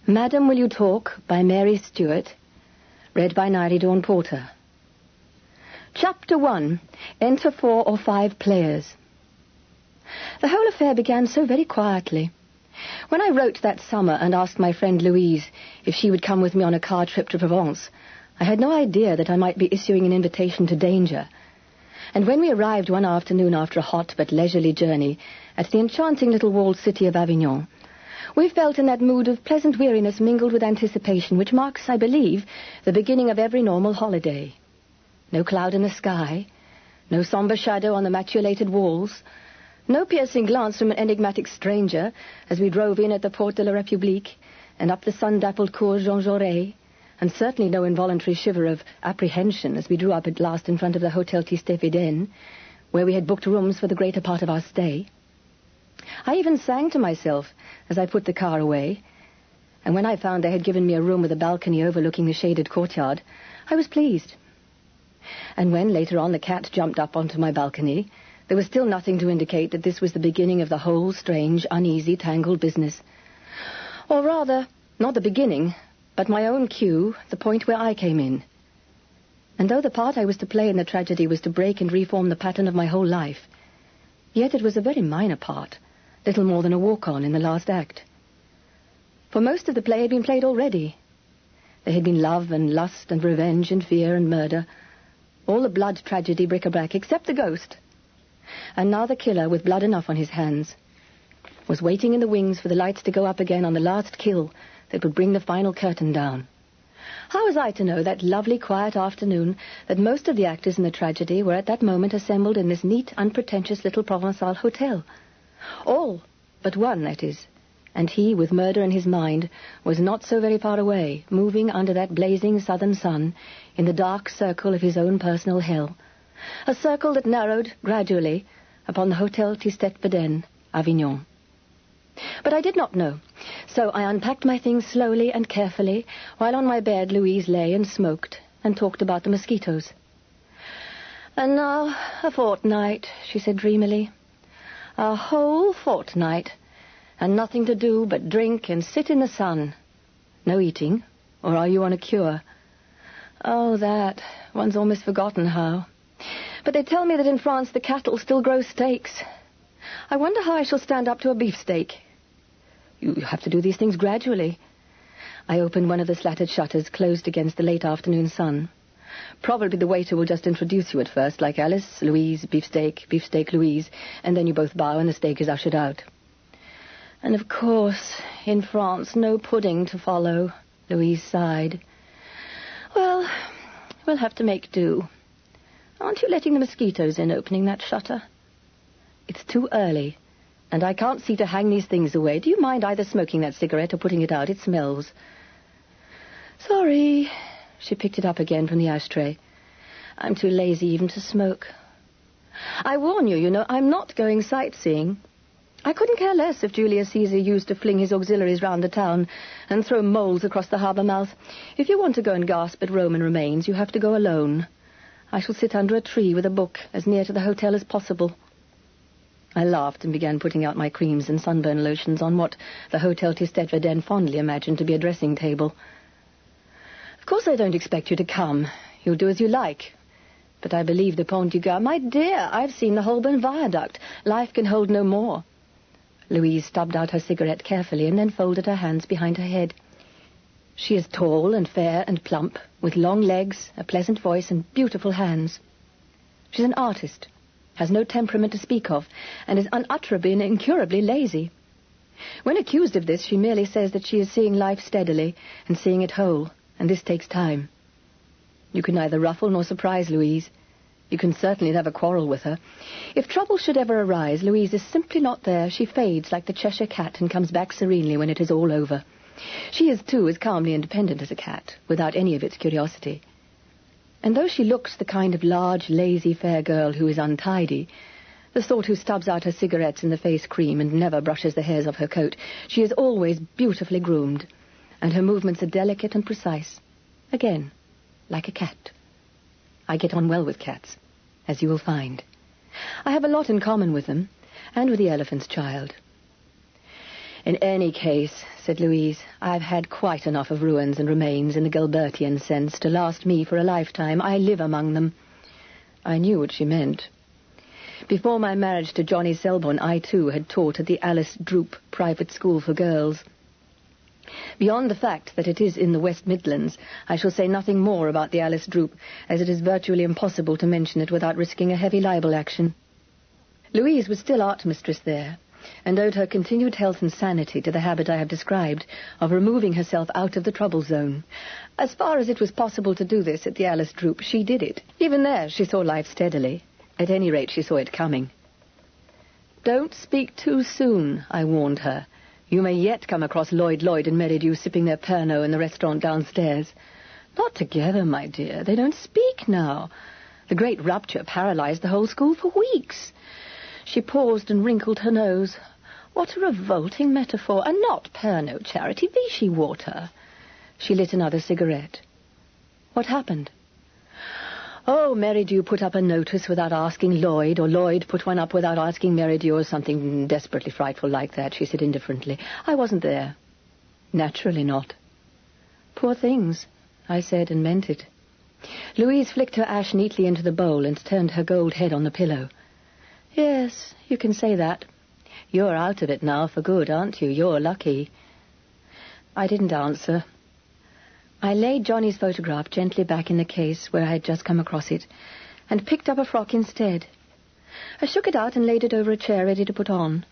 Madam, Will You Talk by Mary Stewart, read by Nairi Dawn Porter. Chapter 1. Enter 4 or 5 players. The whole affair began so very quietly. When I wrote that summer and asked my friend Louise if she would come with me on a car trip to Provence, I had no idea that I might be issuing an invitation to danger. And when we arrived one afternoon after a hot but leisurely journey at the enchanting little walled city of Avignon, we felt in that mood of pleasant weariness mingled with anticipation which marks, I believe, the beginning of every normal holiday. No cloud in the sky, no sombre shadow on the maculated walls, no piercing glance from an enigmatic stranger as we drove in at the Porte de la République and up the sun-dappled Cours Jean Jaurès, and certainly no involuntary shiver of apprehension as we drew up at last in front of the Hotel Tistet-Védène, where we had booked rooms for the greater part of our stay. I even sang to myself as I put the car away, and when I found they had given me a room with a balcony overlooking the shaded courtyard, I was pleased. And when, later on, the cat jumped up onto my balcony, there was still nothing to indicate that this was the beginning of the whole strange, uneasy, tangled business. Or rather, not the beginning, but my own cue, the point where I came in. And though the part I was to play in the tragedy was to break and reform the pattern of my whole life, yet it was a very minor part, little more than a walk-on in the last act. For most of the play had been played already. There had been love and lust and revenge and fear and murder, all the blood tragedy bric-a-brac except the ghost. And now the killer, with blood enough on his hands, was waiting in the wings for the lights to go up again on the last kill that would bring the final curtain down. How was I to know that lovely, quiet afternoon that most of the actors in the tragedy were at that moment assembled in this neat, unpretentious little Provençal hotel? All but one, that is. And he, with murder in his mind, was not so very far away, moving under that blazing southern sun in the dark circle of his own personal hell. A circle that narrowed, gradually, upon the Hotel Tistet-Védène, Avignon. But I did not know, so I unpacked my things slowly and carefully, while on my bed Louise lay and smoked and talked about the mosquitoes. "And now a fortnight," she said dreamily. "A whole fortnight, and nothing to do but drink and sit in the sun. No eating, or are you on a cure?" "Oh, that. One's almost forgotten how. But they tell me that in France the cattle still grow steaks. I wonder how I shall stand up to a beefsteak." "You have to do these things gradually." I opened one of the slatted shutters closed against the late afternoon sun. "Probably the waiter will just introduce you at first, like Alice, Louise, beefsteak, beefsteak, Louise, and then you both bow and the steak is ushered out." "And of course, in France, no pudding to follow," Louise sighed. "Well, we'll have to make do. Aren't you letting the mosquitoes in opening that shutter?" "It's too early, and I can't see to hang these things away. Do you mind either smoking that cigarette or putting it out? It smells." "Sorry." She picked it up again from the ashtray. "I'm too lazy even to smoke. I warn you, I'm not going sightseeing. I couldn't care less if Julius Caesar used to fling his auxiliaries round the town and throw moles across the harbour mouth. If you want to go and gasp at Roman remains, you have to go alone. I shall sit under a tree with a book as near to the hotel as possible." I laughed and began putting out my creams and sunburn lotions on what the Hotel Tistet-Védène fondly imagined to be a dressing table. "Of course I don't expect you to come. You'll do as you like. But I believe the Pont du Gard—" "My dear, I've seen the Holborn Viaduct. Life can hold no more." Louise stubbed out her cigarette carefully and then folded her hands behind her head. "She is tall and fair and plump, with long legs, a pleasant voice, and beautiful hands. She's an artist, has no temperament to speak of, and is unutterably and incurably lazy. When accused of this, she merely says that she is seeing life steadily and seeing it whole, and this takes time. You can neither ruffle nor surprise Louise. You can certainly never quarrel with her. If trouble should ever arise, Louise is simply not there. She fades like the Cheshire cat and comes back serenely when it is all over. She is, too, as calmly independent as a cat, without any of its curiosity. And though she looks the kind of large, lazy, fair girl who is untidy, the sort who stubs out her cigarettes in the face cream and never brushes the hairs of her coat, she is always beautifully groomed, and her movements are delicate and precise. Again, like a cat. I get on well with cats, as you will find. I have a lot in common with them, and with the elephant's child. In any case, said Louise, I've had quite enough of ruins and remains in the Gilbertian sense to last me for a lifetime. I live among them. I knew what she meant. Before my marriage to Johnny Selborne, I too had taught at the Alice Droop private school for girls. Beyond the fact that it is in the West Midlands, I shall say nothing more about the Alice Droop, as it is virtually impossible to mention it without risking a heavy libel action. Louise was still art mistress there, and owed her continued health and sanity to the habit I have described of removing herself out of the trouble zone. As far as it was possible to do this at the Alice Droop, she did it. Even there, she saw life steadily. At any rate, she saw it coming. Don't speak too soon, I warned her. You may yet come across Lloyd and Meridew sipping their Pernod in the restaurant downstairs. Not together, my dear. They don't speak now. The great rupture paralyzed the whole school for weeks. She paused and wrinkled her nose. What a revolting metaphor. And not Pernod, Charity, Vichy water. She lit another cigarette. What happened? Oh, Meridew put up a notice without asking Lloyd, or Lloyd put one up without asking Meridew, or something desperately frightful like that, she said indifferently. I wasn't there. Naturally not. Poor things, I said, and meant it. Louise flicked her ash neatly into the bowl and turned her gold head on the pillow. Yes, you can say that. You're out of it now for good, aren't you? You're lucky. I didn't answer. I laid Johnny's photograph gently back in the case where I had just come across it, and picked up a frock instead. I shook it out and laid it over a chair ready to put on.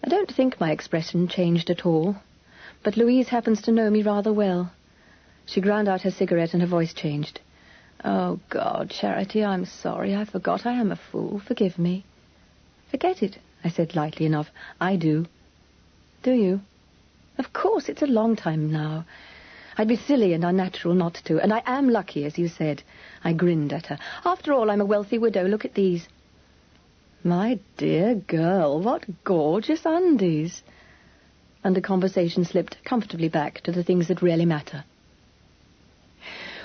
I don't think my expression changed at all, but Louise happens to know me rather well. She ground out her cigarette and her voice changed. Oh, God, Charity, I'm sorry. I forgot I am a fool. Forgive me. Forget it, I said lightly enough. I do. Do you? Of course, it's a long time now. I'd be silly and unnatural not to, and I am lucky, as you said. I grinned at her. After all, I'm a wealthy widow. Look at these. My dear girl, what gorgeous undies. And the conversation slipped comfortably back to the things that really matter.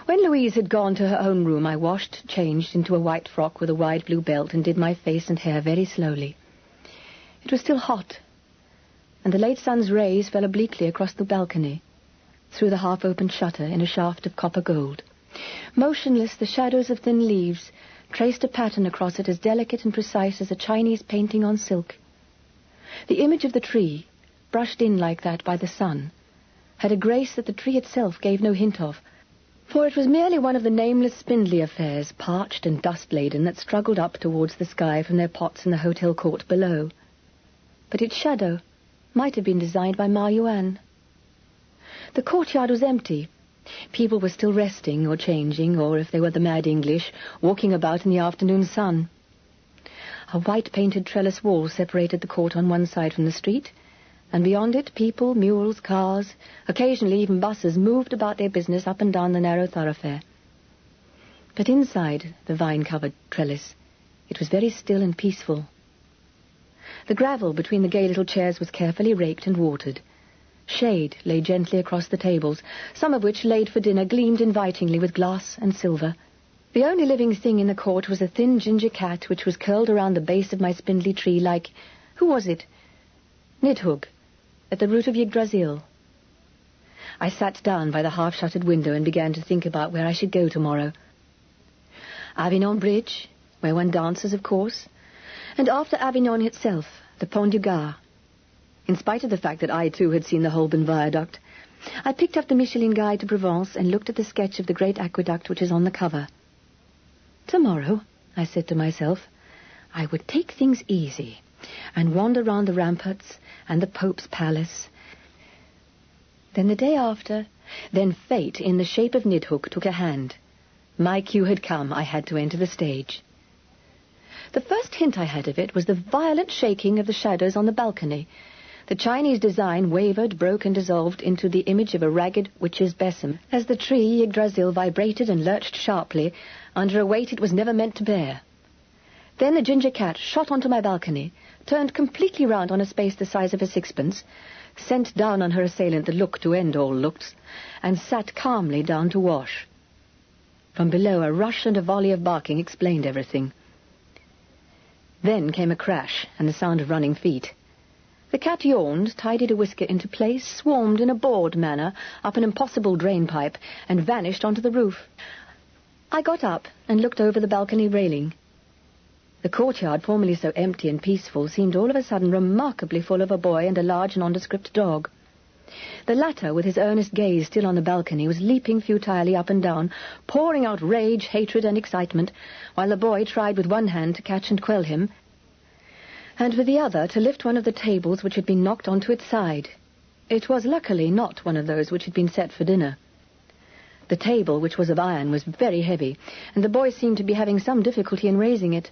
When Louise had gone to her own room, I washed, changed into a white frock with a wide blue belt, and did my face and hair very slowly. It was still hot, and the late sun's rays fell obliquely across the balcony, through the half-opened shutter in a shaft of copper gold. Motionless, the shadows of thin leaves traced a pattern across it as delicate and precise as a Chinese painting on silk. The image of the tree, brushed in like that by the sun, had a grace that the tree itself gave no hint of, for it was merely one of the nameless spindly affairs, parched and dust-laden, that struggled up towards the sky from their pots in the hotel court below. But its shadow might have been designed by Ma Yuan. The courtyard was empty. People were still resting or changing, or, if they were the mad English, walking about in the afternoon sun. A white-painted trellis wall separated the court on one side from the street, and beyond it people, mules, cars, occasionally even buses, moved about their business up and down the narrow thoroughfare. But inside the vine-covered trellis, it was very still and peaceful. The gravel between the gay little chairs was carefully raked and watered. Shade lay gently across the tables, some of which, laid for dinner, gleamed invitingly with glass and silver. The only living thing in the court was a thin ginger cat which was curled around the base of my spindly tree like, who was it? Nidhogg, at the root of Yggdrasil. I sat down by the half-shuttered window and began to think about where I should go tomorrow. Avignon Bridge, where one dances, of course, and after Avignon itself, the Pont du Gard. In spite of the fact that I, too, had seen the Holborn Viaduct, I picked up the Michelin Guide to Provence and looked at the sketch of the great aqueduct which is on the cover. Tomorrow, I said to myself, I would take things easy and wander round the ramparts and the Pope's palace. Then the day after, then fate, in the shape of Nidhogg, took a hand. My cue had come. I had to enter the stage. The first hint I had of it was the violent shaking of the shadows on the balcony. The Chinese design wavered, broke, and dissolved into the image of a ragged witch's besom, as the tree Yggdrasil vibrated and lurched sharply under a weight it was never meant to bear. Then the ginger cat shot onto my balcony, turned completely round on a space the size of a sixpence, sent down on her assailant the look to end all looks, and sat calmly down to wash. From below, a rush and a volley of barking explained everything. Then came a crash and the sound of running feet. The cat yawned, tidied a whisker into place, swarmed in a bored manner up an impossible drainpipe, and vanished onto the roof. I got up and looked over the balcony railing. The courtyard, formerly so empty and peaceful, seemed all of a sudden remarkably full of a boy and a large nondescript dog. The latter, with his earnest gaze still on the balcony, was leaping futilely up and down, pouring out rage, hatred, and excitement, while the boy tried with one hand to catch and quell him, and with the other to lift one of the tables which had been knocked onto its side. It was luckily not one of those which had been set for dinner. The table, which was of iron, was very heavy, and the boy seemed to be having some difficulty in raising it.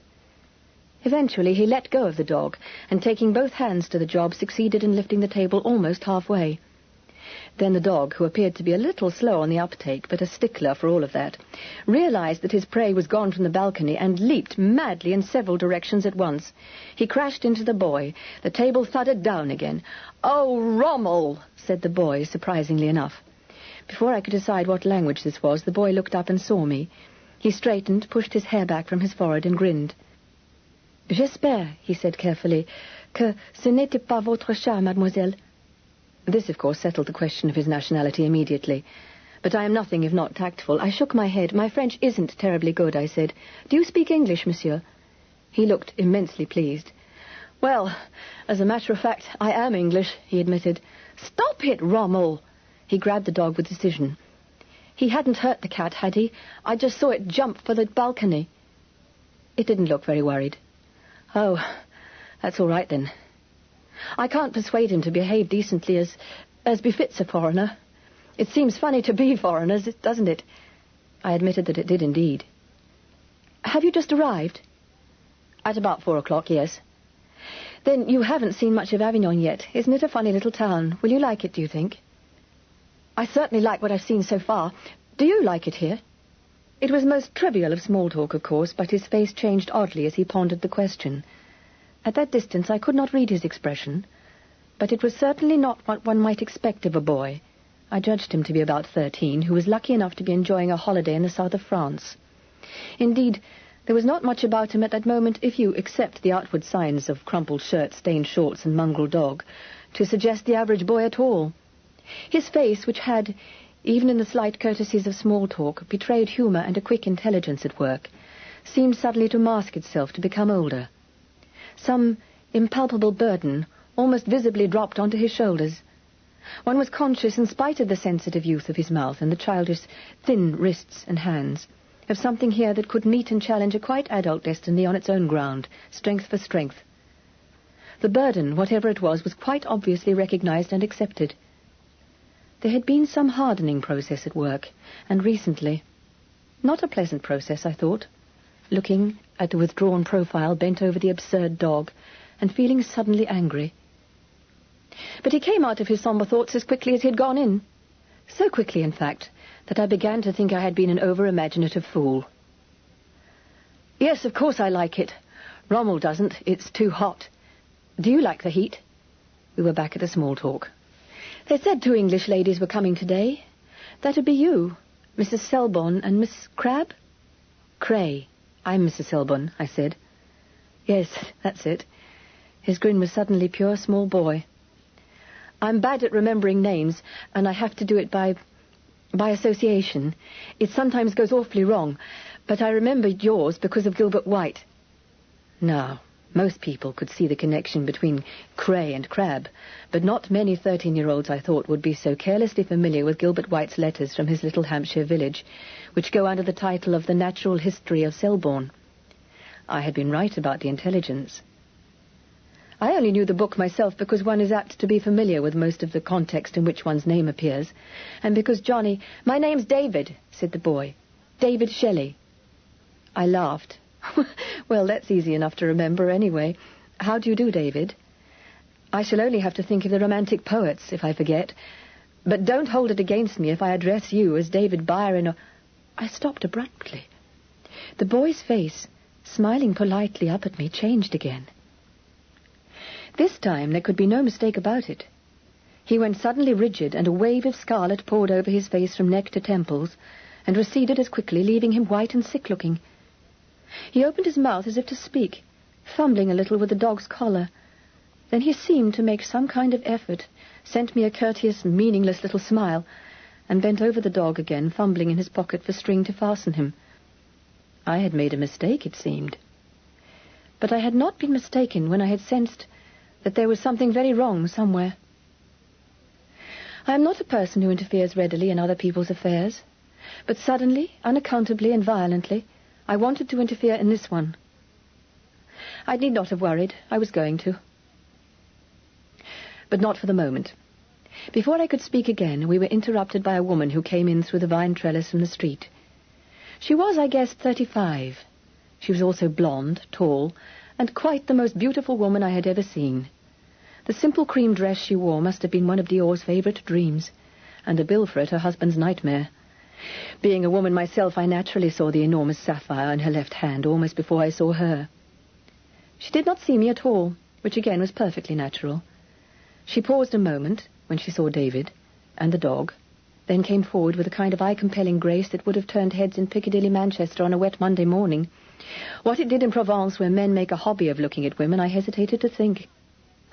Eventually he let go of the dog, and taking both hands to the job, succeeded in lifting the table almost halfway. Then the dog, who appeared to be a little slow on the uptake, but a stickler for all of that, realized that his prey was gone from the balcony and leaped madly in several directions at once. He crashed into the boy. The table thudded down again. "Oh, Rommel!" said the boy, surprisingly enough. Before I could decide what language this was, the boy looked up and saw me. He straightened, pushed his hair back from his forehead, and grinned. "J'espère," he said carefully, "que ce n'était pas votre chat, mademoiselle." This, of course, settled the question of his nationality immediately. But I am nothing if not tactful. I shook my head. "My French isn't terribly good," I said. "Do you speak English, monsieur?" He looked immensely pleased. "Well, as a matter of fact, I am English," he admitted. "Stop it, Rommel!" He grabbed the dog with decision. "He hadn't hurt the cat, had he? I just saw it jump for the balcony." It didn't look very worried. "Oh, that's all right then. I can't persuade him to behave decently as befits a foreigner. It seems funny to be foreigners, doesn't it?" I admitted that it did indeed. "Have you just arrived?" "At about 4 o'clock, yes." "Then you haven't seen much of Avignon yet. Isn't it a funny little town? Will you like it, do you think?" "I certainly like what I've seen so far. Do you like it here?" It was most trivial of small talk, of course, but his face changed oddly as he pondered the question. At that distance I could not read his expression, but it was certainly not what one might expect of a boy. I judged him to be about 13, who was lucky enough to be enjoying a holiday in the south of France. Indeed, there was not much about him at that moment, if you accept the outward signs of crumpled shirt, stained shorts, and mongrel dog, to suggest the average boy at all. His face, which had, even in the slight courtesies of small talk, betrayed humour and a quick intelligence at work, seemed suddenly to mask itself, to become older. Some impalpable burden almost visibly dropped onto his shoulders. One was conscious, in spite of the sensitive youth of his mouth and the childish thin wrists and hands, of something here that could meet and challenge a quite adult destiny on its own ground, strength for strength. The burden, whatever it was quite obviously recognized and accepted. There had been some hardening process at work, and recently. Not a pleasant process, I thought, looking at the withdrawn profile bent over the absurd dog, and feeling suddenly angry. But he came out of his sombre thoughts as quickly as he had gone in. So quickly, in fact, that I began to think I had been an over-imaginative fool. "Yes, of course I like it. Rommel doesn't. It's too hot. Do you like the heat?" We were back at the small talk. "They said 2 English ladies were coming today. That'd be you, Mrs. Selborne and Miss Crabbe?" "Cray. I'm Mrs. Selborne," I said. "Yes, that's it." His grin was suddenly pure small boy. "I'm bad at remembering names, and I have to do it by association. It sometimes goes awfully wrong, but I remembered yours because of Gilbert White." Now, most people could see the connection between Cray and Crabbe, but not many 13-year-olds, I thought, would be so carelessly familiar with Gilbert White's letters from his little Hampshire village, which go under the title of The Natural History of Selborne. I had been right about the intelligence. I only knew the book myself because one is apt to be familiar with most of the context in which one's name appears, and because Johnny— "My name's David," said the boy. "David Shelley." I laughed. "Well, that's easy enough to remember anyway. How do you do, David? I shall only have to think of the romantic poets if I forget. But don't hold it against me if I address you as David Byron or—" I stopped abruptly. The boy's face, smiling politely up at me, changed again. This time there could be no mistake about it. He went suddenly rigid, and a wave of scarlet poured over his face from neck to temples, and receded as quickly, leaving him white and sick-looking. He opened his mouth as if to speak, fumbling a little with the dog's collar. Then he seemed to make some kind of effort, sent me a courteous, meaningless little smile, and bent over the dog again, fumbling in his pocket for string to fasten him. I had made a mistake, it seemed. But I had not been mistaken when I had sensed that there was something very wrong somewhere. I am not a person who interferes readily in other people's affairs, but suddenly, unaccountably and violently, I wanted to interfere in this one. I need not have worried. I was going to. But not for the moment. Before I could speak again, we were interrupted by a woman who came in through the vine trellis from the street. She was, I guessed, 35. She was also blonde, tall, and quite the most beautiful woman I had ever seen. The simple cream dress she wore must have been one of Dior's favourite dreams, and the bill for it her husband's nightmare. Being a woman myself, I naturally saw the enormous sapphire in her left hand almost before I saw her. She did not see me at all, which again was perfectly natural. She paused a moment when she saw David and the dog, then came forward with a kind of eye-compelling grace that would have turned heads in Piccadilly, Manchester on a wet Monday morning. What it did in Provence, where men make a hobby of looking at women, I hesitated to think.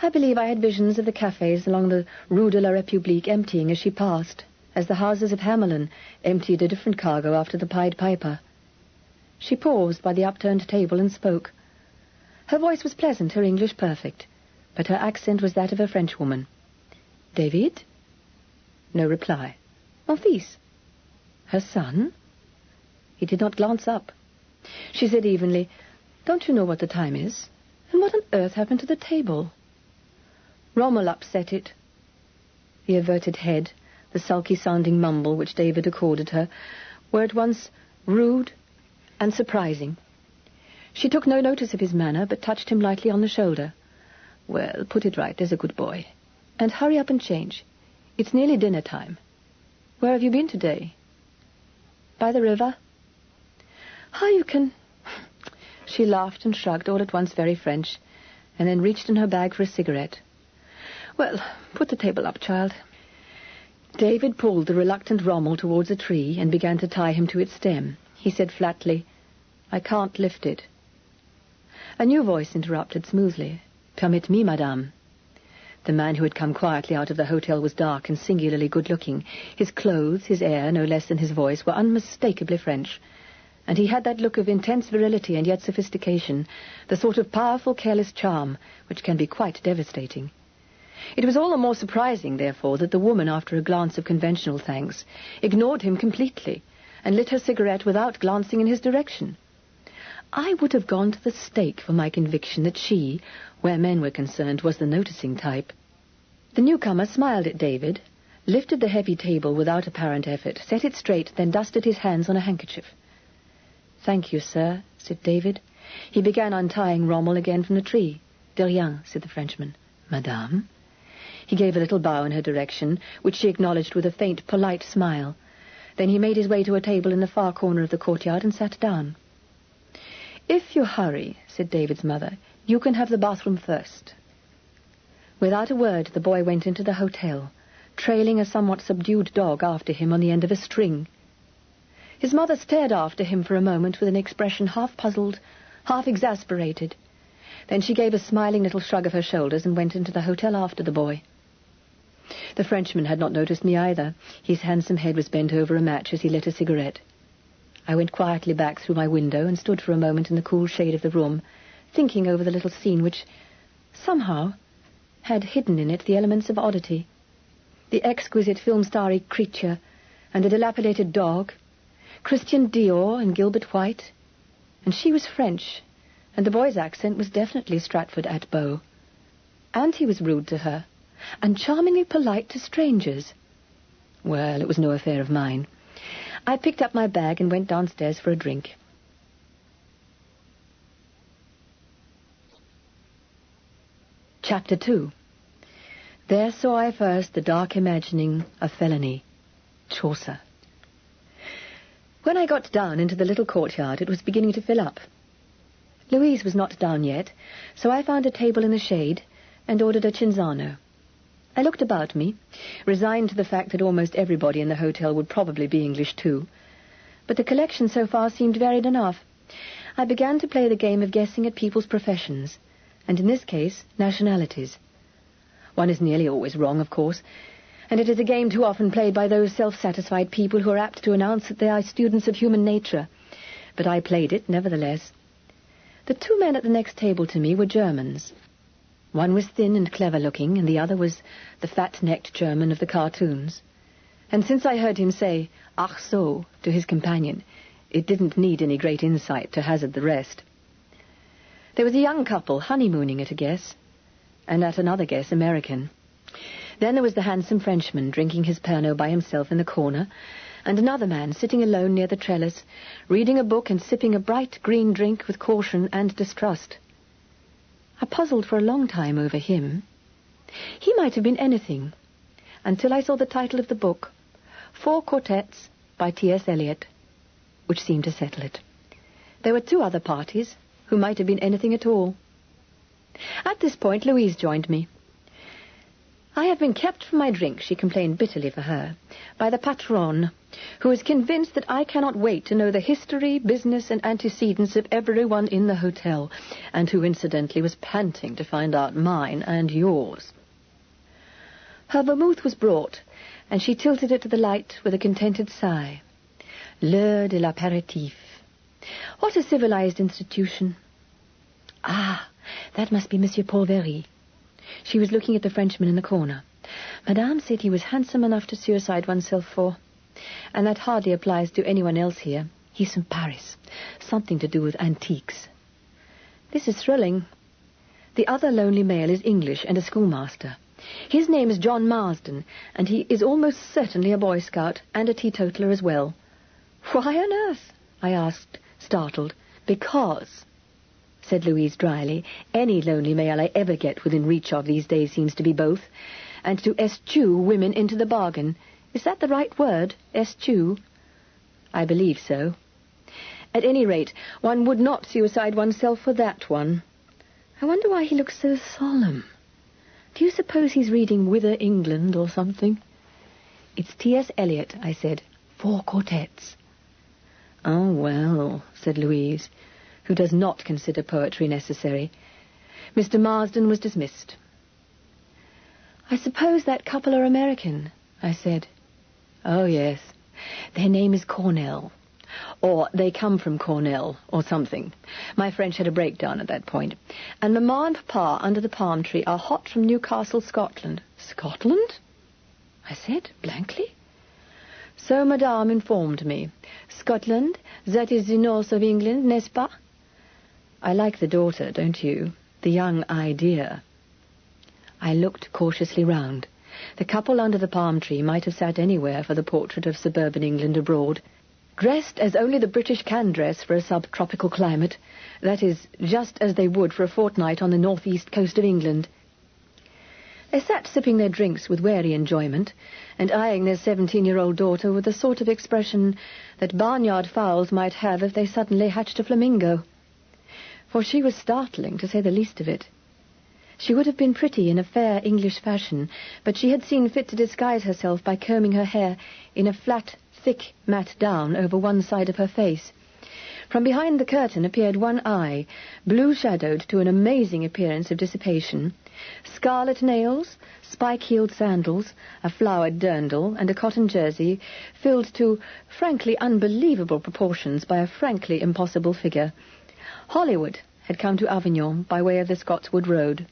I believe I had visions of the cafes along the Rue de la République emptying as she passed, as the houses of Hamelin emptied a different cargo after the Pied Piper. She paused by the upturned table and spoke. Her voice was pleasant, her English perfect, but her accent was that of a Frenchwoman. David? No reply. Mon fils? Her son? He did not glance up. She said evenly, Don't you know what the time is? And what on earth happened to the table? Rommel upset it. The averted head, the sulky-sounding mumble which David accorded her, were at once rude and surprising. She took no notice of his manner, but touched him lightly on the shoulder. Well, put it right, there's a good boy. And hurry up and change. It's nearly dinner time. Where have you been today? By the river. How you can... She laughed and shrugged, all at once very French, and then reached in her bag for a cigarette. Well, put the table up, child. David pulled the reluctant Rommel towards a tree and began to tie him to its stem. He said flatly, I can't lift it. A new voice interrupted smoothly. Permit me, madame. The man who had come quietly out of the hotel was dark and singularly good-looking. His clothes, his air, no less than his voice, were unmistakably French. And he had that look of intense virility and yet sophistication, the sort of powerful, careless charm which can be quite devastating. It was all the more surprising, therefore, that the woman, after a glance of conventional thanks, ignored him completely and lit her cigarette without glancing in his direction. I would have gone to the stake for my conviction that she, where men were concerned, was the noticing type. The newcomer smiled at David, lifted the heavy table without apparent effort, set it straight, then dusted his hands on a handkerchief. Thank you, sir, said David. He began untying Rommel again from the tree. De rien, said the Frenchman. Madame? He gave a little bow in her direction, which she acknowledged with a faint, polite smile. Then he made his way to a table in the far corner of the courtyard and sat down. If you hurry, said David's mother, you can have the bathroom first. Without a word, the boy went into the hotel, trailing a somewhat subdued dog after him on the end of a string. His mother stared after him for a moment with an expression half puzzled, half exasperated. Then she gave a smiling little shrug of her shoulders and went into the hotel after the boy. The Frenchman had not noticed me either. His handsome head was bent over a match as he lit a cigarette. I went quietly back through my window and stood for a moment in the cool shade of the room, thinking over the little scene which, somehow, had hidden in it the elements of oddity. The exquisite film-starry creature and the dilapidated dog, Christian Dior and Gilbert White, and she was French, and the boy's accent was definitely Stratford at Bow. And he was rude to her, and charmingly polite to strangers. Well, it was no affair of mine. I picked up my bag and went downstairs for a drink. Chapter 2. There saw I first the dark imagining of felony. Chaucer. When I got down into the little courtyard, it was beginning to fill up. Louise was not down yet, so I found a table in the shade and ordered a Cinzano. I looked about me, resigned to the fact that almost everybody in the hotel would probably be English too. But the collection so far seemed varied enough. I began to play the game of guessing at people's professions, and in this case, nationalities. One is nearly always wrong, of course, and it is a game too often played by those self-satisfied people who are apt to announce that they are students of human nature. But I played it, nevertheless. The two men at the next table to me were Germans. One was thin and clever-looking, and the other was the fat-necked German of the cartoons. And since I heard him say, "Ach so," to his companion, it didn't need any great insight to hazard the rest. There was a young couple honeymooning at a guess, and at another guess American. Then there was the handsome Frenchman drinking his Pernod by himself in the corner, and another man sitting alone near the trellis, reading a book and sipping a bright green drink with caution and distrust. I puzzled for a long time over him. He might have been anything, until I saw the title of the book, 4 Quartets by T.S. Eliot, which seemed to settle it. There were two other parties who might have been anything at all. At this point, Louise joined me. "I have been kept from my drink," she complained bitterly for her, "by the patronne, who is convinced that I cannot wait to know the history, business, and antecedents of everyone in the hotel, and who incidentally was panting to find out mine and yours." Her vermouth was brought, and she tilted it to the light with a contented sigh. L'heure de l'apéritif. What a civilized institution. Ah, that must be Monsieur Paul Very. She was looking at the Frenchman in the corner. Madame said he was handsome enough to suicide oneself for. And that hardly applies to anyone else here. He's from Paris. Something to do with antiques. This is thrilling. The other lonely male is English and a schoolmaster. His name is John Marsden, and he is almost certainly a Boy Scout and a teetotaler as well. "Why on earth?" I asked, startled. "Because," said Louise dryly, "any lonely male I ever get within reach of these days seems to be both, and to eschew women into the bargain. Is that the right word, eschew?" "I believe so. At any rate, one would not suicide oneself for that one. I wonder why he looks so solemn. Do you suppose he's reading Whither England or something?" "It's T.S. Eliot," I said. 4 quartets. "Oh, well," said Louise, who does not consider poetry necessary. Mr. Marsden was dismissed. "I suppose that couple are American," I said. "Oh, yes. Their name is Cornell. Or they come from Cornell, or something. My French had a breakdown at that point. And Mamma and Papa under the palm tree are hot from Newcastle, Scotland." "Scotland?" I said, blankly. "So Madame informed me. Scotland, that is the north of England, n'est-ce pas? I like the daughter, don't you? The young idea." I looked cautiously round. The couple under the palm tree might have sat anywhere for the portrait of suburban England abroad, dressed as only the British can dress for a subtropical climate, that is, just as they would for a fortnight on the northeast coast of England. They sat sipping their drinks with wary enjoyment, and eyeing their 17-year-old daughter with the sort of expression that barnyard fowls might have if they suddenly hatched a flamingo. For she was startling, to say the least of it. She would have been pretty in a fair English fashion, but she had seen fit to disguise herself by combing her hair in a flat, thick mat down over one side of her face. From behind the curtain appeared one eye, blue-shadowed to an amazing appearance of dissipation, scarlet nails, spike-heeled sandals, a flowered dirndl, and a cotton jersey filled to frankly unbelievable proportions by a frankly impossible figure. Hollywood had come to Avignon by way of the Scotswood Road,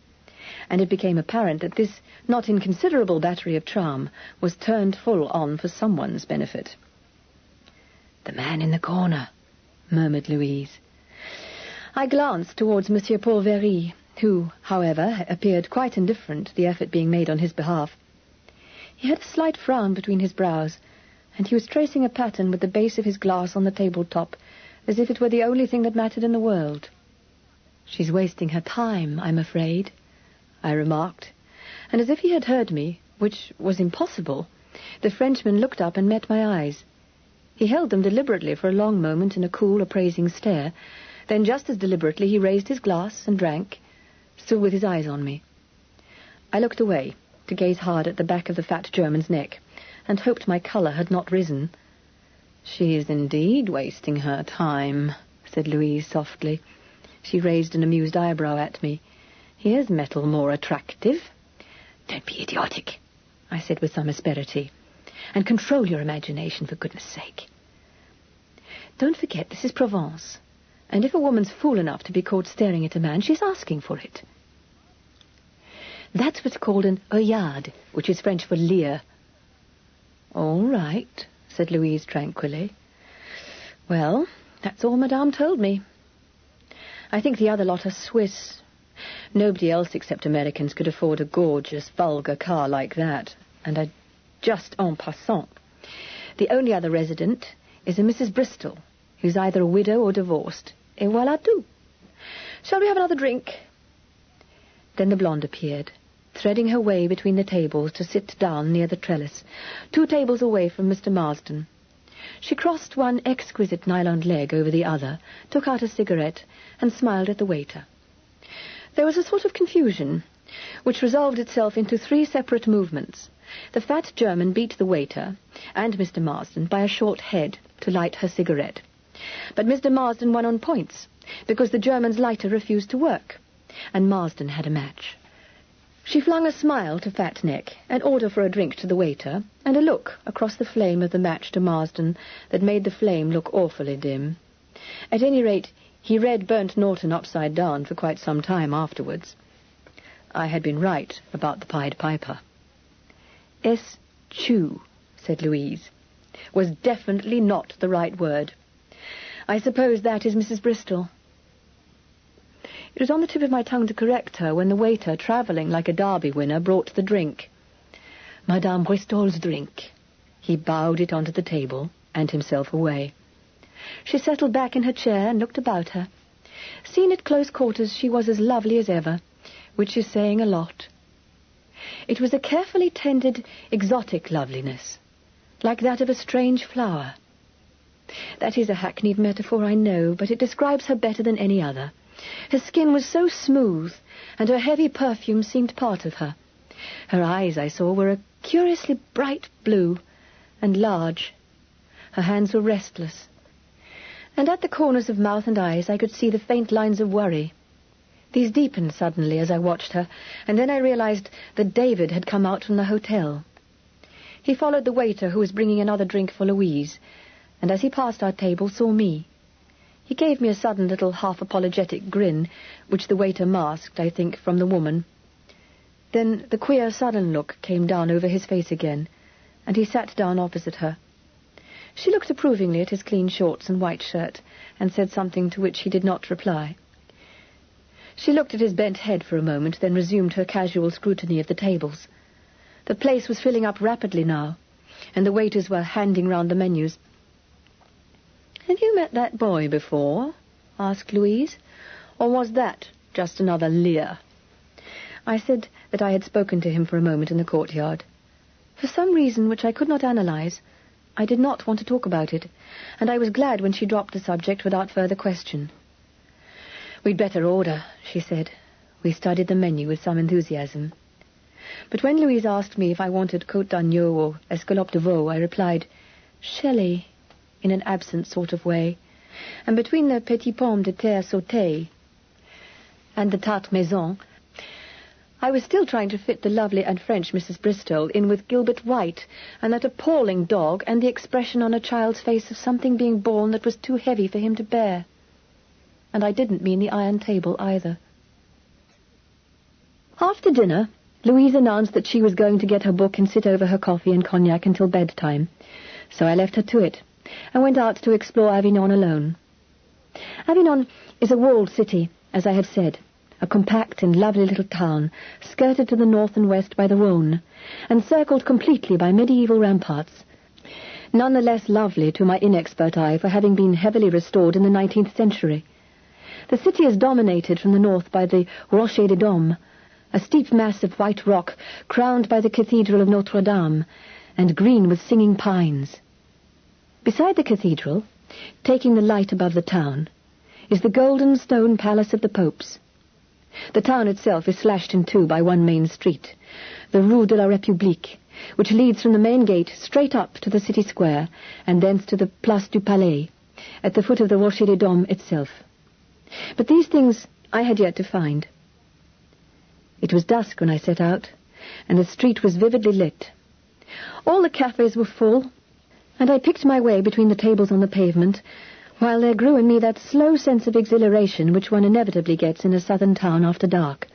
and it became apparent that this not inconsiderable battery of charm was turned full on for someone's benefit. "The man in the corner," murmured Louise. I glanced towards Monsieur Paul Very, who, however, appeared quite indifferent to the effort being made on his behalf. He had a slight frown between his brows, and he was tracing a pattern with the base of his glass on the tabletop, as if it were the only thing that mattered in the world. "She's wasting her time, I'm afraid," I remarked, and as if he had heard me, which was impossible, the Frenchman looked up and met my eyes. He held them deliberately for a long moment in a cool, appraising stare. Then just as deliberately he raised his glass and drank, still with his eyes on me. I looked away to gaze hard at the back of the fat German's neck, and hoped my colour had not risen. "She is indeed wasting her time," said Louise softly. She raised an amused eyebrow at me. Here's metal more attractive. Don't be idiotic, I said with some asperity. And control your imagination, for goodness sake. Don't forget, this is Provence. And if a woman's fool enough to be caught staring at a man, she's asking for it. That's what's called an œillade, which is French for leer. All right, said Louise tranquilly. Well, that's all Madame told me. I think the other lot are Swiss. Nobody else except Americans could afford a gorgeous, vulgar car like that. And just en passant. The only other resident is a Mrs. Bristol, who's either a widow or divorced. Et voilà tout. Shall we have another drink? Then the blonde appeared, threading her way between the tables to sit down near the trellis, 2 tables away from Mr. Marsden. She crossed one exquisite nylon leg over the other, took out a cigarette, and smiled at the waiter. There was a sort of confusion, which resolved itself into 3 separate movements. The fat German beat the waiter and Mr. Marsden by a short head to light her cigarette. But Mr. Marsden won on points, because the German's lighter refused to work, and Marsden had a match. She flung a smile to Fat Neck, an order for a drink to the waiter, and a look across the flame of the match to Marsden that made the flame look awfully dim. At any rate, he read Burnt Norton upside down for quite some time afterwards. I had been right about the Pied Piper. Eschew, said Louise, was definitely not the right word. I suppose that is Mrs. Bristol. It was on the tip of my tongue to correct her when the waiter, travelling like a Derby winner, brought the drink. Madame Bristol's drink. He bowed it onto the table and himself away. She settled back in her chair and looked about her. Seen at close quarters, she was as lovely as ever, which is saying a lot. It was a carefully tended, exotic loveliness, like that of a strange flower. That is a hackneyed metaphor, I know, but it describes her better than any other. Her skin was so smooth, and her heavy perfume seemed part of her. Her eyes, I saw, were a curiously bright blue and large. Her hands were restless, and at the corners of mouth and eyes I could see the faint lines of worry. These deepened suddenly as I watched her, and then I realized that David had come out from the hotel. He followed the waiter, who was bringing another drink for Louise, and as he passed our table saw me. He gave me a sudden little half-apologetic grin, which the waiter masked, I think, from the woman. Then the queer sudden look came down over his face again, and he sat down opposite her. She looked approvingly at his clean shorts and white shirt, and said something to which he did not reply. She looked at his bent head for a moment, then resumed her casual scrutiny of the tables. The place was filling up rapidly now, and the waiters were handing round the menus. "Have you met that boy before?" asked Louise. "Or was that just another leer?" I said that I had spoken to him for a moment in the courtyard. For some reason which I could not analyze, I did not want to talk about it, and I was glad when she dropped the subject without further question. "We'd better order," she said. We studied the menu with some enthusiasm. But when Louise asked me if I wanted côte d'agneau or escalope de veau, I replied, "Shelley," in an absent sort of way, and between the petit pomme de terre sauté and the tarte maison, I was still trying to fit the lovely and French Mrs. Bristol in with Gilbert White and that appalling dog and the expression on a child's face of something being born that was too heavy for him to bear. And I didn't mean the iron table either. After dinner, Louise announced that she was going to get her book and sit over her coffee and cognac until bedtime, so I left her to it and went out to explore Avignon alone. Avignon is a walled city, as I have said, a compact and lovely little town, skirted to the north and west by the Rhône, and circled completely by medieval ramparts, none the less lovely to my inexpert eye for having been heavily restored in the 19th century. The city is dominated from the north by the Rocher des Doms, a steep mass of white rock crowned by the Cathedral of Notre Dame, and green with singing pines. Beside the cathedral, taking the light above the town, is the golden stone palace of the popes. The town itself is slashed in two by one main street, the Rue de la République, which leads from the main gate straight up to the city square and thence to the Place du Palais, at the foot of the Rocher des Doms itself. But these things I had yet to find. It was dusk when I set out, and the street was vividly lit. All the cafes were full, and I picked my way between the tables on the pavement, while there grew in me that slow sense of exhilaration which one inevitably gets in a southern town after dark.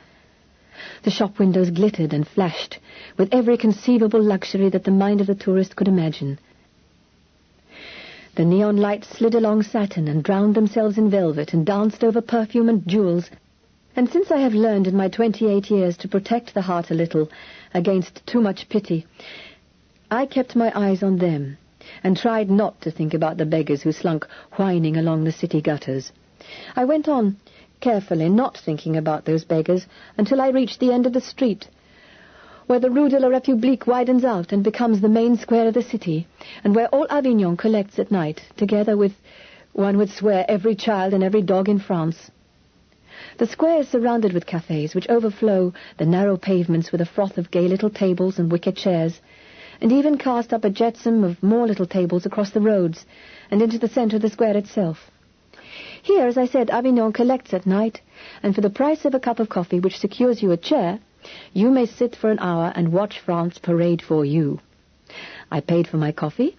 The shop windows glittered and flashed with every conceivable luxury that the mind of the tourist could imagine. The neon lights slid along satin and drowned themselves in velvet and danced over perfume and jewels, and since I have learned in my 28 years to protect the heart a little against too much pity, I kept my eyes on them and tried not to think about the beggars who slunk whining along the city gutters. I went on, carefully, not thinking about those beggars, until I reached the end of the street, where the Rue de la République widens out and becomes the main square of the city, and where all Avignon collects at night, together with, one would swear, every child and every dog in France. The square is surrounded with cafes, which overflow the narrow pavements with a froth of gay little tables and wicker chairs, and even cast up a jetsam of more little tables across the roads and into the centre of the square itself. Here, as I said, Avignon collects at night, and for the price of a cup of coffee which secures you a chair, you may sit for an hour and watch France parade for you. I paid for my coffee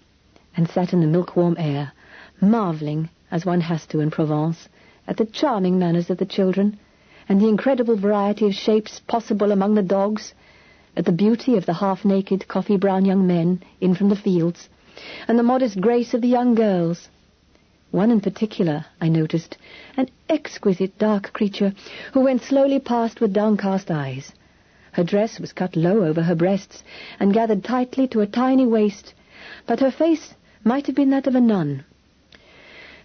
and sat in the milk-warm air, marvelling, as one has to in Provence, at the charming manners of the children, and the incredible variety of shapes possible among the dogs, at the beauty of the half-naked, coffee-brown young men in from the fields, and the modest grace of the young girls. One in particular, I noticed, an exquisite dark creature, who went slowly past with downcast eyes. Her dress was cut low over her breasts, and gathered tightly to a tiny waist, but her face might have been that of a nun.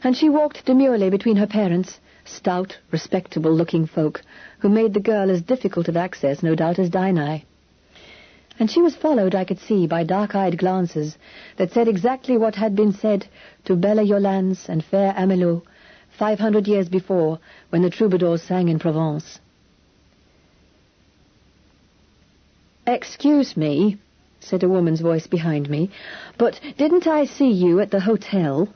And she walked demurely between her parents, stout, respectable-looking folk, who made the girl as difficult of access, no doubt, as Dinah. And she was followed, I could see, by dark-eyed glances that said exactly what had been said to belle Yolande and fair Amelot 500 years before, when the troubadours sang in Provence. "Excuse me," said a woman's voice behind me, "but didn't I see you at the hotel?"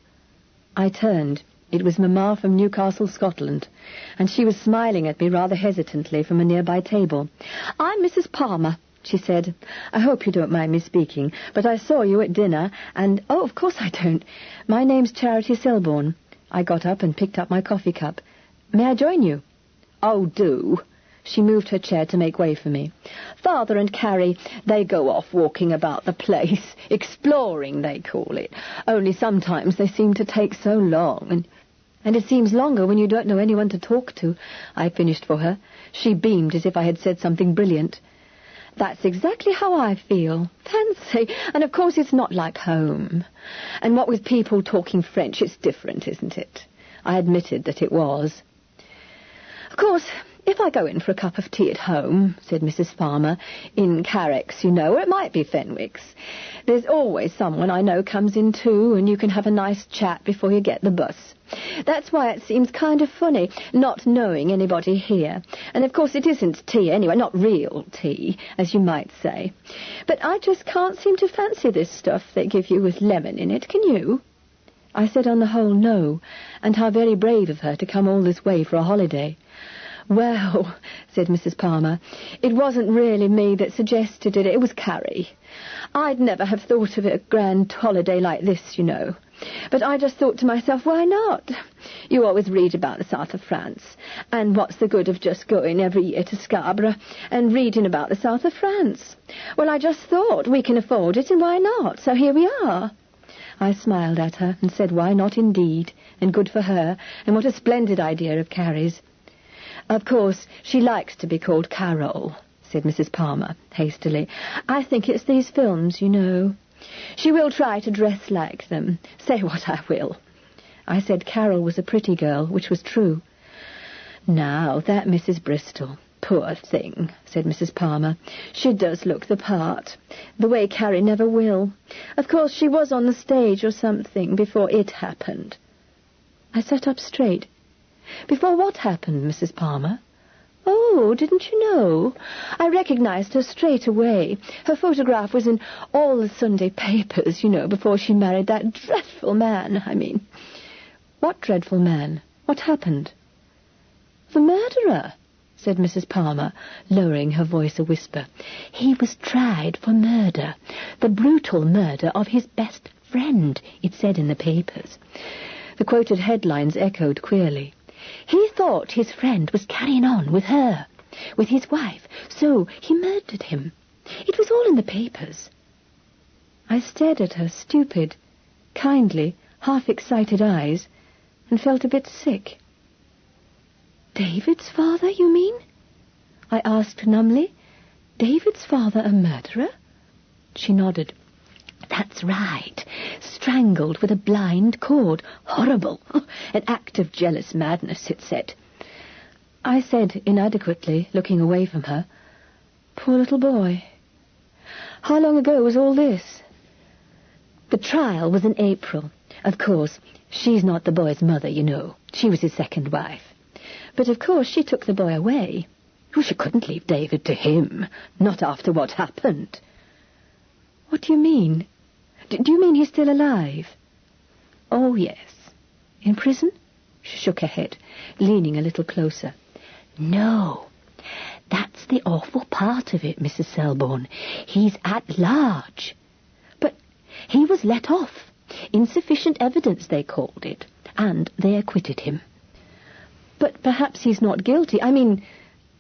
I turned. It was Mamma from Newcastle, Scotland, and she was smiling at me rather hesitantly from a nearby table. "I'm Mrs. Palmer," she said. "I hope you don't mind me speaking, but I saw you at dinner, and—" "Oh, of course I don't. My name's Charity Selborne." I got up and picked up my coffee cup. "May I join you?" "Oh, do." She moved her chair to make way for me. "Father and Carrie, they go off walking about the place. Exploring, they call it. Only sometimes they seem to take so long, and it seems longer when you don't know anyone to talk to," I finished for her. She beamed as if I had said something brilliant. "That's exactly how I feel. Fancy. And of course it's not like home. And what with people talking French, it's different, isn't it?" I admitted that it was. "Of course, if I go in for a cup of tea at home," said Mrs. Farmer, "in Carrick's, you know, or it might be Fenwick's, there's always someone I know comes in too, and you can have a nice chat before you get the bus. That's why it seems kind of funny, not knowing anybody here. And of course it isn't tea anyway, not real tea, as you might say. But I just can't seem to fancy this stuff they give you with lemon in it, can you?" I said on the whole no, and how very brave of her to come all this way for a holiday. "Well," said Mrs. Palmer, "it wasn't really me that suggested it. It was Carrie. I'd never have thought of a grand holiday like this, you know. But I just thought to myself, why not? You always read about the south of France, and what's the good of just going every year to Scarborough and reading about the south of France? Well, I just thought, we can afford it, and why not? So here we are." I smiled at her and said, why not indeed, and good for her, and what a splendid idea of Carrie's. "Of course, she likes to be called Carol," said Mrs. Palmer, hastily. "I think it's these films, you know. She will try to dress like them, say what I will." I said Carol was a pretty girl, which was true. "Now, that Mrs. Bristol, poor thing," said Mrs. Palmer. "She does look the part, the way Carrie never will. Of course, she was on the stage or something before it happened." I sat up straight. "Before what happened, Mrs. Palmer?" "Oh, didn't you know? I recognized her straight away. Her photograph was in all the Sunday papers, you know, before she married that dreadful man, I mean." "What dreadful man? What happened?" "The murderer." said Mrs. Palmer, lowering her voice a whisper. "He was tried for murder. The brutal murder of his best friend," it said in the papers. The quoted headlines echoed queerly. "He thought his friend was carrying on with her, with his wife, so he murdered him. It was all in the papers." I stared at her stupid, kindly, half-excited eyes and felt a bit sick. "David's father, you mean?" I asked numbly. "David's father a murderer?" She nodded. "That's right. Strangled with a blind cord. Horrible. An act of jealous madness, it said." I said inadequately, looking away from her, "Poor little boy. How long ago was all this?" "The trial was in April. Of course, she's not the boy's mother, you know. She was his second wife. But of course she took the boy away. Oh, she couldn't leave David to him, not after what happened." "What do you mean? Do you mean he's still alive?" "Oh, yes." "In prison?" She shook her head, leaning a little closer. "No, that's the awful part of it, Mrs. Selborne. He's at large. But he was let off. Insufficient evidence, they called it, and they acquitted him." "But perhaps he's not guilty. I mean,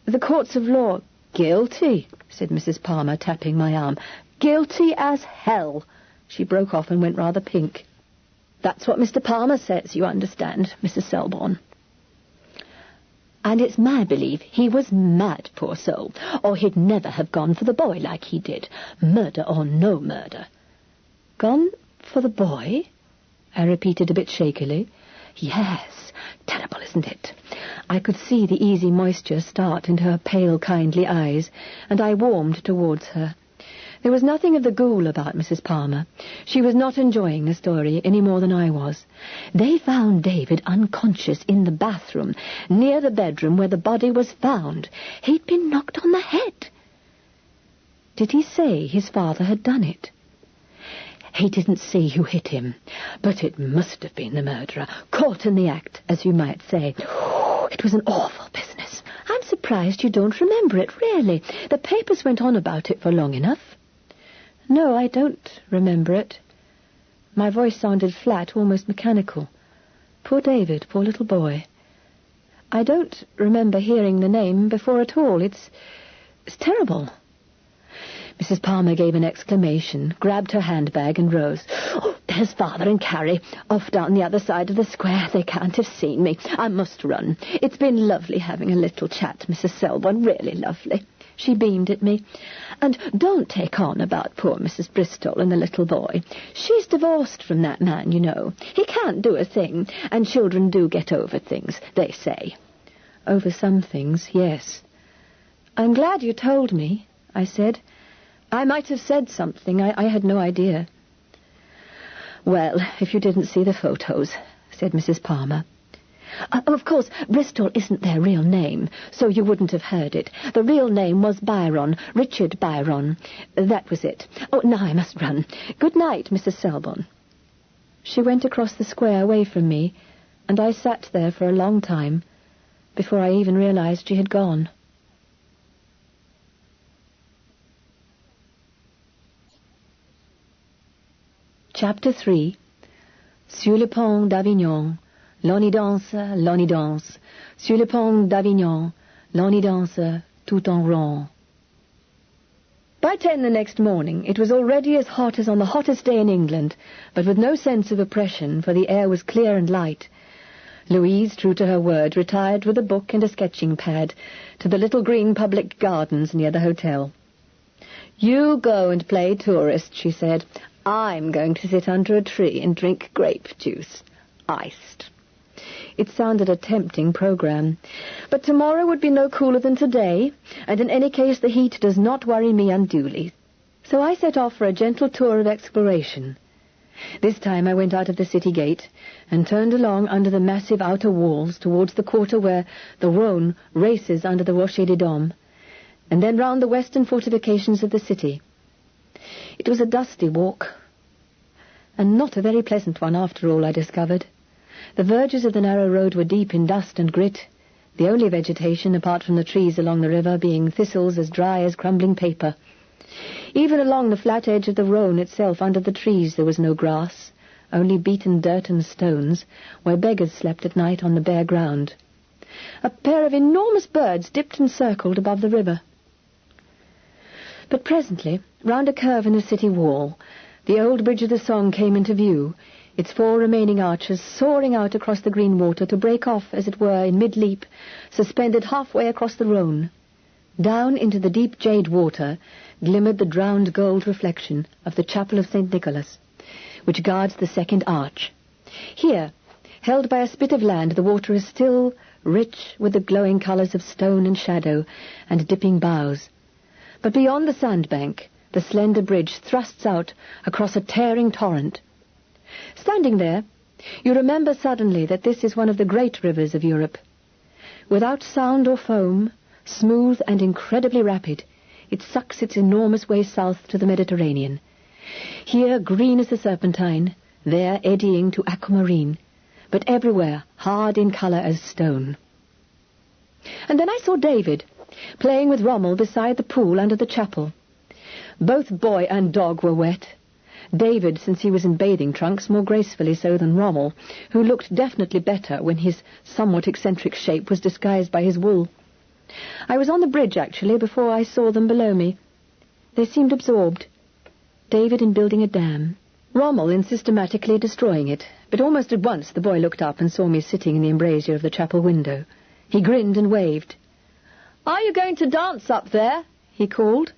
the courts of law—" "Guilty," said Mrs. Palmer, tapping my arm. "Guilty as hell." She broke off and went rather pink. "That's what Mr. Palmer says, you understand, Mrs. Selborne. And it's my belief he was mad, poor soul, or he'd never have gone for the boy like he did, murder or no murder." "Gone for the boy?" I repeated a bit shakily. "Yes, terrible, isn't it?" I could see the easy moisture start into her pale, kindly eyes, and I warmed towards her. There was nothing of the ghoul about Mrs. Palmer. She was not enjoying the story any more than I was. "They found David unconscious in the bathroom, near the bedroom where the body was found. He'd been knocked on the head." "Did he say his father had done it?" "He didn't see who hit him, but it must have been the murderer, caught in the act, as you might say. It was an awful business. I'm surprised you don't remember it, really. The papers went on about it for long enough." "No, I don't remember it." My voice sounded flat, almost mechanical. "Poor David, poor little boy. I don't remember hearing the name before at all. It's terrible." Mrs. Palmer gave an exclamation, grabbed her handbag and rose. "Oh, there's Father and Carrie, off down the other side of the square. They can't have seen me. I must run. It's been lovely having a little chat, Mrs. Selborne, really lovely." She beamed at me. "And don't take on about poor Mrs. Bristol and the little boy. She's divorced from that man, you know. He can't do a thing, and children do get over things, they say." "Over some things, yes." "I'm glad you told me," I said. "I might have said something. I had no idea." "Well, if you didn't see the photos," said Mrs. Palmer. "Of course, Bristol isn't their real name, so you wouldn't have heard it. The real name was Byron, Richard Byron. That was it. Oh, now I must run. Good night, Mrs. Selborne." She went across the square away from me, and I sat there for a long time before I even realized she had gone. Chapter 3. Sur le pont d'Avignon, l'on y danse, sur le pont d'Avignon, l'on y danse, tout en rond. By 10 the next morning, it was already as hot as on the hottest day in England, but with no sense of oppression, for the air was clear and light. Louise, true to her word, retired with a book and a sketching pad to the little green public gardens near the hotel. "You go and play tourist," she said. "I'm going to sit under a tree and drink grape juice. Iced." It sounded a tempting program. But tomorrow would be no cooler than today, and in any case the heat does not worry me unduly. So I set off for a gentle tour of exploration. This time I went out of the city gate and turned along under the massive outer walls towards the quarter where the Rhône races under the Rocher des Dames, and then round the western fortifications of the city. It was a dusty walk, and not a very pleasant one after all, I discovered. The verges of the narrow road were deep in dust and grit, the only vegetation apart from the trees along the river being thistles as dry as crumbling paper. Even along the flat edge of the Rhone itself, under the trees, there was no grass, only beaten dirt and stones, where beggars slept at night on the bare ground. A pair of enormous birds dipped and circled above the river. But presently, round a curve in the city wall, the old bridge of the Somme came into view, its 4 remaining arches soaring out across the green water to break off, as it were, in mid-leap, suspended halfway across the Rhone. Down into the deep jade water glimmered the drowned gold reflection of the chapel of St. Nicholas, which guards the second arch. Here, held by a spit of land, the water is still rich with the glowing colours of stone and shadow and dipping boughs. But beyond the sandbank, the slender bridge thrusts out across a tearing torrent. Standing there, you remember suddenly that this is one of the great rivers of Europe. Without sound or foam, smooth and incredibly rapid, it sucks its enormous way south to the Mediterranean. Here green as the Serpentine, there eddying to aquamarine, but everywhere hard in colour as stone. And then I saw David, playing with Rommel beside the pool under the chapel. Both boy and dog were wet. David, since he was in bathing trunks, more gracefully so than Rommel, who looked definitely better when his somewhat eccentric shape was disguised by his wool. I was on the bridge, actually, before I saw them below me. They seemed absorbed. David in building a dam, Rommel in systematically destroying it, but almost at once the boy looked up and saw me sitting in the embrasure of the chapel window. He grinned and waved. "Are you going to dance up there?" he called.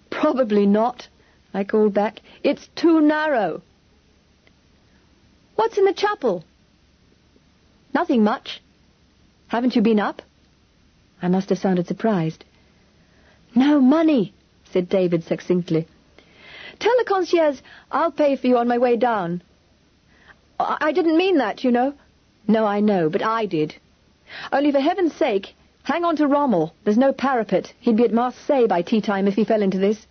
"Probably not," I called back. "It's too narrow." "What's in the chapel?" "Nothing much." "Haven't you been up?" I must have sounded surprised. "No money," said David succinctly. "Tell the concierge I'll pay for you on my way down." I didn't mean that, you know." "No, I know, but I did. Only for heaven's sake, hang on to Rommel. There's no parapet. He'd be at Marseille by tea-time if he fell into this."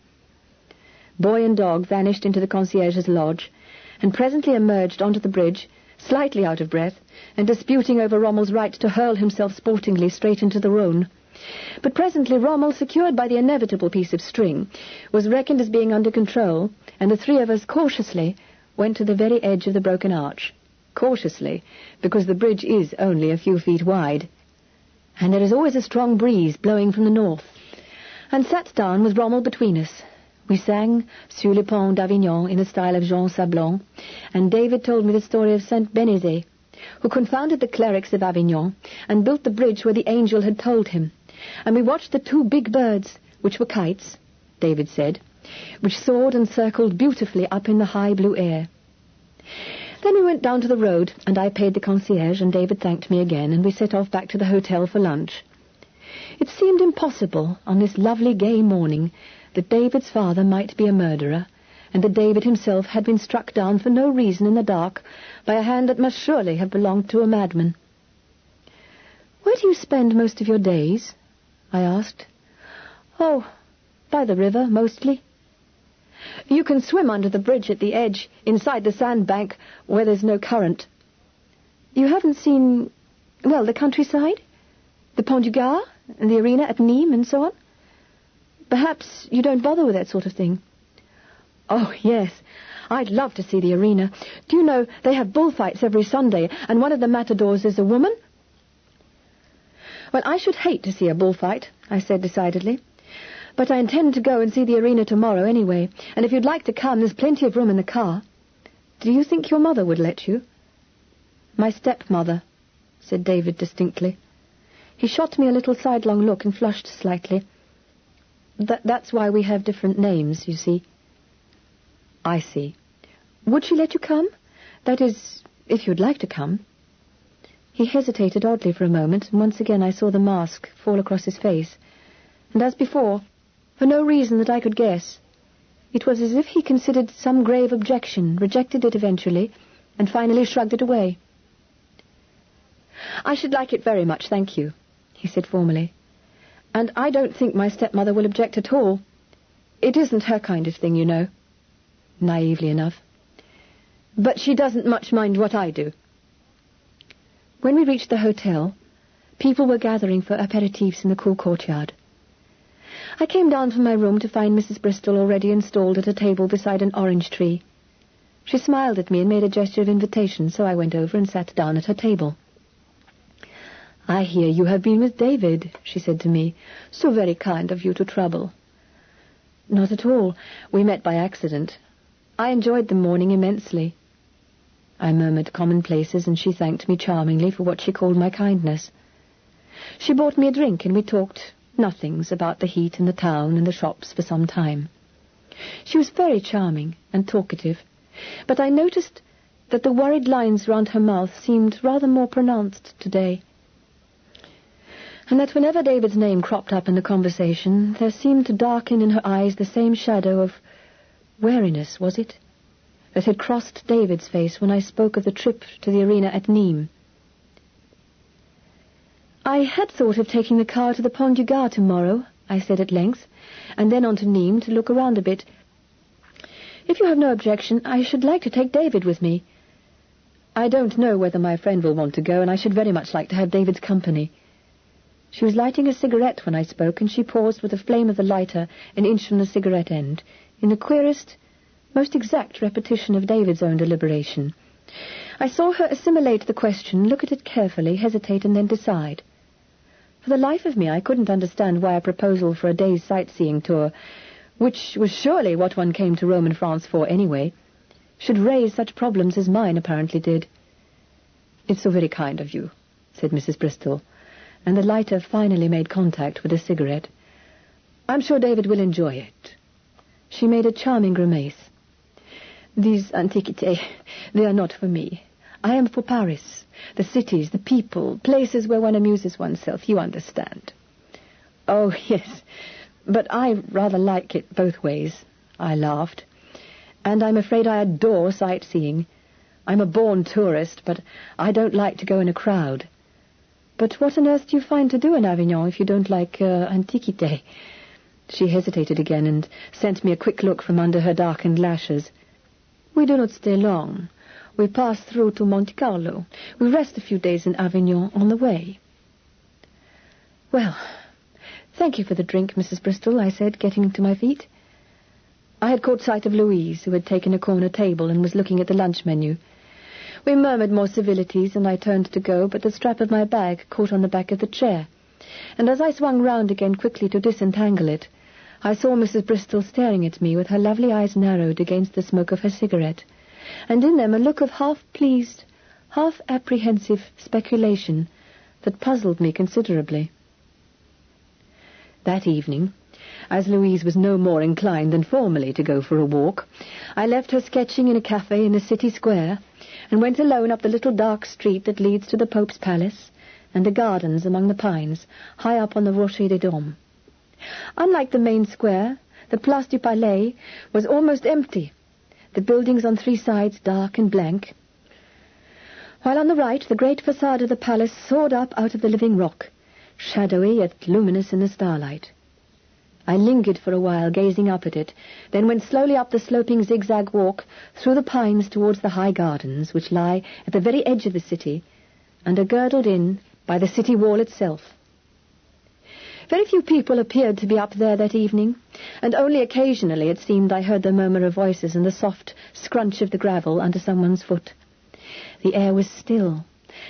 Boy and dog vanished into the concierge's lodge, and presently emerged onto the bridge, slightly out of breath, and disputing over Rommel's right to hurl himself sportingly straight into the Rhone. But presently Rommel, secured by the inevitable piece of string, was reckoned as being under control, and the 3 of us cautiously went to the very edge of the broken arch. Cautiously, because the bridge is only a few feet wide, and there is always a strong breeze blowing from the north, and sat down with Rommel between us. We sang Sur le Pont d'Avignon in the style of Jean Sablon, and David told me the story of Saint Benezet, who confounded the clerics of Avignon and built the bridge where the angel had told him, and we watched the 2 big birds, which were kites, David said, which soared and circled beautifully up in the high blue air. Then we went down to the road, and I paid the concierge, and David thanked me again, and we set off back to the hotel for lunch. It seemed impossible on this lovely gay morning that David's father might be a murderer, and that David himself had been struck down for no reason in the dark by a hand that must surely have belonged to a madman. "Where do you spend most of your days?" I asked. "Oh, by the river, mostly." "You can swim under the bridge at the edge, inside the sandbank, where there's no current." "You haven't seen, well, the countryside? The Pont du Gard, and the arena at Nîmes, and so on? Perhaps you don't bother with that sort of thing." "Oh, yes. I'd love to see the arena. Do you know, they have bullfights every Sunday, and one of the matadors is a woman?" "Well, I should hate to see a bullfight," I said decidedly. "But I intend to go and see the arena tomorrow anyway, and if you'd like to come, there's plenty of room in the car. Do you think your mother would let you?" "My stepmother," said David distinctly. He shot me a little sidelong look and flushed slightly. That's why we have different names, you see." "I see. Would she let you come? That is, if you'd like to come." He hesitated oddly for a moment, and once again I saw the mask fall across his face. And as before, for no reason that I could guess, it was as if he considered some grave objection, rejected it eventually, and finally shrugged it away. "I should like it very much, thank you," he said formally. "And I don't think my stepmother will object at all. It isn't her kind of thing, you know." Naively enough. "But she doesn't much mind what I do." When we reached the hotel, People were gathering for aperitifs in the cool courtyard. I came down from my room to find Mrs. Bristol already installed at a table beside an orange tree. She smiled at me and made a gesture of invitation, so I went over and sat down at her table. "I hear you have been with David," she said to me. "So very kind of you to trouble." "Not at all. We met by accident. I enjoyed the morning immensely." I murmured commonplaces, and she thanked me charmingly for what she called my kindness. She bought me a drink, and we talked nothings about the heat and the town and the shops for some time. She was very charming and talkative, but I noticed that the worried lines round her mouth seemed rather more pronounced today, and that whenever David's name cropped up in the conversation, there seemed to darken in her eyes the same shadow of wariness, was it, that had crossed David's face when I spoke of the trip to the arena at Nîmes. "I had thought of taking the car to the Pont du Gard tomorrow," I said at length, "and then on to Nîmes to look around a bit. If you have no objection, I should like to take David with me. I don't know whether my friend will want to go, and I should very much like to have David's company." She was lighting a cigarette when I spoke, and she paused with the flame of the lighter an inch from the cigarette end, in the queerest, most exact repetition of David's own deliberation. I saw her assimilate the question, look at it carefully, hesitate, and then decide. For the life of me, I couldn't understand why a proposal for a day's sightseeing tour, which was surely what one came to Rome and France for anyway, should raise such problems as mine apparently did. "It's so very kind of you," said Mrs. Bristol, and the lighter finally made contact with the cigarette. "I'm sure David will enjoy it." She made a charming grimace. "These antiquités, they are not for me. I am for Paris, the cities, the people, places where one amuses oneself, you understand." "Oh, yes, but I rather like it both ways," I laughed. "And I'm afraid I adore sightseeing. I'm a born tourist, but I don't like to go in a crowd." "But what on earth do you find to do in Avignon if you don't like antiquité?" She hesitated again and sent me a quick look from under her darkened lashes. "We do not stay long. We pass through to Monte Carlo. We rest a few days in Avignon on the way." "Well, thank you for the drink, Mrs. Bristol," I said, getting to my feet. I had caught sight of Louise, who had taken a corner table and was looking at the lunch menu. We murmured more civilities, and I turned to go, but the strap of my bag caught on the back of the chair, and as I swung round again quickly to disentangle it, I saw Mrs. Bristol staring at me with her lovely eyes narrowed against the smoke of her cigarette, and in them a look of half-pleased, half-apprehensive speculation that puzzled me considerably. That evening, as Louise was no more inclined than formerly to go for a walk, I left her sketching in a cafe in the city square and went alone up the little dark street that leads to the Pope's Palace and the gardens among the pines, high up on the Rocher des Doms. Unlike the main square, the Place du Palais was almost empty, the buildings on three sides dark and blank, while on the right the great facade of the palace soared up out of the living rock, shadowy yet luminous in the starlight. I lingered for a while gazing up at it, then went slowly up the sloping zigzag walk through the pines towards the high gardens, which lie at the very edge of the city and are girdled in by the city wall itself. Very few people appeared to be up there that evening, and only occasionally, it seemed, I heard the murmur of voices and the soft scrunch of the gravel under someone's foot. The air was still,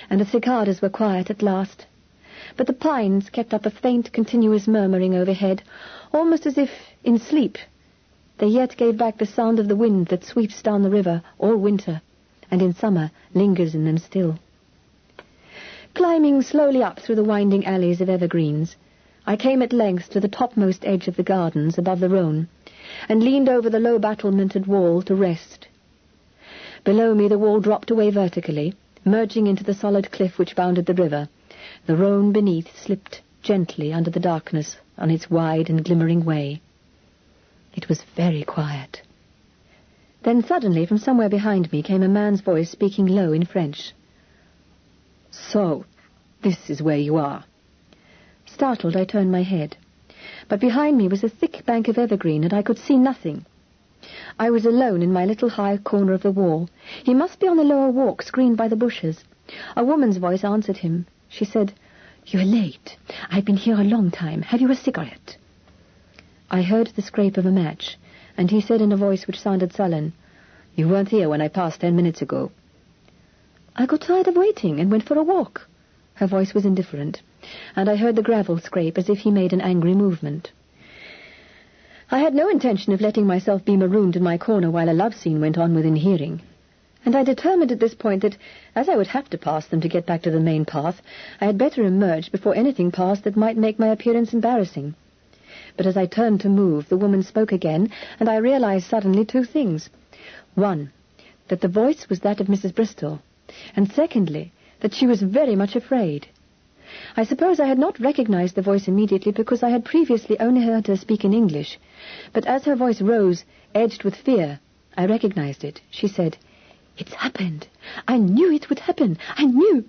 and the cicadas were quiet at last, but the pines kept up a faint, continuous murmuring overhead, almost as if, in sleep, they yet gave back the sound of the wind that sweeps down the river all winter, and in summer lingers in them still. Climbing slowly up through the winding alleys of evergreens, I came at length to the topmost edge of the gardens above the Rhone, and leaned over the low battlemented wall to rest. Below me the wall dropped away vertically, merging into the solid cliff which bounded the river. The Rhone beneath slipped gently under the darkness on its wide and glimmering way. It was very quiet. Then suddenly from somewhere behind me came a man's voice speaking low in French. "So, this is where you are." Startled, I turned my head. But behind me was a thick bank of evergreen, and I could see nothing. I was alone in my little high corner of the wall. He must be on the lower walk, screened by the bushes. A woman's voice answered him. She said, You're late. I've been here a long time. Have you a cigarette? I heard the scrape of a match, and he said in a voice which sounded sullen, "You weren't here when I passed 10 minutes ago." "I got tired of waiting and went for a walk." Her voice was indifferent, and I heard the gravel scrape as if he made an angry movement. I had no intention of letting myself be marooned in my corner while a love scene went on within hearing, and I determined at this point that, as I would have to pass them to get back to the main path, I had better emerge before anything passed that might make my appearance embarrassing. But as I turned to move, the woman spoke again, and I realized suddenly 2 things. One, that the voice was that of Mrs. Bristol, and secondly, that she was very much afraid. I suppose I had not recognized the voice immediately because I had previously only heard her speak in English, but as her voice rose, edged with fear, I recognized it. She said, "It's happened. I knew it would happen. I knew."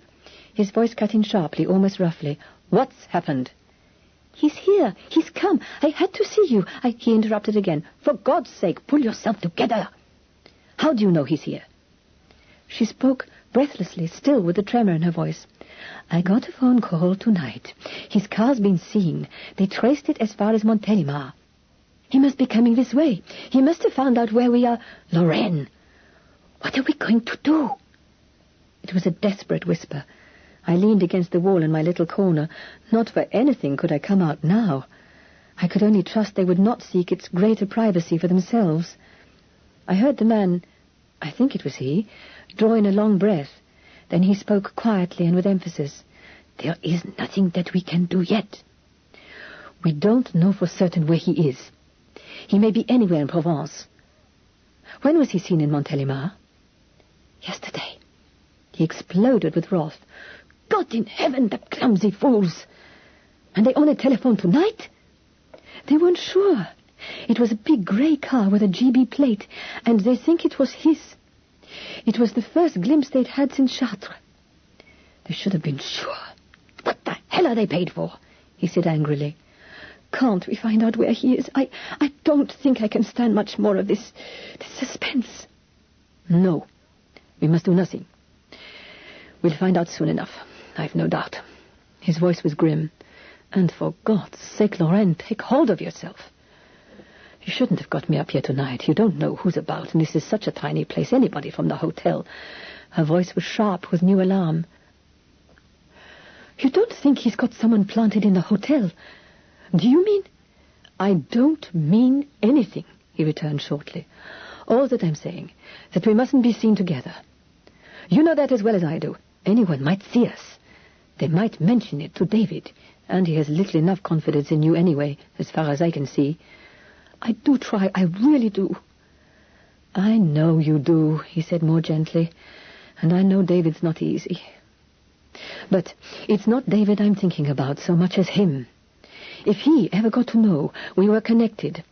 His voice cut in sharply, almost roughly. "What's happened?" "He's here. He's come. I had to see you." He interrupted again. "For God's sake, pull yourself together." "How do you know he's here?" She spoke breathlessly, still with a tremor in her voice. "I got a phone call tonight. His car's been seen. They traced it as far as Montélimar. He must be coming this way. He must have found out where we are. Lorraine, what are we going to do?" It was a desperate whisper. I leaned against the wall in my little corner. Not for anything could I come out now. I could only trust they would not seek its greater privacy for themselves. I heard the man, I think it was he, draw in a long breath. Then he spoke quietly and with emphasis. "There is nothing that we can do yet. We don't know for certain where he is. He may be anywhere in Provence." "When was he seen in Montélimar?" "Yesterday." He exploded with wrath. "God in heaven, the clumsy fools! And they only telephoned tonight?" "They weren't sure. It was a big grey car with a GB plate, and they think it was his. It was the first glimpse they'd had since Chartres." "They should have been sure. What the hell are they paid for?" he said angrily. "Can't we find out where he is? I don't think I can stand much more of this suspense." "No, we must do nothing. We'll find out soon enough, I've no doubt." His voice was grim. "And for God's sake, Lorraine, take hold of yourself. You shouldn't have got me up here tonight. You don't know who's about, and this is such a tiny place. Anybody from the hotel." Her voice was sharp with new alarm. "You don't think he's got someone planted in the hotel? Do you mean—" "I don't mean anything," he returned shortly. "All that I'm saying, that we mustn't be seen together. You know that as well as I do. Anyone might see us. They might mention it to David, and he has little enough confidence in you anyway, as far as I can see. I do try, I really do." "I know you do," he said more gently, "and I know David's not easy. But it's not David I'm thinking about so much as him. If he ever got to know we were connected,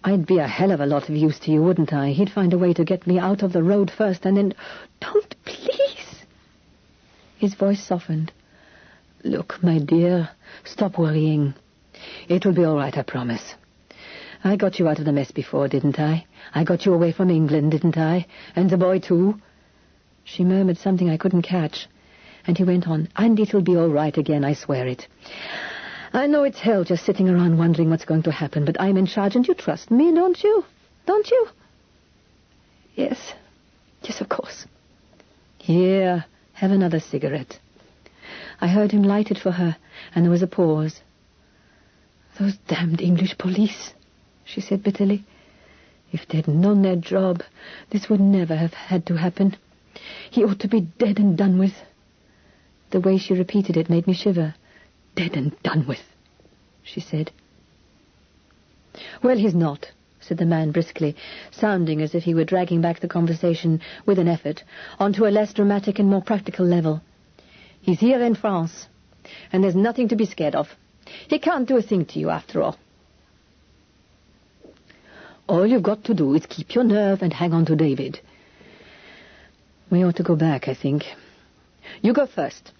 I'd be a hell of a lot of use to you, wouldn't I? He'd find a way to get me out of the road first, and then—" "Don't, please!" His voice softened. "Look, my dear, stop worrying. It will be all right, I promise. I got you out of the mess before, didn't I? I got you away from England, didn't I? And the boy, too?" She murmured something I couldn't catch, and he went on, "And it'll be all right again, I swear it. I know it's hell just sitting around wondering what's going to happen, but I'm in charge, and you trust me, don't you? Don't you?" "Yes. Yes, of course." "Here, have another cigarette." I heard him light it for her, and there was a pause. "Those damned English police," she said bitterly. "If they'd known their job, this would never have had to happen. He ought to be dead and done with." The way she repeated it made me shiver. "Dead and done with," she said. "Well, he's not," said the man briskly, sounding as if he were dragging back the conversation, with an effort, onto a less dramatic and more practical level. "He's here in France, and there's nothing to be scared of. He can't do a thing to you, after all. All you've got to do is keep your nerve and hang on to David." "We ought to go back, I think." "You go first.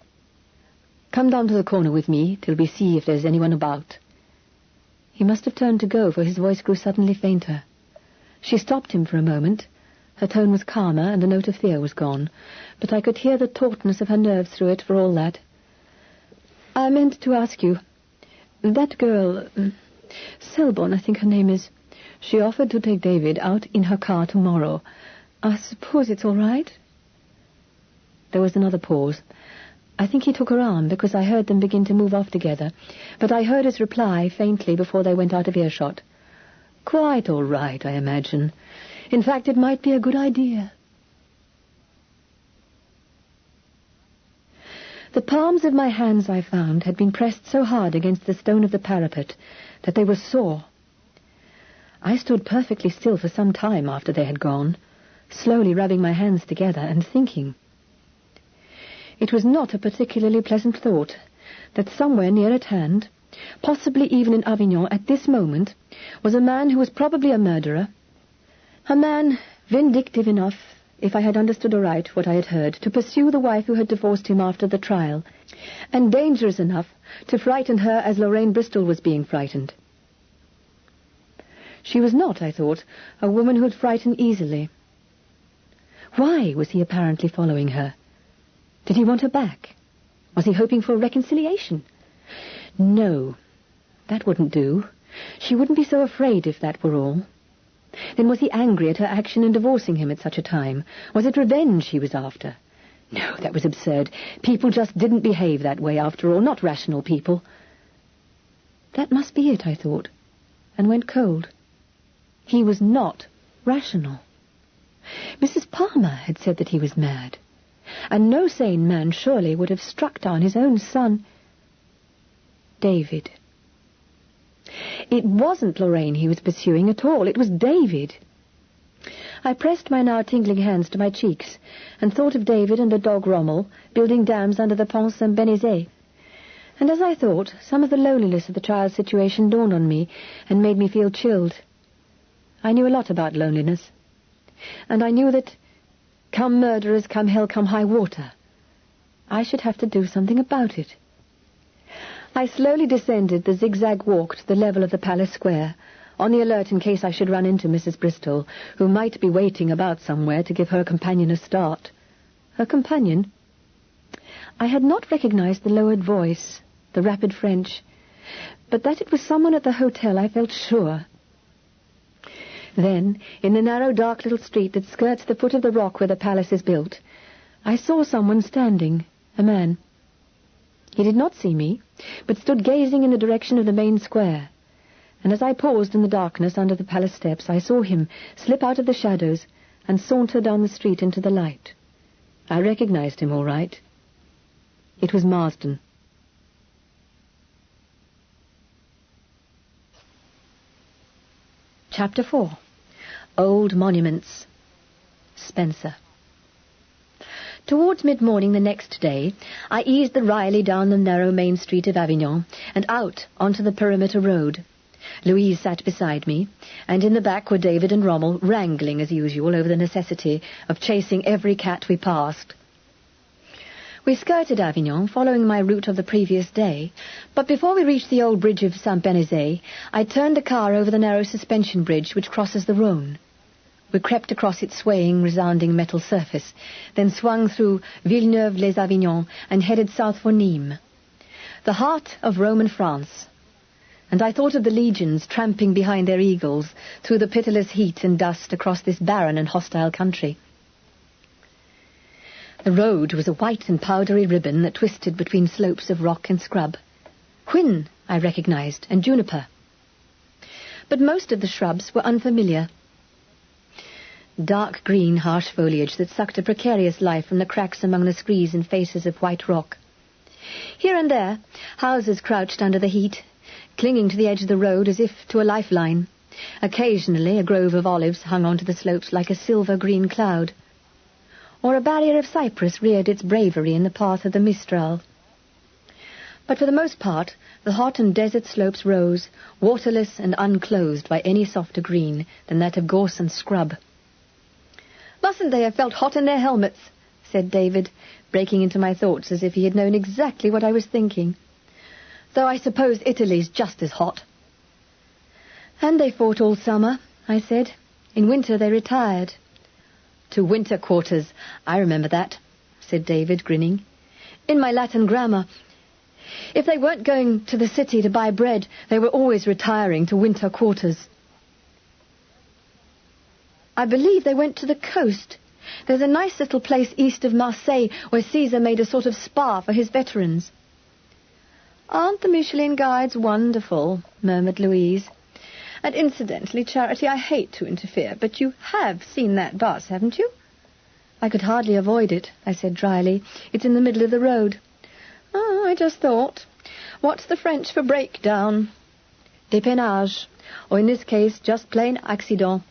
Come down to the corner with me till we see if there's anyone about." He must have turned to go, for his voice grew suddenly fainter. She stopped him for a moment. Her tone was calmer, and the note of fear was gone, but I could hear the tautness of her nerves through it for all that. I meant to ask you. That girl, Selborne, I think her name is, she offered to take David out in her car tomorrow. I suppose it's all right? There was another pause. I think he took her arm because I heard them begin to move off together, but I heard his reply faintly before they went out of earshot. Quite all right, I imagine. In fact, it might be a good idea. The palms of my hands, I found, had been pressed so hard against the stone of the parapet that they were sore. I stood perfectly still for some time after they had gone, slowly rubbing my hands together and thinking. It was not a particularly pleasant thought that somewhere near at hand, possibly even in Avignon at this moment, was a man who was probably a murderer, a man vindictive enough, if I had understood aright what I had heard, to pursue the wife who had divorced him after the trial, and dangerous enough to frighten her as Lorraine Bristol was being frightened. She was not, I thought, a woman who would frighten easily. Why was he apparently following her? Did he want her back? Was he hoping for reconciliation? No, that wouldn't do. She wouldn't be so afraid if that were all. Then was he angry at her action in divorcing him at such a time? Was it revenge he was after? No, that was absurd. People just didn't behave that way after all, not rational people. That must be it, I thought, and went cold. He was not rational. Mrs. Palmer had said that he was mad, and no sane man surely would have struck down his own son. David. It wasn't Lorraine he was pursuing at all. It was David. I pressed my now tingling hands to my cheeks and thought of David and the dog Rommel building dams under the Pont Saint-Benizet. And as I thought, some of the loneliness of the child's situation dawned on me and made me feel chilled. I knew a lot about loneliness, and I knew that, come murderers, come hell, come high water, I should have to do something about it. I slowly descended the zigzag walk to the level of the Palace Square, on the alert in case I should run into Mrs. Bristol, who might be waiting about somewhere to give her companion a start. Her companion? I had not recognized the lowered voice, the rapid French, but that it was someone at the hotel I felt sure. Then, in the narrow, dark little street that skirts the foot of the rock where the palace is built, I saw someone standing, a man. He did not see me, but stood gazing in the direction of the main square, and as I paused in the darkness under the palace steps, I saw him slip out of the shadows and saunter down the street into the light. I recognized him all right. It was Marsden. Chapter 4. Old Monuments. Spencer. Towards mid-morning the next day, I eased the Riley down the narrow main street of Avignon and out onto the perimeter road. Louise sat beside me, and in the back were David and Rommel, wrangling as usual over the necessity of chasing every cat we passed. We skirted Avignon, following my route of the previous day, but before we reached the old bridge of Saint-Benizet, I turned the car over the narrow suspension bridge which crosses the Rhône. We crept across its swaying, resounding metal surface, then swung through Villeneuve-les-Avignon and headed south for Nîmes, the heart of Roman France. And I thought of the legions tramping behind their eagles through the pitiless heat and dust across this barren and hostile country. The road was a white and powdery ribbon that twisted between slopes of rock and scrub. Quin, I recognized, and juniper. But most of the shrubs were unfamiliar. Dark green, harsh foliage that sucked a precarious life from the cracks among the screes and faces of white rock. Here and there, houses crouched under the heat, clinging to the edge of the road as if to a lifeline. Occasionally a grove of olives hung onto the slopes like a silver-green cloud, or a barrier of cypress reared its bravery in the path of the Mistral. But for the most part, the hot and desert slopes rose, waterless and unclothed by any softer green than that of gorse and scrub. "Mustn't they have felt hot in their helmets?" said David, breaking into my thoughts as if he had known exactly what I was thinking. "Though I suppose Italy's just as hot." "And they fought all summer," I said. "In winter they retired." "To winter quarters. I remember that," said David, grinning. "In my Latin grammar. If they weren't going to the city to buy bread, they were always retiring to winter quarters. I believe they went to the coast. There's a nice little place east of Marseille where Caesar made a sort of spa for his veterans. Aren't the Michelin guides wonderful? Murmured Louise. And incidentally, Charity, I hate to interfere, but you have seen that bus, haven't you? I could hardly avoid it, I said dryly. It's in the middle of the road. Oh, I just thought. What's the French for breakdown? Dépennage, or in this case, just plain accident.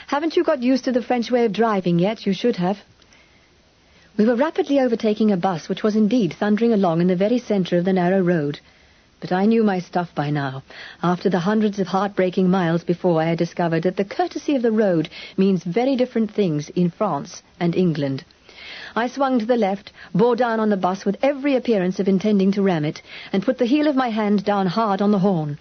Haven't you got used to the French way of driving yet? You should have. We were rapidly overtaking a bus which was indeed thundering along in the very centre of the narrow road. But I knew my stuff by now. After the hundreds of heartbreaking miles before, I had discovered that the courtesy of the road means very different things in France and England. I swung to the left, bore down on the bus with every appearance of intending to ram it, and put the heel of my hand down hard on the horn.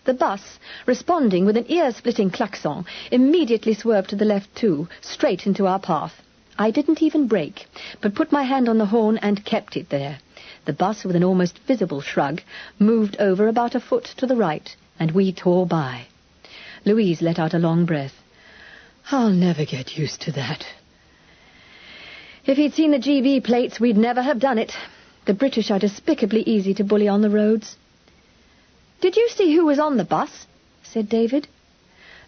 The bus, responding with an ear-splitting klaxon, immediately swerved to the left too, straight into our path. I didn't even brake, but put my hand on the horn and kept it there. The bus, with an almost visible shrug, moved over about a foot to the right, and we tore by. Louise let out a long breath. I'll never get used to that. If he'd seen the GB plates, we'd never have done it. The British are despicably easy to bully on the roads. Did you see who was on the bus? Said David.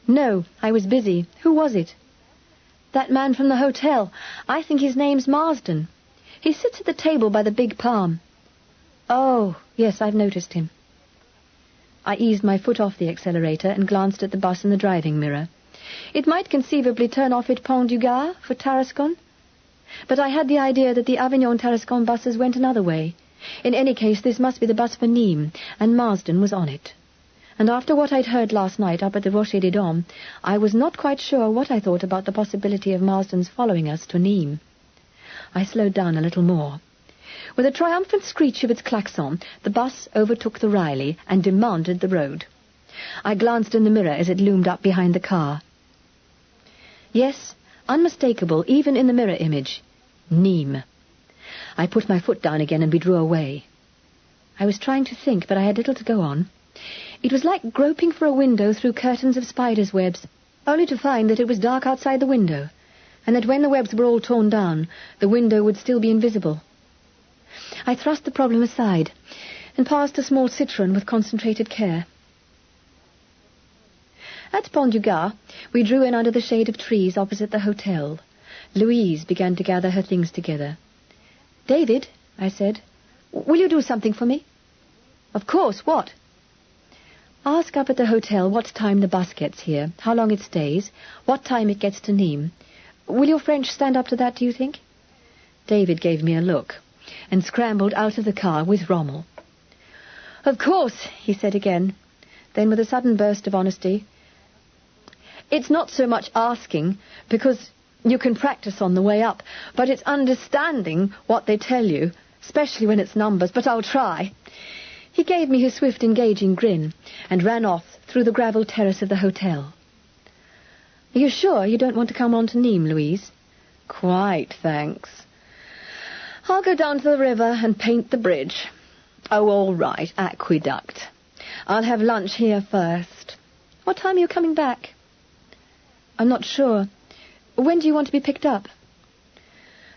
No, I was busy. Who was it? That man from the hotel. I think his name's Marsden. He sits at the table by the big palm. Oh, yes, I've noticed him. I eased my foot off the accelerator and glanced at the bus in the driving mirror. It might conceivably turn off at Pont du Gard for Tarascon, but I had the idea that the Avignon-Tarascon buses went another way. In any case, this must be the bus for Nîmes, and Marsden was on it. And after what I'd heard last night up at the Rocher des Dames, I was not quite sure what I thought about the possibility of Marsden's following us to Nîmes. I slowed down a little more. With a triumphant screech of its klaxon, the bus overtook the Riley and demanded the road. I glanced in the mirror as it loomed up behind the car. Yes, unmistakable even in the mirror image. Nîmes. I put my foot down again and we drew away. I was trying to think, but I had little to go on. It was like groping for a window through curtains of spiders' webs, only to find that it was dark outside the window, and that when the webs were all torn down, the window would still be invisible. I thrust the problem aside and passed a small citron with concentrated care. At Pont du Gard, we drew in under the shade of trees opposite the hotel. Louise began to gather her things together. David, I said, will you do something for me? Of course, what? Ask up at the hotel what time the bus gets here, how long it stays, what time it gets to Nîmes. Will your French stand up to that, do you think? David gave me a look and scrambled out of the car with Rommel. Of course, he said again. Then with a sudden burst of honesty, it's not so much asking, because you can practice on the way up, but it's understanding what they tell you, especially when it's numbers, but I'll try. He gave me his swift, engaging grin and ran off through the gravel terrace of the hotel. Are you sure you don't want to come on to Nîmes, Louise? Quite, thanks. I'll go down to the river and paint the bridge. Oh, all right, aqueduct. I'll have lunch here first. What time are you coming back? I'm not sure. When do you want to be picked up?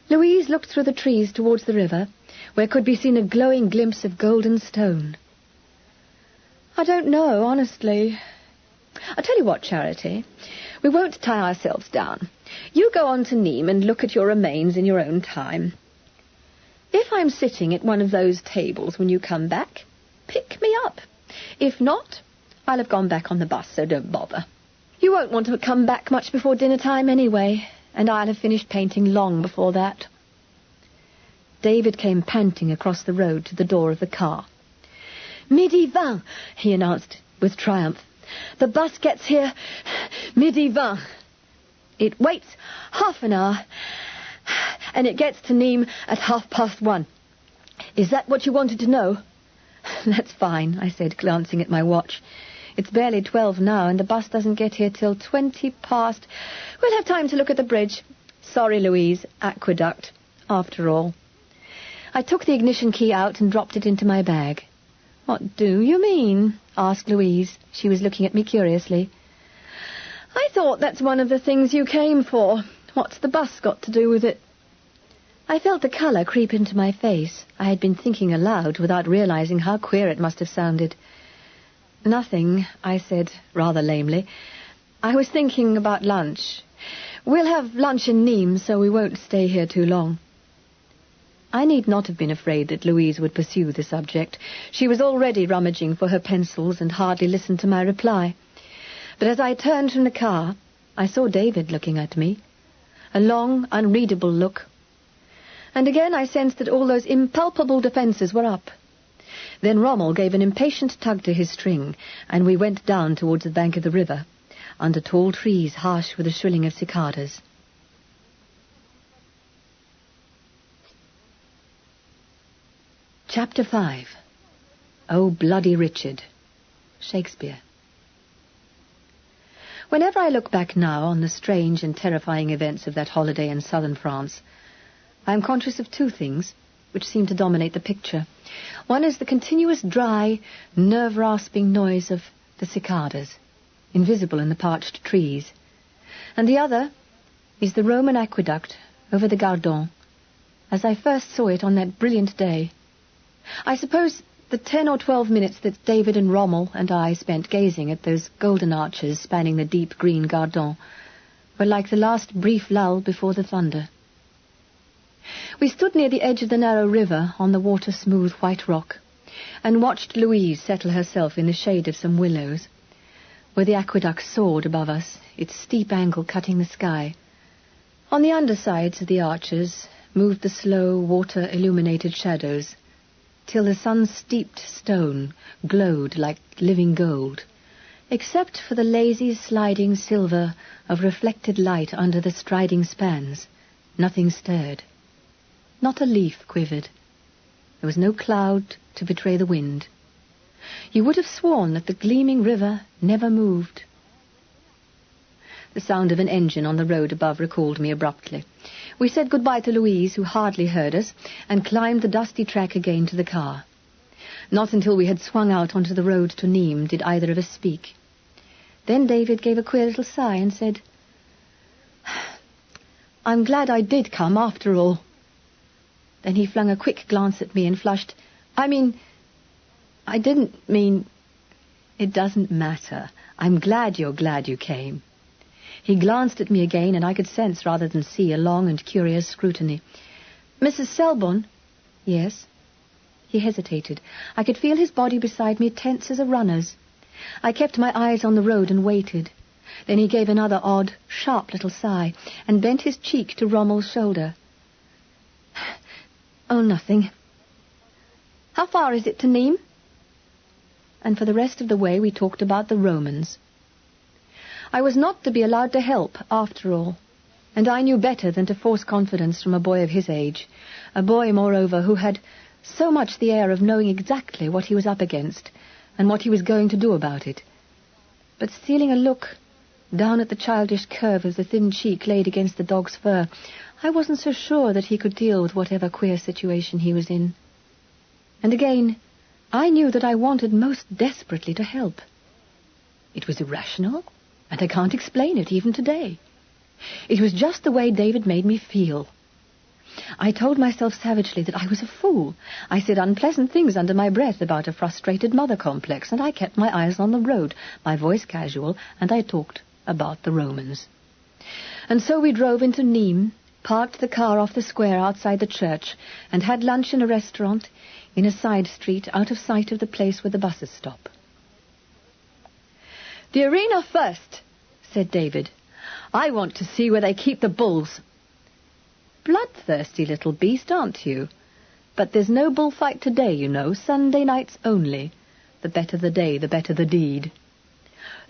Louise looked through the trees towards the river, where could be seen a glowing glimpse of golden stone. I don't know, honestly. I'll tell you what, Charity. We won't tie ourselves down. You go on to Nîmes and look at your remains in your own time. If I'm sitting at one of those tables when you come back, pick me up. If not, I'll have gone back on the bus, so don't bother. You won't want to come back much before dinner time anyway, and I'll have finished painting long before that. David came panting across the road to the door of the car. Midi 20, he announced with triumph. The bus gets here midi 20. It waits half an hour, and it gets to Nîmes at 1:30. Is that what you wanted to know? That's fine, I said, glancing at my watch. It's barely 12 now, and the bus doesn't get here till 20 past. We'll have time to look at the bridge. Sorry, Louise, aqueduct, after all. I took the ignition key out and dropped it into my bag. What do you mean? Asked Louise. She was looking at me curiously. I thought that's one of the things you came for. What's the bus got to do with it? I felt the colour creep into my face. I had been thinking aloud without realising how queer it must have sounded. Nothing, I said, rather lamely. I was thinking about lunch. We'll have lunch in Nîmes, so we won't stay here too long. I need not have been afraid that Louise would pursue the subject. She was already rummaging for her pencils and hardly listened to my reply. But as I turned from the car, I saw David looking at me. A long, unreadable look. And again I sensed that all those impalpable defences were up. Then Rommel gave an impatient tug to his string, and we went down towards the bank of the river, under tall trees harsh with the shrilling of cicadas. Chapter 5. Oh, Bloody Richard. Shakespeare. Whenever I look back now on the strange and terrifying events of that holiday in southern France, I am conscious of two things which seem to dominate the picture. One is the continuous dry, nerve-rasping noise of the cicadas, invisible in the parched trees, and the other is the Roman aqueduct over the Gardon, as I first saw it on that brilliant day. I suppose the 10 or 12 minutes that David and Rommel and I spent gazing at those golden arches spanning the deep green Gardon were like the last brief lull before the thunder. We stood near the edge of the narrow river on the water-smooth white rock and watched Louise settle herself in the shade of some willows, where the aqueduct soared above us, its steep angle cutting the sky. On the undersides of the arches moved the slow, water-illuminated shadows, till the sun-steeped stone glowed like living gold, except for the lazy sliding silver of reflected light under the striding spans. Nothing stirred. Not a leaf quivered. There was no cloud to betray the wind. You would have sworn that the gleaming river never moved. The sound of an engine on the road above recalled me abruptly. We said goodbye to Louise, who hardly heard us, and climbed the dusty track again to the car. Not until we had swung out onto the road to Nîmes did either of us speak. Then David gave a queer little sigh and said, "I'm glad I did come after all." Then he flung a quick glance at me and flushed. I didn't mean... It doesn't matter. I'm glad you're glad you came. He glanced at me again, and I could sense rather than see a long and curious scrutiny. "Mrs. Selborne?" "Yes." He hesitated. I could feel his body beside me tense as a runner's. I kept my eyes on the road and waited. Then he gave another odd, sharp little sigh, and bent his cheek to Rommel's shoulder. "Oh, nothing." "How far is it to Nîmes?" And for the rest of the way we talked about the Romans. I was not to be allowed to help, after all, and I knew better than to force confidence from a boy of his age, a boy, moreover, who had so much the air of knowing exactly what he was up against and what he was going to do about it. But stealing a look down at the childish curve of the thin cheek laid against the dog's fur, I wasn't so sure that he could deal with whatever queer situation he was in. And again, I knew that I wanted most desperately to help. It was irrational, and I can't explain it even today. It was just the way David made me feel. I told myself savagely that I was a fool. I said unpleasant things under my breath about a frustrated mother complex, and I kept my eyes on the road, my voice casual, and I talked about the Romans. And so we drove into Nîmes, parked the car off the square outside the church, and had lunch in a restaurant in a side street out of sight of the place where the buses stop. "The arena first," said David. "I want to see where they keep the bulls." "Bloodthirsty little beast, aren't you? But there's no bullfight today, you know. Sunday nights only. The better the day, the better the deed."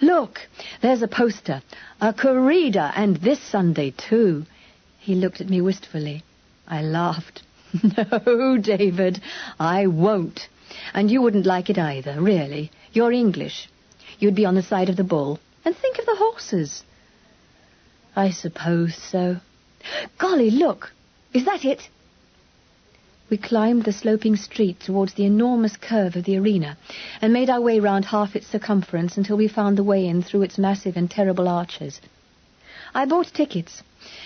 "Look, there's a poster. A corrida, and this Sunday, too." He looked at me wistfully. I laughed. "No, David, I won't. And you wouldn't like it either, really. You're English. You'd be on the side of the bull. And think of the horses." "I suppose so." "Golly, look. Is that it?" We climbed the sloping street towards the enormous curve of the arena and made our way round half its circumference until we found the way in through its massive and terrible arches. I bought tickets,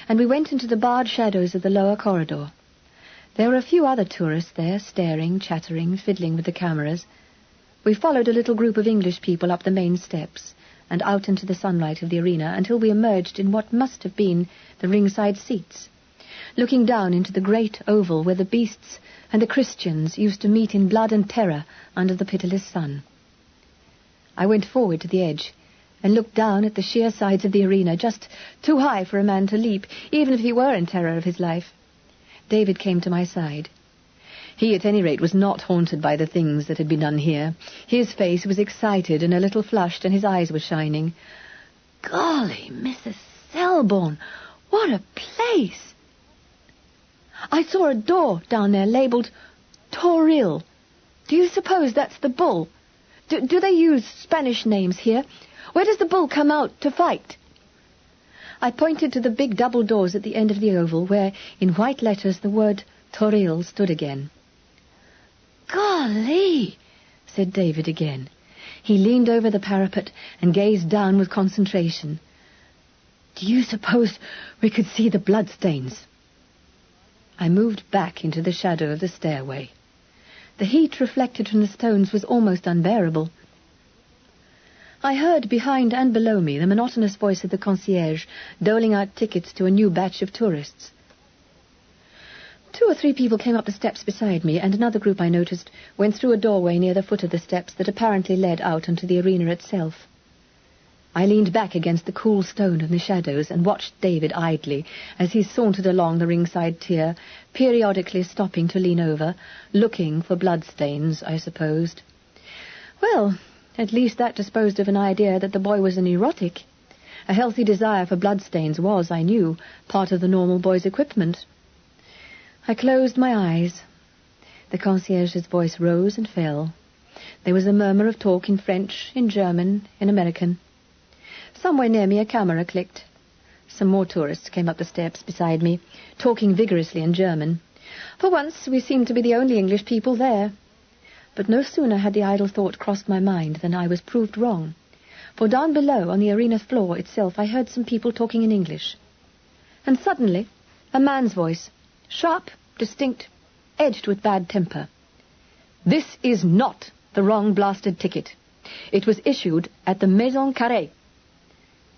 and we went into the barred shadows of the lower corridor. There were a few other tourists there, staring, chattering, fiddling with the cameras. We followed a little group of English people up the main steps and out into the sunlight of the arena until we emerged in what must have been the ringside seats, looking down into the great oval where the beasts and the Christians used to meet in blood and terror under the pitiless sun. I went forward to the edge and looked down at the sheer sides of the arena, just too high for a man to leap, even if he were in terror of his life. David came to my side. He, at any rate, was not haunted by the things that had been done here. His face was excited and a little flushed, and his eyes were shining. "Golly, Mrs. Selborne, what a place! I saw a door down there labelled Toril. Do you suppose that's the bull? Do they use Spanish names here? Where does the bull come out to fight?" I pointed to the big double doors at the end of the oval, where, in white letters, the word Toril stood again. "Golly," said David again. He leaned over the parapet and gazed down with concentration. "Do you suppose we could see the bloodstains?" I moved back into the shadow of the stairway. The heat reflected from the stones was almost unbearable. I heard behind and below me the monotonous voice of the concierge doling out tickets to a new batch of tourists. 2 or 3 people came up the steps beside me, and another group I noticed went through a doorway near the foot of the steps that apparently led out onto the arena itself. I leaned back against the cool stone in the shadows and watched David idly as he sauntered along the ringside tier, periodically stopping to lean over, looking for bloodstains, I supposed. Well, at least that disposed of an idea that the boy was an erotic. A healthy desire for bloodstains was, I knew, part of the normal boy's equipment. I closed my eyes. The concierge's voice rose and fell. There was a murmur of talk in French, in German, in American. Somewhere near me a camera clicked. Some more tourists came up the steps beside me, talking vigorously in German. For once we seemed to be the only English people there. But no sooner had the idle thought crossed my mind than I was proved wrong. For down below, on the arena floor itself, I heard some people talking in English. And suddenly, a man's voice, sharp, distinct, edged with bad temper. "This is not the wrong blasted ticket. It was issued at the Maison Carrée."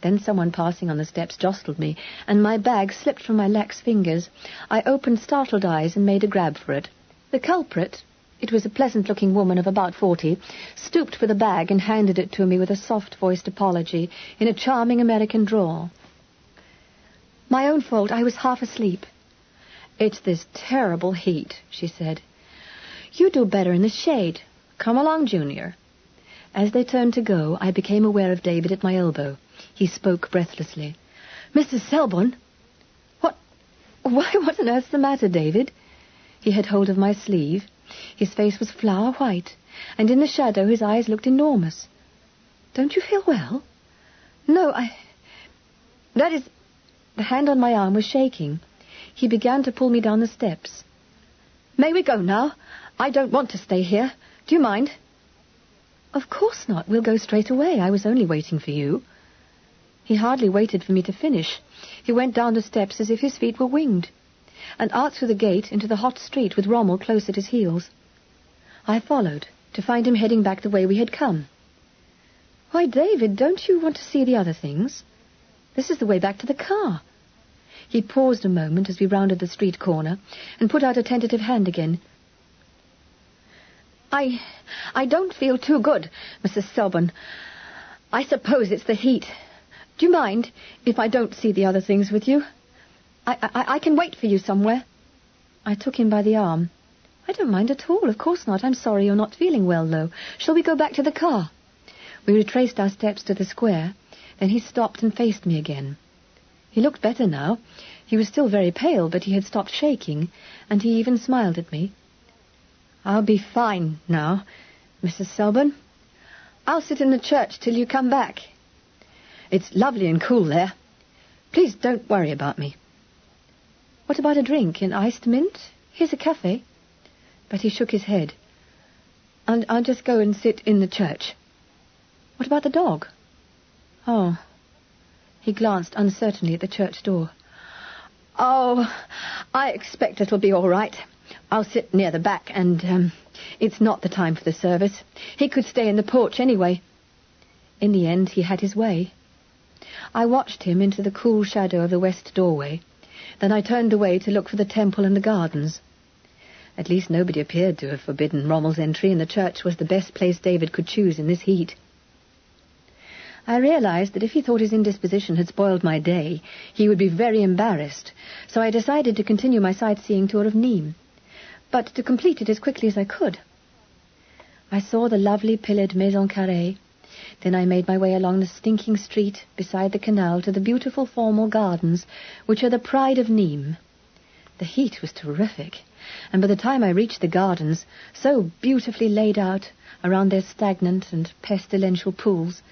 Then someone passing on the steps jostled me, and my bag slipped from my lax fingers. I opened startled eyes and made a grab for it. The culprit, it was a pleasant-looking woman of about 40, stooped for the bag and handed it to me with a soft-voiced apology in a charming American drawl. My own fault, I was half asleep. "It's this terrible heat," she said. "You do better in the shade. Come along, Junior." As they turned to go, I became aware of David at my elbow. He spoke breathlessly. "Mrs. Selborne?" Why, what on earth's the matter, David?" He had hold of my sleeve. His face was flower white, and in the shadow his eyes looked enormous. "Don't you feel well?" "No, That is..." The hand on my arm was shaking. He began to pull me down the steps. "May we go now? I don't want to stay here. Do you mind?" "Of course not. We'll go straight away. I was only waiting for you." He hardly waited for me to finish. He went down the steps as if his feet were winged, and out through the gate into the hot street with Rommel close at his heels. I followed, to find him heading back the way we had come. "Why, David, don't you want to see the other things? This is the way back to the car." He paused a moment as we rounded the street corner and put out a tentative hand again. I don't feel too good, Mrs. Selborne. I suppose it's the heat. Do you mind if I don't see the other things with you? I can wait for you somewhere." I took him by the arm. "I don't mind at all, of course not. I'm sorry you're not feeling well, though. Shall we go back to the car?" We retraced our steps to the square. Then he stopped and faced me again. He looked better now. He was still very pale, but he had stopped shaking, and he even smiled at me. "I'll be fine now, Mrs. Selborne. I'll sit in the church till you come back. It's lovely and cool there. Please don't worry about me." "What about a drink? An iced mint? Here's a cafe." But he shook his head. I'll just go and sit in the church. What about the dog? Oh. He glanced uncertainly at the church door. Oh, I expect it'll be all right. I'll sit near the back, and it's not the time for the service. He could stay in the porch anyway. In the end, he had his way. I watched him into the cool shadow of the west doorway. Then I turned away to look for the temple and the gardens. At least nobody appeared to have forbidden Rommel's entry, and the church was the best place David could choose in this heat. I realized that if he thought his indisposition had spoiled my day, he would be very embarrassed, so I decided to continue my sightseeing tour of Nîmes, but to complete it as quickly as I could. I saw the lovely pillared maison carrée. Then I made my way along the stinking street beside the canal to the beautiful formal gardens, which are the pride of Nîmes. The heat was terrific, and by the time I reached the gardens, so beautifully laid out around their stagnant and pestilential pools,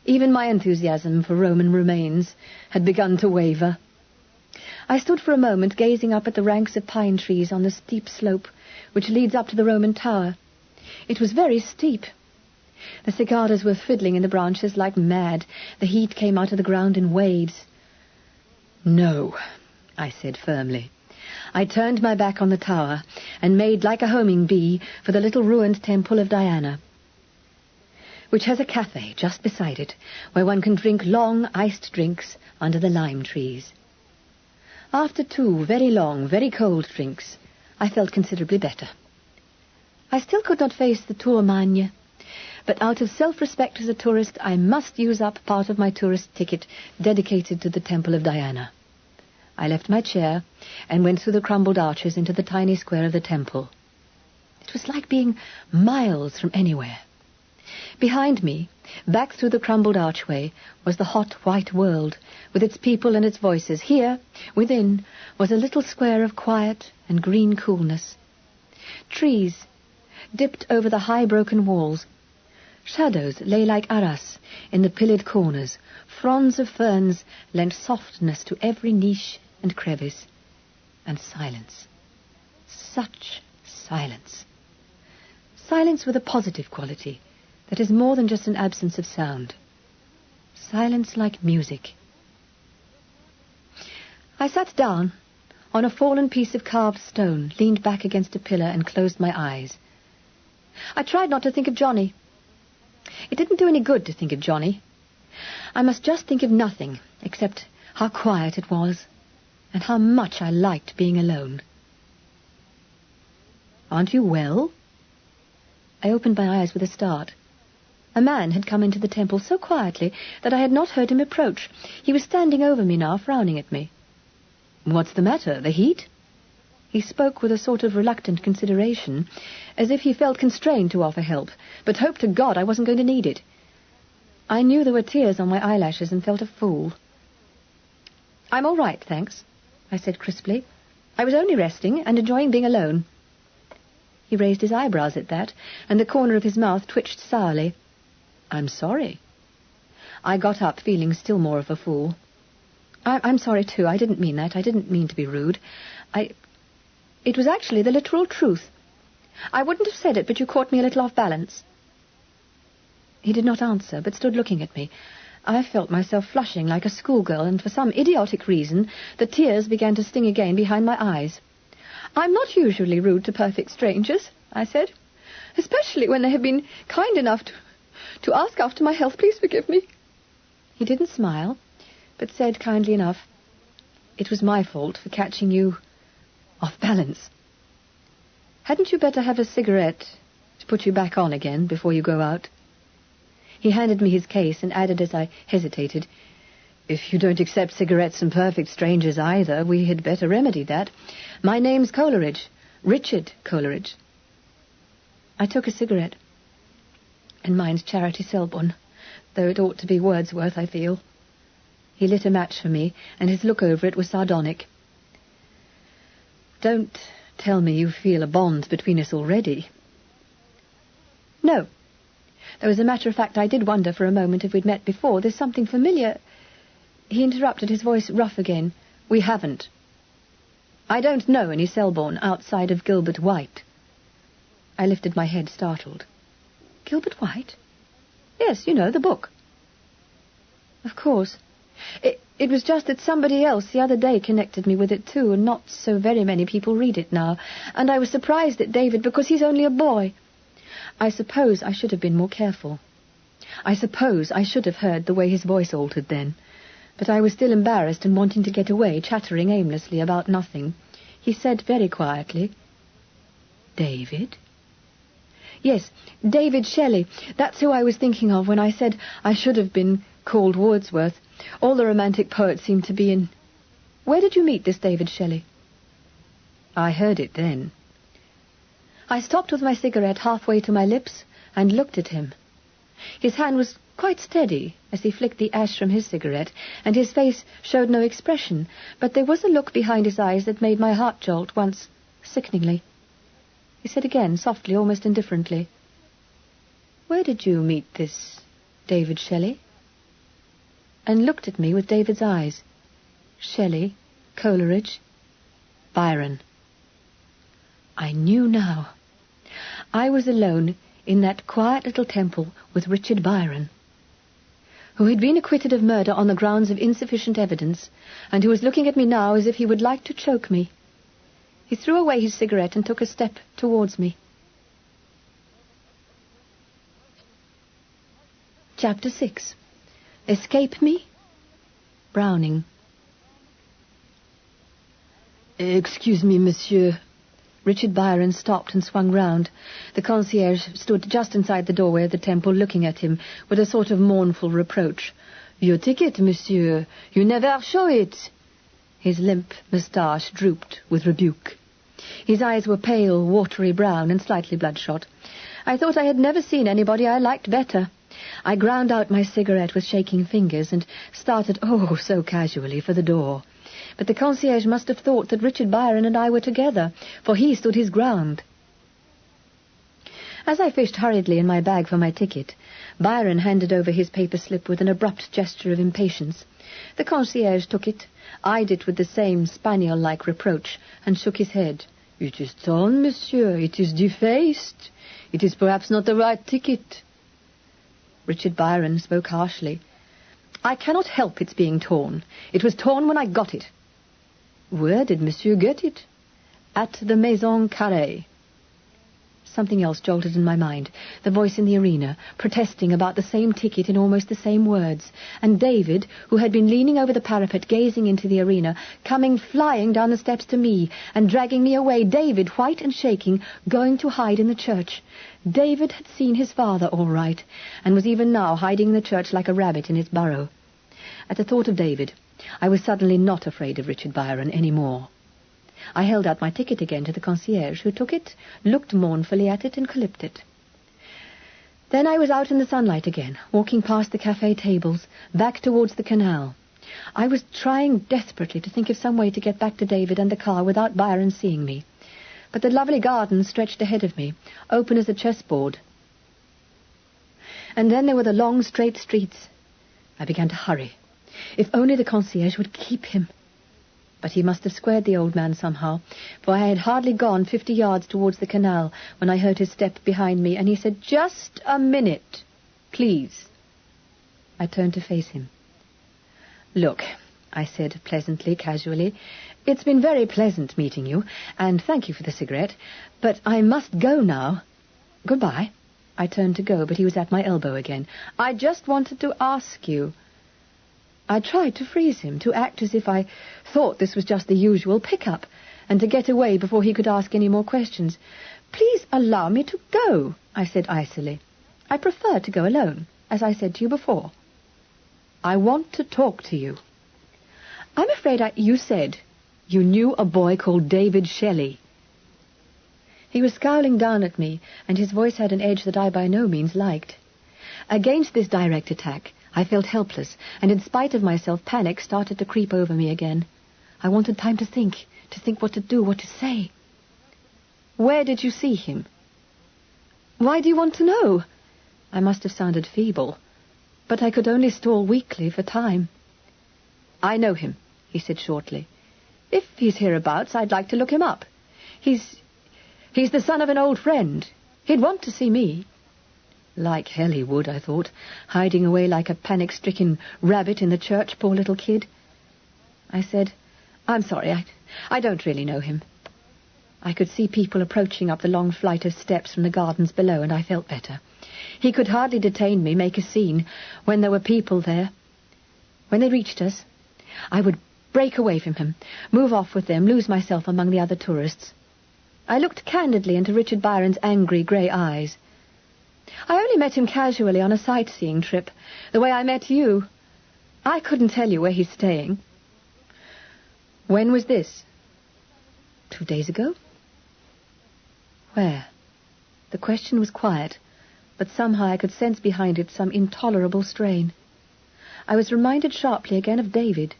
even my enthusiasm for Roman remains had begun to waver. I stood for a moment gazing up at the ranks of pine trees on the steep slope which leads up to the Roman tower. It was very steep. The cicadas were fiddling in the branches like mad. The heat came out of the ground in waves. "No," I said firmly. I turned my back on the tower and made like a homing bee for the little ruined temple of Diana, which has a cafe just beside it, where one can drink long iced drinks under the lime trees. After 2 very long, very cold drinks, I felt considerably better. I still could not face the Tour Magne, but out of self-respect as a tourist, I must use up part of my tourist ticket dedicated to the Temple of Diana. I left my chair and went through the crumbled arches into the tiny square of the temple. It was like being miles from anywhere. Behind me, back through the crumbled archway, was the hot white world, with its people and its voices. Here, within, was a little square of quiet and green coolness. Trees dipped over the high broken walls. Shadows lay like arras in the pillared corners. Fronds of ferns lent softness to every niche and crevice. And silence. Such silence. Silence with a positive quality that is more than just an absence of sound. Silence like music. I sat down on a fallen piece of carved stone, leaned back against a pillar, and closed my eyes. I tried not to think of Johnny. It didn't do any good to think of Johnny. I must just think of nothing except how quiet it was and how much I liked being alone. "Aren't you well?" I opened my eyes with a start. A man had come into the temple so quietly that I had not heard him approach. He was standing over me now, frowning at me. "What's the matter? The heat?" He spoke with a sort of reluctant consideration, as if he felt constrained to offer help, but hoped to God I wasn't going to need it. I knew there were tears on my eyelashes and felt a fool. "I'm all right, thanks," I said crisply. "I was only resting and enjoying being alone." He raised his eyebrows at that, and the corner of his mouth twitched sourly. "I'm sorry." I got up, feeling still more of a fool. I'm sorry, too. I didn't mean that. I didn't mean to be rude. It was actually the literal truth. I wouldn't have said it, but you caught me a little off balance." He did not answer, but stood looking at me. I felt myself flushing like a schoolgirl, and for some idiotic reason, the tears began to sting again behind my eyes. "I'm not usually rude to perfect strangers," I said, "especially when they have been kind enough to ask after my health. Please forgive me." He didn't smile, but said kindly enough, "It was my fault for catching you off balance. Hadn't you better have a cigarette to put you back on again before you go out?" He handed me his case and added as I hesitated, "If you don't accept cigarettes from perfect strangers either, we had better remedy that. My name's Coleridge, Richard Coleridge." I took a cigarette, and mine's Charity Selborne, though it ought to be Wordsworth, I feel. He lit a match for me, and his look over it was sardonic. "Don't tell me you feel a bond between us already." "No. Though, as a matter of fact, I did wonder for a moment if we'd met before. There's something familiar—" He interrupted, his voice rough again. "We haven't. I don't know any Selborne outside of Gilbert White." I lifted my head, startled. Gilbert White? Yes, you know, the book. Of course. It was just that somebody else the other day connected me with it too, and not so very many people read it now. And I was surprised at David because he's only a boy. I suppose I should have been more careful. I suppose I should have heard the way his voice altered then. But I was still embarrassed and wanting to get away, chattering aimlessly about nothing. He said very quietly, David? Yes, David Shelley. That's who I was thinking of when I said I should have been called Wordsworth. All the romantic poets seem to be in... Where did you meet this David Shelley? I heard it then. I stopped with my cigarette halfway to my lips and looked at him. His hand was quite steady as he flicked the ash from his cigarette, and his face showed no expression, but there was a look behind his eyes that made my heart jolt once, sickeningly. He said again, softly, almost indifferently, Where did you meet this David Shelley? And looked at me with David's eyes. Shelley, Coleridge, Byron. I knew now. I was alone in that quiet little temple with Richard Byron, who had been acquitted of murder on the grounds of insufficient evidence, and who was looking at me now as if he would like to choke me. He threw away his cigarette and took a step towards me. Chapter 6. Escape me? Browning. Excuse me, monsieur. Richard Byron stopped and swung round. The concierge stood just inside the doorway of the temple looking at him with a sort of mournful reproach. Your ticket, monsieur. You never show it. His limp moustache drooped with rebuke. His eyes were pale, watery brown and slightly bloodshot. I thought I had never seen anybody I liked better. I ground out my cigarette with shaking fingers and started, oh, so casually, for the door. But the concierge must have thought that Richard Byron and I were together, for he stood his ground. As I fished hurriedly in my bag for my ticket, Byron handed over his paper slip with an abrupt gesture of impatience. The concierge took it, eyed it with the same spaniel-like reproach, and shook his head. It is torn, monsieur. It is defaced. It is perhaps not the right ticket. Richard Byron spoke harshly. I cannot help its being torn. It was torn when I got it. Where did monsieur get it? At the Maison Carrée. Something else jolted in my mind. The voice in the arena, protesting about the same ticket in almost the same words. And David, who had been leaning over the parapet, gazing into the arena, coming flying down the steps to me and dragging me away. David, white and shaking, going to hide in the church. David had seen his father all right, and was even now hiding in the church like a rabbit in its burrow. At the thought of David, I was suddenly not afraid of Richard Byron any more. I held out my ticket again to the concierge, who took it, looked mournfully at it, and clipped it. Then I was out in the sunlight again, walking past the cafe tables, back towards the canal. I was trying desperately to think of some way to get back to David and the car without Byron seeing me. But the lovely garden stretched ahead of me, open as a chessboard. And then there were the long, straight streets. I began to hurry. If only the concierge would keep him. But he must have squared the old man somehow, for I had hardly gone 50 yards towards the canal when I heard his step behind me, and he said, Just a minute, please. I turned to face him. Look, I said pleasantly, casually, it's been very pleasant meeting you, and thank you for the cigarette, but I must go now. Goodbye. I turned to go, but he was at my elbow again. I just wanted to ask you... I tried to freeze him, to act as if I thought this was just the usual pick-up, and to get away before he could ask any more questions. Please allow me to go, I said icily. I prefer to go alone, as I said to you before. I want to talk to you. I'm afraid you said you knew a boy called David Shelley. He was scowling down at me, and his voice had an edge that I by no means liked. Against this direct attack, I felt helpless, and in spite of myself, panic started to creep over me again. I wanted time to think what to do, what to say. Where did you see him? Why do you want to know? I must have sounded feeble, but I could only stall weakly for time. I know him, he said shortly. If he's hereabouts, I'd like to look him up. He's the son of an old friend. He'd want to see me. Like hell he would, I thought, hiding away like a panic-stricken rabbit in the church, poor little kid. I said, I'm sorry, I don't really know him. I could see people approaching up the long flight of steps from the gardens below, and I felt better. He could hardly detain me, make a scene, when there were people there. When they reached us, I would break away from him, move off with them, lose myself among the other tourists. I looked candidly into Richard Byron's angry grey eyes. I only met him casually on a sightseeing trip, the way I met you. I couldn't tell you where he's staying. When was this? 2 days ago? Where? The question was quiet, but somehow I could sense behind it some intolerable strain. I was reminded sharply again of David.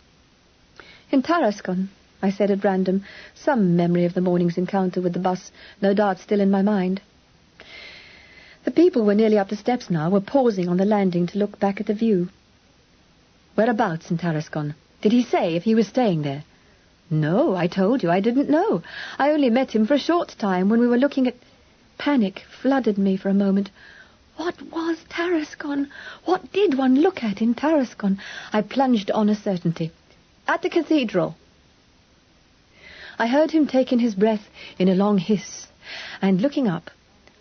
In Tarascon, I said at random, some memory of the morning's encounter with the bus, no doubt still in my mind. The people were nearly up the steps now, were pausing on the landing to look back at the view. Whereabouts in Tarascon? Did he say if he was staying there? No, I told you, I didn't know. I only met him for a short time when we were looking at... Panic flooded me for a moment. What was Tarascon? What did one look at in Tarascon? I plunged on a certainty. At the cathedral. I heard him take in his breath in a long hiss, and looking up,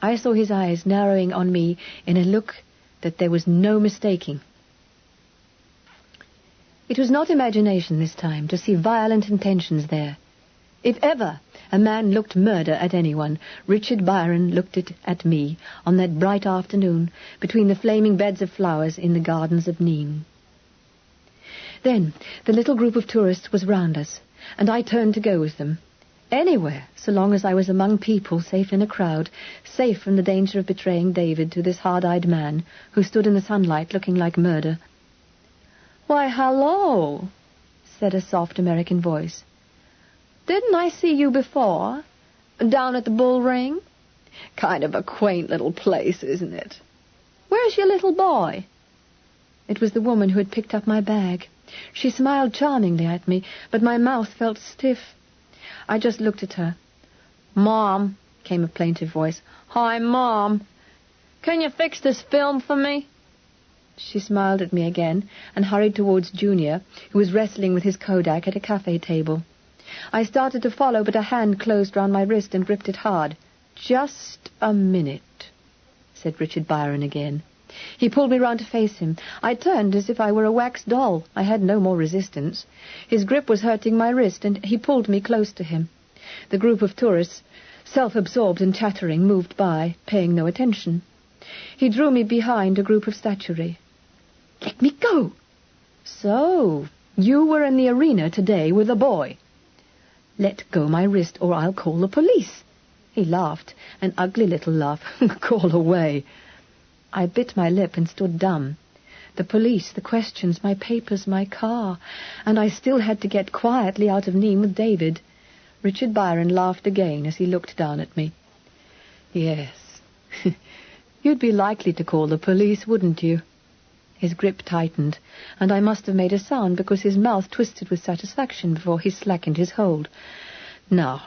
I saw his eyes narrowing on me in a look that there was no mistaking. It was not imagination this time to see violent intentions there. If ever a man looked murder at anyone, Richard Byron looked it at me on that bright afternoon between the flaming beds of flowers in the gardens of Nîmes. Then the little group of tourists was round us, and I turned to go with them. Anywhere, so long as I was among people, safe in a crowd, safe from the danger of betraying David to this hard-eyed man who stood in the sunlight looking like murder. "Why, hello," said a soft American voice. "Didn't I see you before? Down at the Bull Ring? Kind of a quaint little place, isn't it? Where's your little boy?" It was the woman who had picked up my bag. She smiled charmingly at me, but my mouth felt stiff. I just looked at her. "Mom," came a plaintive voice. "Hi, Mom. Can you fix this film for me?" She smiled at me again and hurried towards Junior, who was wrestling with his Kodak at a cafe table. I started to follow, but a hand closed round my wrist and gripped it hard. "Just a minute," said Richard Byron again. He pulled me round to face him. I turned as if I were a wax doll. I had no more resistance. His grip was hurting my wrist, and he pulled me close to him. The group of tourists, self-absorbed and chattering, moved by, paying no attention. He drew me behind a group of statuary. "Let me go." "So, you were in the arena today with a boy." "Let go my wrist or I'll call the police." He laughed, an ugly little laugh. "Call away." I bit my lip and stood dumb. The police, the questions, my papers, my car, and I still had to get quietly out of Nîmes with David. Richard Byron laughed again as he looked down at me. "Yes, you'd be likely to call the police, wouldn't you?" His grip tightened, and I must have made a sound because his mouth twisted with satisfaction before he slackened his hold. "Now,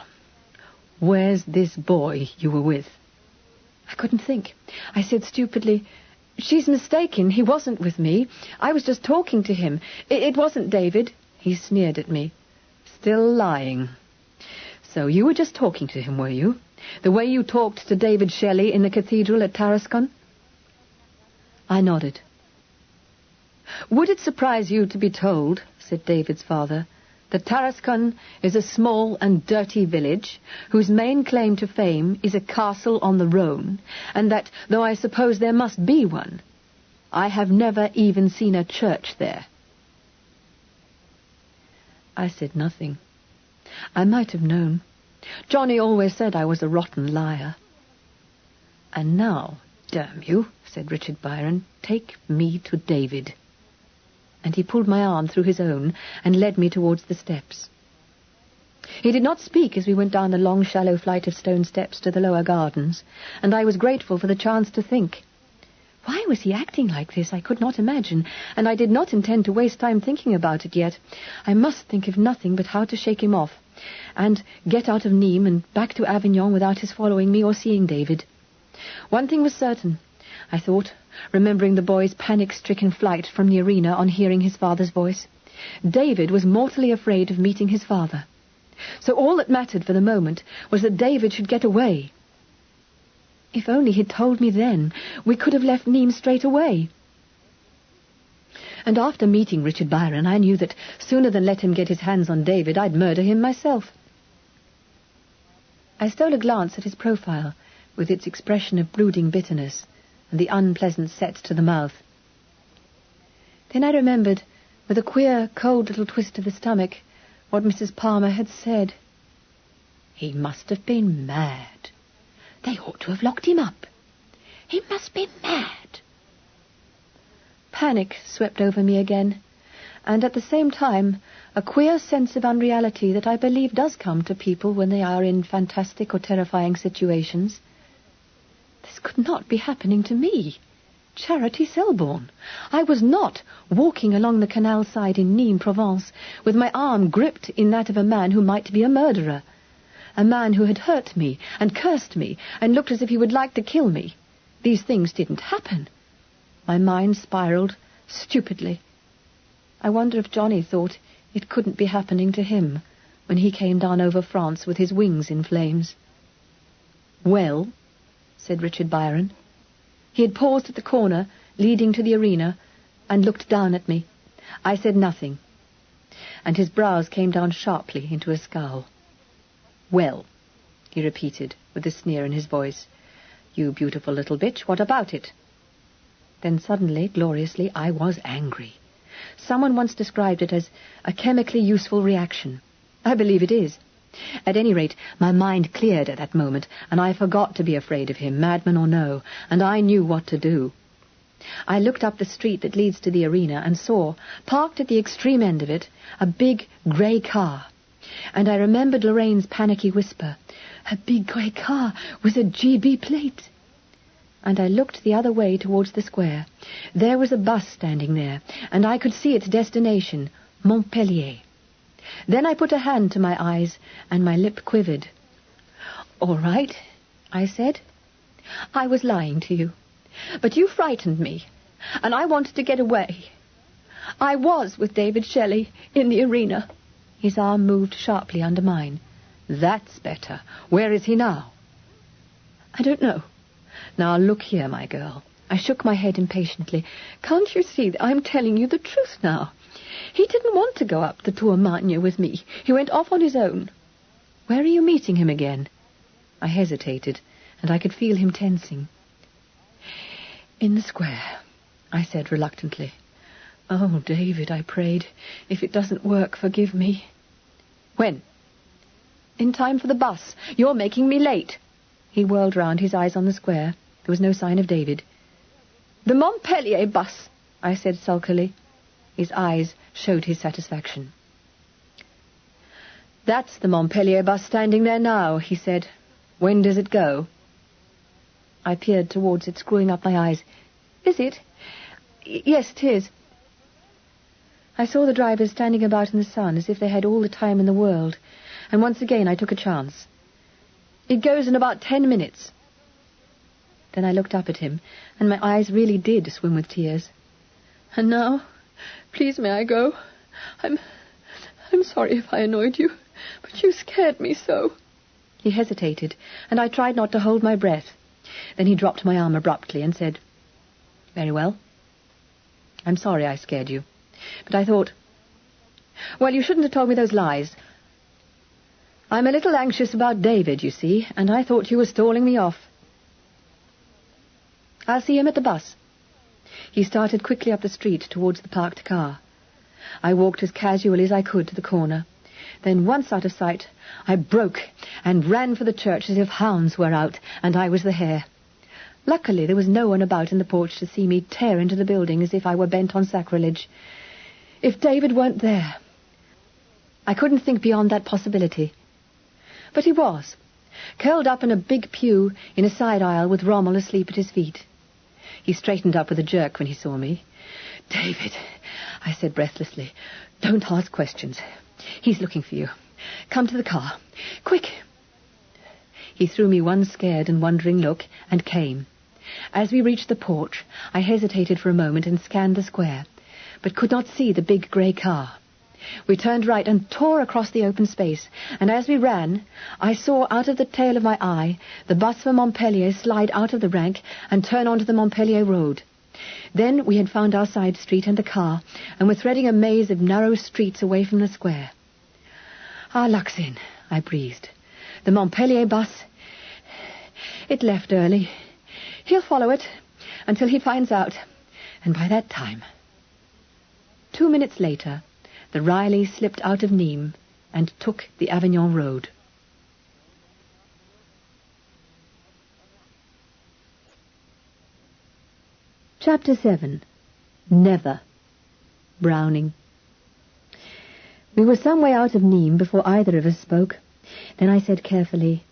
where's this boy you were with?" I couldn't think. I said stupidly, "She's mistaken. He wasn't with me. I was just talking to him. It wasn't David." He sneered at me. "Still lying. So you were just talking to him, were you? The way you talked to David Shelley in the cathedral at Tarascon?" I nodded. "Would it surprise you to be told," said David's father, "that Tarascon is a small and dirty village whose main claim to fame is a castle on the Rhone, and that, though I suppose there must be one, I have never even seen a church there?" I said nothing. I might have known. Johnny always said I was a rotten liar. "And now, damn you," said Richard Byron, "take me to David." And he pulled my arm through his own and led me towards the steps. He did not speak as we went down the long, shallow flight of stone steps to the lower gardens, and I was grateful for the chance to think. Why was he acting like this? I could not imagine, and I did not intend to waste time thinking about it yet. I must think of nothing but how to shake him off, and get out of Nîmes and back to Avignon without his following me or seeing David. One thing was certain, I thought, remembering the boy's panic-stricken flight from the arena on hearing his father's voice. David was mortally afraid of meeting his father. So all that mattered for the moment was that David should get away. If only he'd told me then, we could have left Nîmes straight away. And after meeting Richard Byron, I knew that sooner than let him get his hands on David, I'd murder him myself. I stole a glance at his profile, with its expression of brooding bitterness and the unpleasant sets to the mouth. Then I remembered, with a queer, cold little twist of the stomach, what Mrs. Palmer had said. He must have been mad. They ought to have locked him up. He must be mad. Panic swept over me again, and at the same time a queer sense of unreality that I believe does come to people when they are in fantastic or terrifying situations. This could not be happening to me, Charity Selborne. I was not walking along the canal side in Nîmes, Provence, with my arm gripped in that of a man who might be a murderer, a man who had hurt me and cursed me and looked as if he would like to kill me. These things didn't happen. My mind spiraled stupidly. I wonder if Johnny thought it couldn't be happening to him when he came down over France with his wings in flames. "Well," said Richard Byron. He had paused at the corner leading to the arena and looked down at me. I said nothing, and his brows came down sharply into a scowl. "Well," he repeated, with a sneer in his voice. "You beautiful little bitch, what about it?" Then suddenly, gloriously, I was angry. Someone once described it as a chemically useful reaction. I believe it is. At any rate, my mind cleared at that moment, and I forgot to be afraid of him, madman or no, and I knew what to do. I looked up the street that leads to the arena and saw, parked at the extreme end of it, a big grey car. And I remembered Lorraine's panicky whisper, "A big grey car with a GB plate." And I looked the other way towards the square. There was a bus standing there, and I could see its destination, Montpellier. Then I put a hand to my eyes, and my lip quivered. "All right," I said. "I was lying to you, but you frightened me, and I wanted to get away. I was with David Shelley in the arena." His arm moved sharply under mine. "That's better. Where is he now?" "I don't know." "Now look here, my girl." I shook my head impatiently. "Can't you see that I'm telling you the truth now? He didn't want to go up the Tour Margne with me. He went off on his own." "Where are you meeting him again?" I hesitated, and I could feel him tensing. "In the square," I said reluctantly. "Oh, David," I prayed, "if it doesn't work, forgive me." "When?" "In time for the bus. You're making me late." He whirled round, his eyes on the square. There was no sign of David. "The Montpellier bus," I said sulkily. His eyes showed his satisfaction. "That's the Montpellier bus standing there now," he said. "When does it go?" I peered towards it, screwing up my eyes. "Is it? Yes, it is." I saw the drivers standing about in the sun as if they had all the time in the world, and once again I took a chance. "It goes in about 10 minutes. Then I looked up at him, and my eyes really did swim with tears. "And now, please may I go? I'm sorry if I annoyed you, but you scared me so." He hesitated, and I tried not to hold my breath. Then he dropped my arm abruptly and said, "Very well. I'm sorry I scared you. But I thought, well, you shouldn't have told me those lies. I'm a little anxious about David, you see, and I thought you were stalling me off. I'll see him at the bus." He started quickly up the street towards the parked car. I walked as casually as I could to the corner. Then, once out of sight, I broke and ran for the church as if hounds were out, and I was the hare. Luckily, there was no one about in the porch to see me tear into the building as if I were bent on sacrilege. If David weren't there, I couldn't think beyond that possibility. But he was, curled up in a big pew in a side aisle with Rommel asleep at his feet. He straightened up with a jerk when he saw me. "David," I said breathlessly, "don't ask questions. He's looking for you. Come to the car. Quick!" He threw me one scared and wondering look and came. As we reached the porch, I hesitated for a moment and scanned the square, but could not see the big grey car. We turned right and tore across the open space, and as we ran, I saw out of the tail of my eye the bus for Montpellier slide out of the rank and turn onto the Montpellier road. Then we had found our side street and the car, and were threading a maze of narrow streets away from the square. "Our luck's in," I breathed. "The Montpellier bus, it left early. He'll follow it until he finds out, and by that time..." 2 minutes later, the Riley slipped out of Nîmes and took the Avignon road. Chapter 7. Never. Browning. We were some way out of Nîmes before either of us spoke. Then I said carefully,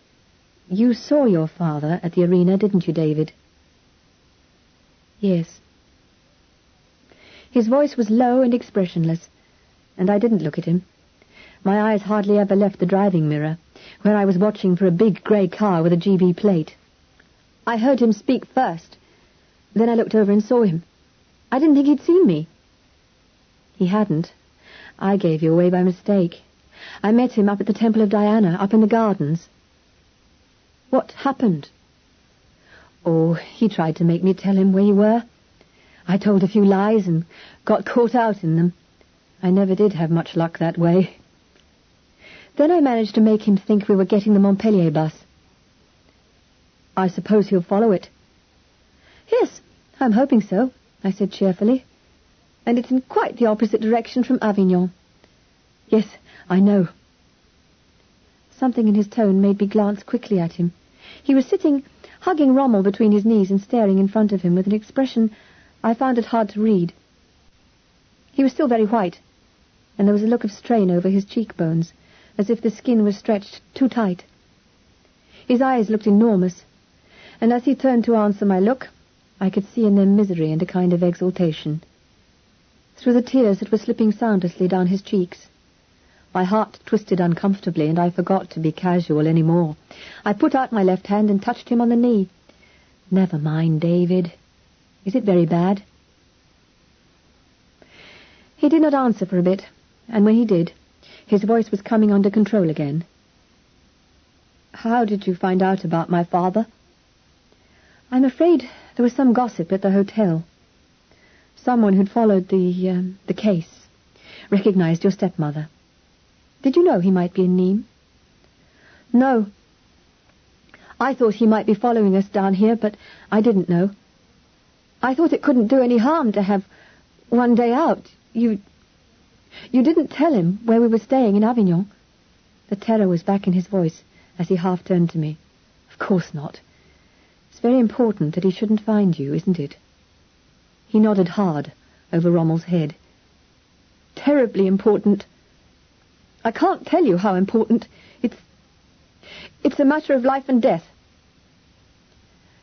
"You saw your father at the arena, didn't you, David?" "Yes." His voice was low and expressionless, and I didn't look at him. My eyes hardly ever left the driving mirror, where I was watching for a big grey car with a GB plate. I heard him speak first. Then I looked over and saw him. I didn't think he'd seen me. He hadn't. I gave you away by mistake. I met him up at the Temple of Diana, up in the gardens. What happened? Oh, he tried to make me tell him where you were. I told a few lies and got caught out in them. I never did have much luck that way. Then I managed to make him think we were getting the Montpellier bus. I suppose he'll follow it. Yes, I'm hoping so, I said cheerfully. And it's in quite the opposite direction from Avignon. Yes, I know. Something in his tone made me glance quickly at him. He was sitting, hugging Rommel between his knees and staring in front of him with an expression I found it hard to read. He was still very white, and there was a look of strain over his cheekbones, as if the skin was stretched too tight. His eyes looked enormous, and as he turned to answer my look, I could see in them misery and a kind of exultation. Through the tears that were slipping soundlessly down his cheeks, my heart twisted uncomfortably, and I forgot to be casual any more. I put out my left hand and touched him on the knee. "Never mind, David. Is it very bad?" He did not answer for a bit, and when he did, his voice was coming under control again. "How did you find out about my father?" "I'm afraid there was some gossip at the hotel. Someone who'd followed the case recognized your stepmother. Did you know he might be in Nîmes?" "No. I thought he might be following us down here, but I didn't know. I thought it couldn't do any harm to have one day out. You didn't tell him where we were staying in Avignon?" The terror was back in his voice as he half turned to me. "Of course not. It's very important that he shouldn't find you, isn't it?" He nodded hard over Rommel's head. "Terribly important. I can't tell you how important. It's a matter of life and death."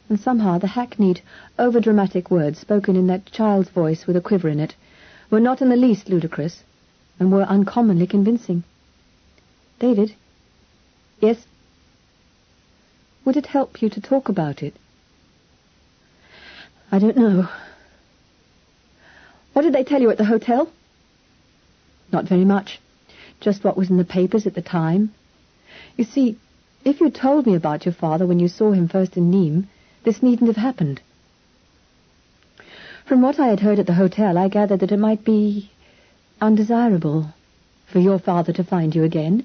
And somehow the hackneyed, over-dramatic words spoken in that child's voice with a quiver in it were not in the least ludicrous, and were uncommonly convincing. "David?" "Yes?" "Would it help you to talk about it?" "I don't know." "What did they tell you at the hotel?" "Not very much. Just what was in the papers at the time. You see, if you'd told me about your father when you saw him first in Nîmes, this needn't have happened. From what I had heard at the hotel, I gathered that it might be undesirable for your father to find you again.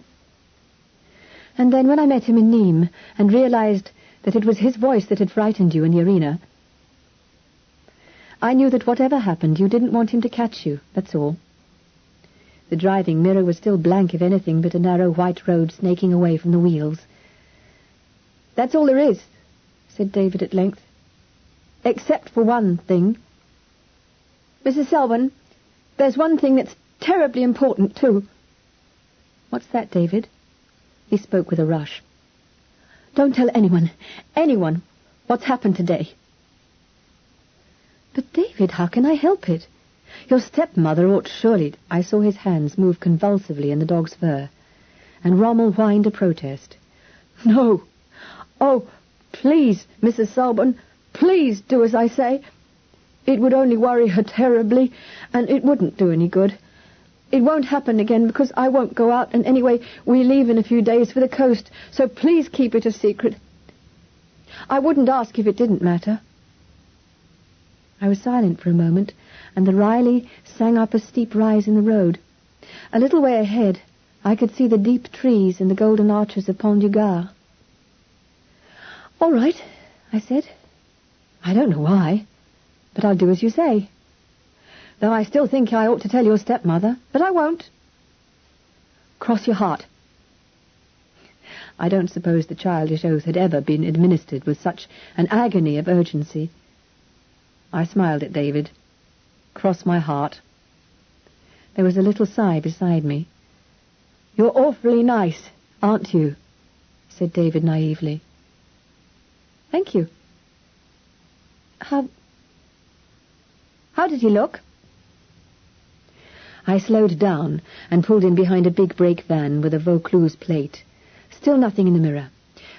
And then when I met him in Nîmes and realized that it was his voice that had frightened you in the arena, I knew that whatever happened, you didn't want him to catch you, that's all." The driving mirror was still blank of anything but a narrow white road snaking away from the wheels. "That's all there is," said David at length. "Except for one thing. Mrs. Selwyn, there's one thing that's terribly important, too." "What's that, David?" He spoke with a rush. "Don't tell anyone, what's happened today." "But, David, how can I help it? Your stepmother ought surely..." I saw his hands move convulsively in the dog's fur, and Rommel whined a protest. "No. Oh, please, Mrs. Selwyn, Please do as I say. It would only worry her terribly, and it wouldn't do any good. It won't happen again because I won't go out, and anyway, we leave in a few days for the coast, so please keep it a secret. I wouldn't ask if it didn't matter." I was silent for a moment, and the Riley sang up a steep rise in the road. A little way ahead, I could see the deep trees and the golden arches of Pont du Gard. "All right," I said. "I don't know why, but I'll do as you say. Though I still think I ought to tell your stepmother, but I won't. Cross your heart." I don't suppose the childish oath had ever been administered with such an agony of urgency. I smiled at David. Cross my heart. There was a little sigh beside me. "You're awfully nice, aren't you?" said David naively. "Thank you. How did he look?" I slowed down and pulled in behind a big brake van with a Vaucluse plate. Still nothing in the mirror,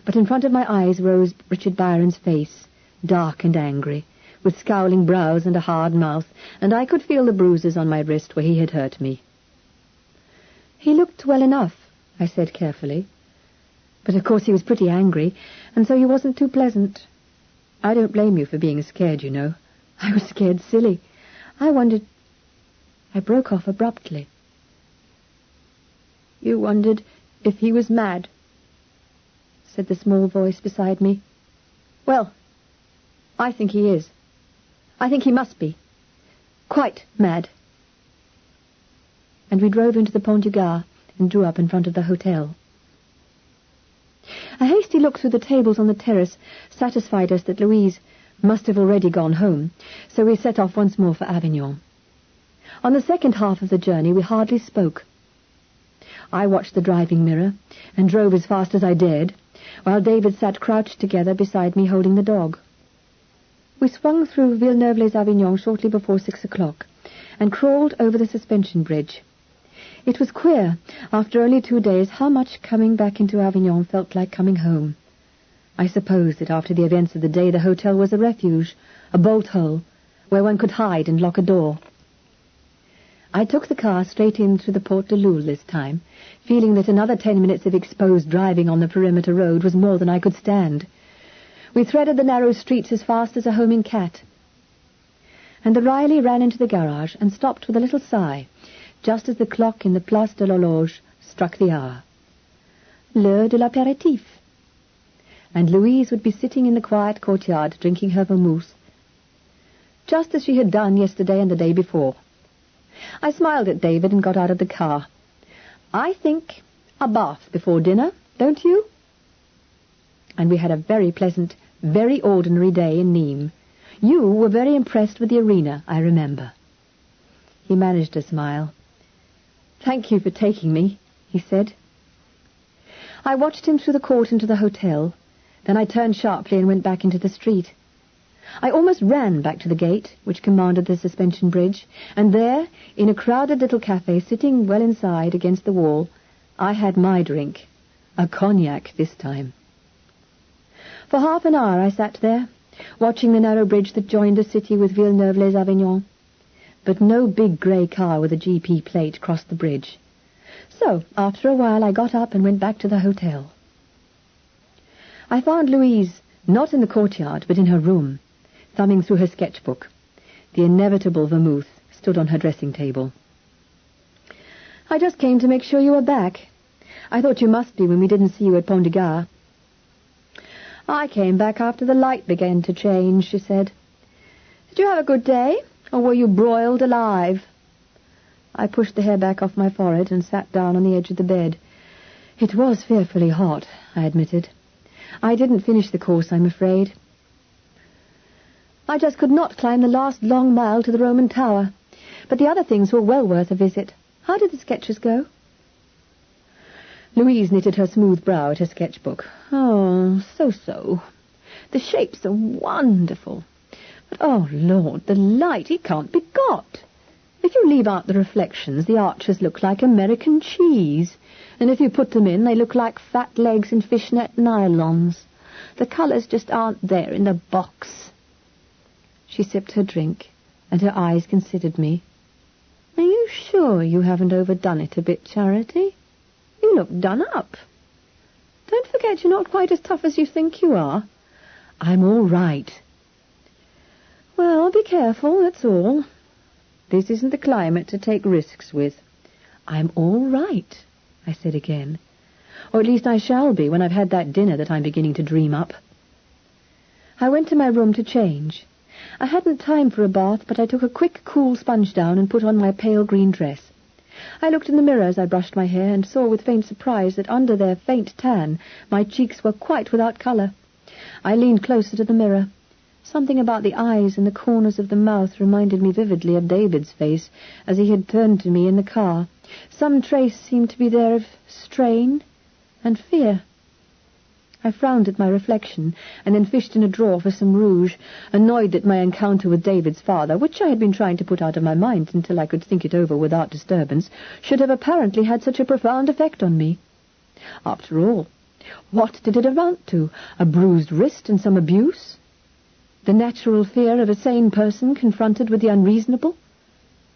but in front of my eyes rose Richard Byron's face, dark and angry, with scowling brows and a hard mouth, and I could feel the bruises on my wrist where he had hurt me. "He looked well enough," I said carefully. "But of course he was pretty angry, and so he wasn't too pleasant. I don't blame you for being scared, you know. I was scared silly. I wondered—" I broke off abruptly. "You wondered if he was mad," said the small voice beside me. "Well, I think he is. I think he must be. Quite mad." And we drove into the Pont du Gard and drew up in front of the hotel. A hasty look through the tables on the terrace satisfied us that Louise must have already gone home, so we set off once more for Avignon. On the second half of the journey we hardly spoke. I watched the driving mirror and drove as fast as I dared, while David sat crouched together beside me holding the dog. We swung through Villeneuve-les-Avignon shortly before 6 o'clock and crawled over the suspension bridge. It was queer, after only 2 days, how much coming back into Avignon felt like coming home. I suppose that after the events of the day the hotel was a refuge, a bolt-hole, where one could hide and lock a door. I took the car straight in through the Porte de Loul this time, feeling that another 10 minutes of exposed driving on the perimeter road was more than I could stand. We threaded the narrow streets as fast as a homing cat. And the Riley ran into the garage and stopped with a little sigh, just as the clock in the Place de l'Horloge struck the hour. L'heure de l'apéritif. And Louise would be sitting in the quiet courtyard drinking her vermouth, just as she had done yesterday and the day before. I smiled at David and got out of the car. "I think a bath before dinner, don't you?" And we had a very pleasant, very ordinary day in Nîmes. You were very impressed with the arena, I remember. He managed a smile. "Thank you for taking me," he said. I watched him through the court into the hotel. Then I turned sharply and went back into the street. I almost ran back to the gate, which commanded the suspension bridge, and there, in a crowded little cafe, sitting well inside against the wall, I had my drink, a cognac this time. For half an hour I sat there, watching the narrow bridge that joined the city with Villeneuve-les-Avignon. But no big grey car with a GP plate crossed the bridge. So, after a while, I got up and went back to the hotel. I found Louise not in the courtyard, but in her room, thumbing through her sketchbook. The inevitable vermouth stood on her dressing table. "I just came to make sure you were back. I thought you must be when we didn't see you at Pont du Gard." "I came back after the light began to change," she said. "Did you have a good day, or were you broiled alive?" I pushed the hair back off my forehead and sat down on the edge of the bed. "It was fearfully hot," I admitted. "I didn't finish the course, I'm afraid. I just could not climb the last long mile to the Roman Tower. But the other things were well worth a visit. How did the sketches go?" Louise knitted her smooth brow at her sketchbook. "Oh, so-so. The shapes are wonderful. But, oh, Lord, the light, it can't be got. If you leave out the reflections, the arches look like American cheese. And if you put them in, they look like fat legs in fishnet nylons. The colours just aren't there in the box. She sipped her drink, and her eyes considered me. "Are you sure you haven't overdone it a bit, Charity? You look done up. Don't forget you're not quite as tough as you think you are." "I'm all right." "Well, be careful, that's all. This isn't the climate to take risks with." "I'm all right," I said again. "Or at least I shall be when I've had that dinner that I'm beginning to dream up." I went to my room to change. I hadn't time for a bath, but I took a quick, cool sponge down and put on my pale green dress. I looked in the mirror as I brushed my hair and saw with faint surprise that under their faint tan my cheeks were quite without colour. I leaned closer to the mirror. Something about the eyes and the corners of the mouth reminded me vividly of David's face as he had turned to me in the car. Some trace seemed to be there of strain and fear. I frowned at my reflection and then fished in a drawer for some rouge, annoyed that my encounter with David's father, which I had been trying to put out of my mind until I could think it over without disturbance, should have apparently had such a profound effect on me. After all, what did it amount to? A bruised wrist and some abuse? The natural fear of a sane person confronted with the unreasonable?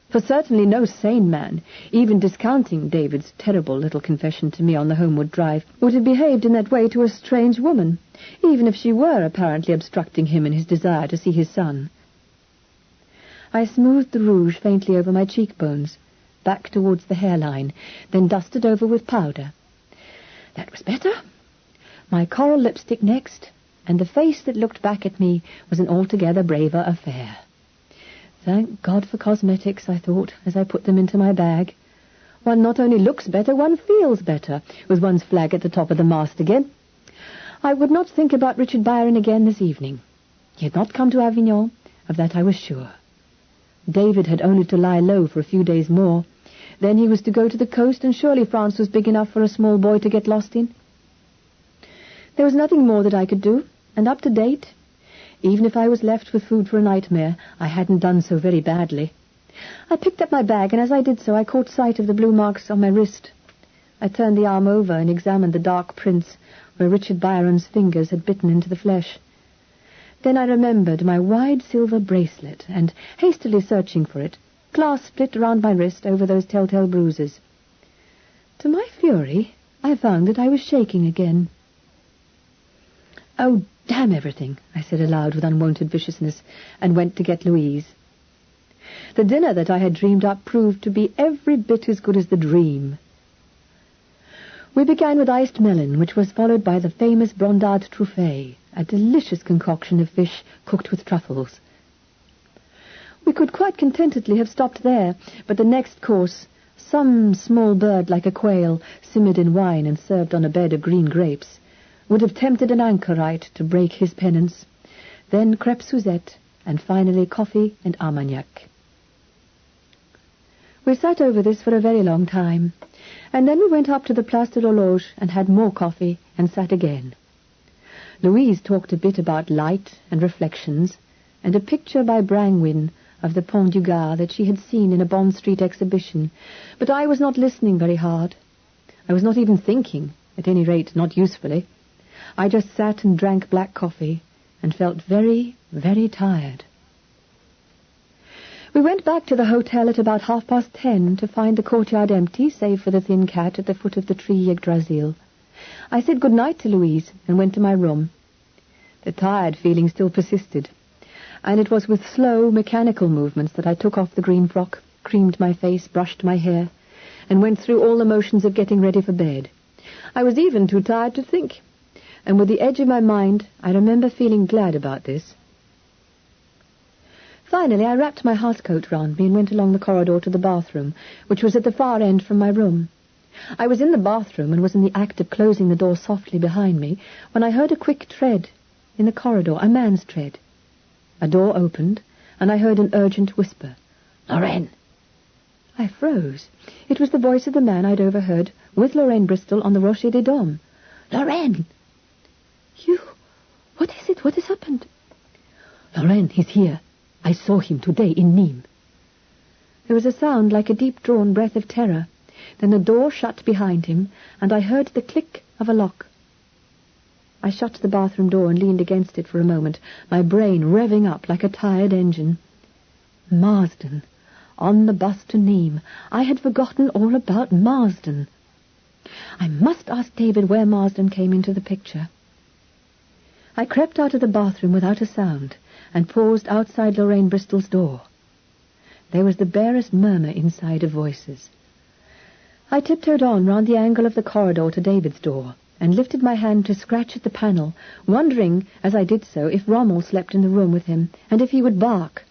For certainly no sane man, even discounting David's terrible little confession to me on the homeward drive, would have behaved in that way to a strange woman, even if she were apparently obstructing him in his desire to see his son. I smoothed the rouge faintly over my cheekbones, back towards the hairline, then dusted over with powder. That was better. My coral lipstick next, and the face that looked back at me was an altogether braver affair. Thank God for cosmetics, I thought, as I put them into my bag. One not only looks better, one feels better, with one's flag at the top of the mast again. I would not think about Richard Byron again this evening. He had not come to Avignon, of that I was sure. David had only to lie low for a few days more. Then he was to go to the coast, and surely France was big enough for a small boy to get lost in. There was nothing more that I could do, and up to date, even if I was left with food for a nightmare, I hadn't done so very badly. I picked up my bag, and as I did so I caught sight of the blue marks on my wrist. I turned the arm over and examined the dark prints where Richard Byron's fingers had bitten into the flesh. Then I remembered my wide silver bracelet, and, hastily searching for it, clasped it round my wrist over those telltale bruises. To my fury, I found that I was shaking again. "Oh, damn everything," I said aloud with unwonted viciousness, and went to get Louise. The dinner that I had dreamed up proved to be every bit as good as the dream. We began with iced melon, which was followed by the famous brandade truffée, a delicious concoction of fish cooked with truffles. We could quite contentedly have stopped there, but the next course, some small bird like a quail, simmered in wine and served on a bed of green grapes, would have tempted an anchorite to break his penance. Then crêpe Suzette, and finally coffee and Armagnac. We sat over this for a very long time, and then we went up to the Place de l'Horloge and had more coffee and sat again. Louise talked a bit about light and reflections, and a picture by Brangwyn of the Pont du Gard that she had seen in a Bond Street exhibition, but I was not listening very hard. I was not even thinking, at any rate not usefully. I just sat and drank black coffee and felt very, very tired. We went back to the hotel at about 10:30 to find the courtyard empty, save for the thin cat at the foot of the tree Yggdrasil. I said good night to Louise and went to my room. The tired feeling still persisted, and it was with slow, mechanical movements that I took off the green frock, creamed my face, brushed my hair, and went through all the motions of getting ready for bed. I was even too tired to think, and with the edge of my mind, I remember feeling glad about this. Finally, I wrapped my housecoat round me and went along the corridor to the bathroom, which was at the far end from my room. I was in the bathroom and was in the act of closing the door softly behind me when I heard a quick tread in the corridor, a man's tread. A door opened, and I heard an urgent whisper, "Lorraine!" I froze. It was the voice of the man I'd overheard with Lorraine Bristol on the Rocher des Dames. "Lorraine!" "You? What is it? What has happened?" "Lorraine, he's here. I saw him today in Nîmes." There was a sound like a deep-drawn breath of terror. Then the door shut behind him, and I heard the click of a lock. I shut the bathroom door and leaned against it for a moment, my brain revving up like a tired engine. Marsden. On the bus to Nîmes. I had forgotten all about Marsden. I must ask David where Marsden came into the picture. I crept out of the bathroom without a sound and paused outside Lorraine Bristol's door. There was the barest murmur inside of voices. I tiptoed on round the angle of the corridor to David's door and lifted my hand to scratch at the panel, wondering as I did so if Rommel slept in the room with him and if he would bark.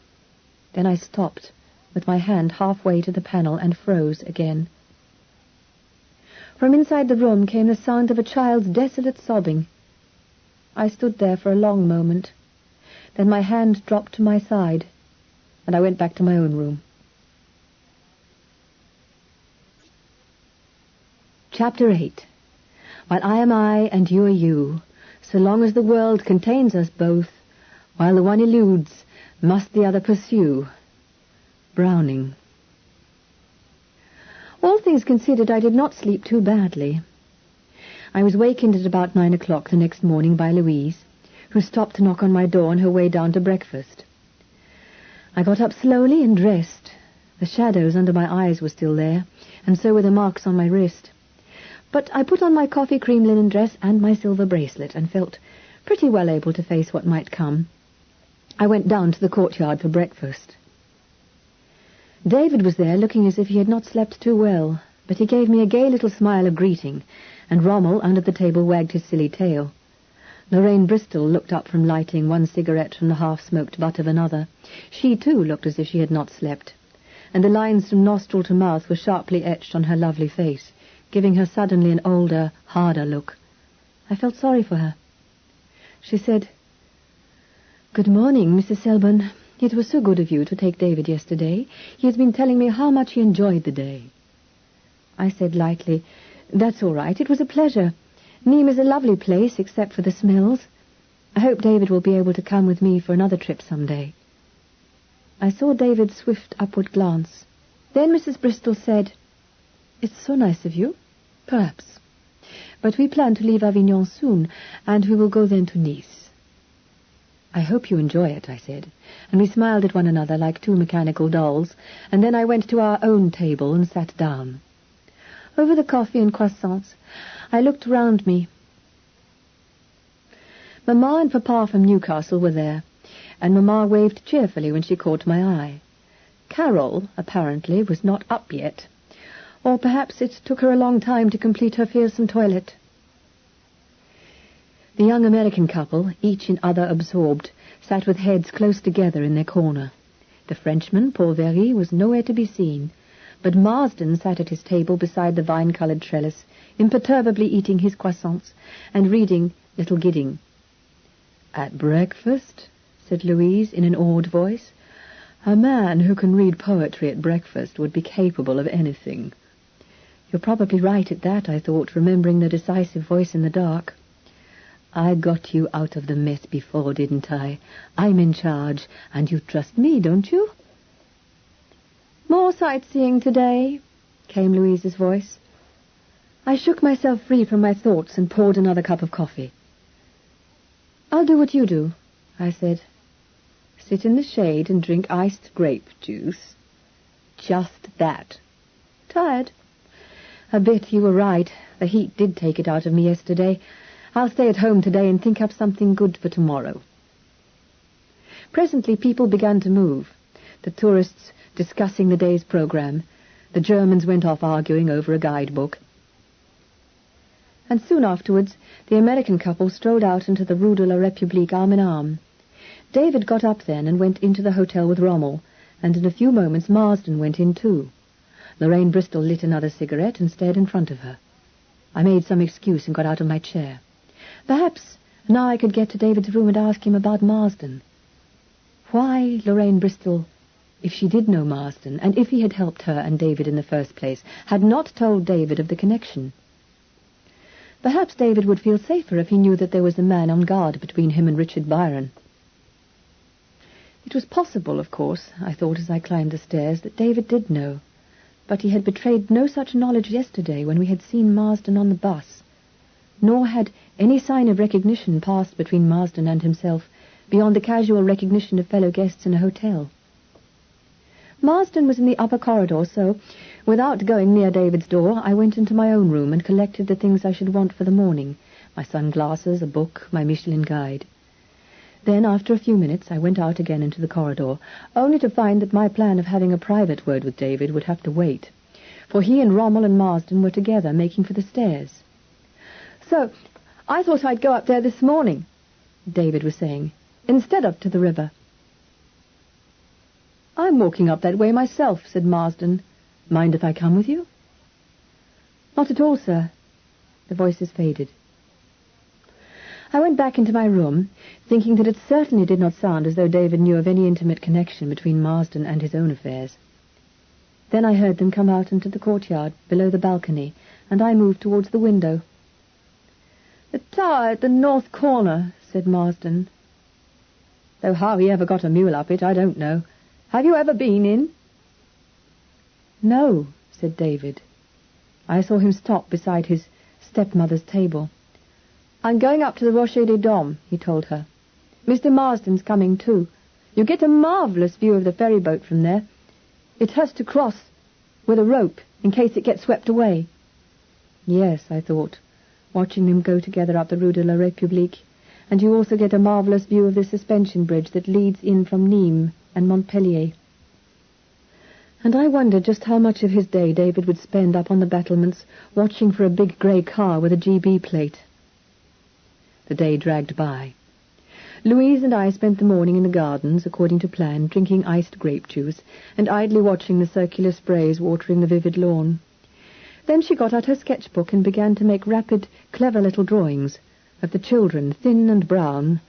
Then I stopped with my hand halfway to the panel and froze again. From inside the room came the sound of a child's desolate sobbing. I stood there for a long moment. Then my hand dropped to my side, and I went back to my own room. Chapter 8. While I am I and you are you, so long as the world contains us both, while the one eludes, must the other pursue. Browning. All things considered, I did not sleep too badly. I was wakened at about 9 o'clock the next morning by Louise, who stopped to knock on my door on her way down to breakfast. I got up slowly and dressed. The shadows under my eyes were still there, and so were the marks on my wrist. But I put on my coffee cream linen dress and my silver bracelet, and felt pretty well able to face what might come. I went down to the courtyard for breakfast. David was there, looking as if he had not slept too well, but he gave me a gay little smile of greeting, and Rommel under the table wagged his silly tail. Lorraine Bristol looked up from lighting one cigarette from the half-smoked butt of another. She, too, looked as if she had not slept, and the lines from nostril to mouth were sharply etched on her lovely face, giving her suddenly an older, harder look. I felt sorry for her. She said, "Good morning, Mrs. Selborne. It was so good of you to take David yesterday. He has been telling me how much he enjoyed the day." I said lightly, "That's all right. It was a pleasure. Nîmes is a lovely place, except for the smells. I hope David will be able to come with me for another trip some day." I saw David's swift upward glance. Then Mrs. Bristol said, "It's so nice of you. Perhaps. But we plan to leave Avignon soon, and we will go then to Nice." "I hope you enjoy it," I said, and we smiled at one another like two mechanical dolls, and then I went to our own table and sat down. Over the coffee and croissants, I looked round me. Mamma and Papa from Newcastle were there, and Mamma waved cheerfully when she caught my eye. Carol, apparently, was not up yet, or perhaps it took her a long time to complete her fearsome toilet. The young American couple, each in other absorbed, sat with heads close together in their corner. The Frenchman, Paul Very, was nowhere to be seen, but Marsden sat at his table beside the vine-coloured trellis, imperturbably eating his croissants and reading Little Gidding. "At breakfast?" said Louise in an awed voice. "A man who can read poetry at breakfast would be capable of anything." "You're probably right at that," I thought, remembering the decisive voice in the dark. "I got you out of the mess before, didn't I? I'm in charge, and you trust me, don't you?" "More sightseeing today," came Louise's voice. I shook myself free from my thoughts and poured another cup of coffee. "I'll do what you do," I said. "Sit in the shade and drink iced grape juice?" "Just that." "Tired?" "A bit, you were right. The heat did take it out of me yesterday. I'll stay at home today and think up something good for tomorrow." Presently people began to move, the tourists discussing the day's program. The Germans went off arguing over a guidebook. And soon afterwards the American couple strolled out into the Rue de la République arm in arm. David got up then and went into the hotel with Rommel, and in a few moments Marsden went in too. Lorraine Bristol lit another cigarette and stared in front of her. I made some excuse and got out of my chair. Perhaps now I could get to David's room and ask him about Marsden. Why Lorraine Bristol, if she did know Marsden, and if he had helped her and David in the first place, had not told David of the connection. Perhaps David would feel safer if he knew that there was a man on guard between him and Richard Byron. It was possible, of course, I thought as I climbed the stairs, that David did know, but he had betrayed no such knowledge yesterday when we had seen Marsden on the bus. nor had any sign of recognition passed between Marsden and himself, beyond the casual recognition of fellow guests in a hotel. Marsden was in the upper corridor, so, without going near David's door, I went into my own room and collected the things I should want for the morning, my sunglasses, a book, my Michelin guide. Then, after a few minutes, I went out again into the corridor, only to find that my plan of having a private word with David would have to wait, for he and Rommel and Marsden were together making for the stairs. "So, I thought I'd go up there this morning," David was saying, "instead of to the river." "I'm walking up that way myself," said Marsden. "Mind if I come with you?" "Not at all, sir." The voices faded. I went back into my room, thinking that it certainly did not sound as though David knew of any intimate connection between Marsden and his own affairs. Then I heard them come out into the courtyard, below the balcony, and I moved towards the window. "The tower at the north corner," said Marsden. "Though how he ever got a mule up it, I don't know. Have you ever been in?" "No," said David. I saw him stop beside his stepmother's table. "I'm going up to the Rocher des Dames," he told her. "Mr. Marsden's coming too. You'll get a marvellous view of the ferry boat from there. It has to cross with a rope in case it gets swept away." Yes, I thought, watching them go together up the Rue de la République, and you also get a marvellous view of the suspension bridge that leads in from Nîmes and Montpellier. And I wondered just how much of his day David would spend up on the battlements, watching for a big grey car with a GB plate. The day dragged by. Louise and I spent the morning in the gardens, according to plan, drinking iced grape juice, and idly watching the circular sprays watering the vivid lawn. Then she got out her sketchbook and began to make rapid, clever little drawings of the children, thin and brown,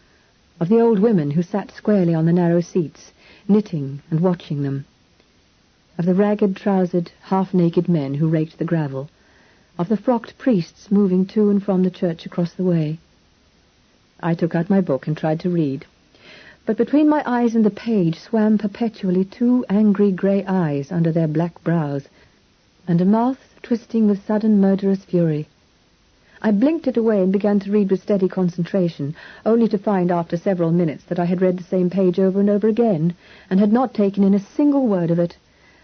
of the old women who sat squarely on the narrow seats, knitting and watching them, of the ragged-trousered, half-naked men who raked the gravel, of the frocked priests moving to and from the church across the way. I took out my book and tried to read, but between my eyes and the page swam perpetually two angry grey eyes under their black brows, and a mouth twisting with sudden murderous fury. I blinked it away and began to read with steady concentration, only to find after several minutes that I had read the same page over and over again, and had not taken in a single word of it,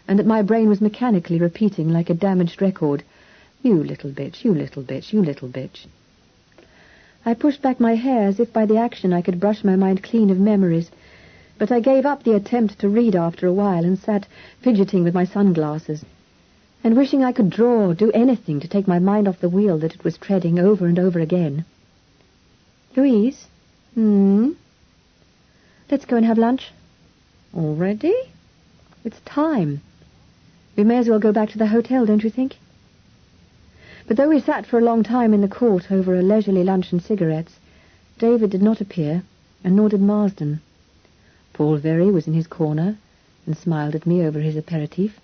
and that my brain was mechanically repeating like a damaged record, "You little bitch, you little bitch, you little bitch." I pushed back my hair as if by the action I could brush my mind clean of memories, but I gave up the attempt to read after a while and sat fidgeting with my sunglasses, and wishing I could draw or do anything to take my mind off the wheel that it was treading over and over again. "Louise?" "Let's go and have lunch." "Already?" "It's time. We may as well go back to the hotel, don't you think?" But though we sat for a long time in the court over a leisurely lunch and cigarettes, David did not appear, and nor did Marsden. Paul Very was in his corner and smiled at me over his aperitif,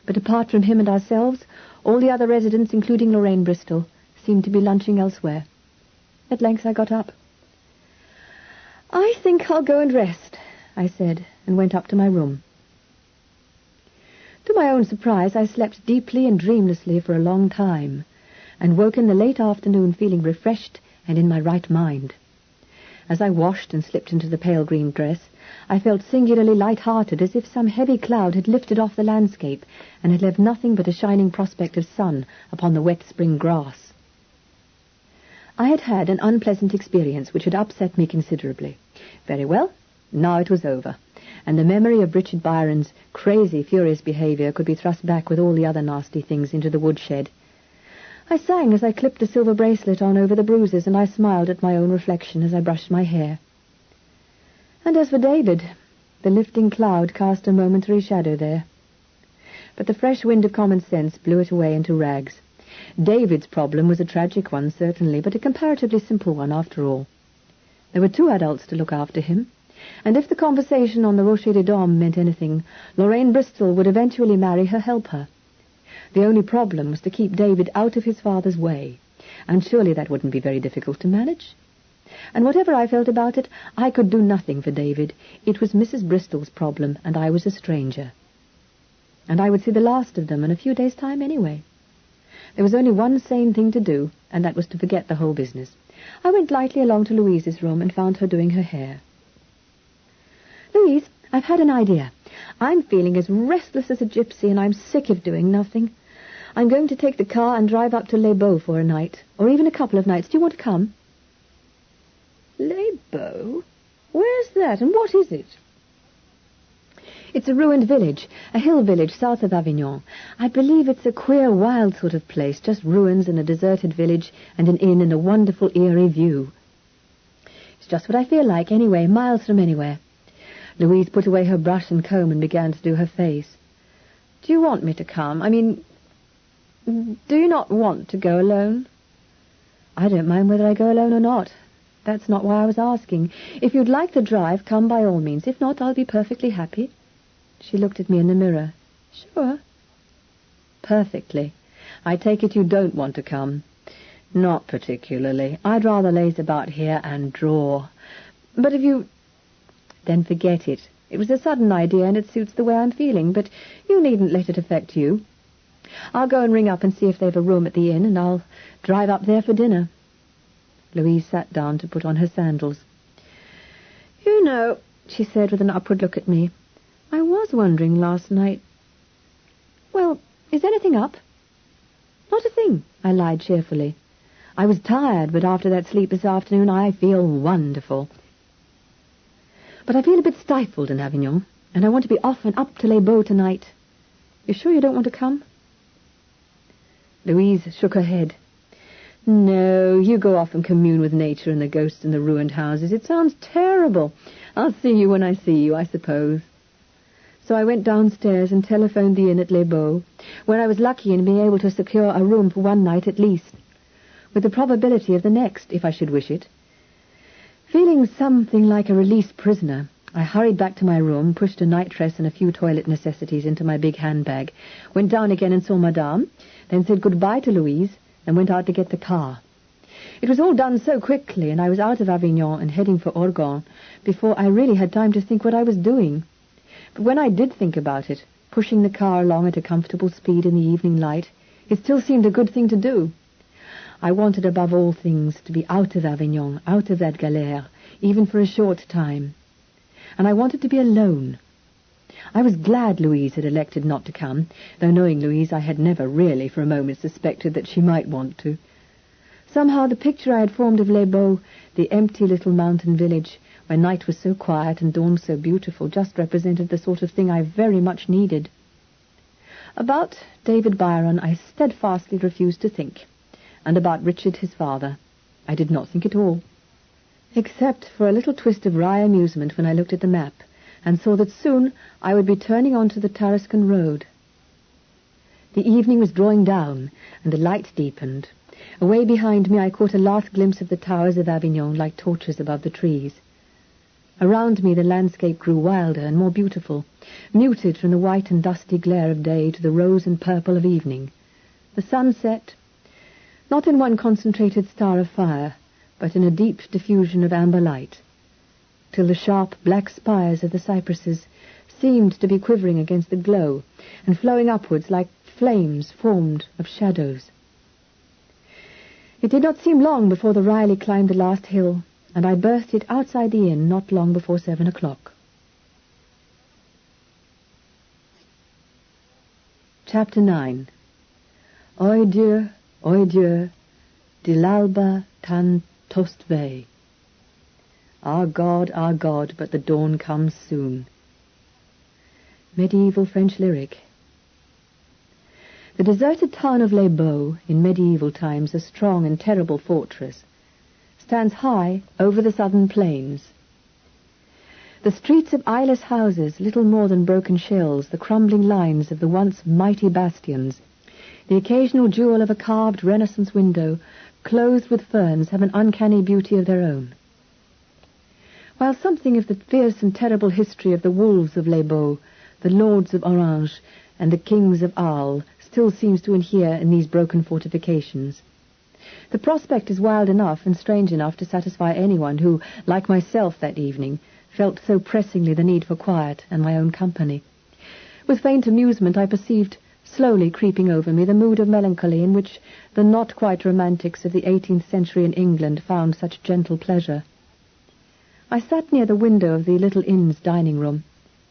but apart from him and ourselves, all the other residents, including Lorraine Bristol, seemed to be lunching elsewhere. At length I got up. "I think I'll go and rest," I said, and went up to my room. To my own surprise, I slept deeply and dreamlessly for a long time, and woke in the late afternoon feeling refreshed and in my right mind. As I washed and slipped into the pale green dress, I felt singularly light-hearted, as if some heavy cloud had lifted off the landscape and had left nothing but a shining prospect of sun upon the wet spring grass. I had had an unpleasant experience which had upset me considerably. Very well, now it was over, and the memory of Richard Byron's crazy, furious behaviour could be thrust back with all the other nasty things into the woodshed. I sang as I clipped the silver bracelet on over the bruises, and I smiled at my own reflection as I brushed my hair. And as for David, the lifting cloud cast a momentary shadow there. But the fresh wind of common sense blew it away into rags. David's problem was a tragic one, certainly, but a comparatively simple one after all. There were two adults to look after him, and if the conversation on the Rocher des Dames meant anything, Lorraine Bristol would eventually marry her helper. The only problem was to keep David out of his father's way, and surely that wouldn't be very difficult to manage. And whatever I felt about it, I could do nothing for David. It was Mrs. Bristol's problem, and I was a stranger. And I would see the last of them in a few days' time anyway. There was only one sane thing to do, and that was to forget the whole business. I went lightly along to Louise's room and found her doing her hair. "Louise, I've had an idea. I'm feeling as restless as a gypsy, and I'm sick of doing nothing. I'm going to take the car and drive up to Les Baux for a night, or even a couple of nights. Do you want to come?" Les Baux? Where's that, and what is it? It's a ruined village, a hill village south of Avignon. I believe it's a queer, wild sort of place, just ruins and a deserted village and an inn and a wonderful, eerie view. It's just what I feel like, anyway, miles from anywhere. Louise put away her brush and comb and began to do her face. "Do you want me to come? I mean, do you not want to go alone?" "I don't mind whether I go alone or not. That's not why I was asking. If you'd like the drive, come by all means. If not, I'll be perfectly happy." She looked at me in the mirror. "Sure." "Perfectly. I take it you don't want to come." "Not particularly. I'd rather laze about here and draw." "But if you—" "Then forget it. It was a sudden idea, and it suits the way I'm feeling, but you needn't let it affect you. I'll go and ring up and see if they've a room at the inn, and I'll drive up there for dinner." Louise sat down to put on her sandals. "You know," she said with an upward look at me, "I was wondering last night—" "Well, is anything up?" "Not a thing," I lied cheerfully. "I was tired, but after that sleep this afternoon I feel wonderful. But I feel a bit stifled in Avignon, and I want to be off and up to Les Baux tonight. You sure you don't want to come?" Louise shook her head. "No, you go off and commune with nature and the ghosts in the ruined houses. It sounds terrible. I'll see you when I see you, I suppose." So I went downstairs and telephoned the inn at Les Baux, where I was lucky in being able to secure a room for one night at least, with the probability of the next, if I should wish it. Feeling something like a released prisoner, I hurried back to my room, pushed a nightdress and a few toilet necessities into my big handbag, went down again and saw Madame, then said goodbye to Louise, and went out to get the car. It was all done so quickly, and I was out of Avignon and heading for Orgon before I really had time to think what I was doing. But when I did think about it, pushing the car along at a comfortable speed in the evening light, it still seemed a good thing to do. I wanted above all things to be out of Avignon, out of that galère, even for a short time. And I wanted to be alone. I was glad Louise had elected not to come, though knowing Louise I had never really for a moment suspected that she might want to. Somehow the picture I had formed of Les Baux, the empty little mountain village, where night was so quiet and dawn so beautiful, just represented the sort of thing I very much needed. About David Byron I steadfastly refused to think, and about Richard, his father, I did not think at all, except for a little twist of wry amusement when I looked at the map and saw that soon I would be turning onto the Tarascon road. The evening was drawing down, and the light deepened. Away behind me I caught a last glimpse of the towers of Avignon like torches above the trees. Around me the landscape grew wilder and more beautiful, muted from the white and dusty glare of day to the rose and purple of evening. The sun set, not in one concentrated star of fire, but in a deep diffusion of amber light, till the sharp black spires of the cypresses seemed to be quivering against the glow and flowing upwards like flames formed of shadows. It did not seem long before the Riley climbed the last hill, and I berthed it outside the inn not long before 7 o'clock. Chapter 9. Oi Dieu, de l'alba tan tost vei. Our God, but the dawn comes soon. Medieval French lyric. The deserted town of Les Baux, in medieval times a strong and terrible fortress, stands high over the southern plains. The streets of eyeless houses, little more than broken shells, the crumbling lines of the once mighty bastions, the occasional jewel of a carved Renaissance window, clothed with ferns, have an uncanny beauty of their own. While something of the fierce and terrible history of the wolves of Les Baux, the lords of Orange, and the kings of Arles still seems to inhere in these broken fortifications, the prospect is wild enough and strange enough to satisfy anyone who, like myself that evening, felt so pressingly the need for quiet and my own company. With faint amusement I perceived slowly creeping over me the mood of melancholy in which the not-quite-romantics of the 18th century in England found such gentle pleasure. I sat near the window of the little inn's dining-room,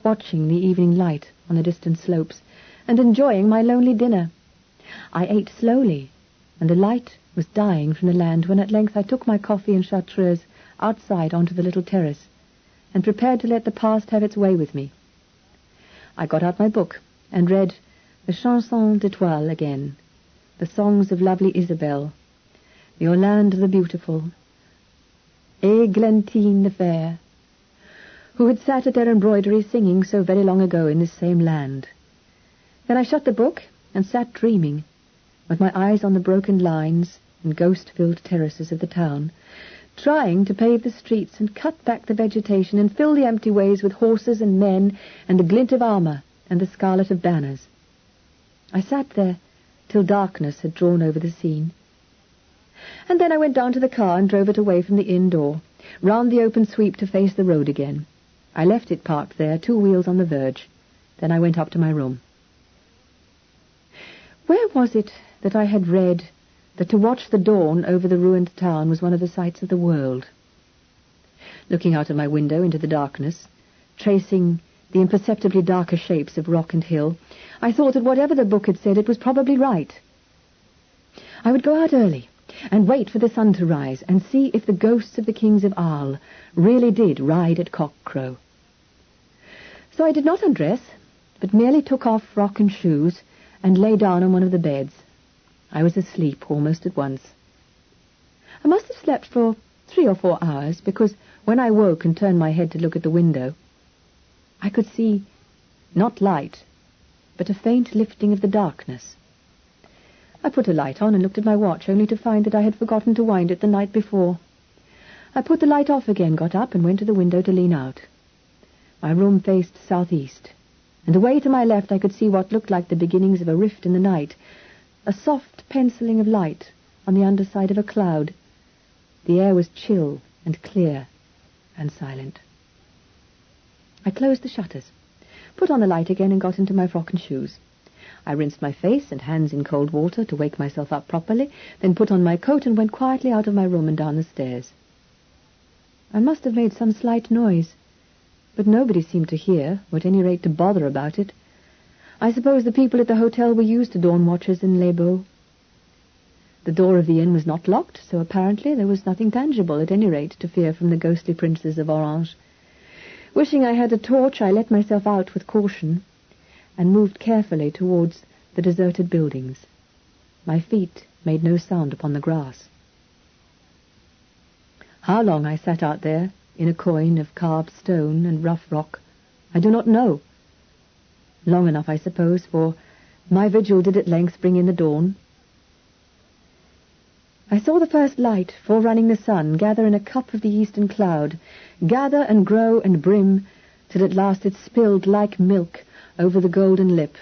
watching the evening light on the distant slopes, and enjoying my lonely dinner. I ate slowly, and the light was dying from the land when at length I took my coffee and chartreuse outside onto the little terrace, and prepared to let the past have its way with me. I got out my book and read the Chanson d'Étoile again, the songs of lovely Isabel, the Orlande the Beautiful, Eglantine the Fair, who had sat at their embroidery singing so very long ago in this same land. Then I shut the book and sat dreaming, with my eyes on the broken lines and ghost-filled terraces of the town, trying to pave the streets and cut back the vegetation and fill the empty ways with horses and men and the glint of armour and the scarlet of banners. I sat there till darkness had drawn over the scene. And then I went down to the car and drove it away from the inn door, round the open sweep to face the road again. I left it parked there, 2 wheels on the verge. Then I went up to my room. Where was it that I had read that to watch the dawn over the ruined town was one of the sights of the world? Looking out of my window into the darkness, tracing the imperceptibly darker shapes of rock and hill, I thought that whatever the book had said, it was probably right. I would go out early and wait for the sun to rise and see if the ghosts of the kings of Arles really did ride at cock-crow. So I did not undress, but merely took off frock and shoes and lay down on one of the beds. I was asleep almost at once. I must have slept for 3 or 4 hours, because when I woke and turned my head to look at the window, I could see not light, but a faint lifting of the darkness. I put a light on and looked at my watch, only to find that I had forgotten to wind it the night before. I put the light off again, got up, and went to the window to lean out. My room faced southeast, and away to my left I could see what looked like the beginnings of a rift in the night, a soft penciling of light on the underside of a cloud. The air was chill and clear and silent. I closed the shutters, put on the light again, and got into my frock and shoes. I rinsed my face and hands in cold water to wake myself up properly, then put on my coat and went quietly out of my room and down the stairs. I must have made some slight noise, but nobody seemed to hear, or at any rate to bother about it. I suppose the people at the hotel were used to dawn watchers in Les Baux. The door of the inn was not locked, so apparently there was nothing tangible, at any rate, to fear from the ghostly princes of Orange. Wishing I had a torch, I let myself out with caution and moved carefully towards the deserted buildings. My feet made no sound upon the grass. How long I sat out there in a coign of carved stone and rough rock, I do not know. Long enough, I suppose, for my vigil did at length bring in the dawn. I saw the first light, forerunning the sun, gather in a cup of the eastern cloud, gather and grow and brim, till at last it spilled like milk over the golden lip,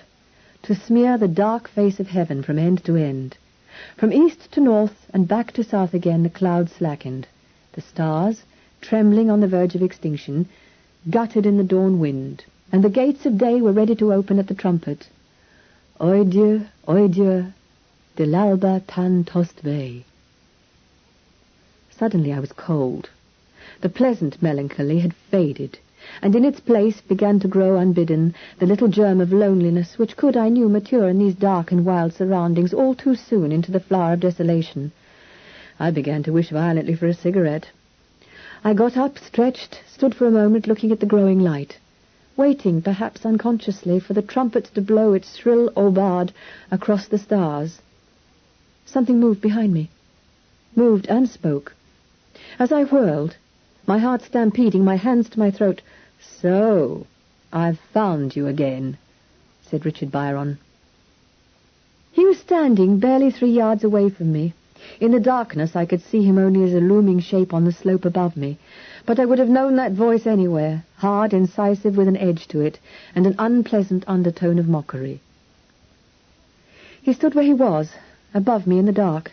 to smear the dark face of heaven from end to end. From east to north and back to south again the clouds slackened. The stars, trembling on the verge of extinction, guttered in the dawn wind, and the gates of day were ready to open at the trumpet. Oi Dieu, de l'alba tan tost vei. Suddenly I was cold. The pleasant melancholy had faded, and in its place began to grow unbidden the little germ of loneliness which could, I knew, mature in these dark and wild surroundings all too soon into the flower of desolation. I began to wish violently for a cigarette. I got up, stretched, stood for a moment looking at the growing light, waiting, perhaps unconsciously, for the trumpet to blow its shrill aubade across the stars. Something moved behind me, moved and spoke. As I whirled, my heart stampeding, my hands to my throat, "So, I've found you again," said Richard Byron. He was standing barely 3 yards away from me. In the darkness I could see him only as a looming shape on the slope above me, but I would have known that voice anywhere, hard, incisive, with an edge to it, and an unpleasant undertone of mockery. He stood where he was, above me in the dark,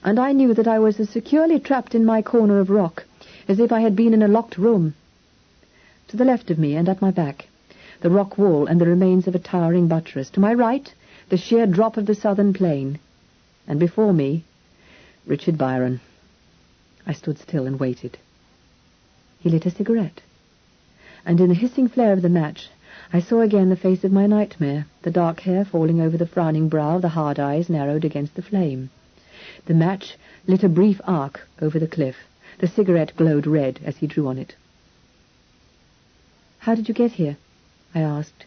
and I knew that I was as securely trapped in my corner of rock as if I had been in a locked room. To the left of me and at my back, the rock wall and the remains of a towering buttress. To my right, the sheer drop of the southern plain, and before me, Richard Byron. I stood still and waited. He lit a cigarette, and in the hissing flare of the match, I saw again the face of my nightmare, the dark hair falling over the frowning brow, the hard eyes narrowed against the flame. The match lit a brief arc over the cliff. The cigarette glowed red as he drew on it. "How did you get here?" I asked,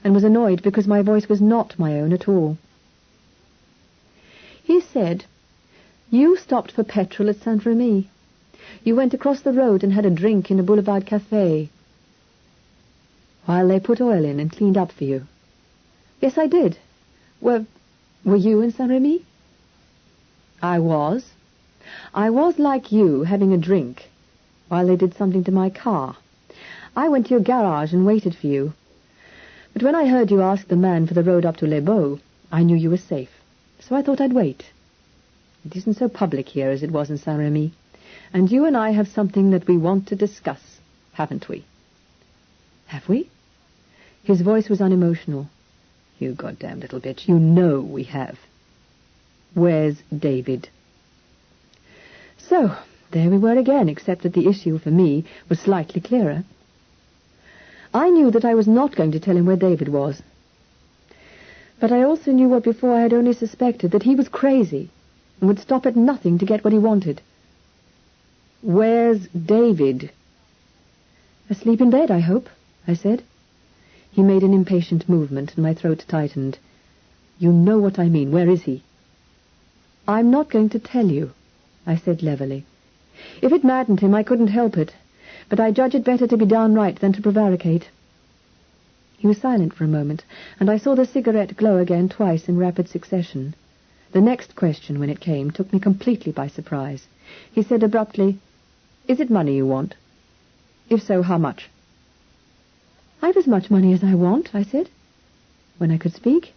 and was annoyed because my voice was not my own at all. He said, "You stopped for petrol at Saint-Remy. You went across the road and had a drink in a boulevard café, while they put oil in and cleaned up for you." "Yes, I did. Were you in Saint-Remy?" "I was. I was like you, having a drink, while they did something to my car. I went to your garage and waited for you. But when I heard you ask the man for the road up to Les Baux, I knew you were safe, so I thought I'd wait. It isn't so public here as it was in Saint-Remy, and you and I have something that we want to discuss, haven't we?" "Have we?" His voice was unemotional. "You goddamn little bitch, you know we have. Where's David?" So, there we were again, except that the issue for me was slightly clearer. I knew that I was not going to tell him where David was. But I also knew what before I had only suspected, that he was crazy and would stop at nothing to get what he wanted. "Where's David?" "Asleep in bed, I hope," I said. He made an impatient movement, and my throat tightened. "You know what I mean. Where is he?" "I'm not going to tell you," I said levelly. If it maddened him, I couldn't help it, but I judge it better to be downright than to prevaricate. He was silent for a moment, and I saw the cigarette glow again twice in rapid succession. The next question, when it came, took me completely by surprise. He said abruptly, "Is it money you want? If so, how much?" "I've as much money as I want," I said, when I could speak.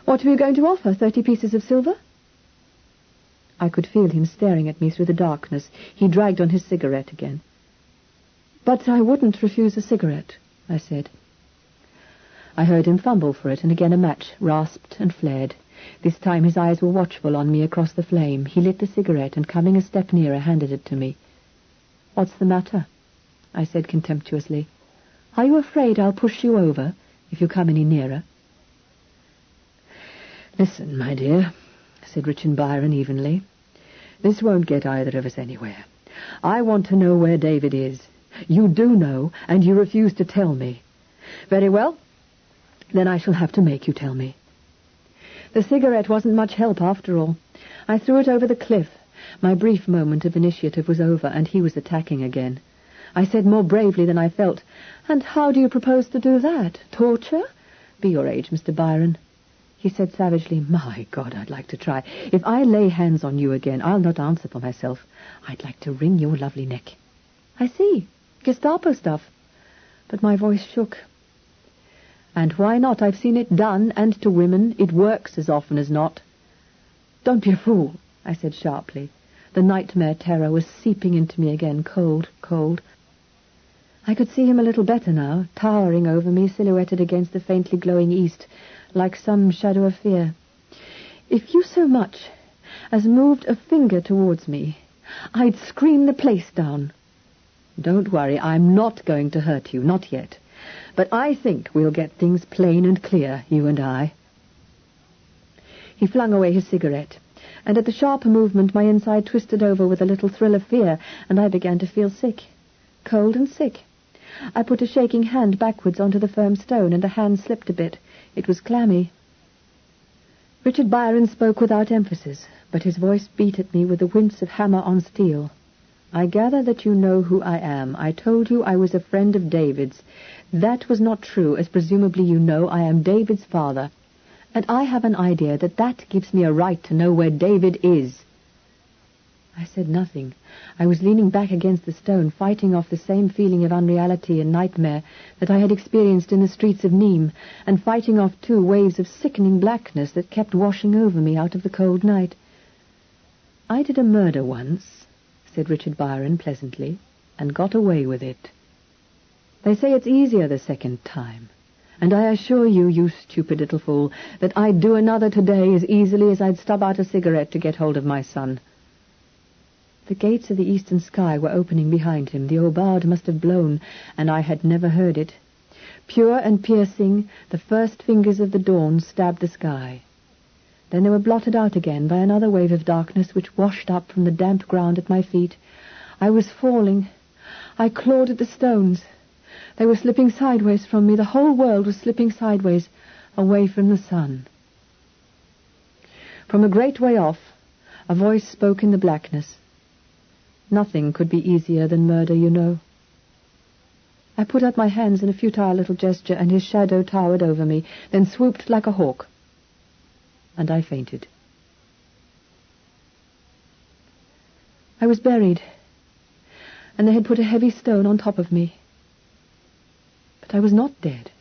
"What are you going to offer, 30 pieces of silver?" I could feel him staring at me through the darkness. He dragged on his cigarette again. "But I wouldn't refuse a cigarette," I said. I heard him fumble for it, and again a match rasped and flared. This time his eyes were watchful on me across the flame. He lit the cigarette, and coming a step nearer, handed it to me. "What's the matter?" I said contemptuously. "Are you afraid I'll push you over if you come any nearer?" "Listen, my dear," said Richard Byron evenly. "This won't get either of us anywhere. I want to know where David is. You do know, and you refuse to tell me. Very well, then I shall have to make you tell me." The cigarette wasn't much help after all. I threw it over the cliff. My brief moment of initiative was over, and he was attacking again. I said more bravely than I felt, "And how do you propose to do that? Torture? Be your age, Mr. Byron." He said savagely, "My God, I'd like to try. If I lay hands on you again, I'll not answer for myself. I'd like to wring your lovely neck." "I see. Gestapo stuff." But my voice shook. "And why not? I've seen it done, and to women. It works as often as not." "Don't be a fool," I said sharply. The nightmare terror was seeping into me again, cold, cold. I could see him a little better now, towering over me, silhouetted against the faintly glowing east, like some shadow of fear. "If you so much as moved a finger towards me, I'd scream the place down." "Don't worry, I'm not going to hurt you, not yet. But I think we'll get things plain and clear, you and I." He flung away his cigarette, and at the sharp movement my inside twisted over with a little thrill of fear, and I began to feel sick, cold and sick. I put a shaking hand backwards onto the firm stone, and the hand slipped a bit. It was clammy. Richard Byron spoke without emphasis, but his voice beat at me with the wince of hammer on steel. "I gather that you know who I am. I told you I was a friend of David's. That was not true, as presumably you know I am David's father, and I have an idea that that gives me a right to know where David is." I said nothing. I was leaning back against the stone, fighting off the same feeling of unreality and nightmare that I had experienced in the streets of Nîmes, and fighting off, too, waves of sickening blackness that kept washing over me out of the cold night. "I did a murder once," said Richard Byron pleasantly, "and got away with it. They say it's easier the second time. And I assure you, you stupid little fool, that I'd do another today as easily as I'd stub out a cigarette to get hold of my son. The gates of the eastern sky were opening behind him. The aubade must have blown, and I had never heard it. Pure and piercing, the first fingers of the dawn stabbed the sky. Then they were blotted out again by another wave of darkness which washed up from the damp ground at my feet. I was falling. I clawed at the stones. They were slipping sideways from me. The whole world was slipping sideways, away from the sun. From a great way off, a voice spoke in the blackness. Nothing could be easier than murder, you know. I put out my hands in a futile little gesture, and his shadow towered over me, then swooped like a hawk. And I fainted. I was buried, and they had put a heavy stone on top of me. But I was not dead,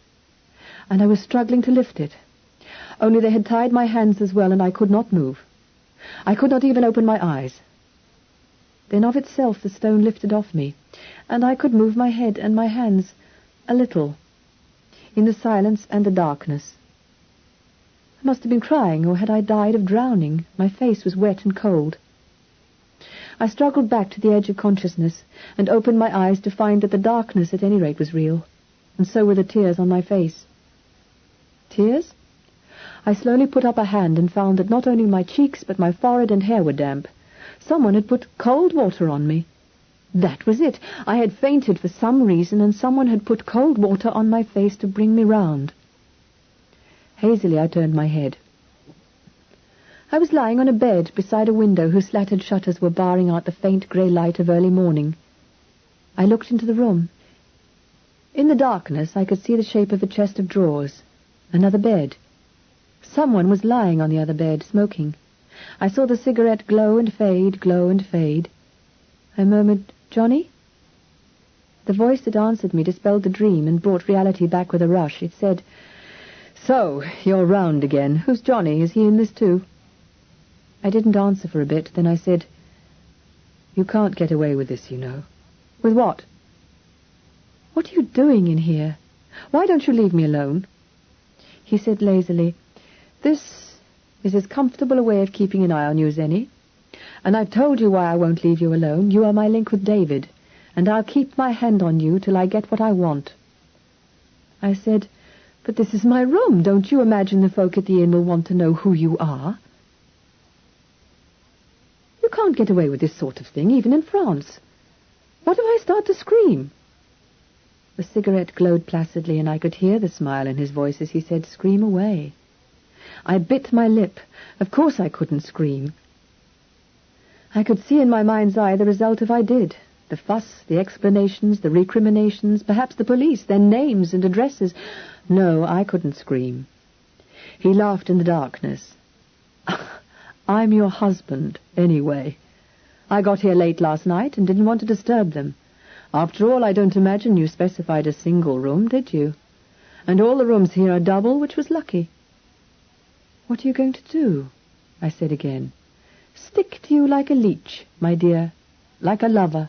and I was struggling to lift it. Only they had tied my hands as well, and I could not move. I could not even open my eyes. Then of itself the stone lifted off me, and I could move my head and my hands a little, in the silence and the darkness. I must have been crying, or had I died of drowning? My face was wet and cold. I struggled back to the edge of consciousness, and opened my eyes to find that the darkness at any rate was real, and so were the tears on my face. Tears? I slowly put up a hand and found that not only my cheeks but my forehead and hair were damp. Someone had put cold water on me. That was it. I had fainted for some reason, and someone had put cold water on my face to bring me round. Hazily I turned my head. I was lying on a bed beside a window whose slatted shutters were barring out the faint grey light of early morning. I looked into the room. In the darkness I could see the shape of a chest of drawers, another bed. Someone was lying on the other bed, smoking. I saw the cigarette glow and fade, glow and fade. I murmured, "Johnny?" The voice that answered me dispelled the dream and brought reality back with a rush. It said, "So, you're round again. Who's Johnny? Is he in this too?" I didn't answer for a bit. Then I said, "You can't get away with this, you know." "With what?" "What are you doing in here? Why don't you leave me alone?" He said lazily, "This is as comfortable a way of keeping an eye on you as any. And I've told you why I won't leave you alone. You are my link with David, and I'll keep my hand on you till I get what I want." I said, "But this is my room. Don't you imagine the folk at the inn will want to know who you are?" "You can't get away with this sort of thing, even in France. What if I start to scream?" The cigarette glowed placidly, and I could hear the smile in his voice as he said, "Scream away." I bit my lip. Of course I couldn't scream. I could see in my mind's eye the result if I did. The fuss, the explanations, the recriminations, perhaps the police, their names and addresses. No, I couldn't scream. He laughed in the darkness. "I'm your husband, anyway. I got here late last night and didn't want to disturb them. After all, I don't imagine you specified a single room, did you? And all the rooms here are double, which was lucky." "What are you going to do?" I said again. "Stick to you like a leech, my dear, like a lover."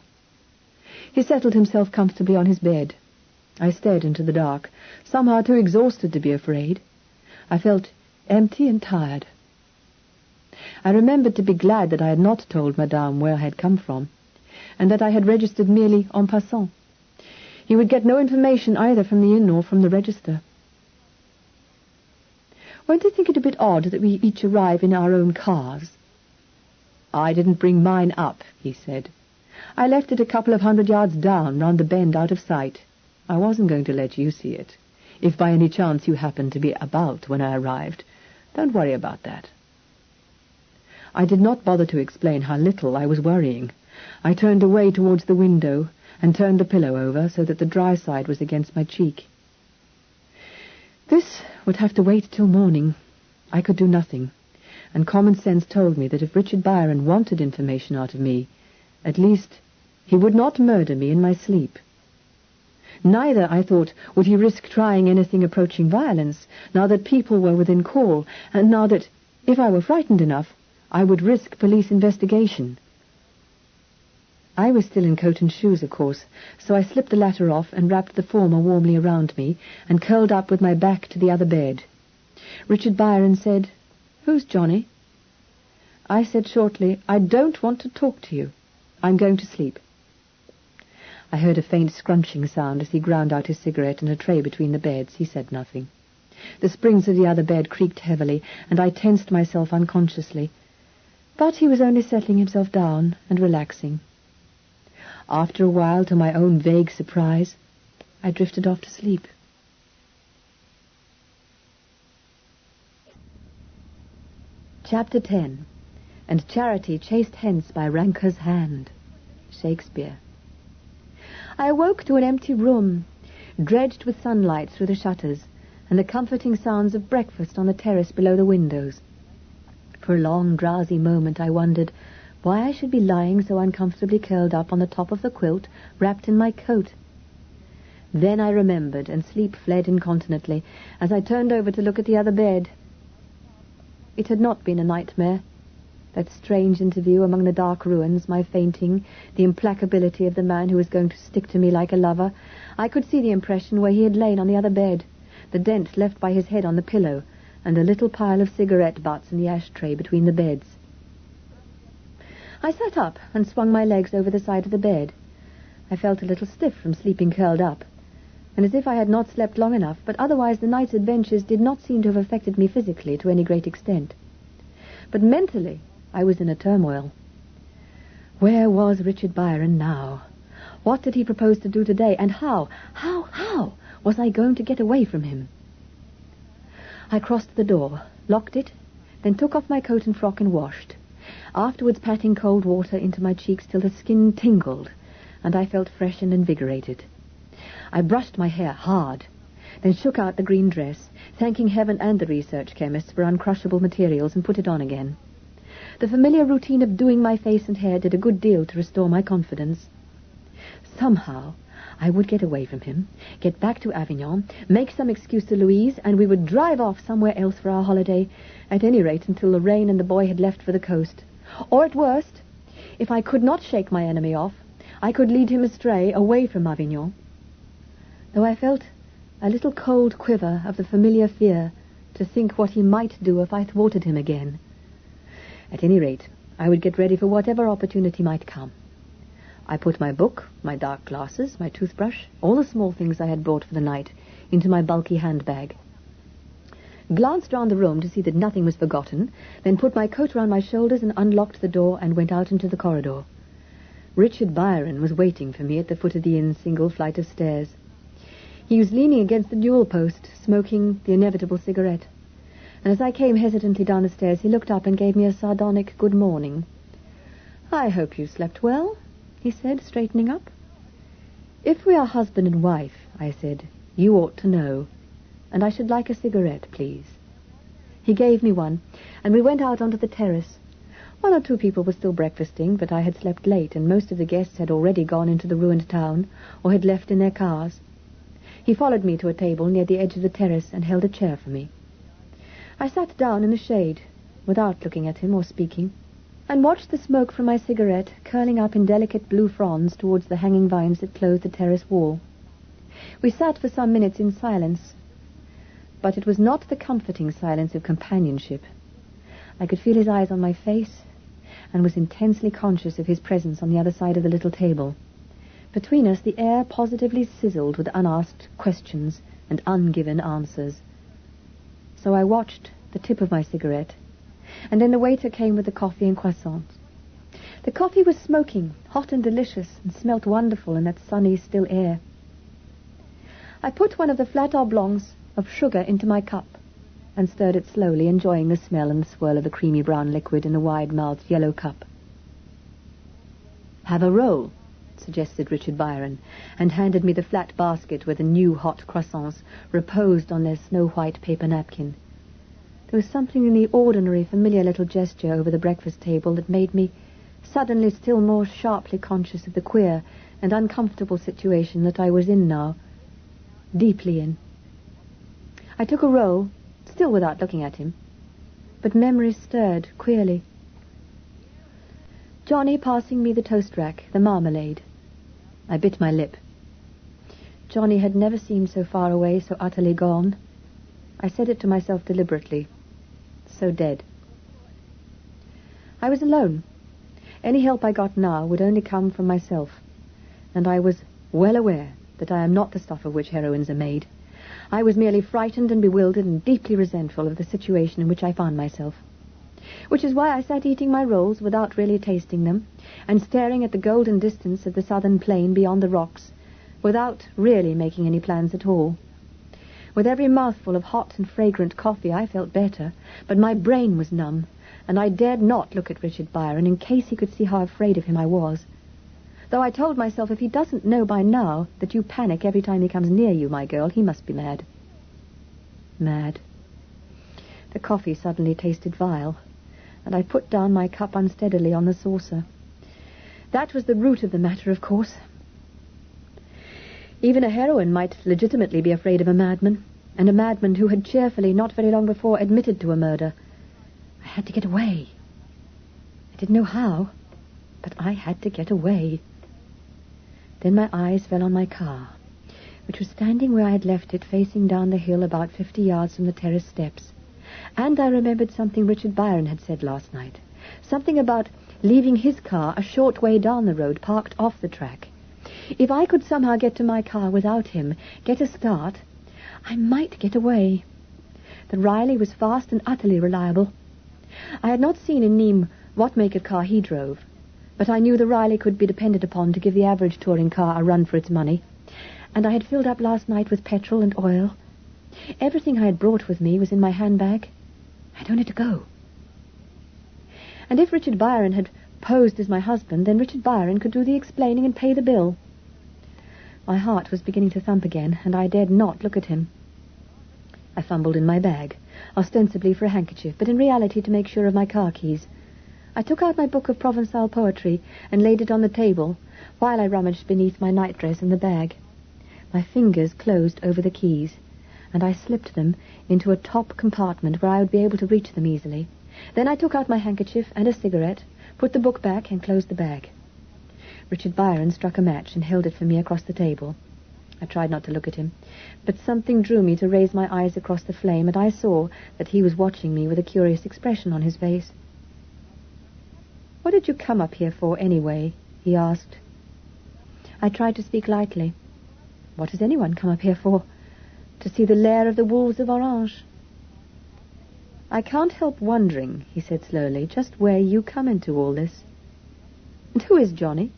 He settled himself comfortably on his bed. I stared into the dark, somehow too exhausted to be afraid. I felt empty and tired. I remembered to be glad that I had not told Madame where I had come from, and that I had registered merely en passant. He would get no information either from the inn or from the register. "Won't they think it a bit odd that we each arrive in our own cars?" "I didn't bring mine up," he said. "I left it a couple of 100 yards down, round the bend out of sight. I wasn't going to let you see it. If by any chance you happened to be about when I arrived, don't worry about that." I did not bother to explain how little I was worrying. I turned away towards the window and turned the pillow over so that the dry side was against my cheek. This would have to wait till morning. I could do nothing, and common sense told me that if Richard Byron wanted information out of me, at least he would not murder me in my sleep. Neither, I thought, would he risk trying anything approaching violence, now that people were within call, and now that, if I were frightened enough, I would risk police investigation. I was still in coat and shoes, of course, so I slipped the latter off and wrapped the former warmly around me and curled up with my back to the other bed. Richard Byron said, "Who's Johnny?" I said shortly, "I don't want to talk to you. I'm going to sleep." I heard a faint scrunching sound as he ground out his cigarette in a tray between the beds. He said nothing. The springs of the other bed creaked heavily, and I tensed myself unconsciously. But he was only settling himself down and relaxing. After a while, to my own vague surprise, I drifted off to sleep. Chapter 10. And Charity chased hence by rancor's hand. Shakespeare. I awoke to an empty room, dredged with sunlight through the shutters, and the comforting sounds of breakfast on the terrace below the windows. For a long, drowsy moment I wondered why I should be lying so uncomfortably curled up on the top of the quilt, wrapped in my coat. Then I remembered, and sleep fled incontinently as I turned over to look at the other bed. It had not been a nightmare. That strange interview among the dark ruins, my fainting, the implacability of the man who was going to stick to me like a lover. I could see the impression where he had lain on the other bed, the dent left by his head on the pillow, and a little pile of cigarette butts in the ashtray between the beds. I sat up and swung my legs over the side of the bed. I felt a little stiff from sleeping curled up, and as if I had not slept long enough, but otherwise the night's adventures did not seem to have affected me physically to any great extent. But mentally, I was in a turmoil. Where was Richard Byron now? What did he propose to do today, and how was I going to get away from him? I crossed the door, locked it, then took off my coat and frock and washed, afterwards patting cold water into my cheeks till the skin tingled, and I felt fresh and invigorated. I brushed my hair hard, then shook out the green dress, thanking heaven and the research chemists for uncrushable materials, and put it on again. The familiar routine of doing my face and hair did a good deal to restore my confidence. Somehow, I would get away from him, get back to Avignon, make some excuse to Louise, and we would drive off somewhere else for our holiday, at any rate until the rain and the boy had left for the coast. Or at worst, if I could not shake my enemy off, I could lead him astray away from Avignon. Though I felt a little cold quiver of the familiar fear to think what he might do if I thwarted him again. At any rate, I would get ready for whatever opportunity might come. I put my book, my dark glasses, my toothbrush, all the small things I had brought for the night, into my bulky handbag. Glanced round the room to see that nothing was forgotten, then put my coat round my shoulders and unlocked the door and went out into the corridor. Richard Byron was waiting for me at the foot of the inn's single flight of stairs. He was leaning against the newel post, smoking the inevitable cigarette. And as I came hesitantly down the stairs, he looked up and gave me a sardonic good morning. "I hope you slept well," he said, straightening up. "If we are husband and wife," I said, "you ought to know. And I should like a cigarette, please." He gave me one, and we went out onto the terrace. One or two people were still breakfasting, but I had slept late, and most of the guests had already gone into the ruined town, or had left in their cars. He followed me to a table near the edge of the terrace and held a chair for me. I sat down in the shade, without looking at him or speaking, and watched the smoke from my cigarette curling up in delicate blue fronds towards the hanging vines that clothed the terrace wall. We sat for some minutes in silence, but it was not the comforting silence of companionship. I could feel his eyes on my face, and was intensely conscious of his presence on the other side of the little table. Between us the air positively sizzled with unasked questions and ungiven answers. So I watched the tip of my cigarette, and then the waiter came with the coffee and croissants. The coffee was smoking, hot and delicious, and smelt wonderful in that sunny, still air. I put one of the flat oblongs of sugar into my cup and stirred it slowly, enjoying the smell and the swirl of the creamy brown liquid in the wide-mouthed yellow cup. "Have a roll," suggested Richard Byron, and handed me the flat basket where the new hot croissants reposed on their snow-white paper napkin. There was something in the ordinary, familiar little gesture over the breakfast table that made me suddenly still more sharply conscious of the queer and uncomfortable situation that I was in now, deeply in. I took a roll, still without looking at him, but memory stirred queerly. Johnny passing me the toast rack, the marmalade. I bit my lip. Johnny had never seemed so far away, so utterly gone. I said it to myself deliberately. So dead. I was alone. Any help I got now would only come from myself, and I was well aware that I am not the stuff of which heroines are made. I was merely frightened and bewildered and deeply resentful of the situation in which I found myself. Which is why I sat eating my rolls without really tasting them, and staring at the golden distance of the southern plain beyond the rocks, without really making any plans at all. With every mouthful of hot and fragrant coffee I felt better, but my brain was numb, and I dared not look at Richard Byron in case he could see how afraid of him I was. Though I told myself if he doesn't know by now that you panic every time he comes near you, my girl, he must be mad. Mad. The coffee suddenly tasted vile, and I put down my cup unsteadily on the saucer. That was the root of the matter, of course. Even a heroine might legitimately be afraid of a madman, and a madman who had cheerfully, not very long before, admitted to a murder. I had to get away. I didn't know how, but I had to get away. Then my eyes fell on my car, which was standing where I had left it, facing down the hill about 50 yards from the terrace steps. And I remembered something Richard Byron had said last night. Something about leaving his car a short way down the road, parked off the track. If I could somehow get to my car without him, get a start, I might get away. The Riley was fast and utterly reliable. I had not seen in Nîmes what make of car he drove, but I knew the Riley could be depended upon to give the average touring car a run for its money, and I had filled up last night with petrol and oil. Everything I had brought with me was in my handbag. I had only to go. And if Richard Byron had posed as my husband, then Richard Byron could do the explaining and pay the bill. My heart was beginning to thump again, and I dared not look at him. I fumbled in my bag, ostensibly for a handkerchief, but in reality to make sure of my car keys. I took out my book of Provençal poetry and laid it on the table, while I rummaged beneath my nightdress in the bag. My fingers closed over the keys, and I slipped them into a top compartment where I would be able to reach them easily. Then I took out my handkerchief and a cigarette, put the book back, and closed the bag. Richard Byron struck a match and held it for me across the table. I tried not to look at him, but something drew me to raise my eyes across the flame, and I saw that he was watching me with a curious expression on his face. "What did you come up here for, anyway?" he asked. I tried to speak lightly. What does anyone come up here for? To see the lair of the wolves of Orange. "I can't help wondering," he said slowly, "just where you come into all this. And who is Johnny?"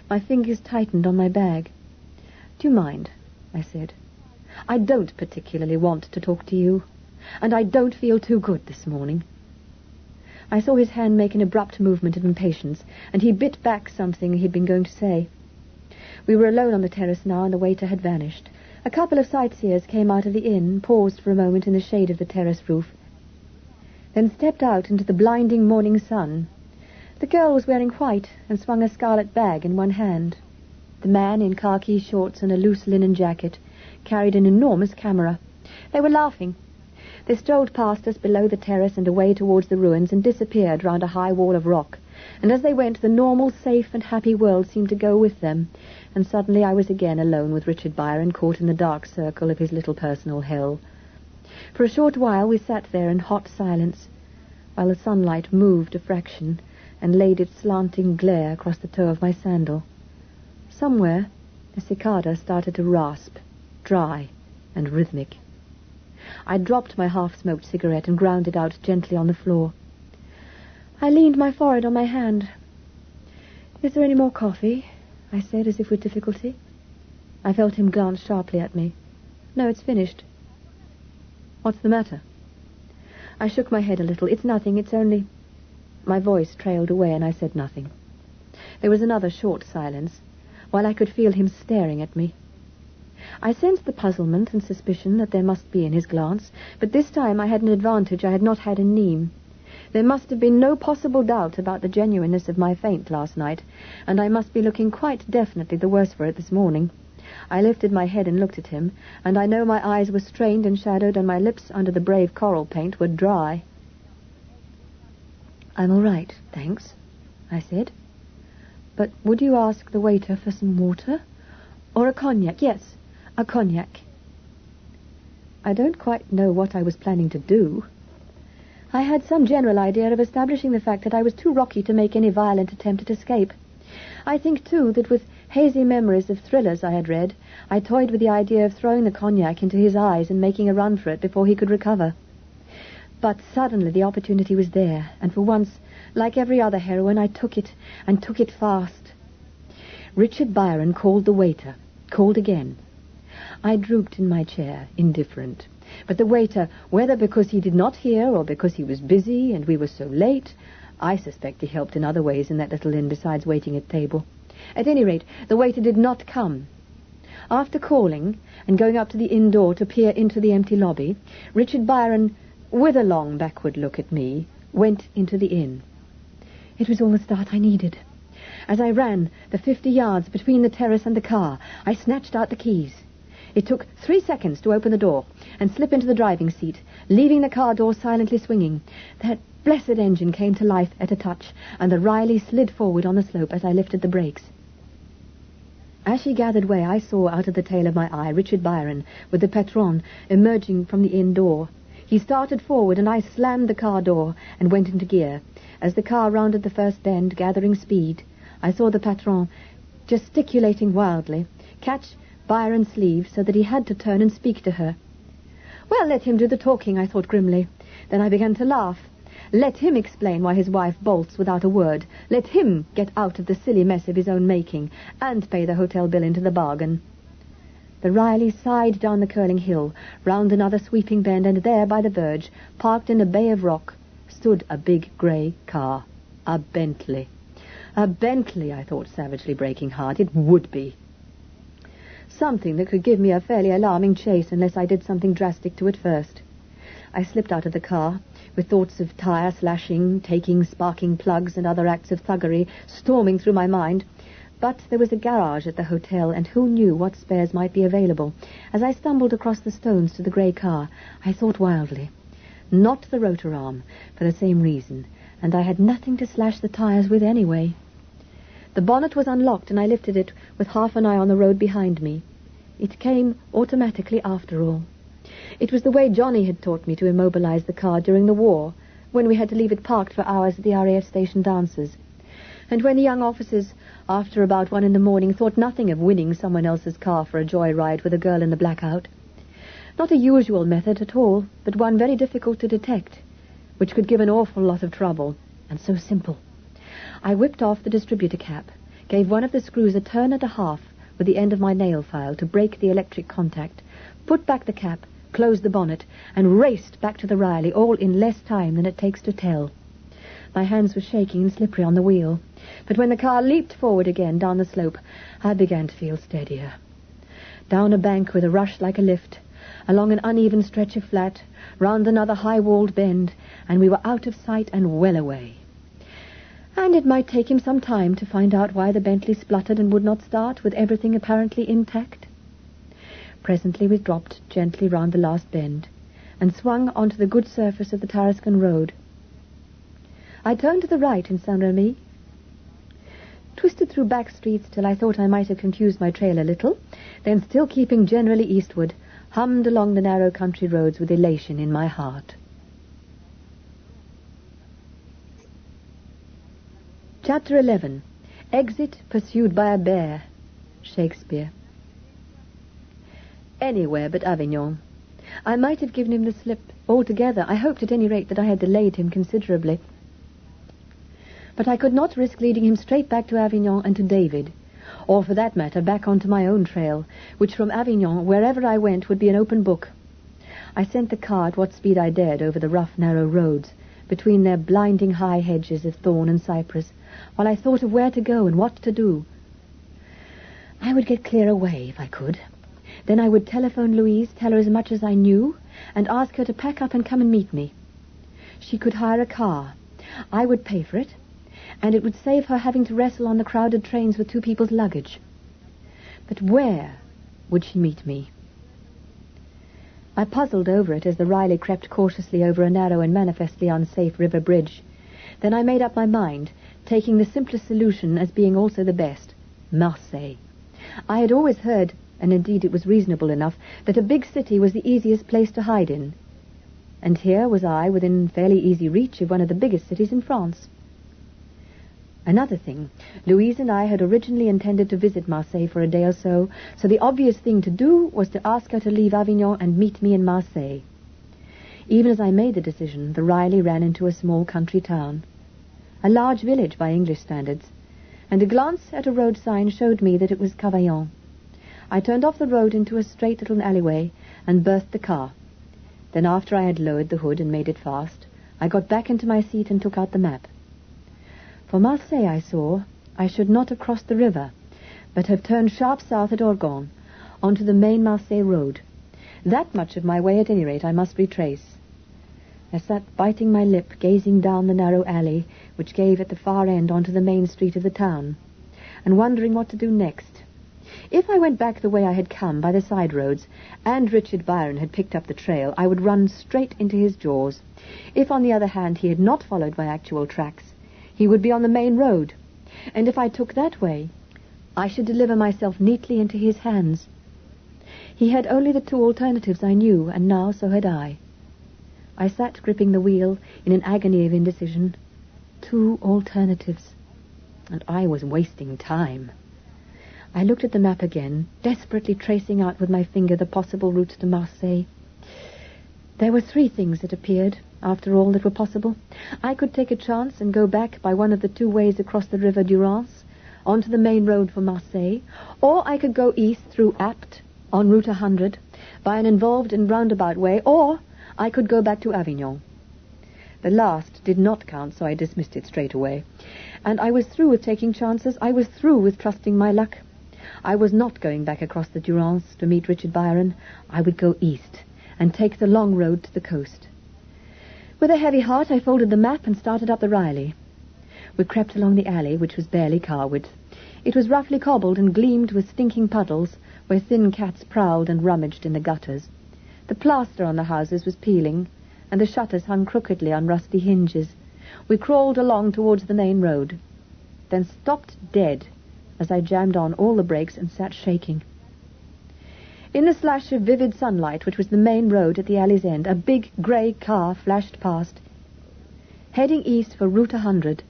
My fingers tightened on my bag. "Do you mind?" I said. "I don't particularly want to talk to you, and I don't feel too good this morning." I saw his hand make an abrupt movement of impatience, and he bit back something he'd been going to say. We were alone on the terrace now, and the waiter had vanished. A couple of sightseers came out of the inn, paused for a moment in the shade of the terrace roof, then stepped out into the blinding morning sun. The girl was wearing white and swung a scarlet bag in one hand. The man, in khaki shorts and a loose linen jacket, carried an enormous camera. They were laughing. They strolled past us below the terrace and away towards the ruins and disappeared round a high wall of rock. And as they went, the normal, safe and happy world seemed to go with them, and suddenly I was again alone with Richard Byron, caught in the dark circle of his little personal hell. For a short while we sat there in hot silence, while the sunlight moved a fraction and laid its slanting glare across the toe of my sandal. Somewhere a cicada started to rasp, dry and rhythmic. I dropped my half-smoked cigarette and ground it out gently on the floor. I leaned my forehead on my hand. "Is there any more coffee?" I said, as if with difficulty. I felt him glance sharply at me. "No, it's finished." "What's the matter?" I shook my head a little. "It's nothing, it's only—" My voice trailed away, and I said nothing. There was another short silence, while I could feel him staring at me. I sensed the puzzlement and suspicion that there must be in his glance, but this time I had an advantage I had not had in Nîmes. There must have been no possible doubt about the genuineness of my faint last night, and I must be looking quite definitely the worse for it this morning. I lifted my head and looked at him, and I know my eyes were strained and shadowed, and my lips under the brave coral paint were dry. "I'm all right, thanks," I said. "But would you ask the waiter for some water? Or a cognac? Yes, a cognac." I don't quite know what I was planning to do. I had some general idea of establishing the fact that I was too rocky to make any violent attempt at escape. I think, too, that with hazy memories of thrillers I had read, I toyed with the idea of throwing the cognac into his eyes and making a run for it before he could recover. But suddenly the opportunity was there, and for once, like every other heroine, I took it, and took it fast. Richard Byron called the waiter, called again. I drooped in my chair, indifferent. But the waiter, whether because he did not hear or because he was busy and we were so late, I suspect he helped in other ways in that little inn besides waiting at table. At any rate, the waiter did not come. After calling and going up to the inn door to peer into the empty lobby, Richard Byron, with a long backward look at me, went into the inn. It was all the start I needed. As I ran the 50 yards between the terrace and the car, I snatched out the keys. It took 3 seconds to open the door and slip into the driving seat, leaving the car door silently swinging. That blessed engine came to life at a touch, and the Riley slid forward on the slope as I lifted the brakes. As she gathered way, I saw out of the tail of my eye Richard Byron, with the patron, emerging from the inn door. He started forward, and I slammed the car door and went into gear. As the car rounded the first bend, gathering speed, I saw the patron, gesticulating wildly, catch Byron's sleeve so that he had to turn and speak to her. Well, let him do the talking, I thought grimly. Then I began to laugh. Let him explain why his wife bolts without a word. Let him get out of the silly mess of his own making, and pay the hotel bill into the bargain. The Riley sighed down the curling hill, round another sweeping bend, and there, by the verge, parked in a bay of rock, stood a big grey car. A Bentley. A Bentley, I thought, savagely breaking heart. It would be. Something that could give me a fairly alarming chase unless I did something drastic to it first. I slipped out of the car, with thoughts of tire slashing, taking sparking plugs, and other acts of thuggery storming through my mind. But there was a garage at the hotel, and who knew what spares might be available. As I stumbled across the stones to the grey car, I thought wildly. Not the rotor arm, for the same reason, and I had nothing to slash the tires with anyway. The bonnet was unlocked, and I lifted it with half an eye on the road behind me. It came automatically after all. It was the way Johnny had taught me to immobilize the car during the war, when we had to leave it parked for hours at the RAF station dances. And when the young officers, after about 1 a.m, thought nothing of winning someone else's car for a joyride with a girl in the blackout. Not a usual method at all, but one very difficult to detect, which could give an awful lot of trouble, and so simple. I whipped off the distributor cap, gave one of the screws a turn and a half with the end of my nail file to break the electric contact, put back the cap, closed the bonnet, and raced back to the Riley, all in less time than it takes to tell. My hands were shaking and slippery on the wheel, but when the car leaped forward again down the slope, I began to feel steadier. Down a bank with a rush like a lift, along an uneven stretch of flat, round another high-walled bend, and we were out of sight and well away. And it might take him some time to find out why the Bentley spluttered and would not start, with everything apparently intact. Presently we dropped gently round the last bend, and swung onto the good surface of the Tarascon road. I turned to the right in Saint-Remy, twisted through back streets till I thought I might have confused my trail a little, then, still keeping generally eastward, hummed along the narrow country roads with elation in my heart. Chapter 11. Exit pursued by a bear. Shakespeare. Anywhere but Avignon. I might have given him the slip altogether. I hoped at any rate that I had delayed him considerably. But I could not risk leading him straight back to Avignon and to David, or for that matter back onto my own trail, which from Avignon, wherever I went, would be an open book. I sent the car at what speed I dared over the rough, narrow roads, between their blinding high hedges of thorn and cypress, while I thought of where to go and what to do. I would get clear away if I could. Then I would telephone Louise, tell her as much as I knew, and ask her to pack up and come and meet me. She could hire a car. I would pay for it, and it would save her having to wrestle on the crowded trains with 2 people's luggage. But where would she meet me? I puzzled over it as the Riley crept cautiously over a narrow and manifestly unsafe river bridge. Then I made up my mind taking the simplest solution as being also the best, Marseille. I had always heard, and indeed it was reasonable enough, that a big city was the easiest place to hide in. And here was I within fairly easy reach of one of the biggest cities in France. Another thing, Louise and I had originally intended to visit Marseille for a day or so the obvious thing to do was to ask her to leave Avignon and meet me in Marseille. Even as I made the decision, the Riley ran into a small country town, a large village by English standards, and a glance at a road sign showed me that it was Cavaillon. I turned off the road into a straight little alleyway and berthed the car. Then after I had lowered the hood and made it fast, I got back into my seat and took out the map. For Marseille, I saw, I should not have crossed the river, but have turned sharp south at Orgon, onto the main Marseille road. That much of my way, at any rate, I must retrace. I sat biting my lip, gazing down the narrow alley which gave at the far end onto the main street of the town, and wondering what to do next. If I went back the way I had come, by the side roads, and Richard Byron had picked up the trail, I would run straight into his jaws. If, on the other hand, he had not followed my actual tracks, he would be on the main road, and if I took that way, I should deliver myself neatly into his hands. He had only the two alternatives I knew, and now so had I. I sat gripping the wheel in an agony of indecision. 2 alternatives, and I was wasting time. I looked at the map again, desperately tracing out with my finger the possible routes to Marseille. There were 3 things that appeared, after all, that were possible. I could take a chance and go back by one of the 2 ways across the river Durance, onto the main road for Marseille, or I could go east through Apt, on Route 100, by an involved and roundabout way, or I could go back to Avignon. The last did not count, so I dismissed it straight away. And I was through with taking chances. I was through with trusting my luck. I was not going back across the Durance to meet Richard Byron. I would go east and take the long road to the coast. With a heavy heart, I folded the map and started up the Riley. We crept along the alley, which was barely car width. It was roughly cobbled and gleamed with stinking puddles where thin cats prowled and rummaged in the gutters. The plaster on the houses was peeling, and the shutters hung crookedly on rusty hinges. We crawled along towards the main road, then stopped dead as I jammed on all the brakes and sat shaking. In the slash of vivid sunlight, which was the main road at the alley's end, a big grey car flashed past, heading east for Route 100.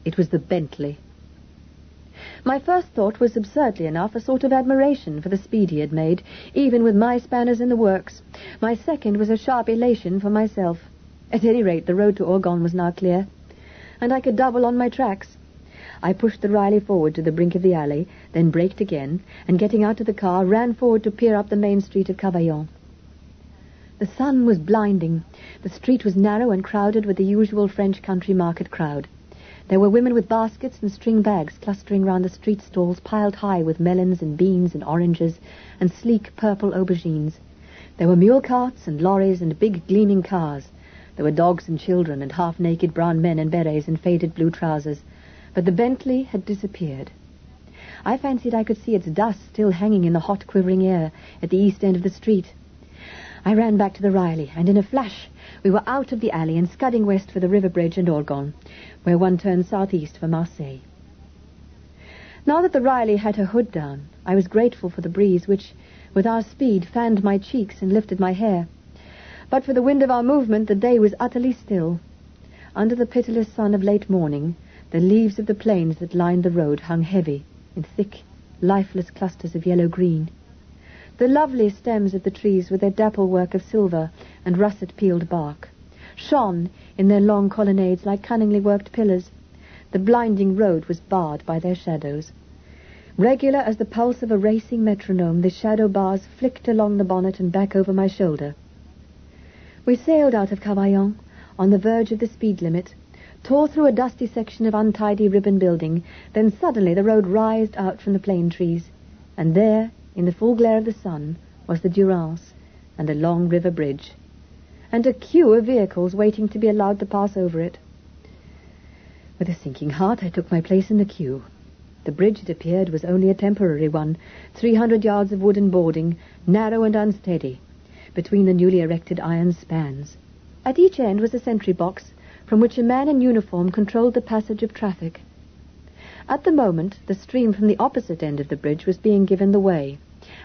It was the Bentley. My first thought was, absurdly enough, a sort of admiration for the speed he had made, even with my spanners in the works. My second was a sharp elation for myself. At any rate, the road to Orgon was now clear, and I could double on my tracks. I pushed the Riley forward to the brink of the alley, then braked again, and getting out of the car, ran forward to peer up the main street of Cavaillon. The sun was blinding. The street was narrow and crowded with the usual French country market crowd. There were women with baskets and string bags clustering round the street stalls piled high with melons and beans and oranges and sleek purple aubergines. There were mule carts and lorries and big gleaming cars. There were dogs and children and half-naked brown men in berets and faded blue trousers. But the Bentley had disappeared. I fancied I could see its dust still hanging in the hot, quivering air at the east end of the street. I ran back to the Riley, and in a flash we were out of the alley and scudding west for the river bridge and Orgon, where one turns southeast for Marseille. Now that the Riley had her hood down, I was grateful for the breeze which, with our speed, fanned my cheeks and lifted my hair. But for the wind of our movement, the day was utterly still. Under the pitiless sun of late morning, the leaves of the planes that lined the road hung heavy in thick, lifeless clusters of yellow-green. The lovely stems of the trees, with their dapple work of silver and russet-peeled bark, shone in their long colonnades like cunningly worked pillars. The blinding road was barred by their shadows. Regular as the pulse of a racing metronome, the shadow bars flicked along the bonnet and back over my shoulder. We sailed out of Cavaillon, on the verge of the speed limit, tore through a dusty section of untidy ribbon building, then suddenly the road writhed out from the plane trees, and there, in the full glare of the sun, was the Durance and the long river bridge, and a queue of vehicles waiting to be allowed to pass over it. With a sinking heart, I took my place in the queue. The bridge, it appeared, was only a temporary one, 300 yards of wooden boarding, narrow and unsteady, between the newly erected iron spans. At each end was a sentry box, from which a man in uniform controlled the passage of traffic. At the moment, the stream from the opposite end of the bridge was being given the way,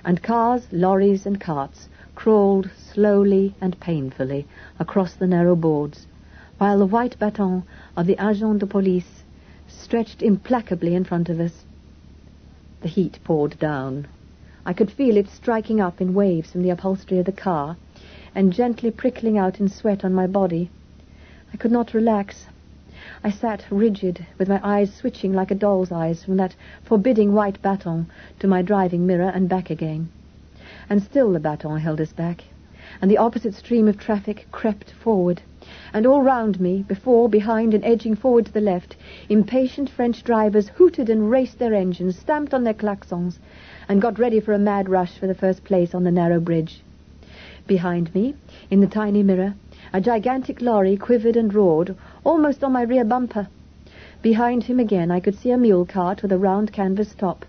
and cars, lorries, and carts crawled slowly and painfully across the narrow boards, while the white baton of the agent de police stretched implacably in front of us. The heat poured down. I could feel it striking up in waves from the upholstery of the car and gently prickling out in sweat on my body. I could not relax. I sat rigid, with my eyes switching like a doll's eyes from that forbidding white baton to my driving mirror and back again. And still the baton held us back, and the opposite stream of traffic crept forward, and all round me, before, behind, and edging forward to the left, impatient French drivers hooted and raced their engines, stamped on their klaxons, and got ready for a mad rush for the first place on the narrow bridge. Behind me, in the tiny mirror, a gigantic lorry quivered and roared, almost on my rear bumper. Behind him again I could see a mule cart with a round canvas top.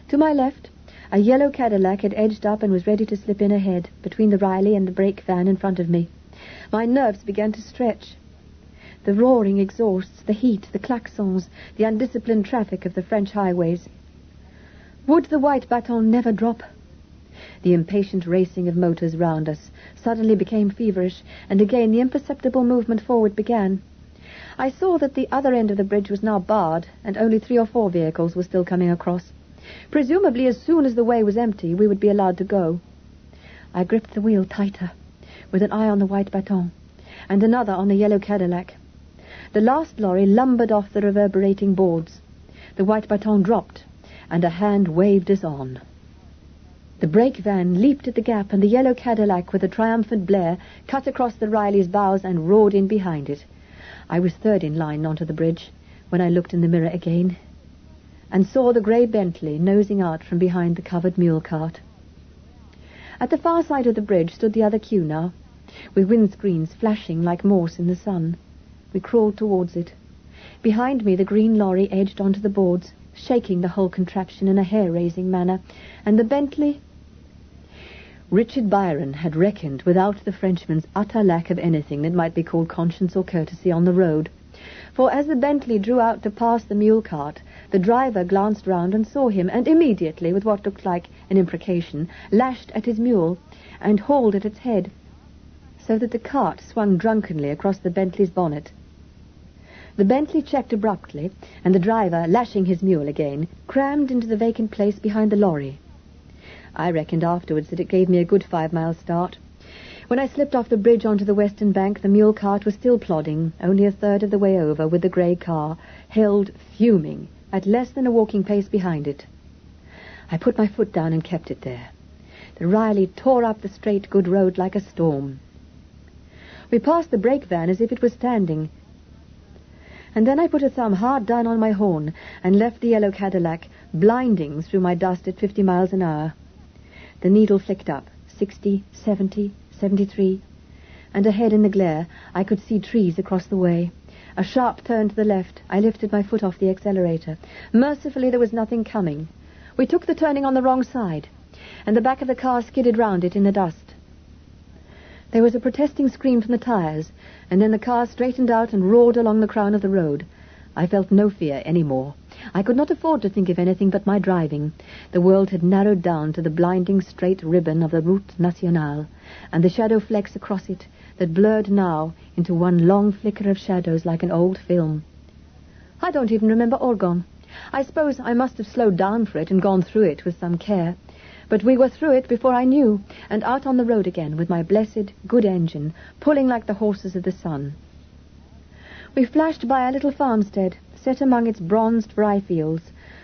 To my left, a yellow Cadillac had edged up and was ready to slip in ahead, between the Riley and the brake van in front of me. My nerves began to stretch. The roaring exhausts, the heat, the klaxons, the undisciplined traffic of the French highways. Would the white baton never drop? The impatient racing of motors round us suddenly became feverish, and again the imperceptible movement forward began. I saw that the other end of the bridge was now barred, and only 3 or 4 vehicles were still coming across. Presumably, as soon as the way was empty, we would be allowed to go. I gripped the wheel tighter, with an eye on the white baton, and another on the yellow Cadillac. The last lorry lumbered off the reverberating boards. The white baton dropped, and a hand waved us on. The brake van leaped at the gap, and the yellow Cadillac, with a triumphant blare, cut across the Riley's bows and roared in behind it. I was third in line onto the bridge when I looked in the mirror again, and saw the grey Bentley nosing out from behind the covered mule cart. At the far side of the bridge stood the other queue now, with windscreens flashing like Morse in the sun. We crawled towards it. Behind me the green lorry edged onto the boards, shaking the whole contraption in a hair-raising manner, and the Bentley... Richard Byron had reckoned without the Frenchman's utter lack of anything that might be called conscience or courtesy on the road. For as the Bentley drew out to pass the mule cart, the driver glanced round and saw him, and immediately, with what looked like an imprecation, lashed at his mule and hauled at its head, so that the cart swung drunkenly across the Bentley's bonnet. The Bentley checked abruptly, and the driver, lashing his mule again, crammed into the vacant place behind the lorry. I reckoned afterwards that it gave me a good 5-mile start. When I slipped off the bridge onto the western bank, the mule cart was still plodding, only a third of the way over, with the grey car, held fuming, at less than a walking pace behind it. I put my foot down and kept it there. The Riley tore up the straight, good road like a storm. We passed the brake van as if it was standing, and then I put a thumb hard down on my horn and left the yellow Cadillac blinding through my dust at 50 miles an hour. The needle flicked up, 60, 70, 73, and ahead in the glare I could see trees across the way. A sharp turn to the left. I lifted my foot off the accelerator. Mercifully there was nothing coming. We took the turning on the wrong side, and the back of the car skidded round it in the dust. There was a protesting scream from the tires, and then the car straightened out and roared along the crown of the road. I felt no fear any more. I could not afford to think of anything but my driving. The world had narrowed down to the blinding straight ribbon of the Route Nationale, and the shadow flecks across it that blurred now into one long flicker of shadows like an old film. I don't even remember Orgon. I suppose I must have slowed down for it and gone through it with some care. But we were through it before I knew, and out on the road again with my blessed, good engine, pulling like the horses of the sun. We flashed by a little farmstead, set among its bronzed rye fields,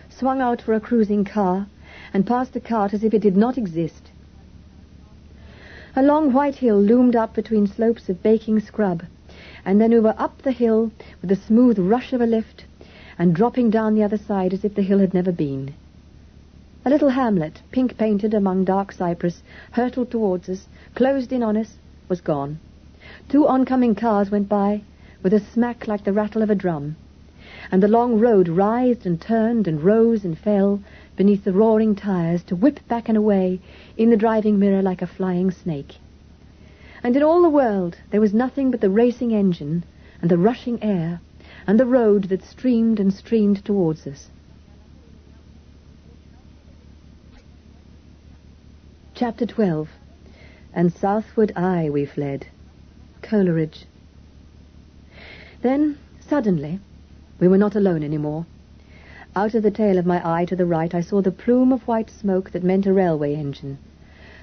swung out for a cruising car, and passed a cart as if it did not exist. A long white hill loomed up between slopes of baking scrub, and then we were up the hill with the smooth rush of a lift, and dropping down the other side as if the hill had never been. A little hamlet, pink-painted among dark cypress, hurtled towards us, closed in on us, was gone. 2 oncoming cars went by, with a smack like the rattle of a drum, and the long road writhed and turned and rose and fell beneath the roaring tires to whip back and away in the driving mirror like a flying snake. And in all the world there was nothing but the racing engine and the rushing air and the road that streamed and streamed towards us. Chapter 12. And southward aye we fled. Coleridge. Then, suddenly, we were not alone any more. Out of the tail of my eye to the right I saw the plume of white smoke that meant a railway engine.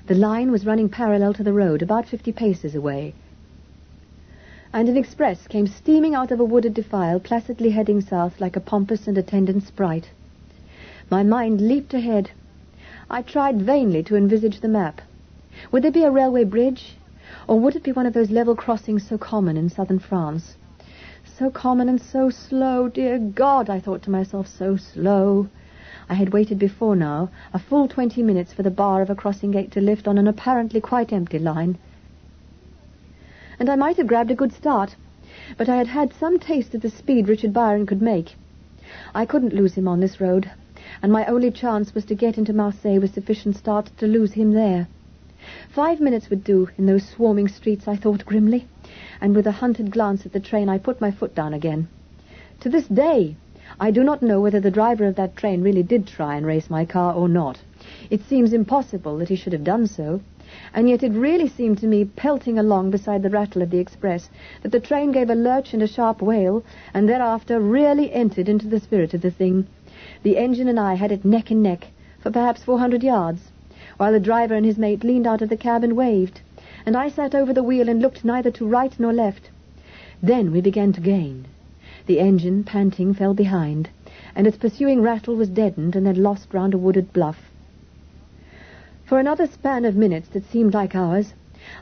The line was running parallel to the road, about 50 paces away. And an express came steaming out of a wooded defile, placidly heading south like a pompous and attendant sprite. My mind leaped ahead. I tried vainly to envisage the map. Would there be a railway bridge? Or would it be one of those level crossings so common in southern France? So common and so slow, dear God, I thought to myself, so slow. I had waited before now, a full 20 minutes for the bar of a crossing gate to lift on an apparently quite empty line. And I might have grabbed a good start, but I had had some taste of the speed Richard Byron could make. I couldn't lose him on this road, and my only chance was to get into Marseille with sufficient start to lose him there. 5 minutes would do in those swarming streets, I thought grimly, and with a hunted glance at the train I put my foot down again. To this day, I do not know whether the driver of that train really did try and race my car or not. It seems impossible that he should have done so, and yet it really seemed to me, pelting along beside the rattle of the express, that the train gave a lurch and a sharp wail, and thereafter really entered into the spirit of the thing. The engine and I had it neck and neck for perhaps 400 yards, while the driver and his mate leaned out of the cab and waved, and I sat over the wheel and looked neither to right nor left. Then we began to gain. The engine, panting, fell behind, and its pursuing rattle was deadened and then lost round a wooded bluff. For another span of minutes that seemed like hours,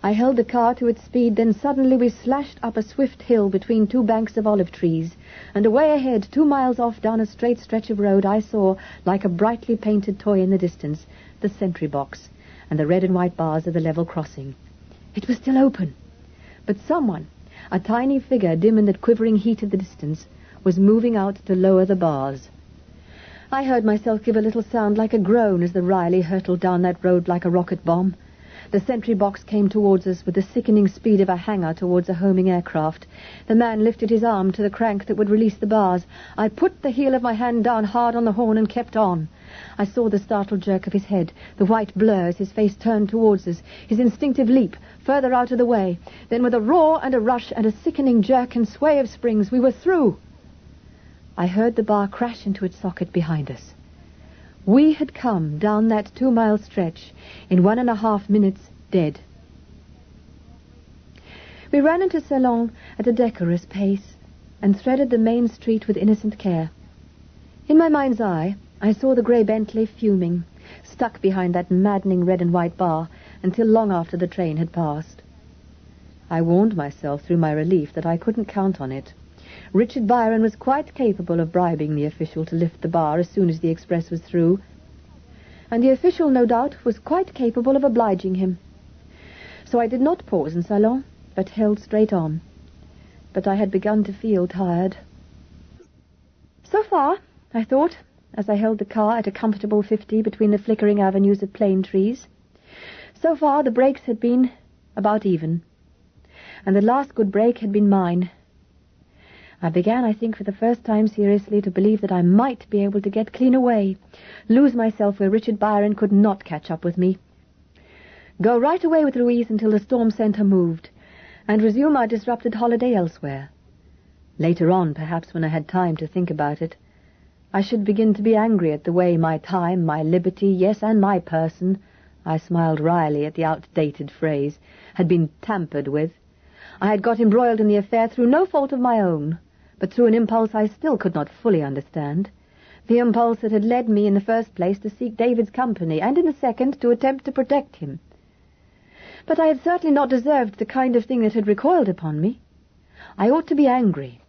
I held the car to its speed, then suddenly we slashed up a swift hill between two banks of olive trees, and away ahead, 2 miles off down a straight stretch of road, I saw, like a brightly painted toy in the distance, the sentry box and the red and white bars of the level crossing. It was still open, but someone, a tiny figure dim in the quivering heat of the distance, was moving out to lower the bars. I heard myself give a little sound like a groan as the Riley hurtled down that road like a rocket bomb. The sentry box came towards us with the sickening speed of a hangar towards a homing aircraft. The man lifted his arm to the crank that would release the bars. I put the heel of my hand down hard on the horn and kept on. I saw the startled jerk of his head, the white blur as his face turned towards us, his instinctive leap further out of the way. Then with a roar and a rush and a sickening jerk and sway of springs, we were through. I heard the bar crash into its socket behind us. We had come down that 2-mile stretch in 1.5 minutes dead. We ran into Ceylon at a decorous pace and threaded the main street with innocent care. In my mind's eye, I saw the grey Bentley fuming, stuck behind that maddening red and white bar until long after the train had passed. I warned myself through my relief that I couldn't count on it. Richard Byron was quite capable of bribing the official to lift the bar as soon as the express was through, and the official, no doubt, was quite capable of obliging him. So I did not pause in Ceylon, but held straight on. But I had begun to feel tired. So far, I thought, as I held the car at a comfortable 50 between the flickering avenues of plane trees, so far the breaks had been about even, and the last good break had been mine. I began, I think, for the first time seriously to believe that I might be able to get clean away, lose myself where Richard Byron could not catch up with me, go right away with Louise until the storm centre moved, and resume our disrupted holiday elsewhere. Later on, perhaps when I had time to think about it, I should begin to be angry at the way my time, my liberty, yes, and my person, I smiled wryly at the outdated phrase, had been tampered with. I had got embroiled in the affair through no fault of my own, but through an impulse I still could not fully understand, the impulse that had led me in the first place to seek David's company, and in the second to attempt to protect him. But I had certainly not deserved the kind of thing that had recoiled upon me. I ought to be angry.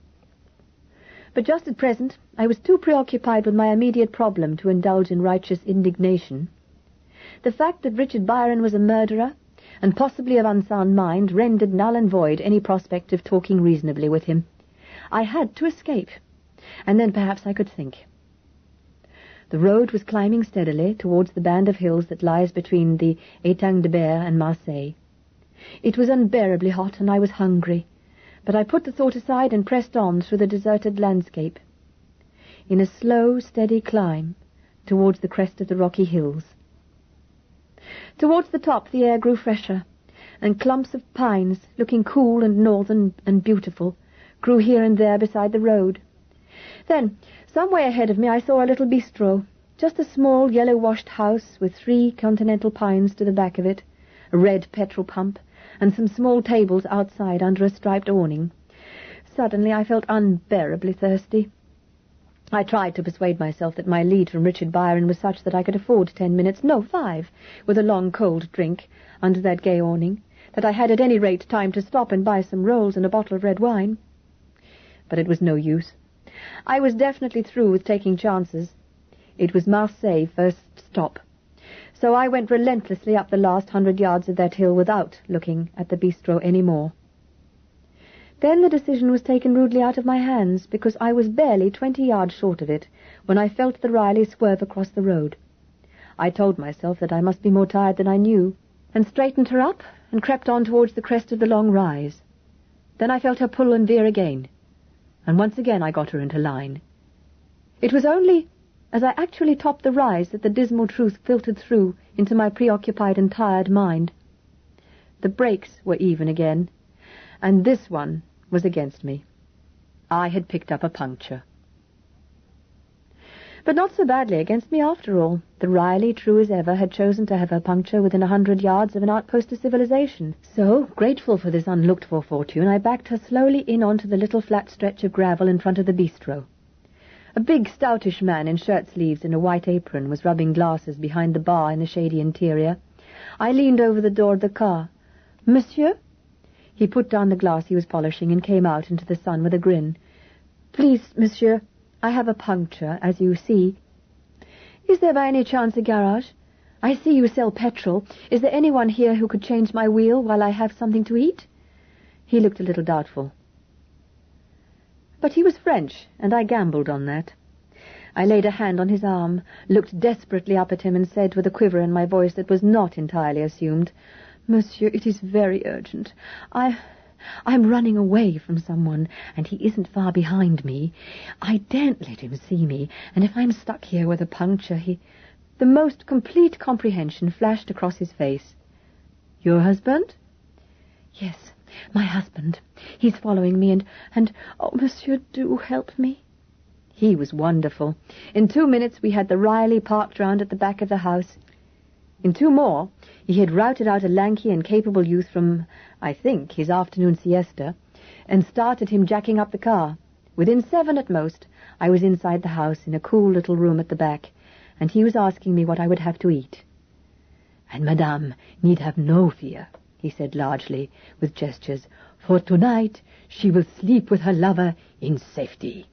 But just at present I was too preoccupied with my immediate problem to indulge in righteous indignation. The fact that Richard Byron was a murderer, and possibly of unsound mind, rendered null and void any prospect of talking reasonably with him. I had to escape, and then perhaps I could think. The road was climbing steadily towards the band of hills that lies between the Étang de Berre and Marseille. It was unbearably hot, and I was hungry, but I put the thought aside and pressed on through the deserted landscape, in a slow, steady climb towards the crest of the rocky hills. Towards the top the air grew fresher, and clumps of pines, looking cool and northern and beautiful, grew here and there beside the road. Then, some way ahead of me, I saw a little bistro, just a small yellow-washed house with 3 continental pines to the back of it, a red petrol pump, and some small tables outside under a striped awning. Suddenly I felt unbearably thirsty. I tried to persuade myself that my lead from Richard Byron was such that I could afford 10 minutes, no, 5, with a long cold drink under that gay awning, that I had at any rate time to stop and buy some rolls and a bottle of red wine. But it was no use. I was definitely through with taking chances. It was Marseille first stop. So I went relentlessly up the last 100 yards of that hill without looking at the bistro any more. Then the decision was taken rudely out of my hands, because I was barely 20 yards short of it when I felt the Riley swerve across the road. I told myself that I must be more tired than I knew, and straightened her up and crept on towards the crest of the long rise. Then I felt her pull and veer again, and once again I got her into line. It was only as I actually topped the rise that the dismal truth filtered through into my preoccupied and tired mind. The brakes were even again, and this one was against me. I had picked up a puncture. But not so badly against me after all. The Riley, true as ever, had chosen to have her puncture within 100 yards of an outpost of civilization. So, grateful for this unlooked-for fortune, I backed her slowly in onto the little flat stretch of gravel in front of the bistro. A big, stoutish man in shirt-sleeves and a white apron was rubbing glasses behind the bar in the shady interior. I leaned over the door of the car. "Monsieur?" He put down the glass he was polishing and came out into the sun with a grin. "Please, monsieur, I have a puncture, as you see. Is there by any chance a garage? I see you sell petrol. Is there anyone here who could change my wheel while I have something to eat?" He looked a little doubtful. But he was French, and I gambled on that. I laid a hand on his arm, looked desperately up at him, and said, with a quiver in my voice that was not entirely assumed, "Monsieur, it is very urgent. I'm running away from someone, and he isn't far behind me. I daren't let him see me, and if I'm stuck here with a puncture, The most complete comprehension flashed across his face. "Your husband?" "Yes, my husband. He's following me, and oh, monsieur, do help me." He was wonderful. In 2 minutes we had the Riley parked round at the back of the house. In 2 more, he had routed out a lanky and capable youth from, I think, his afternoon siesta, and started him jacking up the car. Within 7 at most, I was inside the house in a cool little room at the back, and he was asking me what I would have to eat. "And Madame need have no fear," he said largely, with gestures, "for tonight she will sleep with her lover in safety."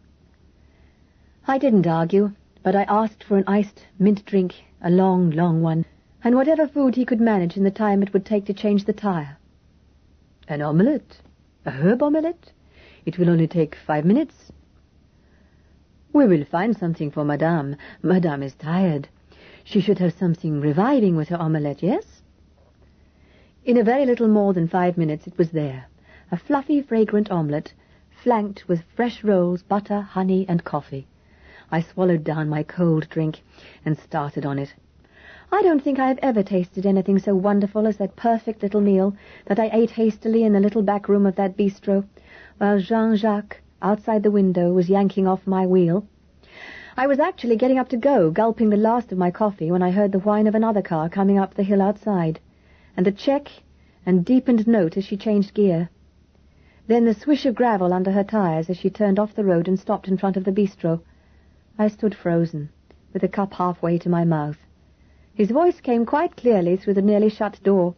I didn't argue, but I asked for an iced mint drink, a long, long one, and whatever food he could manage in the time it would take to change the tire. "An omelette? A herb omelette? It will only take 5 minutes." "We will find something for Madame. Madame is tired. She should have something reviving with her omelette, yes?" In a very little more than 5 minutes it was there, a fluffy, fragrant omelette, flanked with fresh rolls, butter, honey, and coffee. I swallowed down my cold drink and started on it. I don't think I have ever tasted anything so wonderful as that perfect little meal that I ate hastily in the little back room of that bistro, while Jean-Jacques, outside the window, was yanking off my wheel. I was actually getting up to go, gulping the last of my coffee, when I heard the whine of another car coming up the hill outside, and the check and deepened note as she changed gear. Then the swish of gravel under her tires as she turned off the road and stopped in front of the bistro. I stood frozen, with the cup halfway to my mouth. His voice came quite clearly through the nearly shut door,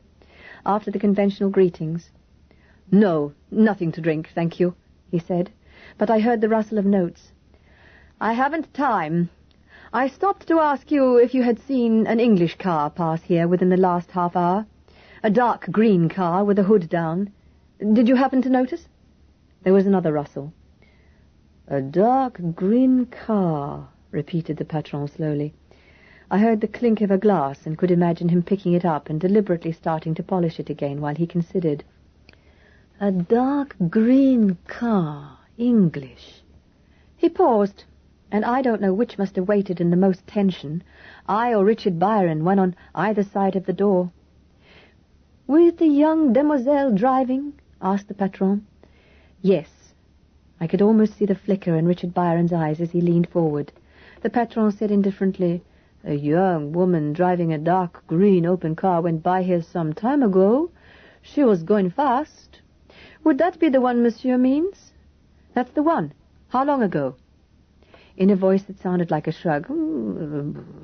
after the conventional greetings. "No, nothing to drink, thank you," he said, but I heard the rustle of notes. "I haven't time. I stopped to ask you if you had seen an English car pass here within the last half hour. A dark green car with the hood down. Did you happen to notice?" There was another rustle. "A dark green car," repeated the patron slowly. I heard the clink of a glass and could imagine him picking it up and deliberately starting to polish it again while he considered. A dark green car, English. He paused, and I don't know which must have waited in the most tension, I or Richard Byron, one on either side of the door. "With the young demoiselle driving?" asked the patron. Yes. I could almost see the flicker in Richard Byron's eyes as he leaned forward. The patron said indifferently, "A young woman driving a dark green open car went by here some time ago. She was going fast. Would that be the one monsieur means?" "That's the one. How long ago?" In a voice that sounded like a shrug.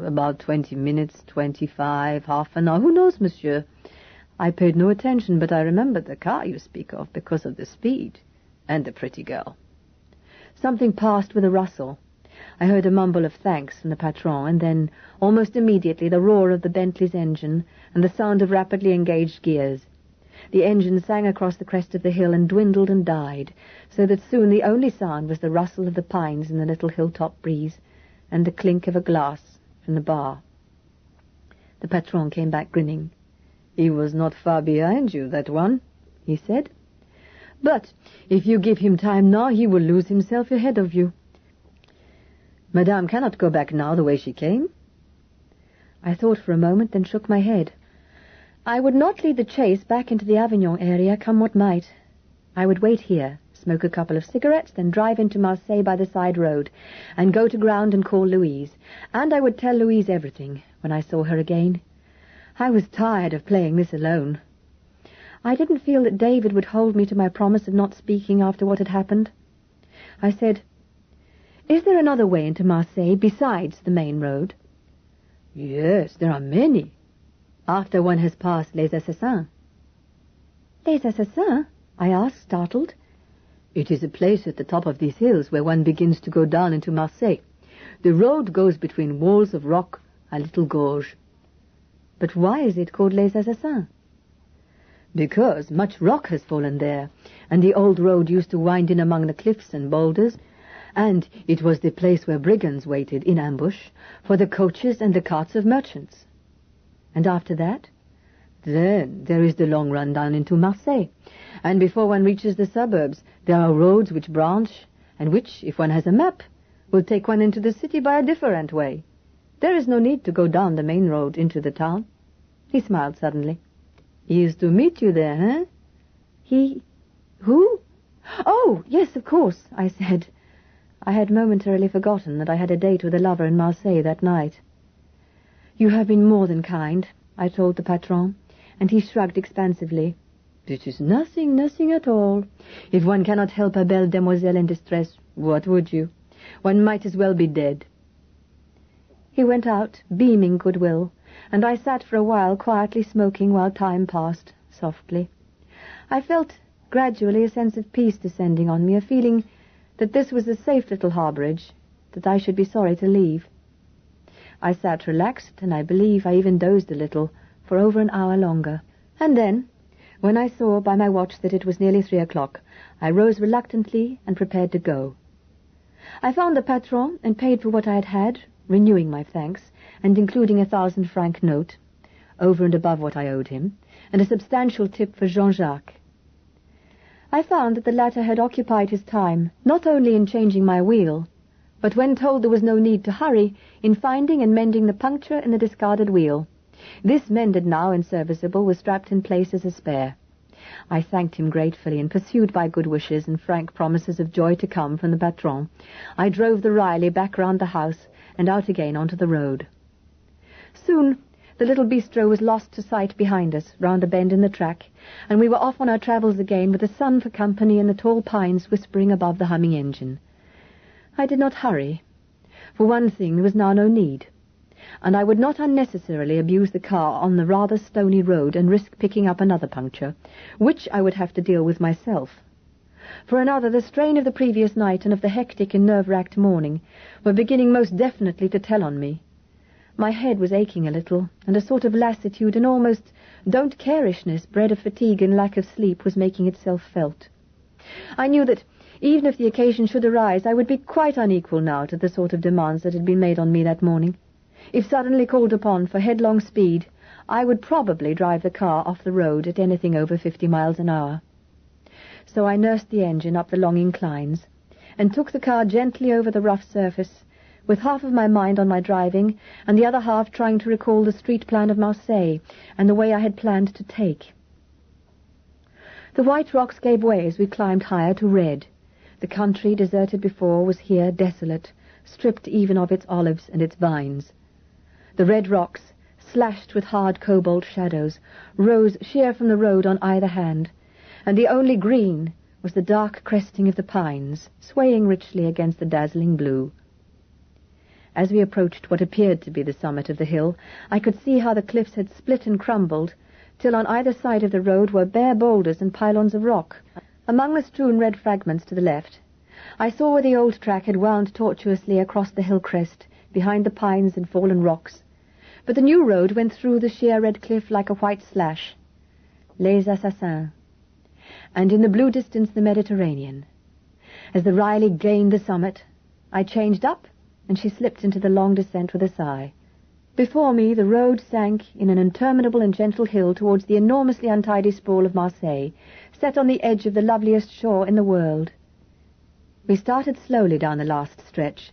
"About 20 minutes, 25, half an hour. Who knows, monsieur? I paid no attention, but I remembered the car you speak of because of the speed. And the pretty girl." Something passed with a rustle. I heard a mumble of thanks from the patron, and then, almost immediately, the roar of the Bentley's engine and the sound of rapidly engaged gears. The engine sang across the crest of the hill and dwindled and died, so that soon the only sound was the rustle of the pines in the little hilltop breeze and the clink of a glass from the bar. The patron came back grinning. "He was not far behind you, that one," he said. "But if you give him time now, he will lose himself ahead of you." "Madame cannot go back now the way she came." I thought for a moment, then shook my head. I would not lead the chase back into the Avignon area, come what might. I would wait here, smoke a couple of cigarettes, then drive into Marseille by the side road, and go to ground and call Louise. And I would tell Louise everything when I saw her again. I was tired of playing this alone. I didn't feel that David would hold me to my promise of not speaking after what had happened. I said, "Is there another way into Marseille besides the main road?" "Yes, there are many. After one has passed Les Assassins." "Les Assassins?" I asked, startled. "It is a place at the top of these hills where one begins to go down into Marseille. The road goes between walls of rock, a little gorge." "But why is it called Les Assassins?" "Because much rock has fallen there, and the old road used to wind in among the cliffs and boulders, and it was the place where brigands waited in ambush for the coaches and the carts of merchants." "And after that?" "Then there is the long run down into Marseille, and before one reaches the suburbs there are roads which branch, and which, if one has a map, will take one into the city by a different way. There is no need to go down the main road into the town." He smiled suddenly. "He is to meet you there, eh?" "He... who?" "Oh, yes, of course," I said. I had momentarily forgotten that I had a date with a lover in Marseille that night. "You have been more than kind," I told the patron, and he shrugged expansively. "It is nothing, nothing at all. If one cannot help a belle demoiselle in distress, what would you? One might as well be dead." He went out, beaming goodwill, and I sat for a while quietly smoking while time passed, softly. I felt gradually a sense of peace descending on me, a feeling that this was a safe little harbourage, that I should be sorry to leave. I sat relaxed, and I believe I even dozed a little, for over an hour longer. And then, when I saw by my watch that it was nearly 3:00, I rose reluctantly and prepared to go. I found the patron and paid for what I had, renewing my thanks, and including 1,000-franc note, over and above what I owed him, and a substantial tip for Jean-Jacques. I found that the latter had occupied his time not only in changing my wheel, but when told there was no need to hurry, in finding and mending the puncture in the discarded wheel. This, mended now and serviceable, was strapped in place as a spare. I thanked him gratefully, and pursued by good wishes and frank promises of joy to come from the patron, I drove the Riley back round the house and out again onto the road. Soon the little bistro was lost to sight behind us, round a bend in the track, and we were off on our travels again, with the sun for company and the tall pines whispering above the humming engine. I did not hurry. For one thing, there was now no need, and I would not unnecessarily abuse the car on the rather stony road and risk picking up another puncture, which I would have to deal with myself. For another, the strain of the previous night and of the hectic and nerve-racked morning were beginning most definitely to tell on me. My head was aching a little, and a sort of lassitude and almost don't-carishness bred of fatigue and lack of sleep was making itself felt. I knew that, even if the occasion should arise, I would be quite unequal now to the sort of demands that had been made on me that morning. If suddenly called upon for headlong speed, I would probably drive the car off the road at anything over 50 miles an hour. So I nursed the engine up the long inclines and took the car gently over the rough surface, with half of my mind on my driving and the other half trying to recall the street plan of Marseille and the way I had planned to take. The white rocks gave way as we climbed higher to red. The country, deserted before, was here desolate, stripped even of its olives and its vines. The red rocks, slashed with hard cobalt shadows, rose sheer from the road on either hand, and the only green was the dark cresting of the pines, swaying richly against the dazzling blue. As we approached what appeared to be the summit of the hill, I could see how the cliffs had split and crumbled, till on either side of the road were bare boulders and pylons of rock. Among the strewn red fragments to the left, I saw where the old track had wound tortuously across the hill crest, behind the pines and fallen rocks, but the new road went through the sheer red cliff like a white slash. Les Assassins. And in the blue distance the Mediterranean. As the Riley gained the summit, I changed up, and she slipped into the long descent with a sigh. Before me the road sank in an interminable and gentle hill towards the enormously untidy sprawl of Marseille, set on the edge of the loveliest shore in the world. We started slowly down the last stretch.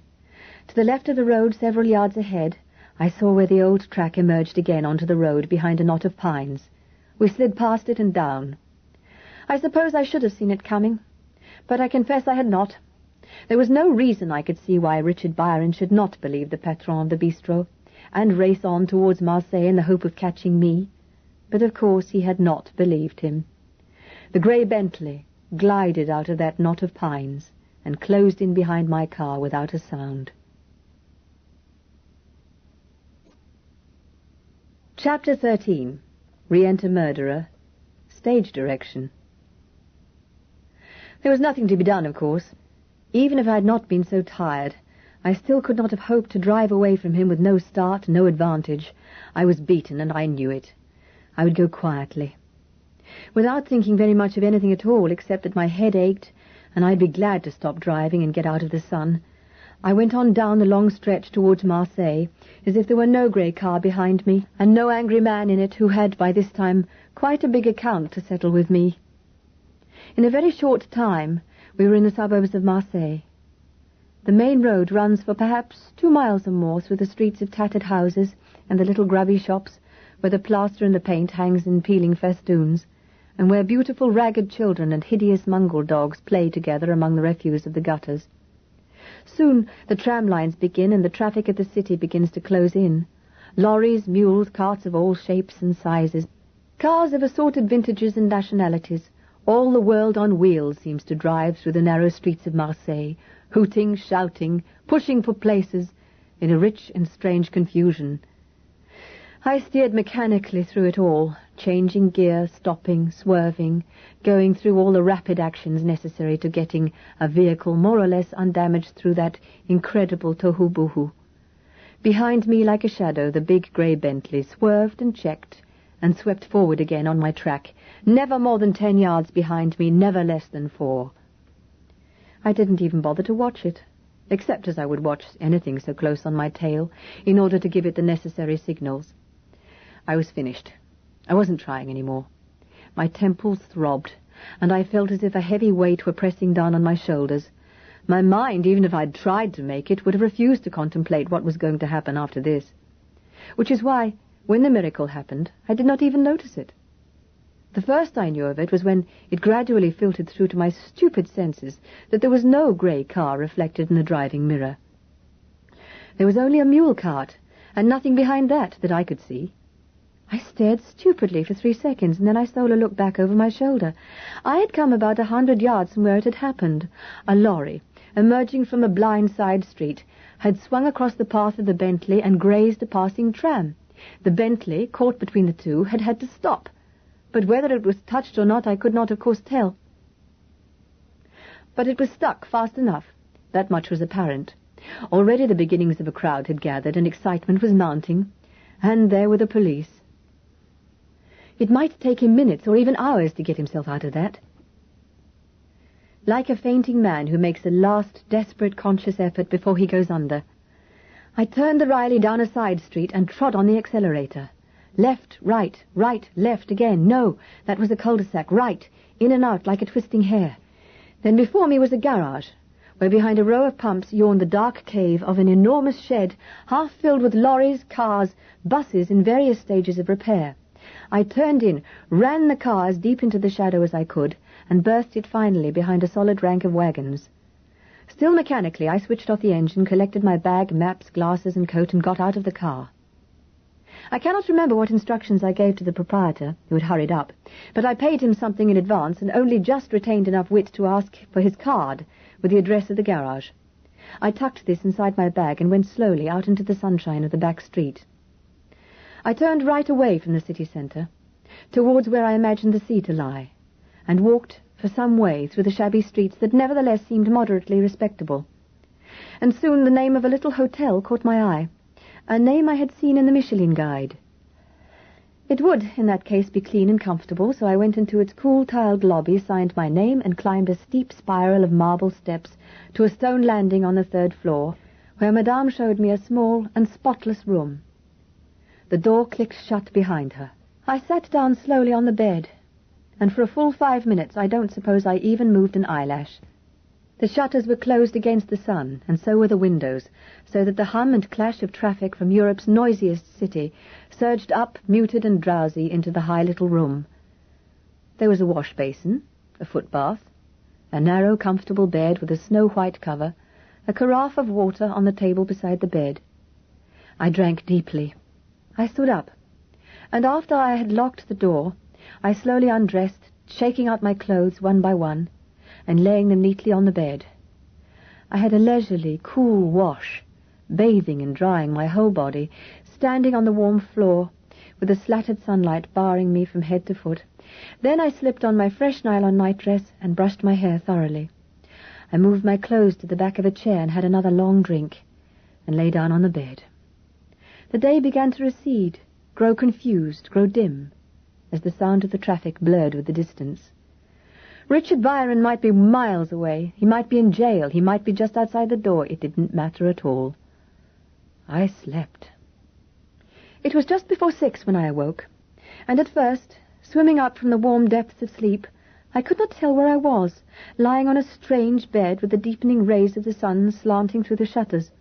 To the left of the road, several yards ahead, I saw where the old track emerged again onto the road behind a knot of pines. We slid past it and down. I suppose I should have seen it coming, but I confess I had not. There was no reason I could see why Richard Byron should not believe the patron of the bistro, and race on towards Marseille in the hope of catching me. But of course he had not believed him. The grey Bentley glided out of that knot of pines and closed in behind my car without a sound. Chapter 13. Re-enter Murderer. Stage direction. There was nothing to be done, of course. Even if I had not been so tired, I still could not have hoped to drive away from him with no start, no advantage. I was beaten, and I knew it. I would go quietly, without thinking very much of anything at all, except that my head ached, and I'd be glad to stop driving and get out of the sun. I went on down the long stretch towards Marseille, as if there were no grey car behind me, and no angry man in it who had, by this time, quite a big account to settle with me. In a very short time, we were in the suburbs of Marseille. The main road runs for perhaps 2 miles or more through the streets of tattered houses and the little grubby shops where the plaster and the paint hangs in peeling festoons, and where beautiful ragged children and hideous mongrel dogs play together among the refuse of the gutters. Soon the tram lines begin and the traffic of the city begins to close in. Lorries, mules, carts of all shapes and sizes, cars of assorted vintages and nationalities. All the world on wheels seems to drive through the narrow streets of Marseille, hooting, shouting, pushing for places, in a rich and strange confusion. I steered mechanically through it all, changing gear, stopping, swerving, going through all the rapid actions necessary to getting a vehicle more or less undamaged through that incredible tohu-bohu. Behind me, like a shadow, the big grey Bentley swerved and checked and swept forward again on my track, never more than 10 yards behind me, never less than 4. I didn't even bother to watch it, except as I would watch anything so close on my tail, in order to give it the necessary signals. I was finished. I wasn't trying any more. My temples throbbed, and I felt as if a heavy weight were pressing down on my shoulders. My mind, even if I'd tried to make it, would have refused to contemplate what was going to happen after this. Which is why, when the miracle happened, I did not even notice it. The first I knew of it was when it gradually filtered through to my stupid senses that there was no grey car reflected in the driving mirror. There was only a mule cart, and nothing behind that I could see. I stared stupidly for 3 seconds, and then I stole a look back over my shoulder. I had come about 100 yards from where it had happened. A lorry, emerging from a blind side street, had swung across the path of the Bentley and grazed a passing tram. The Bentley, caught between the two, had had to stop, but whether it was touched or not I could not, of course, tell. But it was stuck fast enough. That much was apparent. Already the beginnings of a crowd had gathered, and excitement was mounting, and there were the police. It might take him minutes or even hours to get himself out of that. Like a fainting man who makes a last desperate conscious effort before he goes under, I turned the Riley down a side street and trod on the accelerator. Left, right, left again. No, that was a cul-de-sac. Right, in and out like a twisting hair. Then before me was a garage, where behind a row of pumps yawned the dark cave of an enormous shed, half filled with lorries, cars, buses in various stages of repair. I turned in, ran the car as deep into the shadow as I could, and burst it finally behind a solid rank of wagons. Still mechanically, I switched off the engine, collected my bag, maps, glasses, and coat, and got out of the car. I cannot remember what instructions I gave to the proprietor, who had hurried up, but I paid him something in advance and only just retained enough wit to ask for his card with the address of the garage. I tucked this inside my bag and went slowly out into the sunshine of the back street. I turned right away from the city centre, towards where I imagined the sea to lie, and walked for some way through the shabby streets that nevertheless seemed moderately respectable. And soon the name of a little hotel caught my eye, a name I had seen in the Michelin Guide. It would, in that case, be clean and comfortable, so I went into its cool tiled lobby, signed my name, and climbed a steep spiral of marble steps to a stone landing on the 3rd floor, where Madame showed me a small and spotless room. The door clicked shut behind her. I sat down slowly on the bed, and for a full 5 minutes I don't suppose I even moved an eyelash. The shutters were closed against the sun, and so were the windows, so that the hum and clash of traffic from Europe's noisiest city surged up, muted and drowsy, into the high little room. There was a wash basin, a footbath, a narrow, comfortable bed with a snow-white cover, a carafe of water on the table beside the bed. I drank deeply. I stood up, and after I had locked the door, I slowly undressed, shaking out my clothes one by one, and laying them neatly on the bed. I had a leisurely, cool wash, bathing and drying my whole body, standing on the warm floor, with the slatted sunlight barring me from head to foot. Then I slipped on my fresh nylon nightdress and brushed my hair thoroughly. I moved my clothes to the back of a chair and had another long drink, and lay down on the bed. The day began to recede, grow confused, grow dim, as the sound of the traffic blurred with the distance. Richard Byron might be miles away. He might be in jail. He might be just outside the door. It didn't matter at all. I slept. It was just before 6 when I awoke, and at first, swimming up from the warm depths of sleep, I could not tell where I was, lying on a strange bed with the deepening rays of the sun slanting through the shutters.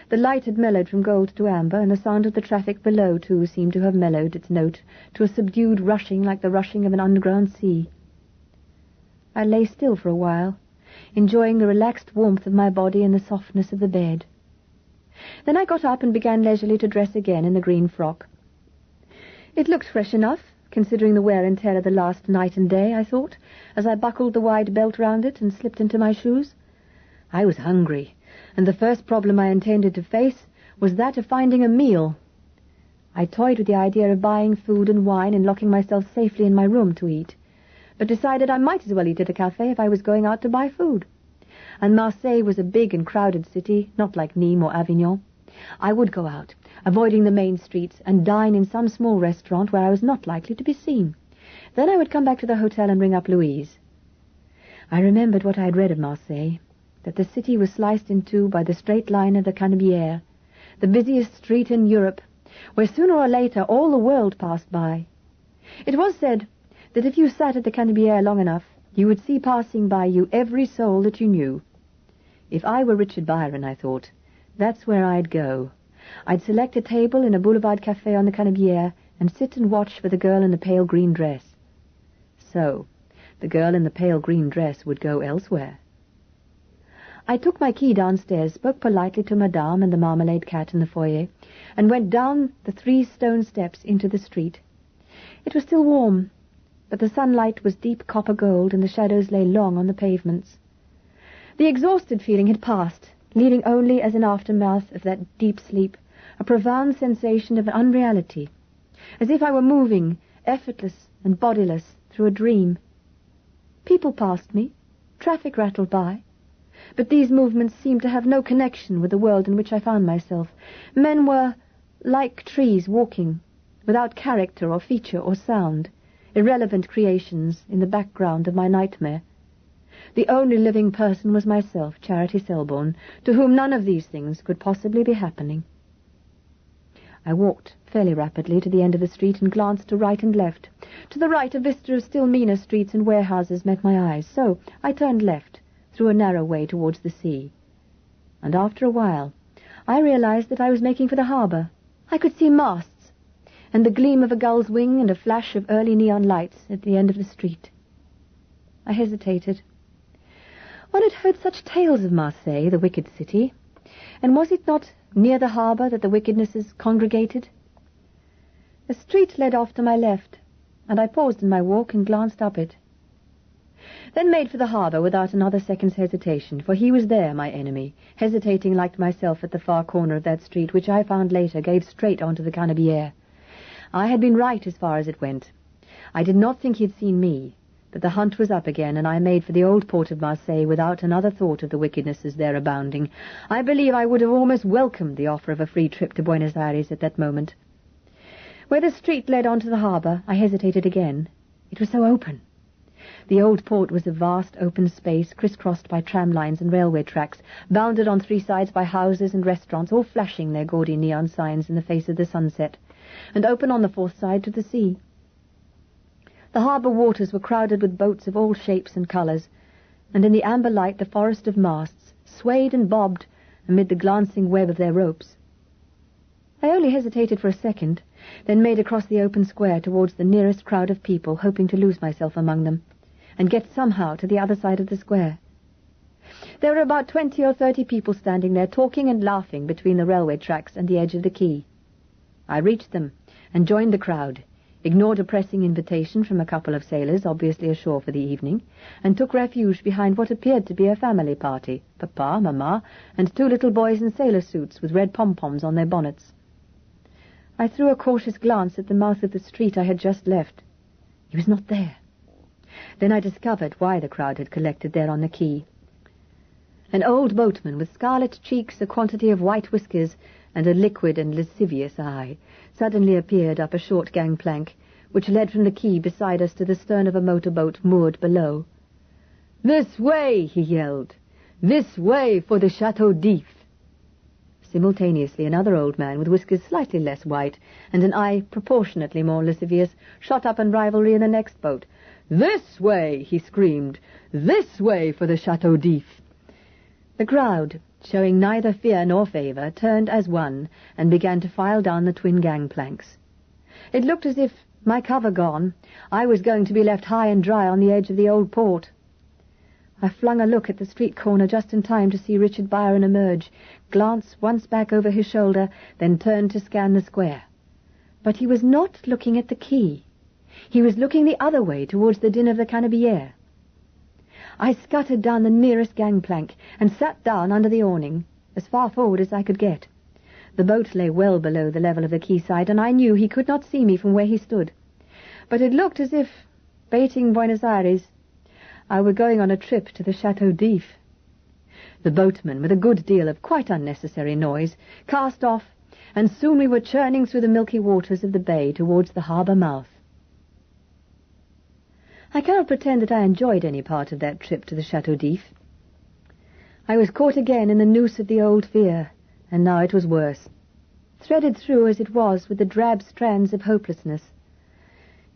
The light had mellowed from gold to amber, and the sound of the traffic below, too, seemed to have mellowed its note to a subdued rushing like the rushing of an underground sea. I lay still for a while, enjoying the relaxed warmth of my body and the softness of the bed. Then I got up and began leisurely to dress again in the green frock. It looked fresh enough, considering the wear and tear of the last night and day, I thought, as I buckled the wide belt round it and slipped into my shoes. I was hungry, and the first problem I intended to face was that of finding a meal. I toyed with the idea of buying food and wine and locking myself safely in my room to eat, but decided I might as well eat at a café if I was going out to buy food. And Marseille was a big and crowded city, not like Nîmes or Avignon. I would go out, avoiding the main streets, and dine in some small restaurant where I was not likely to be seen. Then I would come back to the hotel and ring up Louise. I remembered what I had read of Marseille, that the city was sliced in two by the straight line of the Canebière, the busiest street in Europe, where sooner or later all the world passed by. It was said that if you sat at the Canebière long enough, you would see passing by you every soul that you knew. If I were Richard Byron, I thought, that's where I'd go. I'd select a table in a boulevard café on the Canebière and sit and watch for the girl in the pale green dress. So, the girl in the pale green dress would go elsewhere. I took my key downstairs, spoke politely to Madame and the marmalade cat in the foyer, and went down the 3 stone steps into the street. It was still warm, but the sunlight was deep copper gold, and the shadows lay long on the pavements. The exhausted feeling had passed, leaving only as an aftermath of that deep sleep a profound sensation of unreality, as if I were moving, effortless and bodiless, through a dream. People passed me, traffic rattled by, but these movements seemed to have no connection with the world in which I found myself. Men were like trees walking, without character or feature or sound, irrelevant creations in the background of my nightmare. The only living person was myself, Charity Selborne, to whom none of these things could possibly be happening. I walked fairly rapidly to the end of the street and glanced to right and left. To the right, a vista of still meaner streets and warehouses met my eyes, so I turned left, through a narrow way towards the sea. And after a while, I realized that I was making for the harbour. I could see masts, and the gleam of a gull's wing and a flash of early neon lights at the end of the street. I hesitated. One had heard such tales of Marseille, the wicked city, and was it not near the harbour that the wickednesses congregated? A street led off to my left, and I paused in my walk and glanced up it. Then made for the harbour without another second's hesitation, for he was there, my enemy, hesitating like myself at the far corner of that street, which I found later gave straight onto the Canebière. I had been right as far as it went. I did not think he had seen me, but the hunt was up again, and I made for the old port of Marseille without another thought of the wickednesses there abounding. I believe I would have almost welcomed the offer of a free trip to Buenos Aires at that moment. Where the street led on to the harbour, I hesitated again. It was so open. The old port was a vast open space, crisscrossed by tram lines and railway tracks, bounded on three sides by houses and restaurants, all flashing their gaudy neon signs in the face of the sunset, and open on the fourth side to the sea. The harbour waters were crowded with boats of all shapes and colours, and in the amber light the forest of masts swayed and bobbed amid the glancing web of their ropes. I only hesitated for a second, then made across the open square towards the nearest crowd of people, hoping to lose myself among them, and get somehow to the other side of the square. There were about 20 or 30 people standing there, talking and laughing between the railway tracks and the edge of the quay. I reached them and joined the crowd, ignored a pressing invitation from a couple of sailors, obviously ashore for the evening, and took refuge behind what appeared to be a family party, Papa, Mamma, and 2 little boys in sailor suits with red pom-poms on their bonnets. I threw a cautious glance at the mouth of the street I had just left. He was not there. Then I discovered why the crowd had collected there on the quay. An old boatman with scarlet cheeks, a quantity of white whiskers, and a liquid and lascivious eye suddenly appeared up a short gangplank, which led from the quay beside us to the stern of a motorboat moored below. "This way!" he yelled. "This way for the Chateau d'If!" Simultaneously, another old man with whiskers slightly less white and an eye proportionately more lascivious shot up in rivalry in the next boat. "This way!" he screamed. "This way for the Chateau d'If!" The crowd, showing neither fear nor favour, turned as one and began to file down the twin gangplanks. It looked as if, my cover gone, I was going to be left high and dry on the edge of the old port. I flung a look at the street corner just in time to see Richard Byron emerge, glance once back over his shoulder, then turn to scan the square. But he was not looking at the quay. He was looking the other way, towards the din of the Canebière. I scuttered down the nearest gangplank and sat down under the awning, as far forward as I could get. The boat lay well below the level of the quayside, and I knew he could not see me from where he stood. But it looked as if, baiting Buenos Aires, I were going on a trip to the Chateau d'If. The boatman, with a good deal of quite unnecessary noise, cast off, and soon we were churning through the milky waters of the bay towards the harbour mouth. I cannot pretend that I enjoyed any part of that trip to the Chateau d'If. I was caught again in the noose of the old fear, and now it was worse, threaded through as it was with the drab strands of hopelessness.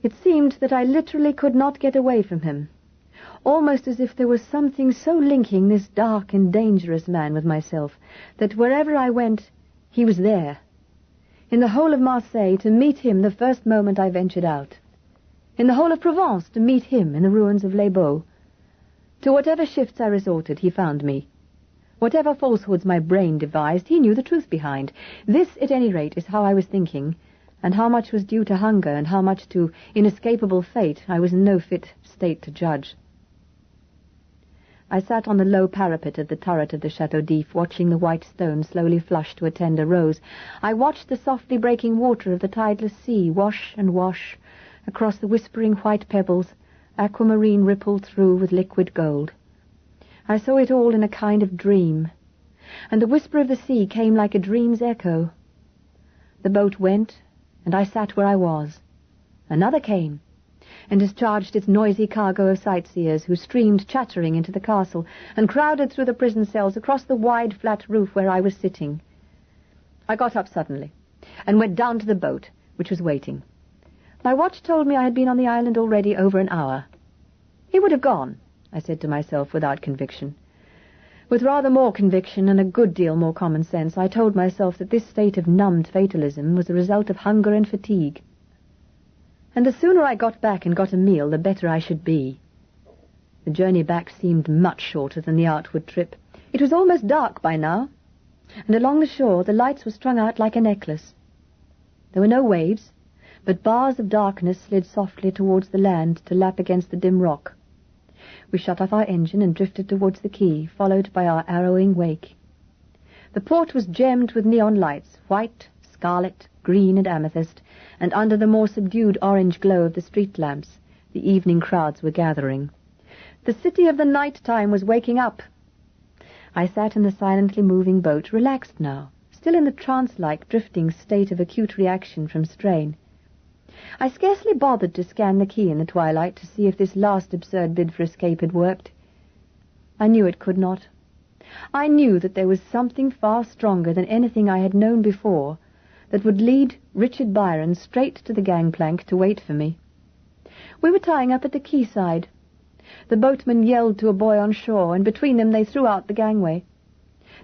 It seemed that I literally could not get away from him, almost as if there was something so linking this dark and dangerous man with myself, that wherever I went, he was there. In the whole of Marseille, to meet him the first moment I ventured out. In the whole of Provence, to meet him in the ruins of Les Baux. To whatever shifts I resorted, he found me. Whatever falsehoods my brain devised, he knew the truth behind. This, at any rate, is how I was thinking, and how much was due to hunger and how much to inescapable fate I was in no fit state to judge. I sat on the low parapet of the turret of the Chateau d'If, watching the white stone slowly flush to a tender rose. I watched the softly breaking water of the tideless sea wash and wash across the whispering white pebbles, aquamarine rippled through with liquid gold. I saw it all in a kind of dream, and the whisper of the sea came like a dream's echo. The boat went, and I sat where I was. Another came, and discharged its noisy cargo of sightseers who streamed chattering into the castle and crowded through the prison cells across the wide flat roof where I was sitting. I got up suddenly and went down to the boat, which was waiting. My watch told me I had been on the island already over an hour. He would have gone, I said to myself without conviction. With rather more conviction and a good deal more common sense, I told myself that this state of numbed fatalism was the result of hunger and fatigue. And the sooner I got back and got a meal, the better I should be. The journey back seemed much shorter than the outward trip. It was almost dark by now, and along the shore the lights were strung out like a necklace. There were no waves, but bars of darkness slid softly towards the land to lap against the dim rock. We shut off our engine and drifted towards the quay, followed by our arrowing wake. The port was gemmed with neon lights, white, scarlet, green and amethyst, and under the more subdued orange glow of the street lamps, the evening crowds were gathering. The city of the night time was waking up. I sat in the silently moving boat, relaxed now, still in the trance-like, drifting state of acute reaction from strain. I scarcely bothered to scan the quay in the twilight to see if this last absurd bid for escape had worked. I knew it could not. I knew that there was something far stronger than anything I had known before that would lead Richard Byron straight to the gangplank to wait for me. We were tying up at the quayside. The boatman yelled to a boy on shore, and between them they threw out the gangway.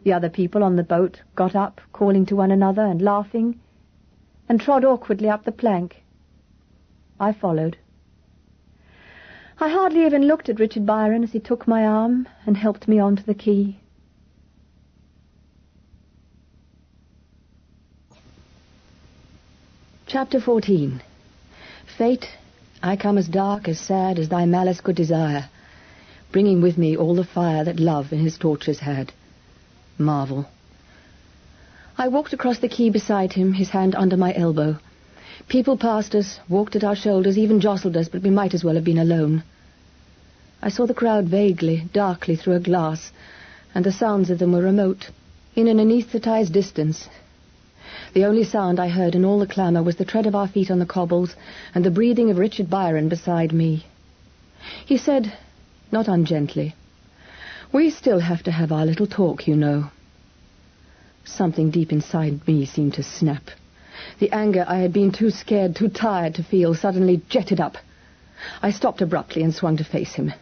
The other people on the boat got up, calling to one another and laughing, and trod awkwardly up the plank. I followed. I hardly even looked at Richard Byron as he took my arm and helped me onto the quay. Chapter 14. Fate, I come as dark, as sad as thy malice could desire, bringing with me all the fire that love in his tortures had. Marvel. I walked across the quay beside him, his hand under my elbow. People passed us, walked at our shoulders, even jostled us, but we might as well have been alone. I saw the crowd vaguely, darkly through a glass, and the sounds of them were remote, in an anesthetized distance. The only sound I heard in all the clamour was the tread of our feet on the cobbles and the breathing of Richard Byron beside me. He said, not ungently, "We still have to have our little talk, you know." Something deep inside me seemed to snap. The anger I had been too scared, too tired to feel, suddenly jetted up. I stopped abruptly and swung to face him.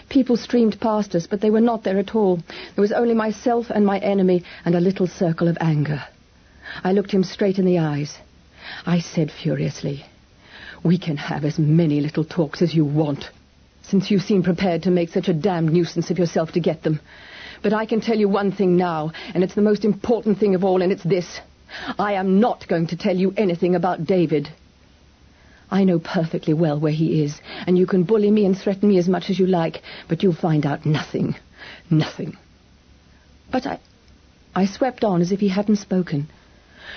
People streamed past us, but they were not there at all. There was only myself and my enemy and a little circle of anger. I looked him straight in the eyes. I said furiously, "We can have as many little talks as you want, since you seem prepared to make such a damned nuisance of yourself to get them. But I can tell you one thing now, and it's the most important thing of all, and it's this. I am not going to tell you anything about David. I know perfectly well where he is, and you can bully me and threaten me as much as you like, but you'll find out nothing. Nothing." But I swept on as if he hadn't spoken.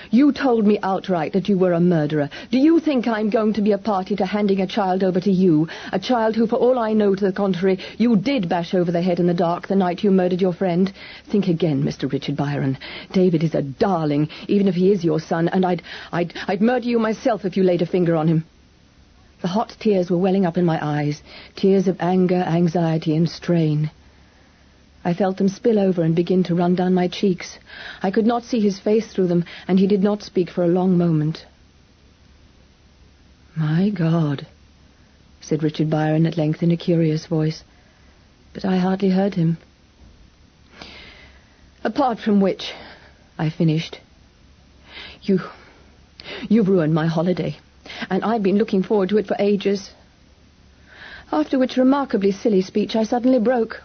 "You told me outright that you were a murderer. Do you think I'm going to be a party to handing a child over to you, a child who, for all I know to the contrary, you did bash over the head in the dark the night you murdered your friend? Think again, Mr. Richard Byron. David is a darling, even if he is your son, and I'd murder you myself if you laid a finger on him." The hot tears were welling up in my eyes, tears of anger, anxiety, and strain. I felt them spill over and begin to run down my cheeks. I could not see his face through them, and he did not speak for a long moment. "My God," said Richard Byron at length in a curious voice, but I hardly heard him. "Apart from which," I finished, you've ruined my holiday, and I've been looking forward to it for ages." After which remarkably silly speech I suddenly broke.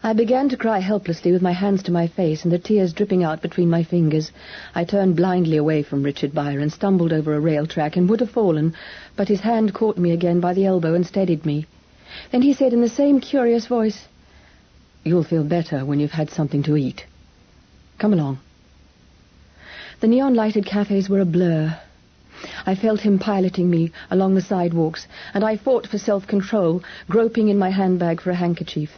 I began to cry helplessly with my hands to my face and the tears dripping out between my fingers. I turned blindly away from Richard Byron, stumbled over a rail track and would have fallen, but his hand caught me again by the elbow and steadied me. Then he said in the same curious voice, "You'll feel better when you've had something to eat. Come along." The neon-lighted cafes were a blur. I felt him piloting me along the sidewalks, and I fought for self-control, groping in my handbag for a handkerchief.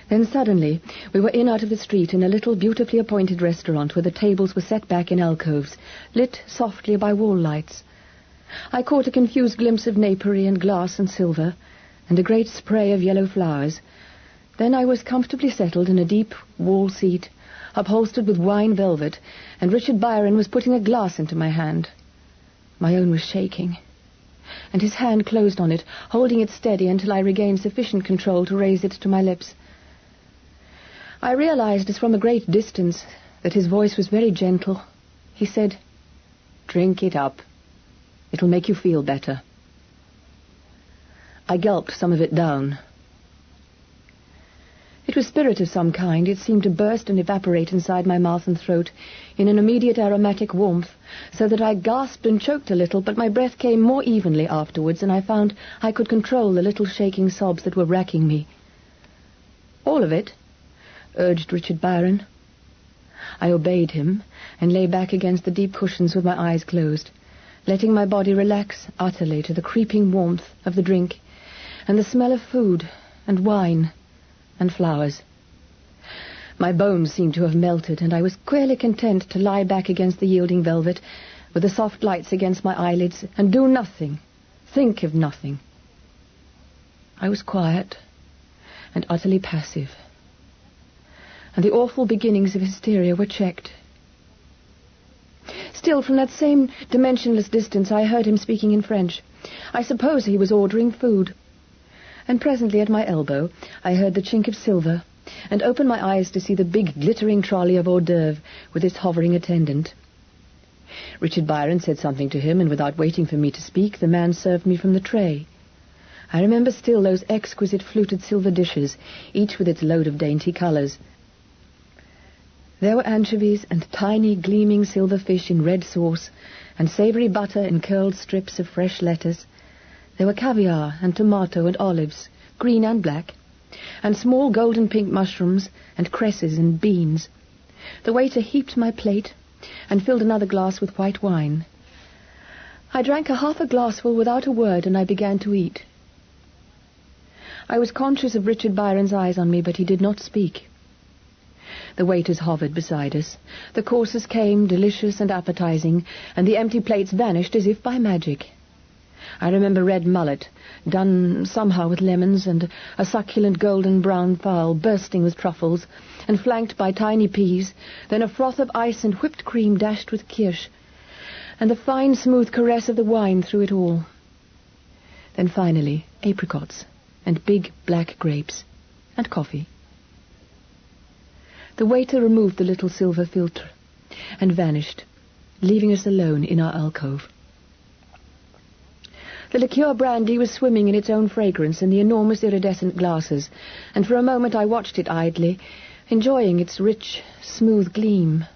Then suddenly we were in out of the street in a little beautifully appointed restaurant where the tables were set back in alcoves, lit softly by wall lights. I caught a confused glimpse of napery and glass and silver, and a great spray of yellow flowers. Then I was comfortably settled in a deep wall seat, upholstered with wine velvet, and Richard Byron was putting a glass into my hand. My own was shaking, and his hand closed on it, holding it steady until I regained sufficient control to raise it to my lips. I realized, as from a great distance, that his voice was very gentle. He said, "Drink it up. It'll make you feel better." I gulped some of it down. It was spirit of some kind. It seemed to burst and evaporate inside my mouth and throat in an immediate aromatic warmth, so that I gasped and choked a little, but my breath came more evenly afterwards, and I found I could control the little shaking sobs that were racking me. "All of it?" urged Richard Byron. I obeyed him and lay back against the deep cushions with my eyes closed, letting my body relax utterly to the creeping warmth of the drink and the smell of food and wine and flowers. My bones seemed to have melted, and I was queerly content to lie back against the yielding velvet with the soft lights against my eyelids and do nothing, think of nothing. I was quiet and utterly passive, and the awful beginnings of hysteria were checked. Still, from that same dimensionless distance, I heard him speaking in French. I suppose he was ordering food. And presently at my elbow I heard the chink of silver, and opened my eyes to see the big glittering trolley of hors d'oeuvre with its hovering attendant. Richard Byron said something to him, and without waiting for me to speak, the man served me from the tray. I remember still those exquisite fluted silver dishes, each with its load of dainty colours. There were anchovies and tiny gleaming silver fish in red sauce, and savoury butter in curled strips of fresh lettuce. There were caviar and tomato and olives, green and black, and small golden pink mushrooms and cresses and beans. The waiter heaped my plate and filled another glass with white wine. I drank half a glassful without a word, and I began to eat. I was conscious of Richard Byron's eyes on me, but he did not speak. The waiters hovered beside us. The courses came, delicious and appetizing, and the empty plates vanished as if by magic. I remember red mullet, done somehow with lemons, and a succulent golden brown fowl bursting with truffles, and flanked by tiny peas, then a froth of ice and whipped cream dashed with kirsch, and the fine smooth caress of the wine through it all. Then finally apricots, and big black grapes, and coffee. The waiter removed the little silver filter, and vanished, leaving us alone in our alcove. The liqueur brandy was swimming in its own fragrance in the enormous iridescent glasses, and for a moment I watched it idly, enjoying its rich, smooth gleam.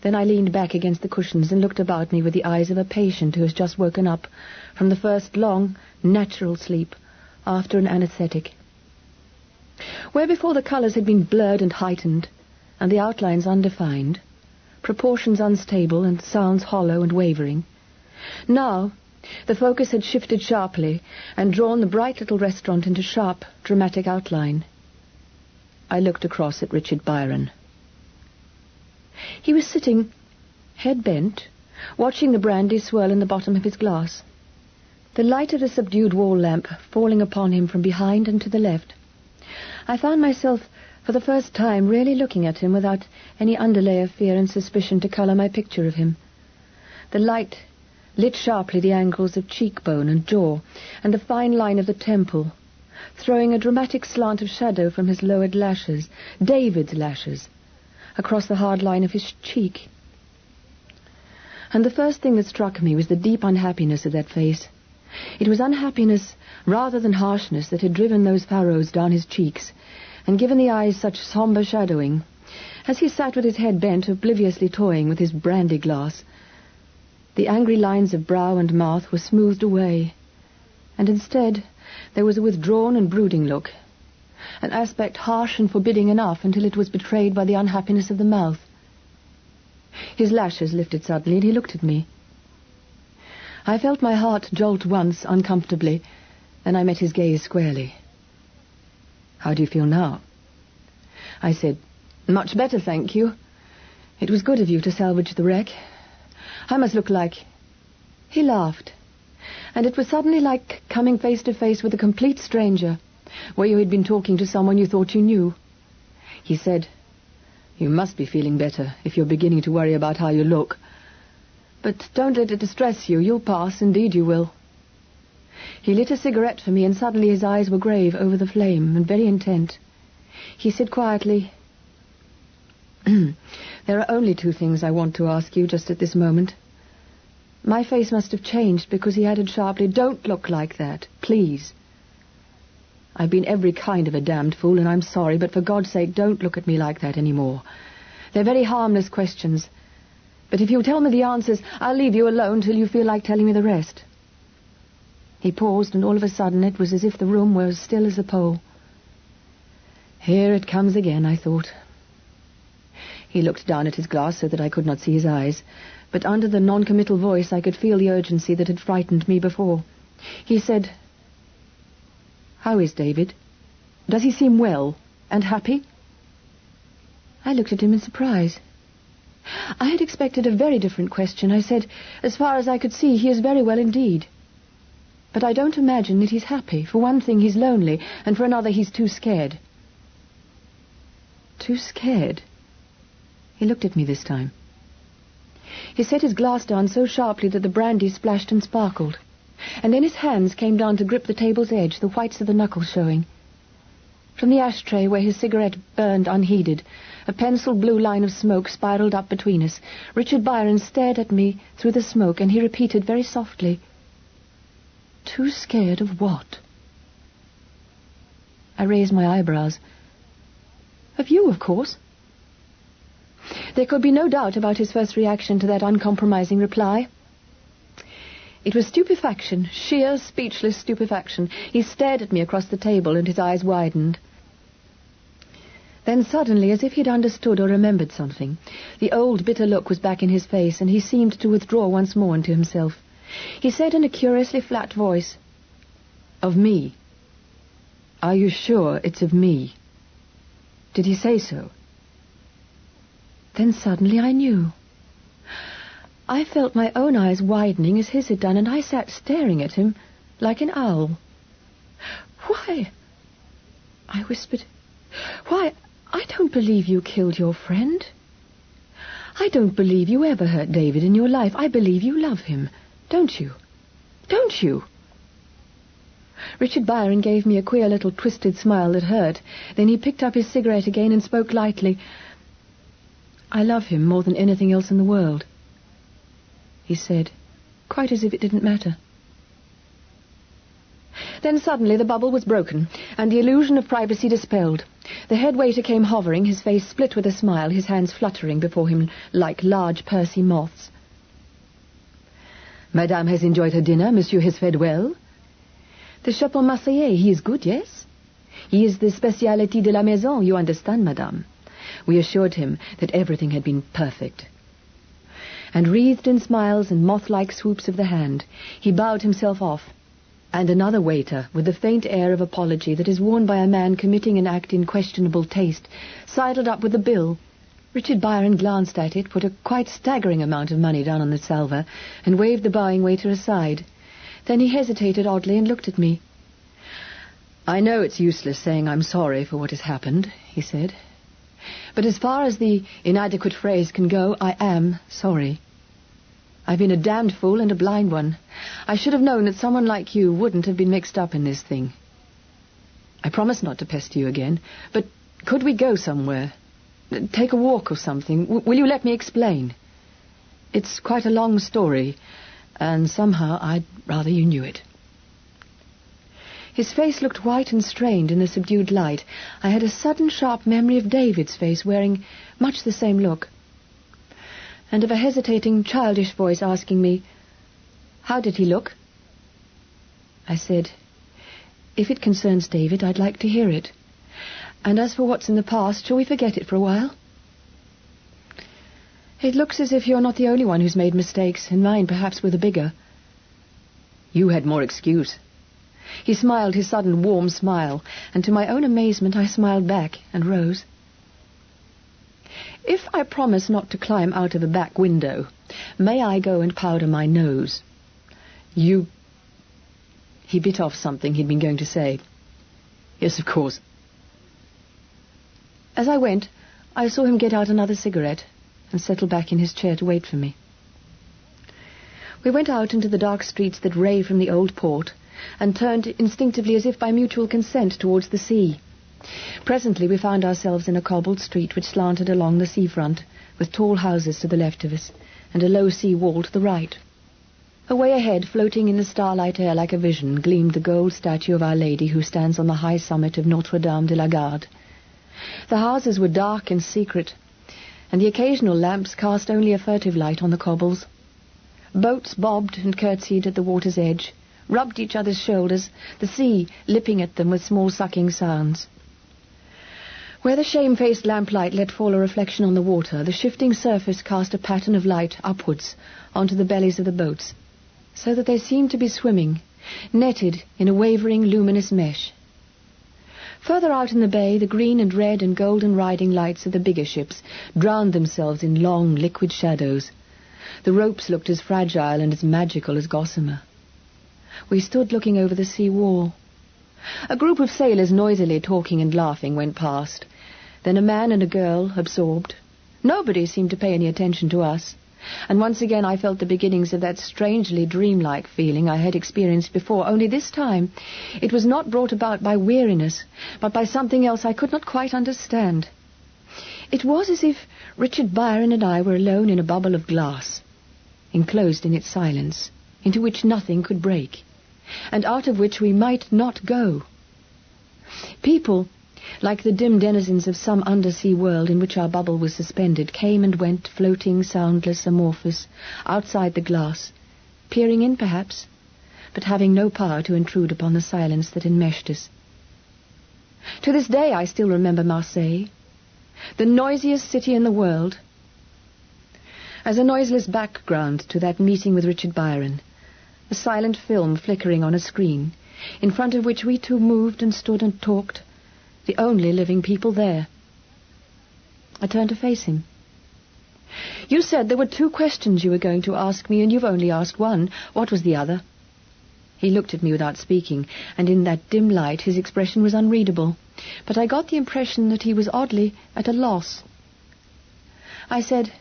Then I leaned back against the cushions and looked about me with the eyes of a patient who has just woken up from the first long, natural sleep after an anesthetic. Where before the colours had been blurred and heightened, and the outlines undefined, proportions unstable and sounds hollow and wavering, now the focus had shifted sharply and drawn the bright little restaurant into sharp, dramatic outline. I looked across at Richard Byron. He was sitting, head bent, watching the brandy swirl in the bottom of his glass. The light of the subdued wall lamp falling upon him from behind and to the left. I found myself, for the first time, really looking at him without any underlay of fear and suspicion to colour my picture of him. The light lit sharply the angles of cheekbone and jaw, and the fine line of the temple, throwing a dramatic slant of shadow from his lowered lashes, David's lashes, across the hard line of his cheek. And the first thing that struck me was the deep unhappiness of that face. It was unhappiness rather than harshness that had driven those furrows down his cheeks, and given the eyes such sombre shadowing, as he sat with his head bent, obliviously toying with his brandy glass. The angry lines of brow and mouth were smoothed away, and instead there was a withdrawn and brooding look, an aspect harsh and forbidding enough until it was betrayed by the unhappiness of the mouth. His lashes lifted suddenly, and he looked at me. I felt my heart jolt once uncomfortably, then I met his gaze squarely. "How do you feel now?" I said, "Much better, thank you. It was good of you to salvage the wreck. I must look like..." He laughed, and it was suddenly like coming face to face with a complete stranger, where you had been talking to someone you thought you knew. He said, "You must be feeling better if you're beginning to worry about how you look. But don't let it distress you. You'll pass, indeed you will." He lit a cigarette for me, and suddenly his eyes were grave over the flame and very intent. He said quietly, "There are only two things I want to ask you just at this moment." My face must have changed, because he added sharply, "Don't look like that, please. I've been every kind of a damned fool, and I'm sorry, but for God's sake, don't look at me like that any more. They're very harmless questions, but if you'll tell me the answers, I'll leave you alone till you feel like telling me the rest." He paused, and all of a sudden it was as if the room were as still as a pole. Here it comes again, I thought. He looked down at his glass so that I could not see his eyes, but under the non-committal voice I could feel the urgency that had frightened me before. He said, "How is David? Does he seem well and happy?" I looked at him in surprise. I had expected a very different question. I said, "As far as I could see, he is very well indeed. But I don't imagine that he's happy. For one thing, he's lonely, and for another, he's too scared." Too scared? He looked at me this time. He set his glass down so sharply that the brandy splashed and sparkled, and then his hands came down to grip the table's edge, the whites of the knuckles showing. From the ashtray where his cigarette burned unheeded, a pencil blue line of smoke spiraled up between us. Richard Byron stared at me through the smoke, and he repeated very softly, "Too scared of what?" I raised my eyebrows. "Of you, of course." There could be no doubt about his first reaction to that uncompromising reply. It was stupefaction, sheer, speechless stupefaction. He stared at me across the table, and his eyes widened. Then suddenly, as if he'd understood or remembered something, the old bitter look was back in his face, and he seemed to withdraw once more into himself. He said in a curiously flat voice, "Of me? Are you sure it's of me? Did he say so?" Then suddenly I knew. I felt my own eyes widening as his had done, and I sat staring at him like an owl. "Why," I whispered, "why, I don't believe you killed your friend. I don't believe you ever hurt David in your life. I believe you love him. Don't you? Don't you?" Richard Byron gave me a queer little twisted smile that hurt. Then he picked up his cigarette again and spoke lightly. "I love him more than anything else in the world," he said, quite as if it didn't matter. Then suddenly the bubble was broken, and the illusion of privacy dispelled. The head waiter came hovering, his face split with a smile, his hands fluttering before him like large pursy moths. "Madame has enjoyed her dinner. Monsieur has fed well?" "The chapeau Marseillais, he is good, yes? He is the spécialité de la maison, you understand, madame." We assured him that everything had been perfect. And wreathed in smiles and moth-like swoops of the hand, he bowed himself off, and another waiter, with the faint air of apology that is worn by a man committing an act in questionable taste, sidled up with the bill. Richard Byron glanced at it, put a quite staggering amount of money down on the salver, and waved the bowing waiter aside. Then he hesitated oddly and looked at me. "I know it's useless saying I'm sorry for what has happened," he said. "But as far as the inadequate phrase can go, I am sorry. I've been a damned fool and a blind one. I should have known that someone like you wouldn't have been mixed up in this thing. I promise not to pester you again, but could we go somewhere? Take a walk or something? Will you let me explain? It's quite a long story, and somehow I'd rather you knew it." His face looked white and strained in the subdued light. I had a sudden sharp memory of David's face wearing much the same look, and of a hesitating, childish voice asking me, "How did he look?" I said, "If it concerns David, I'd like to hear it. And as for what's in the past, shall we forget it for a while? It looks as if you're not the only one who's made mistakes, and mine perhaps were the bigger." "You had more excuse." He smiled his sudden warm smile, and to my own amazement I smiled back and rose. "If I promise not to climb out of a back window, may I go and powder my nose?" You... He bit off something he'd been going to say. Yes, of course. As I went, I saw him get out another cigarette and settle back in his chair to wait for me. We went out into the dark streets that ray from the old port and turned instinctively as if by mutual consent towards the sea. Presently we found ourselves in a cobbled street which slanted along the seafront, with tall houses to the left of us and a low sea wall to the right. Away ahead, floating in the starlight air like a vision, gleamed the gold statue of Our Lady who stands on the high summit of Notre-Dame de la Garde. The houses were dark and secret, and the occasional lamps cast only a furtive light on the cobbles. Boats bobbed and curtsied at the water's edge, rubbed each other's shoulders, the sea lipping at them with small sucking sounds. Where the shamefaced lamplight let fall a reflection on the water, the shifting surface cast a pattern of light upwards onto the bellies of the boats, so that they seemed to be swimming, netted in a wavering luminous mesh. Further out in the bay, the green and red and golden riding lights of the bigger ships drowned themselves in long liquid shadows. The ropes looked as fragile and as magical as gossamer. We stood looking over the sea wall. A group of sailors noisily talking and laughing went past. Then a man and a girl, absorbed. Nobody seemed to pay any attention to us. And once again I felt the beginnings of that strangely dreamlike feeling I had experienced before, only this time it was not brought about by weariness, but by something else I could not quite understand. It was as if Richard Byron and I were alone in a bubble of glass, enclosed in its silence, into which nothing could break, and out of which we might not go. People, like the dim denizens of some undersea world in which our bubble was suspended, came and went, floating, soundless, amorphous, outside the glass, peering in perhaps, but having no power to intrude upon the silence that enmeshed us. To this day I still remember Marseille, the noisiest city in the world, as a noiseless background to that meeting with Richard Byron, a silent film flickering on a screen, in front of which we two moved and stood and talked, the only living people there. I turned to face him. You said there were 2 questions you were going to ask me, and you've only asked one. What was the other? He looked at me without speaking, and in that dim light his expression was unreadable, but I got the impression that he was oddly at a loss. I said,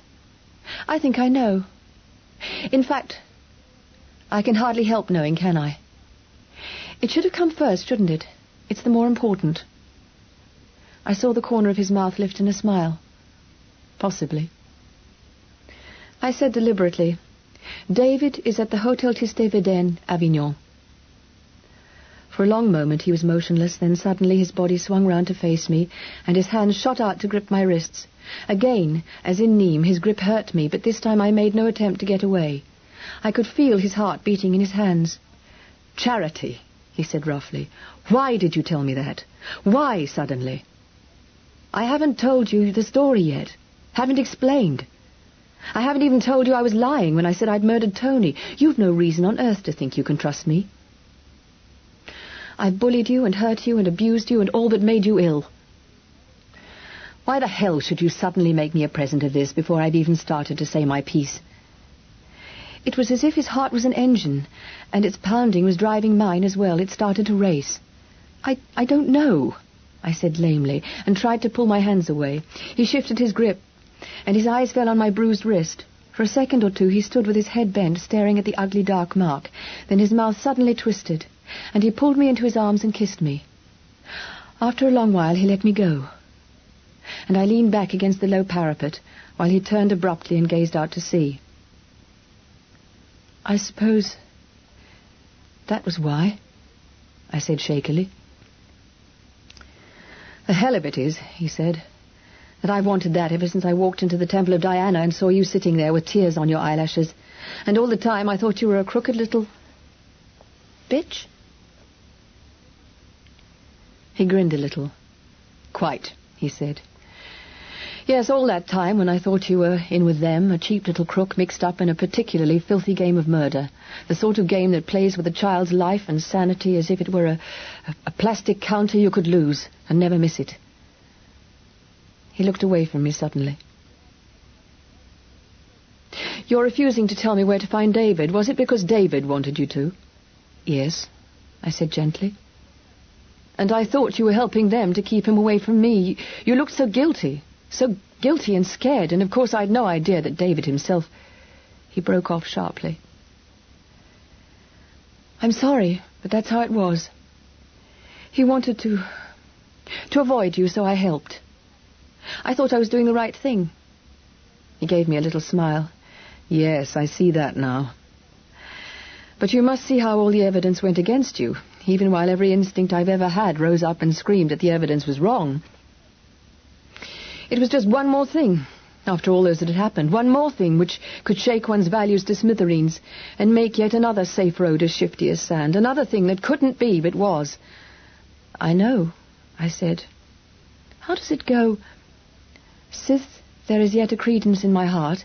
I think I know. In fact, I can hardly help knowing, can I? It should have come first, shouldn't it? It's the more important. I saw the corner of his mouth lift in a smile. Possibly. I said deliberately, David is at the Hotel Tistet-Védène, Avignon. For a long moment he was motionless, then suddenly his body swung round to face me, and his hands shot out to grip my wrists. Again, as in Nîmes, his grip hurt me, but this time I made no attempt to get away. I could feel his heart beating in his hands. Charity, he said roughly, why did you tell me that? Why suddenly? I haven't told you the story yet. Haven't explained. I haven't even told you I was lying when I said I'd murdered Tony. You've no reason on earth to think you can trust me. I bullied you and hurt you and abused you and all but made you ill. Why the hell should you suddenly make me a present of this before I'd even started to say my piece? It was as if his heart was an engine, and its pounding was driving mine as well. It started to race. I don't know, I said lamely, and tried to pull my hands away. He shifted his grip, and his eyes fell on my bruised wrist. For a second or two he stood with his head bent, staring at the ugly dark mark. Then his mouth suddenly twisted, and he pulled me into his arms and kissed me. After a long while he let me go, and I leaned back against the low parapet while he turned abruptly and gazed out to sea. I suppose that was why, I said shakily. The hell of it is, he said, that I've wanted that ever since I walked into the Temple of Diana and saw you sitting there with tears on your eyelashes. And all the time I thought you were a crooked little bitch. He grinned a little. Quite, he said. Yes, all that time when I thought you were in with them, a cheap little crook mixed up in a particularly filthy game of murder, the sort of game that plays with a child's life and sanity as if it were a plastic counter you could lose and never miss it. He looked away from me suddenly. You're refusing to tell me where to find David. Was it because David wanted you to? Yes, I said gently. And I thought you were helping them to keep him away from me. You looked so guilty and scared, and of course I'd no idea that David himself... He broke off sharply. I'm sorry, but that's how it was. He wanted to avoid you, so I helped. I thought I was doing the right thing. He gave me a little smile. Yes, I see that now. But you must see how all the evidence went against you, even while every instinct I've ever had rose up and screamed that the evidence was wrong. It was just one more thing, after all those that had happened, one more thing which could shake one's values to smithereens and make yet another safe road as shifty as sand, another thing that couldn't be but was. I know, I said. How does it go? Sith there is yet a credence in my heart,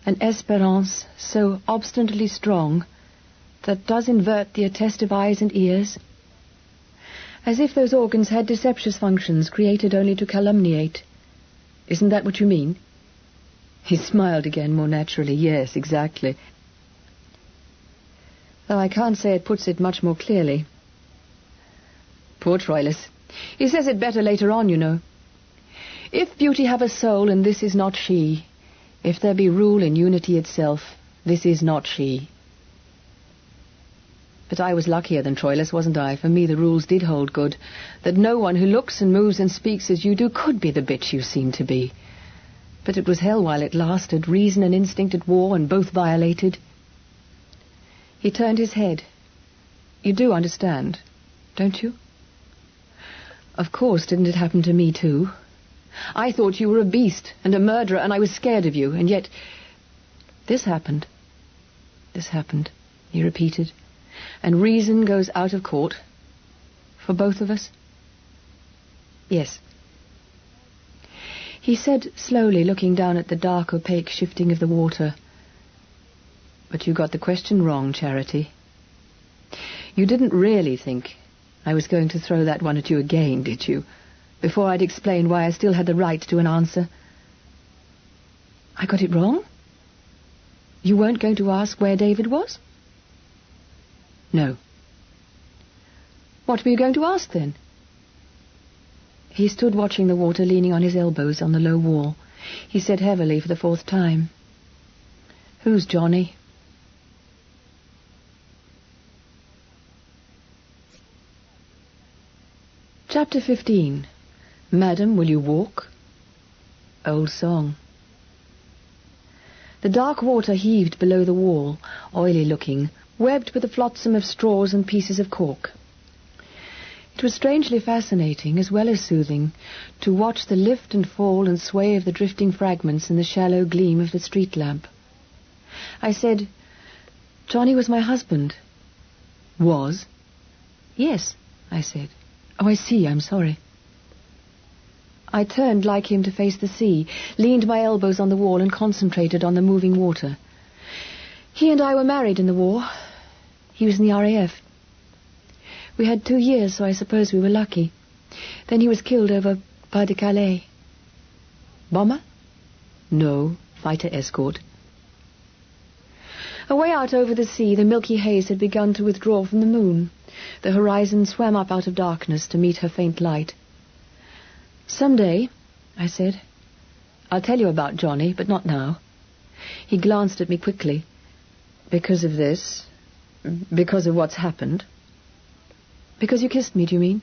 an espérance so obstinately strong that does invert the attest of eyes and ears, as if those organs had deceptious functions created only to calumniate. Isn't that what you mean? He smiled again more naturally. Yes, exactly. Though I can't say it puts it much more clearly. Poor Troilus. He says it better later on, you know. If beauty have a soul, and this is not she, if there be rule in unity itself, this is not she. But I was luckier than Troilus, wasn't I? For me the rules did hold good, that no one who looks and moves and speaks as you do could be the bitch you seem to be. But it was hell while it lasted, reason and instinct at war, and both violated. He turned his head. You do understand, don't you? Of course, didn't it happen to me too? I thought you were a beast and a murderer, and I was scared of you, and yet... This happened, he repeated, and reason goes out of court. For both of us? Yes. He said slowly, looking down at the dark, opaque shifting of the water. But you got the question wrong, Charity. You didn't really think I was going to throw that one at you again, did you? Before I'd explained why I still had the right to an answer. I got it wrong? You weren't going to ask where David was? No. What were you going to ask then? He stood watching the water, leaning on his elbows on the low wall. He said heavily for the fourth time, Who's Johnny? Chapter 15. Madam, will you walk? Old song. The dark water heaved below the wall, oily-looking, webbed with a flotsam of straws and pieces of cork. It was strangely fascinating, as well as soothing, to watch the lift and fall and sway of the drifting fragments in the shallow gleam of the street lamp. I said, Johnny was my husband. Was? Yes, I said. Oh, I see, I'm sorry. I turned like him to face the sea, leaned my elbows on the wall and concentrated on the moving water. He and I were married in the war. He was in the RAF. We had 2 years, so I suppose we were lucky. Then he was killed over by the Calais. Bomber? No, fighter escort. Away out over the sea, the milky haze had begun to withdraw from the moon. The horizon swam up out of darkness to meet her faint light. Someday, I said, I'll tell you about Johnny, but not now. He glanced at me quickly. Because of this? Because of what's happened? Because you kissed me, do you mean?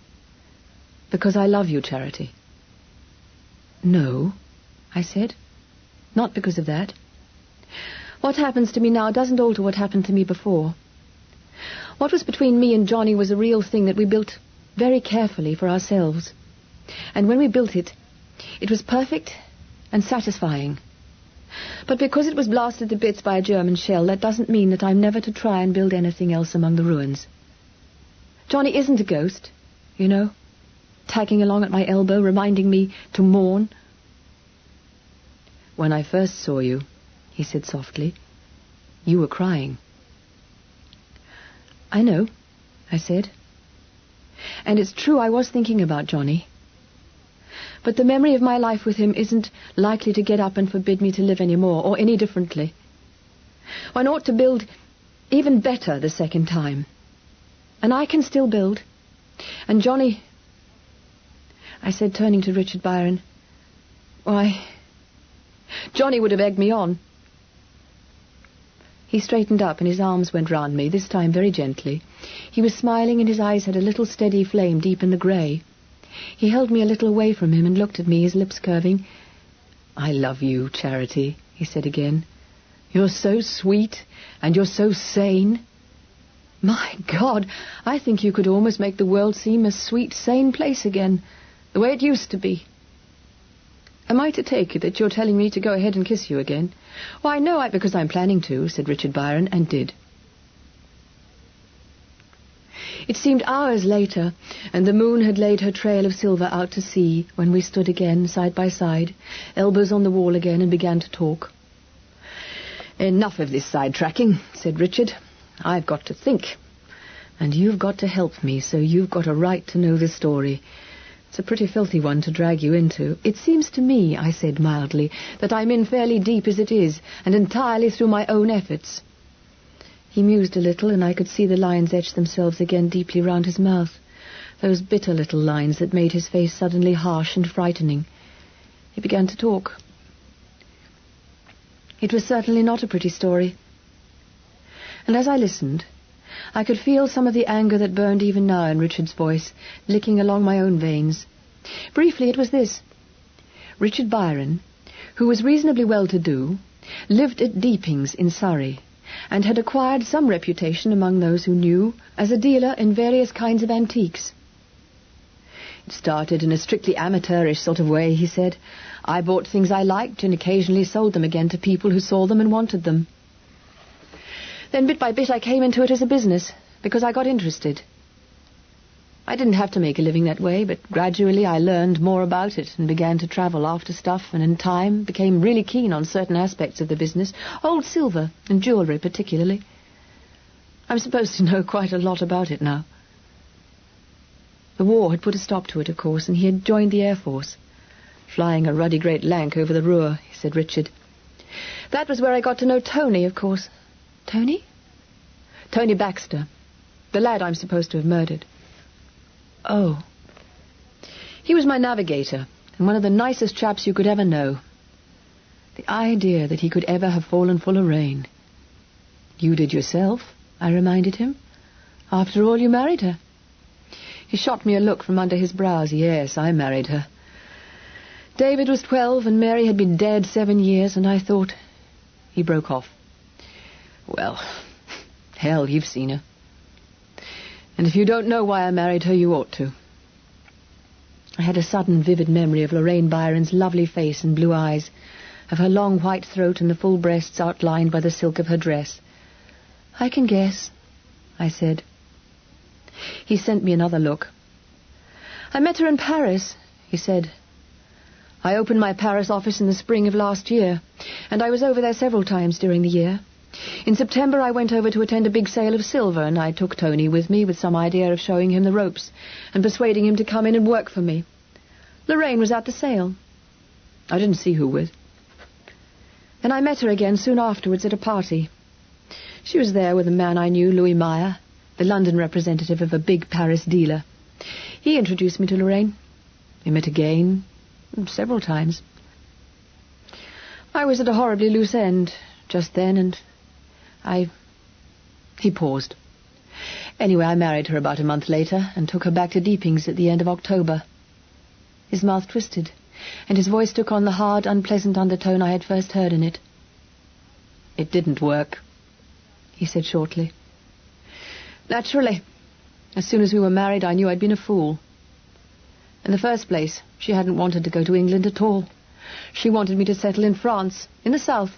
Because I love you, Charity. No, I said. Not because of that. What happens to me now doesn't alter what happened to me before. What was between me and Johnny was a real thing that we built very carefully for ourselves. And when we built it, it was perfect and satisfying. But because it was blasted to bits by a German shell, that doesn't mean that I'm never to try and build anything else among the ruins. Johnny isn't a ghost, you know, tagging along at my elbow, reminding me to mourn. When I first saw you, he said softly, you were crying. I know, I said. And it's true I was thinking about Johnny. But the memory of my life with him isn't likely to get up and forbid me to live any more, or any differently. One ought to build even better the second time. And I can still build. And Johnny, I said, turning to Richard Byron, why, Johnny would have egged me on. He straightened up and his arms went round me, this time very gently. He was smiling and his eyes had a little steady flame deep in the grey. He held me a little away from him and looked at me, his lips curving. I love you, Charity, he said again. You're so sweet and you're so sane. My God, I think you could almost make the world seem a sweet, sane place again, the way it used to be. Am I to take it that you're telling me to go ahead and kiss you again? Why, no, because I'm planning to, said Richard Byron, and did. It seemed hours later, and the moon had laid her trail of silver out to sea, when we stood again, side by side, elbows on the wall again, and began to talk. Enough of this sidetracking, said Richard. I've got to think. And you've got to help me, so you've got a right to know the story. It's a pretty filthy one to drag you into. It seems to me, I said mildly, that I'm in fairly deep as it is, and entirely through my own efforts. He mused a little, and I could see the lines etch themselves again deeply round his mouth, those bitter little lines that made his face suddenly harsh and frightening. He began to talk. It was certainly not a pretty story. And as I listened, I could feel some of the anger that burned even now in Richard's voice, licking along my own veins. Briefly, it was this. Richard Byron, who was reasonably well-to-do, lived at Deepings in Surrey, and had acquired some reputation among those who knew as a dealer in various kinds of antiques. It started in a strictly amateurish sort of way, he said. I bought things I liked and occasionally sold them again to people who saw them and wanted them. Then bit by bit I came into it as a business, because I got interested. I didn't have to make a living that way, but gradually I learned more about it and began to travel after stuff, and in time became really keen on certain aspects of the business, old silver and jewellery particularly. I'm supposed to know quite a lot about it now. The war had put a stop to it, of course, and he had joined the Air Force, flying a ruddy great lank over the Ruhr, said Richard. That was where I got to know Tony, of course. Tony? Tony Baxter, the lad I'm supposed to have murdered. Oh. He was my navigator, and one of the nicest chaps you could ever know. The idea that he could ever have fallen full of rain. You did yourself, I reminded him. After all, you married her. He shot me a look from under his brows. Yes, I married her. David was 12, and Mary had been dead 7 years, and I thought... He broke off. Well, hell, you've seen her. And if you don't know why I married her, you ought to. I had a sudden vivid memory of Lorraine Byron's lovely face and blue eyes, of her long white throat and the full breasts outlined by the silk of her dress. I can guess, I said. He sent me another look. I met her in Paris, he said. I opened my Paris office in the spring of last year, and I was over there several times during the year. In September I went over to attend a big sale of silver, and I took Tony with me with some idea of showing him the ropes and persuading him to come in and work for me. Lorraine was at the sale. I didn't see who with. Then I met her again soon afterwards at a party. She was there with a man I knew, Louis Meyer, the London representative of a big Paris dealer. He introduced me to Lorraine. We met again, several times. I was at a horribly loose end just then, and He paused. Anyway, I married her about a month later and took her back to Deepings at the end of October. His mouth twisted, and his voice took on the hard, unpleasant undertone I had first heard in it. It didn't work, he said shortly. Naturally. As soon as we were married, I knew I'd been a fool. In the first place, she hadn't wanted to go to England at all. She wanted me to settle in France, in the south.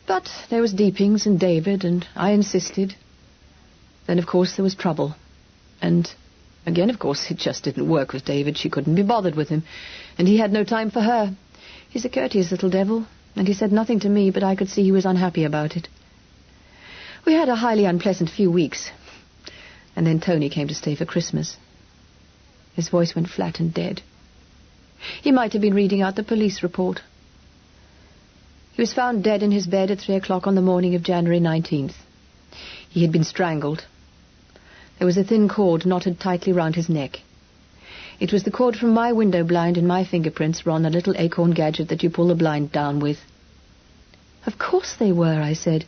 But there was Deepings and David, and I insisted. Then, of course, there was trouble. And, again, of course, it just didn't work with David. She couldn't be bothered with him, and he had no time for her. He's a courteous little devil, and he said nothing to me, but I could see he was unhappy about it. We had a highly unpleasant few weeks, and then Tony came to stay for Christmas. His voice went flat and dead. He might have been reading out the police report. He was found dead in his bed at 3 o'clock on the morning of January 19th. He had been strangled. There was a thin cord knotted tightly round his neck. It was the cord from my window blind, and my fingerprints were on the little acorn gadget that you pull the blind down with. Of course they were, I said.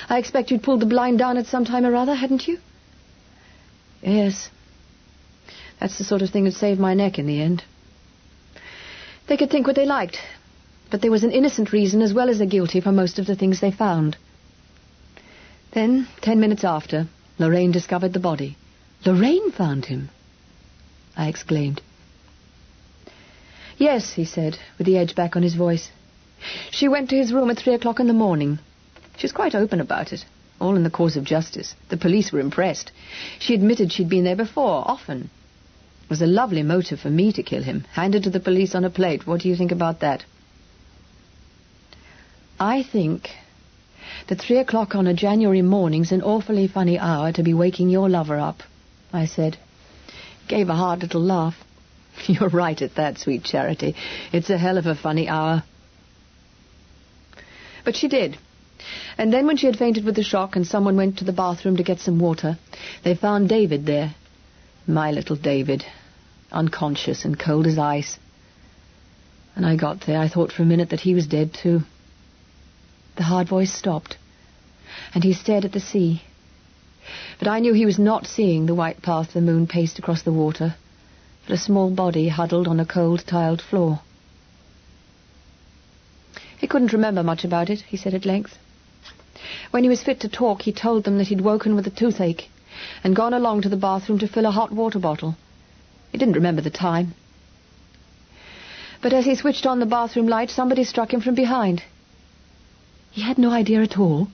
I expect you'd pulled the blind down at some time or other, hadn't you? Yes. That's the sort of thing that saved my neck in the end. They could think what they liked, but there was an innocent reason as well as a guilty for most of the things they found. Then, 10 minutes after, Lorraine discovered the body. Lorraine found him, I exclaimed. Yes, he said, with the edge back on his voice. She went to his room at 3 o'clock in the morning. She was quite open about it, all in the cause of justice. The police were impressed. She admitted she'd been there before, often. It was a lovely motive for me to kill him, handed to the police on a plate. What do you think about that? I think that 3 o'clock on a January morning's an awfully funny hour to be waking your lover up, I said. Gave a hard little laugh. You're right at that, sweet Charity. It's a hell of a funny hour. But she did. And then when she had fainted with the shock and someone went to the bathroom to get some water, they found David there. My little David, unconscious and cold as ice. And I got there, I thought for a minute that he was dead too. The hard voice stopped, and he stared at the sea. But I knew he was not seeing the white path the moon paced across the water, but a small body huddled on a cold, tiled floor. He couldn't remember much about it, he said at length. When he was fit to talk, he told them that he'd woken with a toothache and gone along to the bathroom to fill a hot water bottle. He didn't remember the time. But as he switched on the bathroom light, somebody struck him from behind. He had no idea at all.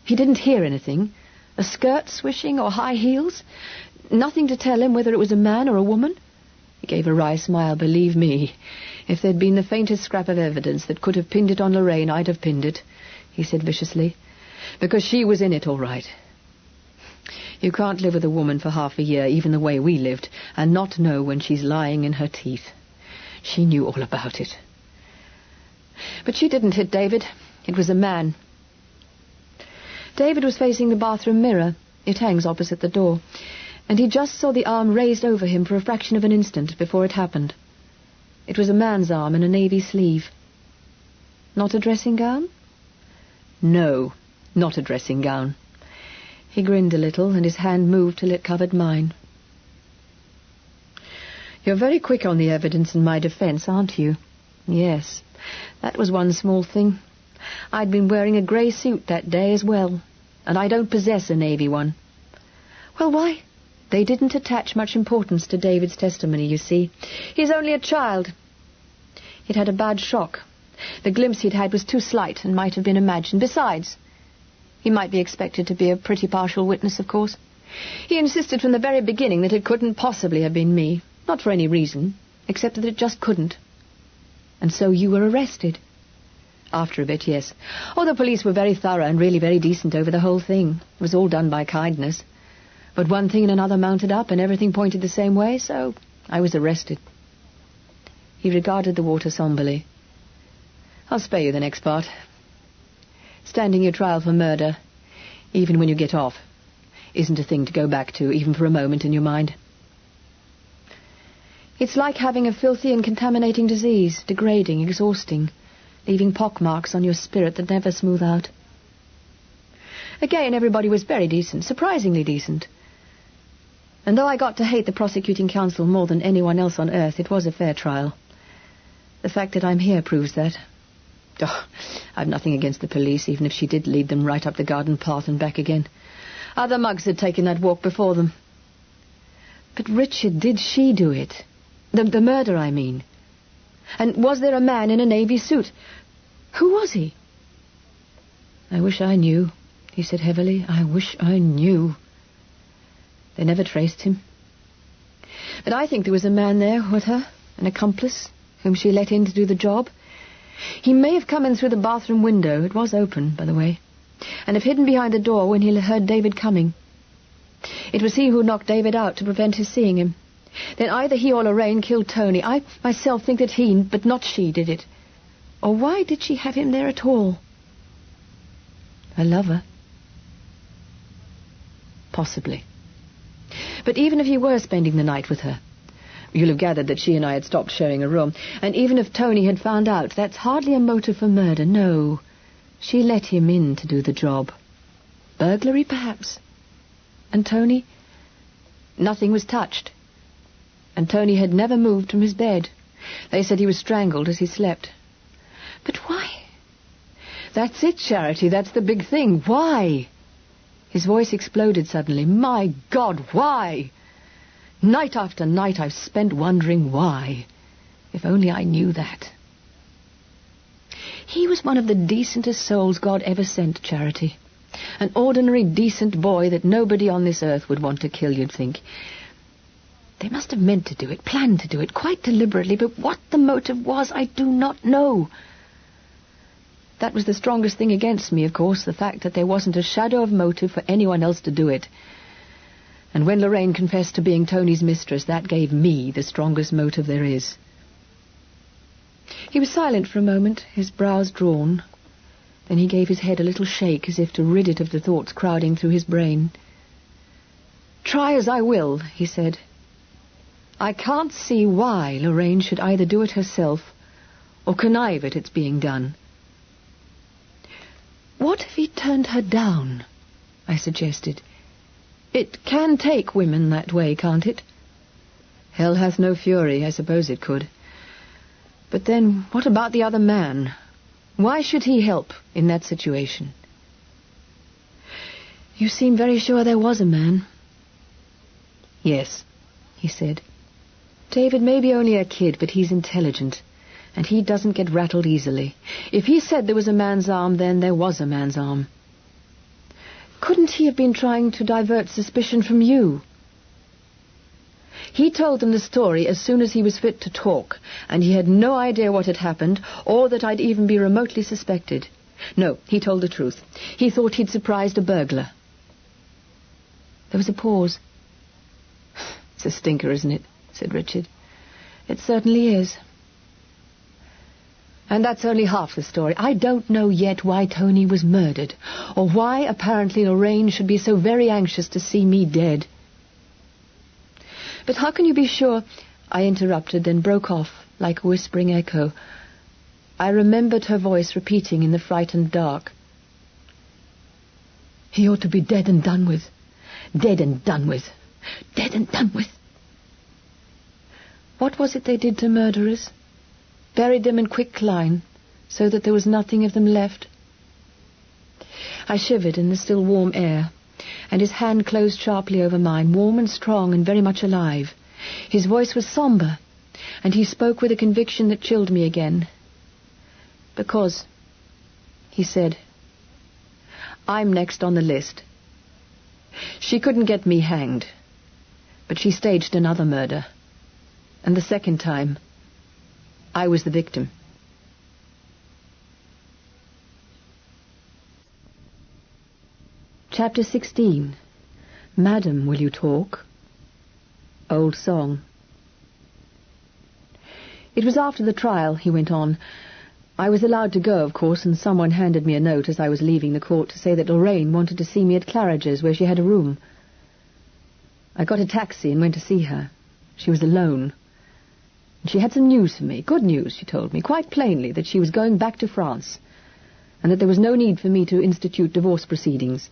He didn't hear anything. A skirt swishing or high heels. Nothing to tell him whether it was a man or a woman. He gave a wry smile. Believe me, if there'd been the faintest scrap of evidence that could have pinned it on Lorraine, I'd have pinned it, he said viciously. Because she was in it all right. You can't live with a woman for half a year, even the way we lived, and not know when she's lying in her teeth. She knew all about it. But she didn't hit David. It was a man. David was facing the bathroom mirror. It hangs opposite the door. And he just saw the arm raised over him for a fraction of an instant before it happened. It was a man's arm in a navy sleeve. Not a dressing gown? No, not a dressing gown. He grinned a little, and his hand moved till it covered mine. You're very quick on the evidence in my defence, aren't you? Yes, that was one small thing. I'd been wearing a grey suit that day as well, and I don't possess a navy one. Well, why? They didn't attach much importance to David's testimony, you see. He's only a child. He'd had a bad shock. The glimpse he'd had was too slight and might have been imagined. Besides, he might be expected to be a pretty partial witness, of course. He insisted from the very beginning that it couldn't possibly have been me. Not for any reason, except that it just couldn't. And so you were arrested. After a bit, yes. Oh, the police were very thorough and really very decent over the whole thing. It was all done by kindness. But one thing and another mounted up, and everything pointed the same way, so I was arrested. He regarded the water somberly. I'll spare you the next part. Standing your trial for murder, even when you get off, isn't a thing to go back to, even for a moment in your mind. It's like having a filthy and contaminating disease, degrading, exhausting, leaving pockmarks on your spirit that never smooth out. Again, everybody was very decent, surprisingly decent. And though I got to hate the prosecuting counsel more than anyone else on earth, it was a fair trial. The fact that I'm here proves that. Oh, I've nothing against the police, even if she did lead them right up the garden path and back again. Other mugs had taken that walk before them. But, Richard, did she do it? The murder, I mean. And was there a man in a navy suit? Who was he? I wish I knew, he said heavily. I wish I knew. They never traced him. But I think there was a man there with her, an accomplice, whom she let in to do the job. He may have come in through the bathroom window. It was open, by the way, and have hidden behind the door when he heard David coming. It was he who knocked David out to prevent his seeing him. Then either he or Lorraine killed Tony. I myself think that he, but not she, did it. Or why did she have him there at all? A lover? Possibly. But even if he were spending the night with her, you'll have gathered that she and I had stopped sharing a room, and even if Tony had found out, that's hardly a motive for murder. No, she let him in to do the job. Burglary, perhaps. And Tony? Nothing was touched. And Tony had never moved from his bed. They said he was strangled as he slept. But why? That's it, Charity. That's the big thing. Why? His voice exploded suddenly. My God, why? Night after night I've spent wondering why. If only I knew that. He was one of the decentest souls God ever sent, Charity. An ordinary, decent boy that nobody on this earth would want to kill, you'd think. They must have meant to do it, planned to do it, quite deliberately, but what the motive was, I do not know. That was the strongest thing against me, of course, the fact that there wasn't a shadow of motive for anyone else to do it. And when Lorraine confessed to being Tony's mistress, that gave me the strongest motive there is. He was silent for a moment, his brows drawn. Then he gave his head a little shake, as if to rid it of the thoughts crowding through his brain. Try as I will, he said, I can't see why Lorraine should either do it herself or connive at its being done. What if he turned her down? I suggested. It can take women that way, can't it? Hell hath no fury, I suppose it could. But then, what about the other man? Why should he help in that situation? You seem very sure there was a man. Yes, he said. David may be only a kid, but he's intelligent, and he doesn't get rattled easily. If he said there was a man's arm, then there was a man's arm. Couldn't he have been trying to divert suspicion from you? He told them the story as soon as he was fit to talk, and he had no idea what had happened, or that I'd even be remotely suspected. No, he told the truth. He thought he'd surprised a burglar. There was a pause. It's a stinker, isn't it? Said Richard. It certainly is. And that's only half the story. I don't know yet why Tony was murdered, or why apparently Lorraine should be so very anxious to see me dead. But how can you be sure? I interrupted, then broke off like a whispering echo. I remembered her voice repeating in the frightened dark. He ought to be dead and done with. Dead and done with. Dead and done with. What was it they did to murderers? Buried them in quicklime, so that there was nothing of them left. I shivered in the still warm air, and his hand closed sharply over mine, warm and strong and very much alive. His voice was sombre, and he spoke with a conviction that chilled me again. Because, he said, I'm next on the list. She couldn't get me hanged, but she staged another murder. And the second time, I was the victim. Chapter 16. Madam, will you talk? Old song. It was after the trial, he went on. I was allowed to go, of course, and someone handed me a note as I was leaving the court to say that Lorraine wanted to see me at Claridge's, where she had a room. I got a taxi and went to see her. She was alone. She had some news for me, good news, she told me, quite plainly, that she was going back to France, and that there was no need for me to institute divorce proceedings.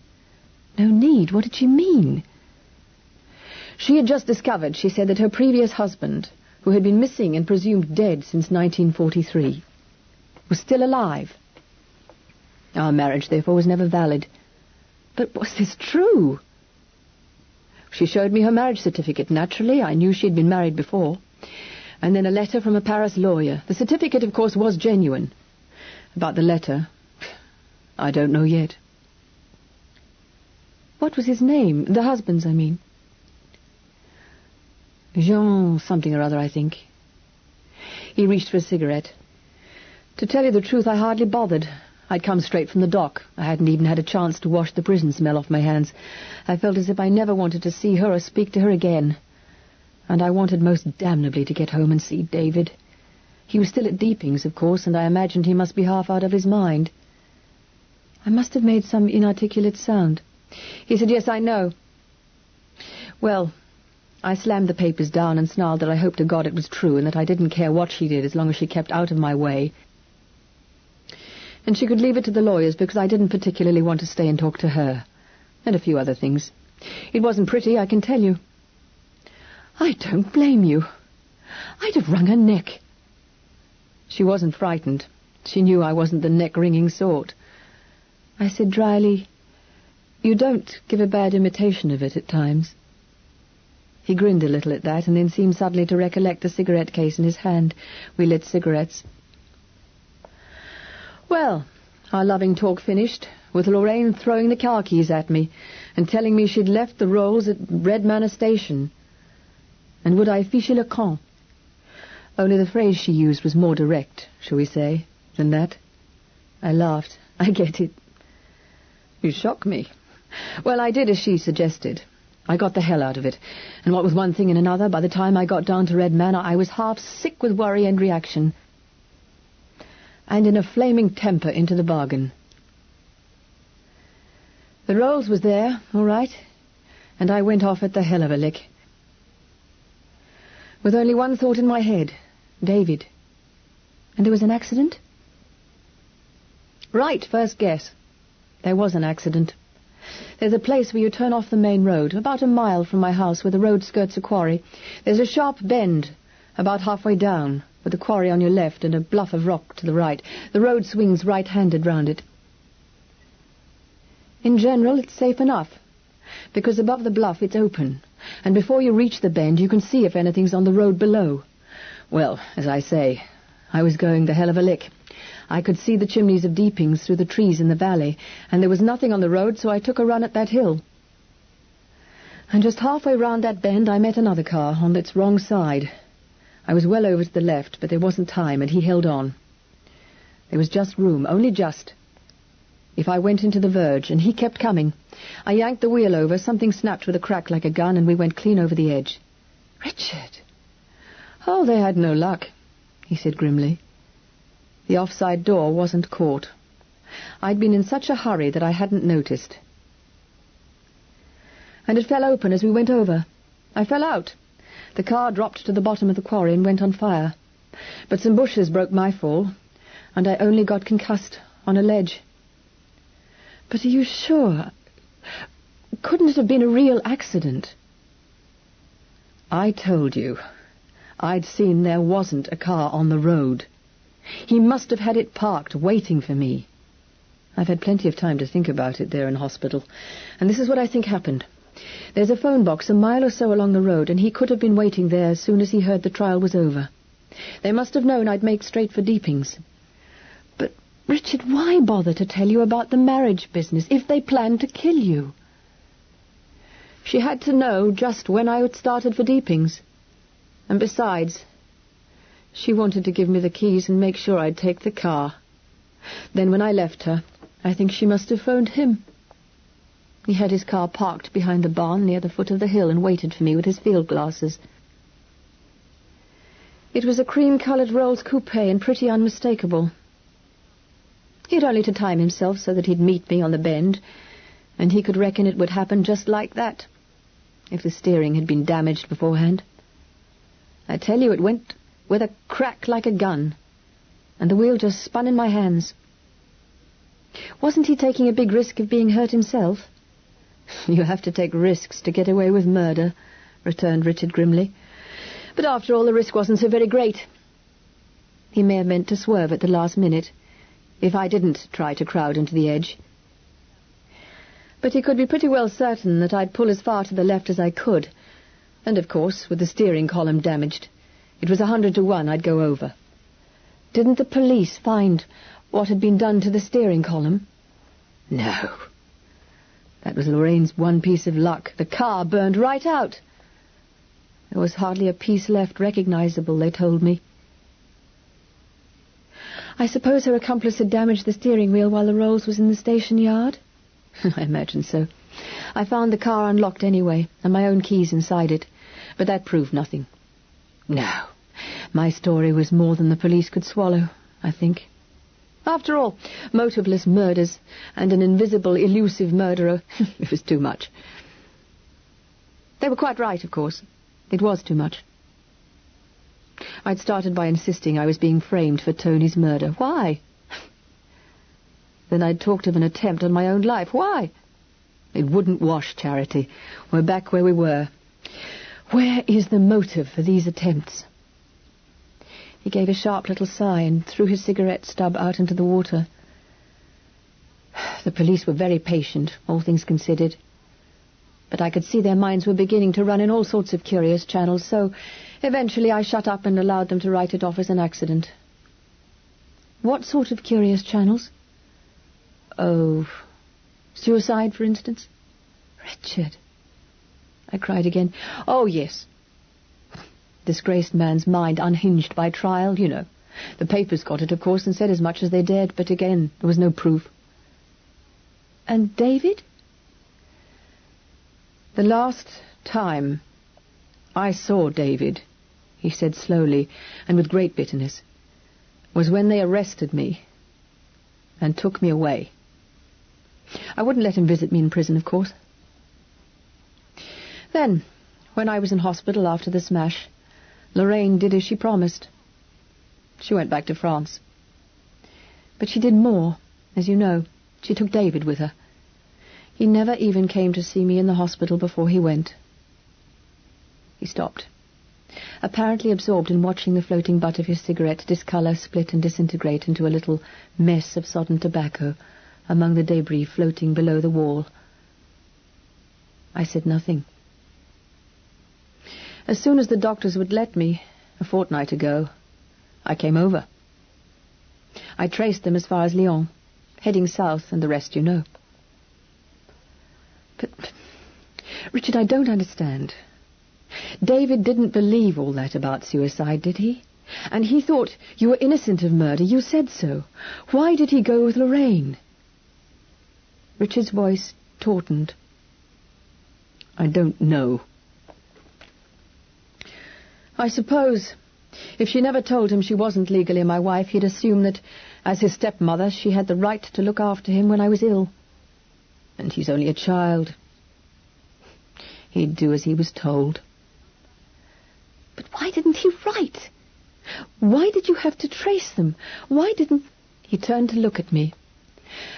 No need? What did she mean? She had just discovered, she said, that her previous husband, who had been missing and presumed dead since 1943, was still alive. Our marriage, therefore, was never valid. But was this true? She showed me her marriage certificate. Naturally, I knew she had been married before. And then a letter from a Paris lawyer. The certificate, of course, was genuine. About the letter, I don't know yet. What was his name? The husband's, I mean. Jean something or other, I think. He reached for a cigarette. To tell you the truth, I hardly bothered. I'd come straight from the dock. I hadn't even had a chance to wash the prison smell off my hands. I felt as if I never wanted to see her or speak to her again. And I wanted most damnably to get home and see David. He was still at Deeping's, of course, and I imagined he must be half out of his mind. I must have made some inarticulate sound. He said, "Yes, I know." Well, I slammed the papers down and snarled that I hoped to God it was true and that I didn't care what she did as long as she kept out of my way. And she could leave it to the lawyers because I didn't particularly want to stay and talk to her. And a few other things. It wasn't pretty, I can tell you. I don't blame you. I'd have wrung her neck. She wasn't frightened. She knew I wasn't the neck-wringing sort. I said dryly, "You don't give a bad imitation of it at times." He grinned a little at that and then seemed suddenly to recollect the cigarette case in his hand. We lit cigarettes. Well, our loving talk finished, with Lorraine throwing the car keys at me and telling me she'd left the rolls at Red Manor Station. And would I ficher le camp? Only the phrase she used was more direct, shall we say, than that. I laughed. I get it. You shock me. Well, I did as she suggested. I got the hell out of it. And what with one thing and another, by the time I got down to Red Manor, I was half sick with worry and reaction. And in a flaming temper into the bargain. The rolls was there, all right, and I went off at the hell of a lick. With only one thought in my head, David. And there was an accident? Right, first guess. There was an accident. There's a place where you turn off the main road, about a mile from my house, where the road skirts a quarry. There's a sharp bend, about halfway down, with the quarry on your left and a bluff of rock to the right. The road swings right-handed round it. In general, it's safe enough, because above the bluff it's open, and before you reach the bend you can see if anything's on the road below. Well, as I say, I was going the hell of a lick. I could see the chimneys of Deeping's through the trees in the valley, and there was nothing on the road, so I took a run at that hill. And just halfway round that bend I met another car on its wrong side. I was well over to the left, but there wasn't time, and he held on. There was just room, only just. If I went into the verge, and he kept coming, I yanked the wheel over, something snapped with a crack like a gun, and we went clean over the edge. "Richard!" "Oh, they had no luck," he said grimly. The offside door wasn't caught. I'd been in such a hurry that I hadn't noticed. And it fell open as we went over. I fell out. The car dropped to the bottom of the quarry and went on fire. But some bushes broke my fall, and I only got concussed on a ledge. But are you sure? Couldn't it have been a real accident? I told you. I'd seen there wasn't a car on the road. He must have had it parked, waiting for me. I've had plenty of time to think about it there in hospital, and this is what I think happened. There's a phone box a mile or so along the road, and he could have been waiting there as soon as he heard the trial was over. They must have known I'd make straight for Deeping's. But, Richard, why bother to tell you about the marriage business if they planned to kill you? She had to know just when I had started for Deeping's. And besides, she wanted to give me the keys and make sure I'd take the car. Then when I left her, I think she must have phoned him. He had his car parked behind the barn near the foot of the hill and waited for me with his field glasses. It was a cream-coloured Rolls coupe and pretty unmistakable. He had only to time himself so that he'd meet me on the bend, and he could reckon it would happen just like that, if the steering had been damaged beforehand. I tell you, it went with a crack like a gun, and the wheel just spun in my hands. Wasn't he taking a big risk of being hurt himself? You have to take risks to get away with murder, returned Richard grimly. But after all, the risk wasn't so very great. He may have meant to swerve at the last minute, if I didn't try to crowd into the edge. But he could be pretty well certain that I'd pull as far to the left as I could, and of course, with the steering column damaged, it was 100 to 1 I'd go over. Didn't the police find what had been done to the steering column? No. That was Lorraine's one piece of luck. The car burned right out. There was hardly a piece left recognizable, they told me. I suppose her accomplice had damaged the steering wheel while the Rolls was in the station yard? I imagine so. I found the car unlocked anyway, and my own keys inside it, but that proved nothing. No. My story was more than the police could swallow, I think. After all, motiveless murders and an invisible, elusive murderer, it was too much. They were quite right, of course. It was too much. I'd started by insisting I was being framed for Tony's murder. Why? Then I'd talked of an attempt on my own life. Why? It wouldn't wash, Charity. We're back where we were. Where is the motive for these attempts? He gave a sharp little sigh and threw his cigarette stub out into the water. The police were very patient, all things considered. But I could see their minds were beginning to run in all sorts of curious channels, so eventually I shut up and allowed them to write it off as an accident. What sort of curious channels? Oh, suicide, for instance? Richard, I cried again. Oh, yes. Disgraced man's mind unhinged by trial, you know. The papers got it, of course, and said as much as they dared, but again, there was no proof. And David? The last time I saw David, he said slowly and with great bitterness, was when they arrested me and took me away. I wouldn't let him visit me in prison, of course. Then, when I was in hospital after the smash, Lorraine did as she promised. She went back to France. But she did more, as you know. She took David with her. He never even came to see me in the hospital before he went. He stopped, apparently absorbed in watching the floating butt of his cigarette discolour, split and disintegrate into a little mess of sodden tobacco among the debris floating below the wall. I said nothing. As soon as the doctors would let me, a fortnight ago, I came over. I traced them as far as Lyon, heading south, and the rest you know. But, Richard, I don't understand. David didn't believe all that about suicide, did he? And he thought you were innocent of murder. You said so. Why did he go with Lorraine? Richard's voice tautened. I don't know. I suppose if she never told him she wasn't legally my wife, he'd assume that, as his stepmother, she had the right to look after him when I was ill. And he's only a child. He'd do as he was told. But why didn't he write? Why did you have to trace them? Why didn't... He turned to look at me,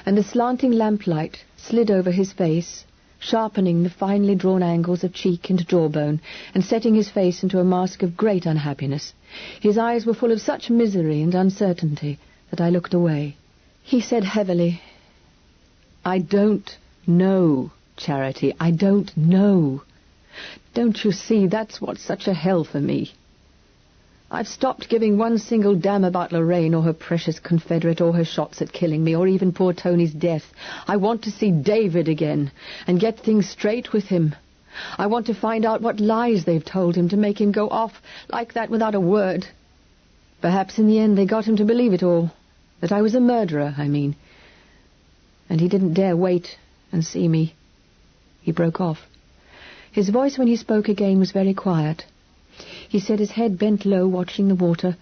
and the slanting lamplight slid over his face, sharpening the finely drawn angles of cheek and jawbone, and setting his face into a mask of great unhappiness. His eyes were full of such misery and uncertainty that I looked away. He said heavily, I don't know, Charity. I don't know. Don't you see, that's what's such a hell for me. I've stopped giving one single damn about Lorraine or her precious Confederate or her shots at killing me or even poor Tony's death. I want to see David again and get things straight with him. I want to find out what lies they've told him to make him go off like that without a word. Perhaps in the end they got him to believe it all. That I was a murderer, I mean. And he didn't dare wait and see me. He broke off. His voice when he spoke again was very quiet. He said, his head bent low, watching the water.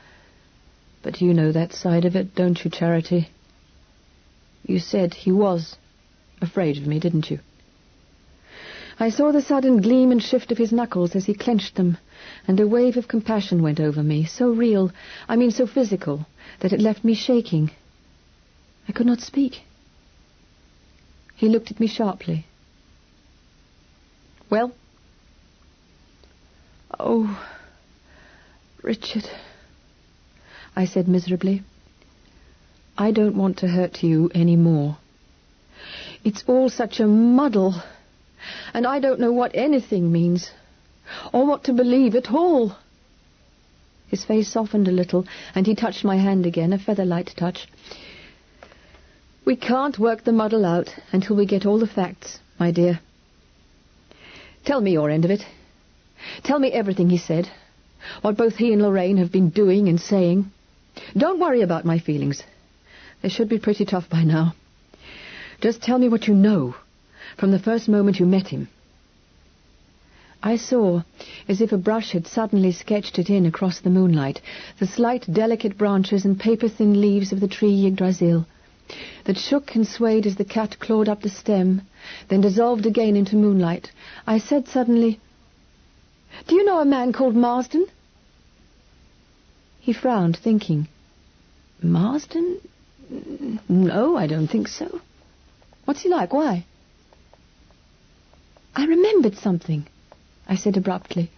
But you know that side of it, don't you, Charity? You said he was afraid of me, didn't you? I saw the sudden gleam and shift of his knuckles as he clenched them, and a wave of compassion went over me, so real, I mean so physical, that it left me shaking. I could not speak. He looked at me sharply. Well? Oh, Richard, I said miserably. I don't want to hurt you any more. It's all such a muddle, and I don't know what anything means, or what to believe at all. His face softened a little, and he touched my hand again, a feather-light touch. We can't work the muddle out until we get all the facts, my dear. Tell me your end of it. Tell me everything he said, what both he and Lorraine have been doing and saying. Don't worry about my feelings. They should be pretty tough by now. Just tell me what you know, from the first moment you met him. I saw, as if a brush had suddenly sketched it in across the moonlight, the slight, delicate branches and paper-thin leaves of the tree Yggdrasil, that shook and swayed as the cat clawed up the stem, then dissolved again into moonlight. I said suddenly, "Do you know a man called Marsden?" He frowned, thinking. "Marsden? No, I don't think so. What's he like? Why?" "I remembered something," I said abruptly.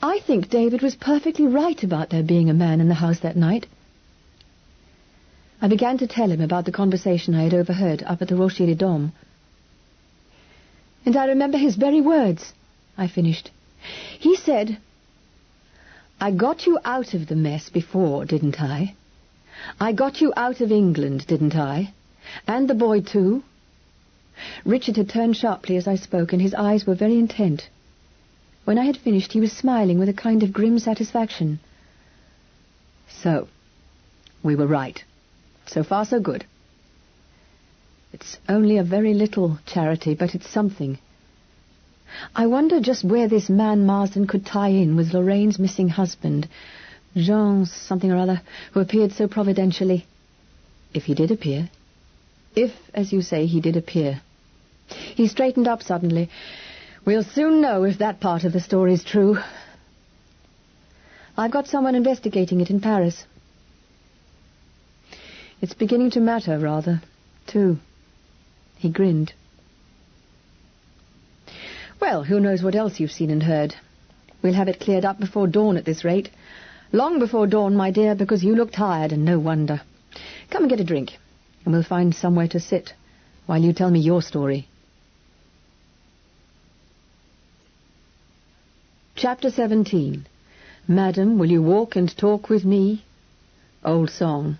"I think David was perfectly right about there being a man in the house that night." I began to tell him about the conversation I had overheard up at the Rocher des Dames. "And I remember his very words," I finished. "He said, 'I got you out of the mess before, didn't I? I got you out of England, didn't I? And the boy too?'" Richard had turned sharply as I spoke, and his eyes were very intent. When I had finished, he was smiling with a kind of grim satisfaction. "So, we were right. So far, so good. It's only a very little charity, but it's something. I wonder just where this man Marsden could tie in with Lorraine's missing husband, Jean something or other, who appeared so providentially. If he did appear. If, as you say, he did appear." He straightened up suddenly. "We'll soon know if that part of the story's true. I've got someone investigating it in Paris. It's beginning to matter, rather, too." He grinned. "Well, who knows what else you've seen and heard. We'll have it cleared up before dawn at this rate. Long before dawn, my dear, because you look tired, and no wonder. Come and get a drink, and we'll find somewhere to sit while you tell me your story." Chapter 17. Madam, will you walk and talk with me? Old song.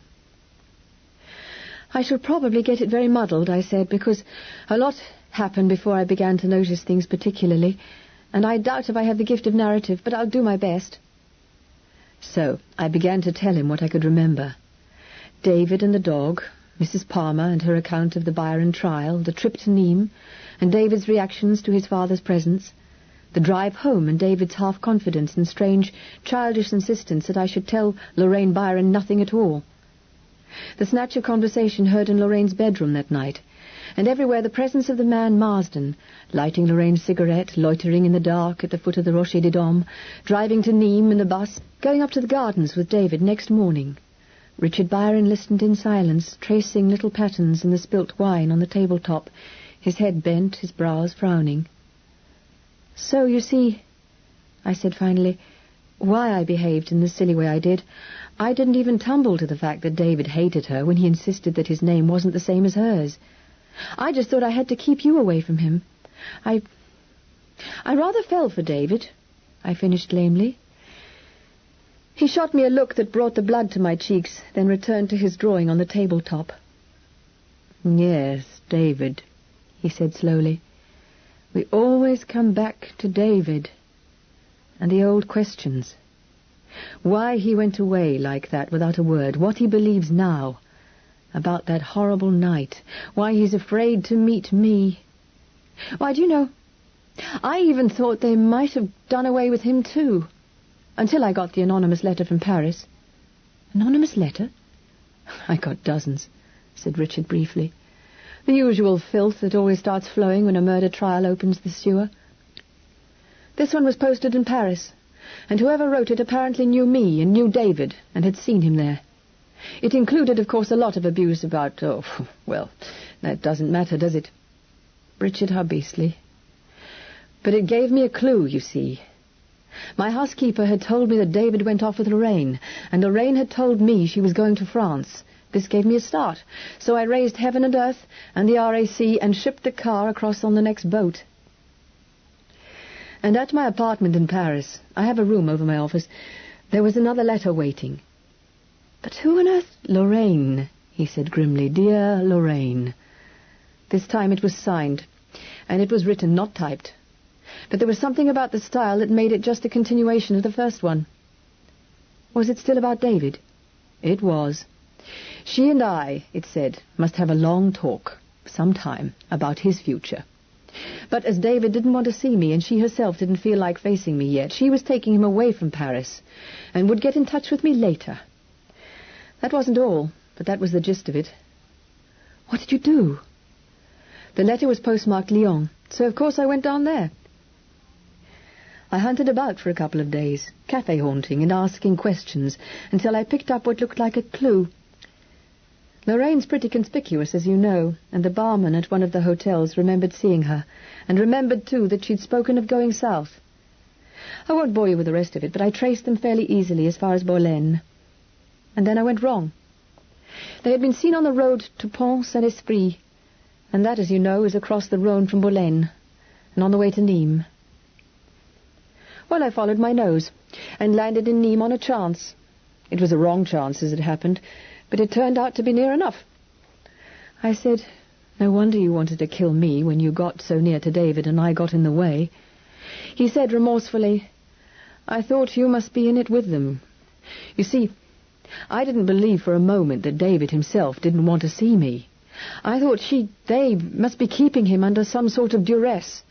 "I shall probably get it very muddled," I said, "because a lot happened before I began to notice things particularly, and I doubt if I have the gift of narrative, but I'll do my best." So I began to tell him what I could remember. David and the dog, Mrs. Palmer and her account of the Byron trial, the trip to Nîmes, and David's reactions to his father's presence, the drive home and David's half-confidence and strange, childish insistence that I should tell Lorraine Byron nothing at all. The snatch of conversation heard in Lorraine's bedroom that night, and everywhere the presence of the man Marsden, lighting Lorraine's cigarette, loitering in the dark at the foot of the Rocher des Dames, driving to Nîmes in the bus, going up to the gardens with David next morning. Richard Byron listened in silence, tracing little patterns in the spilt wine on the tabletop, his head bent, his brows frowning. "So, you see," I said finally, "why I behaved in the silly way I did. I didn't even tumble to the fact that David hated her when he insisted that his name wasn't the same as hers. I just thought I had to keep you away from him. I rather fell for David," I finished lamely. He shot me a look that brought the blood to my cheeks, then returned to his drawing on the tabletop. "Yes, David," he said slowly. "We always come back to David. And the old questions. Why he went away like that without a word, what he believes now about that horrible night, why he's afraid to meet me. Why, do you know, I even thought they might have done away with him too, until I got the anonymous letter from Paris." "Anonymous letter?" "I got dozens," said Richard briefly. "The usual filth that always starts flowing when a murder trial opens the sewer. This one was posted in Paris, and whoever wrote it apparently knew me and knew David and had seen him there. It included, of course, a lot of abuse about, well, that doesn't matter, does it? Richard, how beastly. But it gave me a clue, you see. My housekeeper had told me that David went off with Lorraine, and Lorraine had told me she was going to France. This gave me a start, so I raised heaven and earth and the RAC and shipped the car across on the next boat. And at my apartment in Paris, I have a room over my office, there was another letter waiting. But who on earth? Lorraine, he said grimly. Dear Lorraine. This time it was signed, and it was written, not typed. But there was something about the style that made it just a continuation of the first one. Was it still about David? It was. She and I, it said, must have a long talk, sometime, about his future. But as David didn't want to see me, and she herself didn't feel like facing me yet, she was taking him away from Paris, and would get in touch with me later. That wasn't all, but that was the gist of it. What did you do? The letter was postmarked Lyon, so of course I went down there. I hunted about for a couple of days, cafe haunting and asking questions, until I picked up what looked like a clue. Lorraine's pretty conspicuous, as you know, and the barman at one of the hotels remembered seeing her, and remembered, too, that she'd spoken of going south. I won't bore you with the rest of it, but I traced them fairly easily as far as Bolène. And then I went wrong. They had been seen on the road to Pont-Saint-Esprit, and that, as you know, is across the Rhone from Bolène, and on the way to Nîmes. Well, I followed my nose, and landed in Nîmes on a chance. It was a wrong chance, as it happened, but it turned out to be near enough. I said, "No wonder you wanted to kill me when you got so near to David and I got in the way." He said remorsefully, "I thought you must be in it with them. You see, I didn't believe for a moment that David himself didn't want to see me. I thought they must be keeping him under some sort of duress,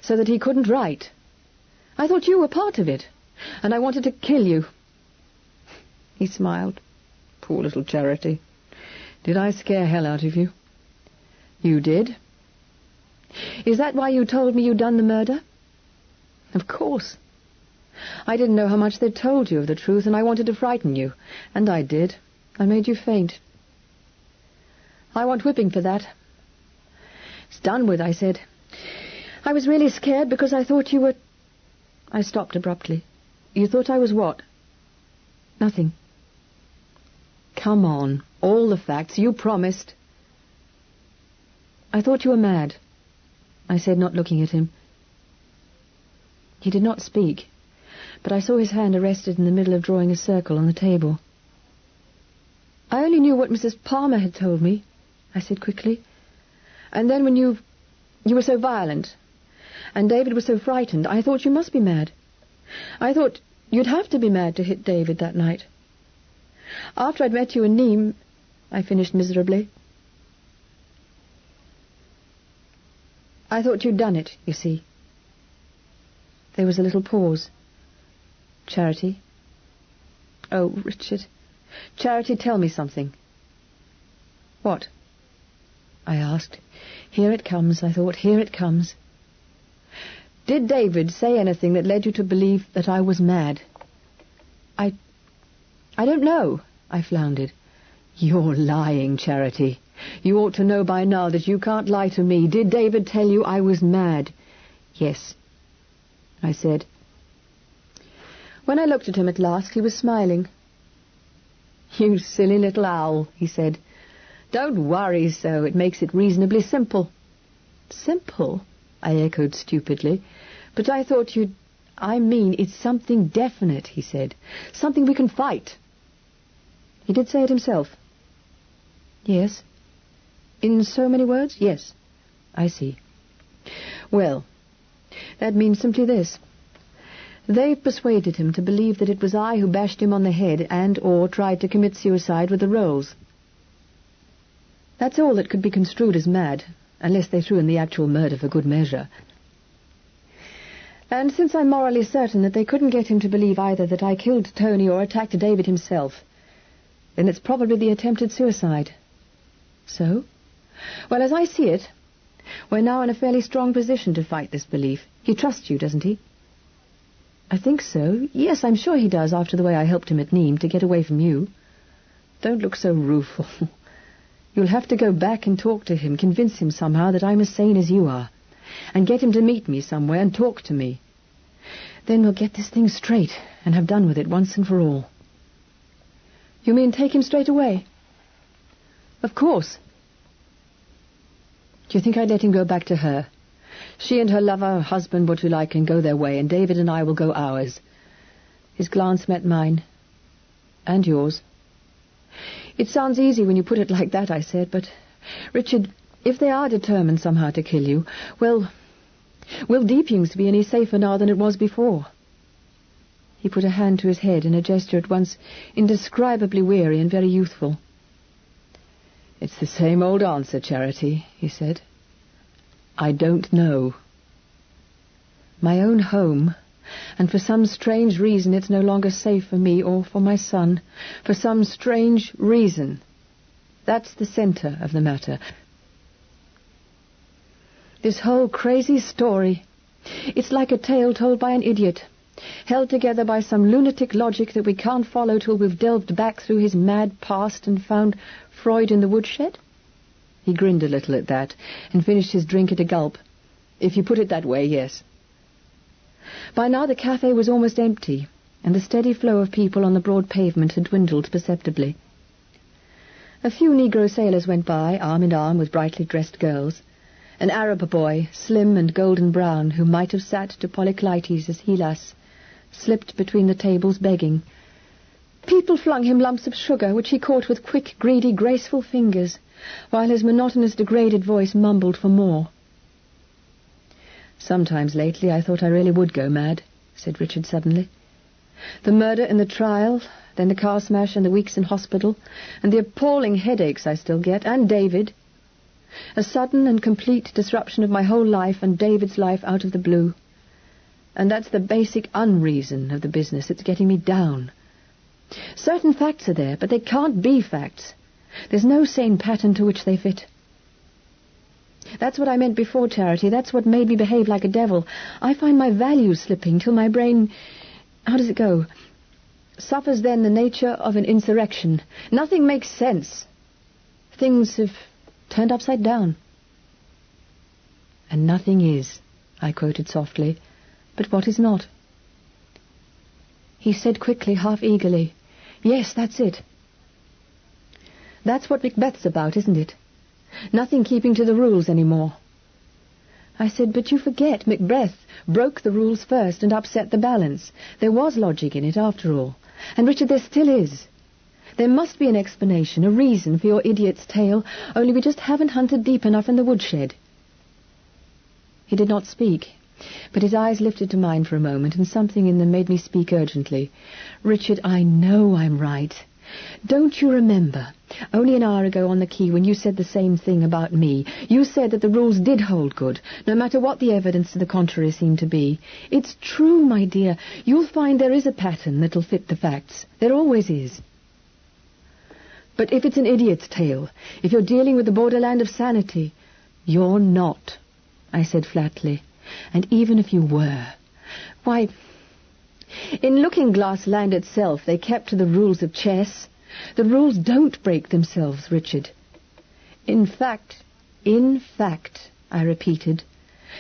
so that he couldn't write. I thought you were part of it, and I wanted to kill you." He smiled. "Poor little Charity. Did I scare hell out of you?" "You did." "Is that why you told me you'd done the murder?" "Of course. I didn't know how much they'd told you of the truth, and I wanted to frighten you. And I did. I made you faint." "I want whipping for that." "It's done with," I said. "I was really scared because I thought you were—" I stopped abruptly. "You thought I was what?" "Nothing." "Come on, all the facts. You promised." "I thought you were mad," I said, not looking at him. He did not speak, but I saw his hand arrested in the middle of drawing a circle on the table. "I only knew what Mrs. Palmer had told me," I said quickly. "And then when you were so violent, and David was so frightened, I thought you must be mad. I thought you'd have to be mad to hit David that night. After I'd met you in Nîmes," I finished miserably. "I thought you'd done it, you see." There was a little pause. "Charity." "Oh, Richard. Charity, tell me something." "What?" I asked. Here it comes, I thought, here it comes. "Did David say anything that led you to believe that I was mad?" I don't know," I floundered. "You're lying, Charity. You ought to know by now that you can't lie to me. Did David tell you I was mad?" "Yes," I said. When I looked at him at last, he was smiling. "You silly little owl," he said. "Don't worry so. It makes it reasonably simple." "Simple?" I echoed stupidly. "But I thought you'd—" "I mean, it's something definite," he said. "Something we can fight." He did say it himself. "Yes." "In so many words?" "Yes." "I see. Well, that means simply this. They've persuaded him to believe that it was I who bashed him on the head and/or tried to commit suicide with the rolls. That's all that could be construed as mad, unless they threw in the actual murder for good measure. And since I'm morally certain that they couldn't get him to believe either that I killed Tony or attacked David himself, then it's probably the attempted suicide. So? Well, as I see it, we're now in a fairly strong position to fight this belief. He trusts you, doesn't he?" "I think so. Yes, I'm sure he does, after the way I helped him at Nîmes to get away from you." "Don't look so rueful. You'll have to go back and talk to him, convince him somehow that I'm as sane as you are, and get him to meet me somewhere and talk to me. Then we'll get this thing straight and have done with it once and for all." "You mean take him straight away?" "Of course." "Do you think I'd let him go back to her? She and her lover, husband, what you like, can go their way, and David and I will go ours." His glance met mine. "And yours." "It sounds easy when you put it like that," I said, "but, Richard, if they are determined somehow to kill you, well, will Deeping's be any safer now than it was before?" He put a hand to his head in a gesture at once indescribably weary and very youthful. "It's the same old answer, Charity," he said. I don't know. My own home, and for some strange reason it's no longer safe for me or for my son. For some strange reason. That's the centre of the matter. This whole crazy story, it's like a tale told by an idiot, held together by some lunatic logic that we can't follow till we've delved back through his mad past and found Freud in the woodshed. He grinned a little at that and finished his drink at a gulp. If you put it that way, yes. By now the cafe was almost empty, and the steady flow of people on the broad pavement had dwindled perceptibly. A few Negro sailors went by, arm in arm with brightly dressed girls. An Arab boy, slim and golden brown, who might have sat to Polykleites as Hylas, slipped between the tables begging. People flung him lumps of sugar, which he caught with quick, greedy, graceful fingers, while his monotonous, degraded voice mumbled for more. "Sometimes lately I thought I really would go mad," said Richard suddenly. "The murder and the trial, then the car smash and the weeks in hospital, and the appalling headaches I still get, and David. A sudden and complete disruption of my whole life and David's life out of the blue. And that's the basic unreason of the business. It's getting me down. Certain facts are there, but they can't be facts. There's no sane pattern to which they fit. That's what I meant before, Charity. That's what made me behave like a devil. I find my values slipping till my brain... How does it go? Suffers then the nature of an insurrection. Nothing makes sense. Things have turned upside down." "And nothing is," I quoted softly. "But what is not?" He said quickly, half eagerly, "Yes, that's it. That's what Macbeth's about, isn't it? Nothing keeping to the rules any more." I said, "But you forget, Macbeth broke the rules first and upset the balance. There was logic in it, after all. And, Richard, there still is. There must be an explanation, a reason for your idiot's tale, only we just haven't hunted deep enough in the woodshed." He did not speak, but his eyes lifted to mine for a moment, and something in them made me speak urgently. "Richard, I know I'm right. Don't you remember, only an hour ago on the quay, when you said the same thing about me? You said that the rules did hold good, no matter what the evidence to the contrary seemed to be. It's true, my dear. You'll find there is a pattern that'll fit the facts. There always is. But if it's an idiot's tale, if you're dealing with the borderland of sanity—" "You're not," I said flatly. "And even if you were, why, in Looking Glass Land itself they kept to the rules of chess. The rules don't break themselves, Richard. In fact, I repeated,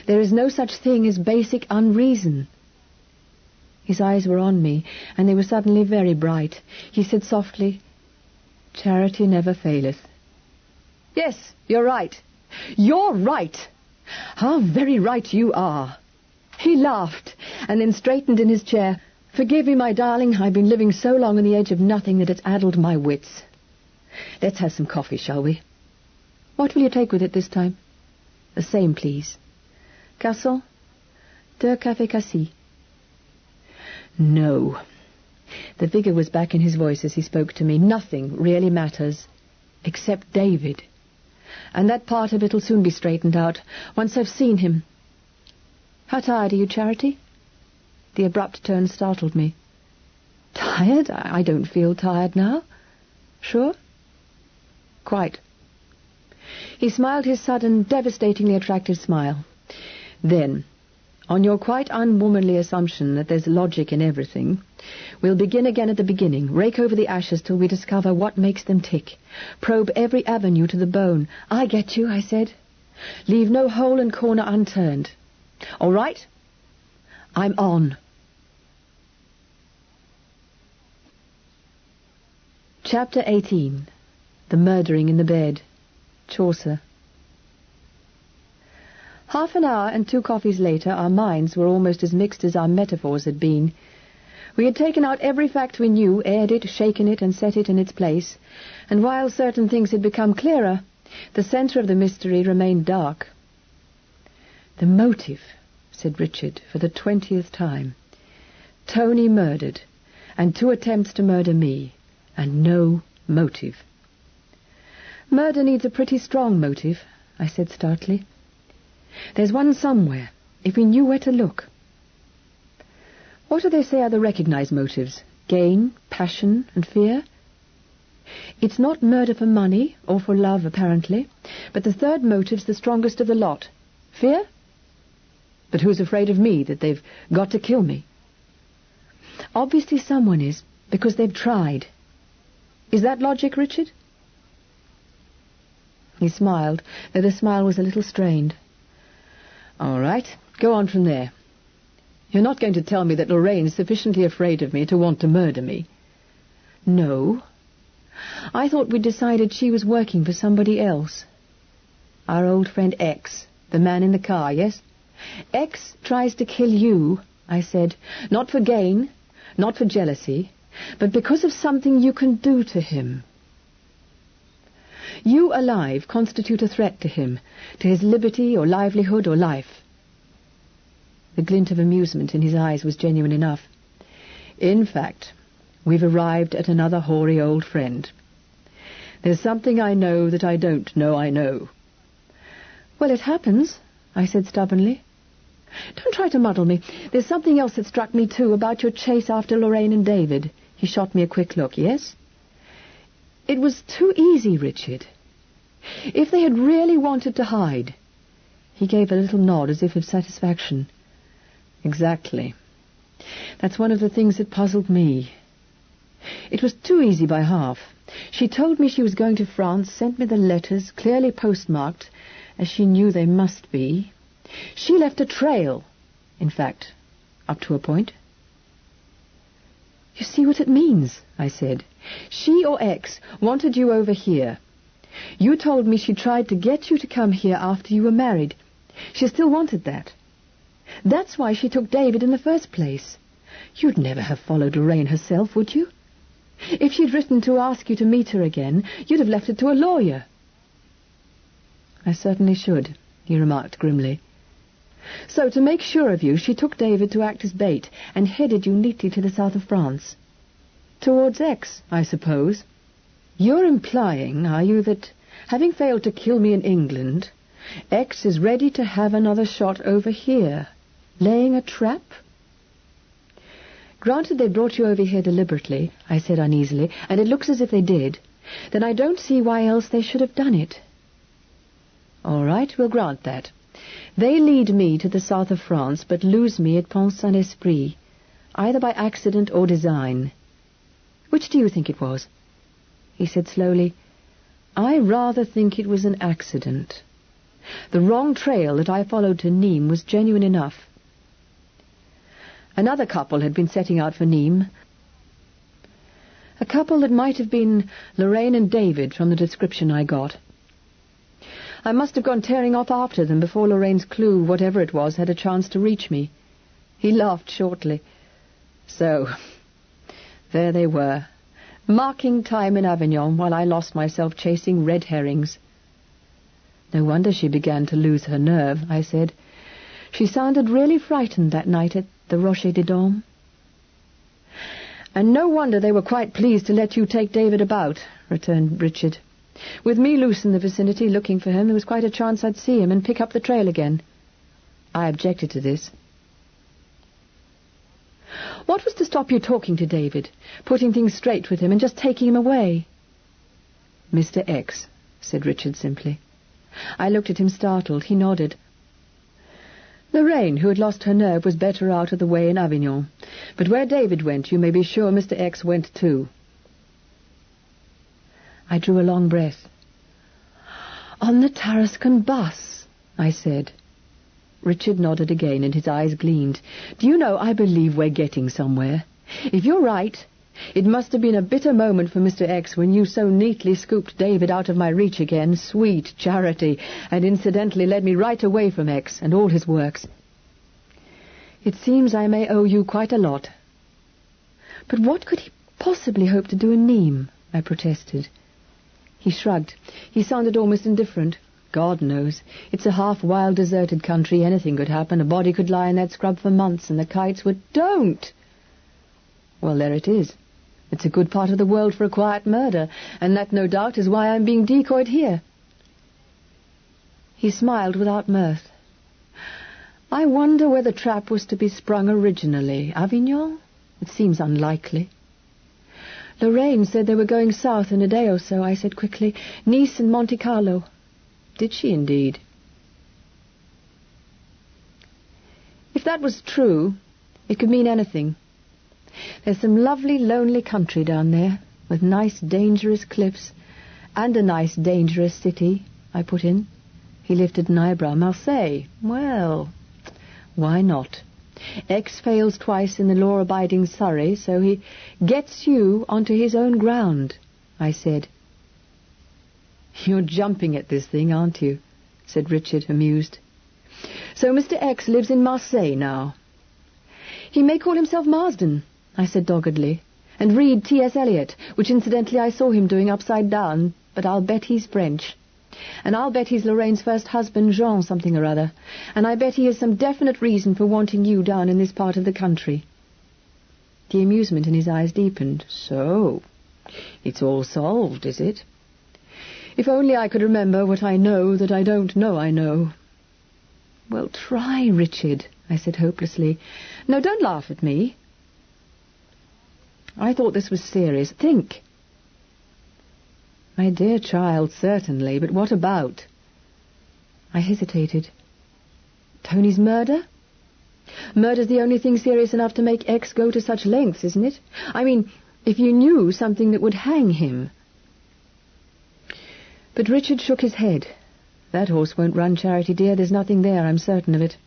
there is no such thing as basic unreason." His eyes were on me, and they were suddenly very bright. He said softly, "Charity never faileth." "Yes, you're right. You're right. How very right you are." He laughed, and then straightened in his chair. "Forgive me, my darling. I've been living so long on the edge of nothing that it's addled my wits. Let's have some coffee, shall we? What will you take with it this time?" "The same, please." "Garçon, 2 cafés cassis." "No." The vigour was back in his voice as he spoke to me. "Nothing really matters, except David. And that part of it'll soon be straightened out, once I've seen him. How tired are you, Charity?" The abrupt tone startled me. "Tired? I don't feel tired now." "Sure?" "Quite." He smiled his sudden, devastatingly attractive smile. "Then, on your quite unwomanly assumption that there's logic in everything, we'll begin again at the beginning, rake over the ashes till we discover what makes them tick, probe every avenue to the bone." "I get you," I said. "Leave no hole and corner unturned. All right? I'm on." Chapter 18. The Murdering in the Bed. Chaucer. Half an hour and 2 coffees later, our minds were almost as mixed as our metaphors had been. We had taken out every fact we knew, aired it, shaken it, and set it in its place, and while certain things had become clearer, the centre of the mystery remained dark. "The motive," said Richard for the 20th time. "Tony murdered, and 2 attempts to murder me, and no motive." "Murder needs a pretty strong motive," I said stoutly. There's one somewhere, if we knew where to look. What do they say are the recognized motives? Gain, passion, and fear? It's not murder for money or for love, apparently, but the third motive's the strongest of the lot. Fear? But who's afraid of me, that they've got to kill me? Obviously someone is, because they've tried. Is that logic, Richard? He smiled, though the smile was a little strained. All right, go on from there. You're not going to tell me that Lorraine's sufficiently afraid of me to want to murder me? No. I thought we'd decided she was working for somebody else. Our old friend X, the man in the car, yes? X tries to kill you, I said, not for gain, not for jealousy, but because of something you can do to him. You alive constitute a threat to him, to his liberty or livelihood or life. The glint of amusement in his eyes was genuine enough. In fact, we've arrived at another hoary old friend. There's something I know that I don't know I know. Well, it happens, I said stubbornly. Don't try to muddle me. There's something else that struck me, too, about your chase after Lorraine and David. He shot me a quick look, yes? It was too easy, Richard. If they had really wanted to hide... He gave a little nod as if of satisfaction. Exactly. That's one of the things that puzzled me. It was too easy by half. She told me she was going to France, sent me the letters, clearly postmarked, as she knew they must be. She left a trail, in fact, up to a point. You see what it means, I said. She or X wanted you over here. You told me she tried to get you to come here after you were married. She still wanted that. That's why she took David in the first place. You'd never have followed Lorraine herself, would you? If she'd written to ask you to meet her again, you'd have left it to a lawyer. I certainly should, he remarked grimly. So, to make sure of you, she took David to act as bait and headed you neatly to the south of France. Towards X, I suppose. You're implying, are you, that, having failed to kill me in England, X is ready to have another shot over here, laying a trap? Granted they brought you over here deliberately, I said uneasily, and it looks as if they did, then I don't see why else they should have done it. All right, we'll grant that. They lead me to the south of France, but lose me at Pont-Saint-Esprit, either by accident or design. Which do you think it was? He said slowly, I rather think it was an accident. The wrong trail that I followed to Nîmes was genuine enough. Another couple had been setting out for Nîmes. A couple that might have been Lorraine and David from the description I got. I must have gone tearing off after them before Lorraine's clue, whatever it was, had a chance to reach me. He laughed shortly. So, there they were, marking time in Avignon while I lost myself chasing red herrings. No wonder she began to lose her nerve, I said. She sounded really frightened that night at the Rocher des Dames. And no wonder they were quite pleased to let you take David about, returned Richard. With me loose in the vicinity looking for him, there was quite a chance I'd see him and pick up the trail again. I objected to this. What was to stop you talking to David, putting things straight with him and just taking him away? Mr. X, said Richard simply. I looked at him startled. He nodded. Lorraine, who had lost her nerve, was better out of the way in Avignon. But where David went, you may be sure Mr. X went too. I drew a long breath. On the Tarascon bus, I said. Richard nodded again, and his eyes gleamed. Do you know, I believe we're getting somewhere. If you're right, it must have been a bitter moment for Mr. X when you so neatly scooped David out of my reach again, sweet charity, and incidentally led me right away from X and all his works. It seems I may owe you quite a lot. But what could he possibly hope to do in Nîmes? I protested. He shrugged. He sounded almost indifferent. God knows. It's a half-wild, deserted country. Anything could happen. A body could lie in that scrub for months, and the kites would... Don't! Well, there it is. It's a good part of the world for a quiet murder, and that, no doubt, is why I'm being decoyed here. He smiled without mirth. I wonder where the trap was to be sprung originally. Avignon? It seems unlikely. Lorraine said they were going south in a day or so, I said quickly. Nice and Monte Carlo. Did she indeed? If that was true, it could mean anything. There's some lovely, lonely country down there, with nice, dangerous cliffs, and a nice, dangerous city, I put in. He lifted an eyebrow. Marseille. Well, why not? X fails twice in the law-abiding Surrey, so he gets you onto his own ground, I said. You're jumping at this thing, aren't you? Said Richard, amused. So Mr. X lives in Marseille now. He may call himself Marsden, I said doggedly, and read T.S. Eliot, which incidentally I saw him doing upside down, but I'll bet he's French. And I'll bet he's Lorraine's first husband, Jean something or other, and I bet he has some definite reason for wanting you down in this part of the country. The amusement in his eyes deepened. So, it's all solved, is it? If only I could remember what I know that I don't know I know. Well, try, Richard, I said hopelessly. No, don't laugh at me. I thought this was serious. Think. My dear child, certainly, but what about? I hesitated. Tony's murder? Murder's the only thing serious enough to make X go to such lengths, isn't it? I mean, if you knew something that would hang him. But Richard shook his head. That horse won't run, Charity dear. There's nothing there, I'm certain of it.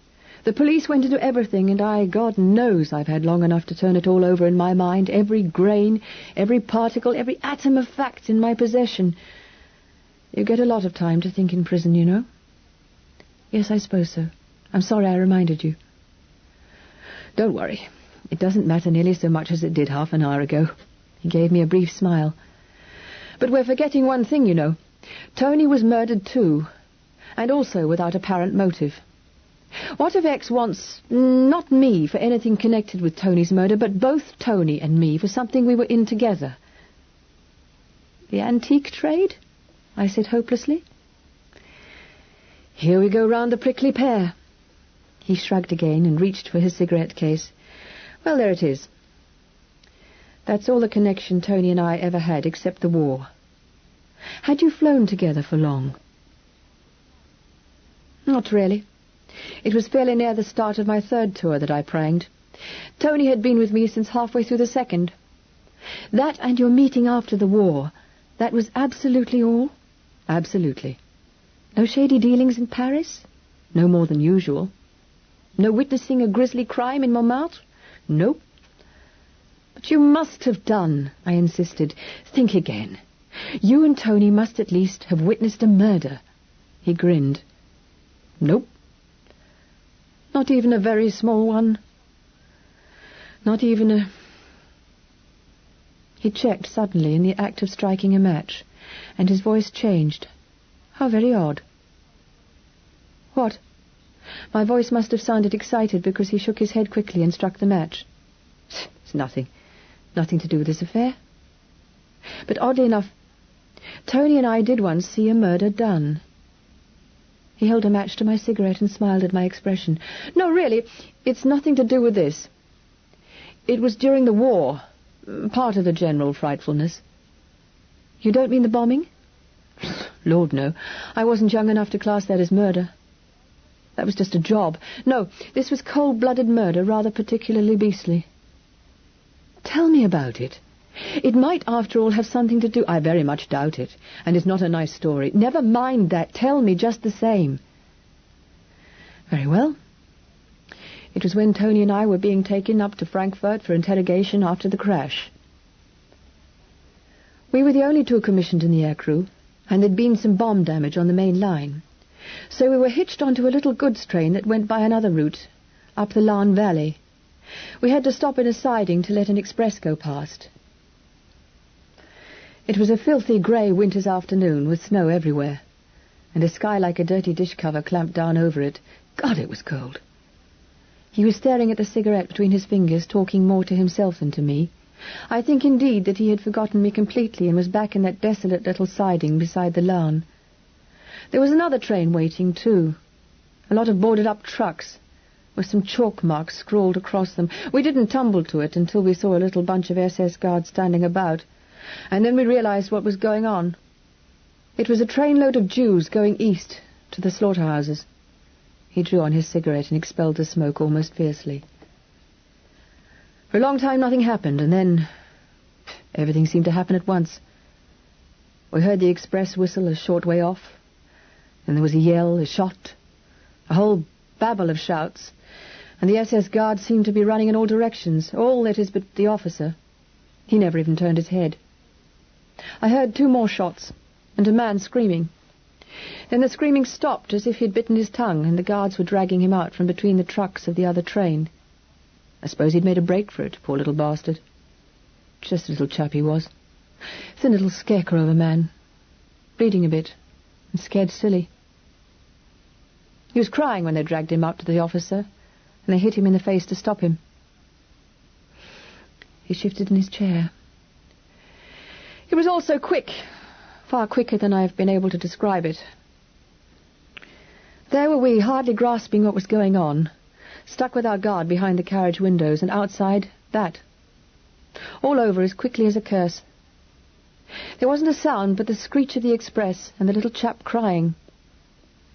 The police went into everything, and God knows I've had long enough to turn it all over in my mind, every grain, every particle, every atom of facts in my possession. You get a lot of time to think in prison, you know. Yes, I suppose so. I'm sorry I reminded you. Don't worry. It doesn't matter nearly so much as it did half an hour ago. He gave me a brief smile. But we're forgetting one thing, you know. Tony was murdered too, and also without apparent motive. What if X wants, not me for anything connected with Tony's murder, but both Tony and me for something we were in together? The antique trade? I said hopelessly. Here we go round the prickly pear. He shrugged again and reached for his cigarette case. Well, there it is. That's all the connection Tony and I ever had except the war. Had you flown together for long? Not really. It was fairly near the start of my third tour that I pranged. Tony had been with me since halfway through the second. That and your meeting after the war, that was absolutely all? Absolutely. No shady dealings in Paris? No more than usual. No witnessing a grisly crime in Montmartre? Nope. But you must have done, I insisted. Think again. You and Tony must at least have witnessed a murder. He grinned. Nope. Not even a very small one. Not even a... He checked suddenly in the act of striking a match, and his voice changed. How very odd. What? My voice must have sounded excited because he shook his head quickly and struck the match. It's nothing. Nothing to do with this affair. But oddly enough, Tony and I did once see a murder done. He held a match to my cigarette and smiled at my expression. No, really, it's nothing to do with this. It was during the war, part of the general frightfulness. You don't mean the bombing? Lord, no. I wasn't young enough to class that as murder. That was just a job. No, this was cold-blooded murder, rather particularly beastly. Tell me about it. It might, after all, have something to do... I very much doubt it, and it's not a nice story. Never mind that. Tell me just the same. Very well. It was when Tony and I were being taken up to Frankfurt for interrogation after the crash. We were the only two commissioned in the aircrew, and there'd been some bomb damage on the main line. So we were hitched onto a little goods train that went by another route, up the Lahn Valley. We had to stop in a siding to let an express go past. It was a filthy grey winter's afternoon with snow everywhere, and a sky like a dirty dish cover clamped down over it. God, it was cold. He was staring at the cigarette between his fingers, talking more to himself than to me. I think indeed that he had forgotten me completely and was back in that desolate little siding beside the Lahn. There was another train waiting, too. A lot of boarded-up trucks. with some chalk marks scrawled across them. We didn't tumble to it until we saw a little bunch of SS guards standing about, and then we realized what was going on. It was a trainload of Jews going east to the slaughterhouses. He drew on his cigarette and expelled the smoke almost fiercely. For a long time nothing happened, and then everything seemed to happen at once. We heard the express whistle a short way off. Then there was a yell, a shot, a whole babble of shouts, and the SS guards seemed to be running in all directions, all, that is, but the officer. He never even turned his head. I heard 2 more shots, and a man screaming. Then the screaming stopped as if he'd bitten his tongue, and the guards were dragging him out from between the trucks of the other train. I suppose he'd made a break for it, poor little bastard. Just a little chap he was. Thin little scarecrow of a man, bleeding a bit, and scared silly. He was crying when they dragged him out to the officer, and they hit him in the face to stop him. He shifted in his chair. It was all so quick, far quicker than I've been able to describe it. There were we, hardly grasping what was going on, stuck with our guard behind the carriage windows, and outside, that. All over as quickly as a curse. There wasn't a sound but the screech of the express and the little chap crying.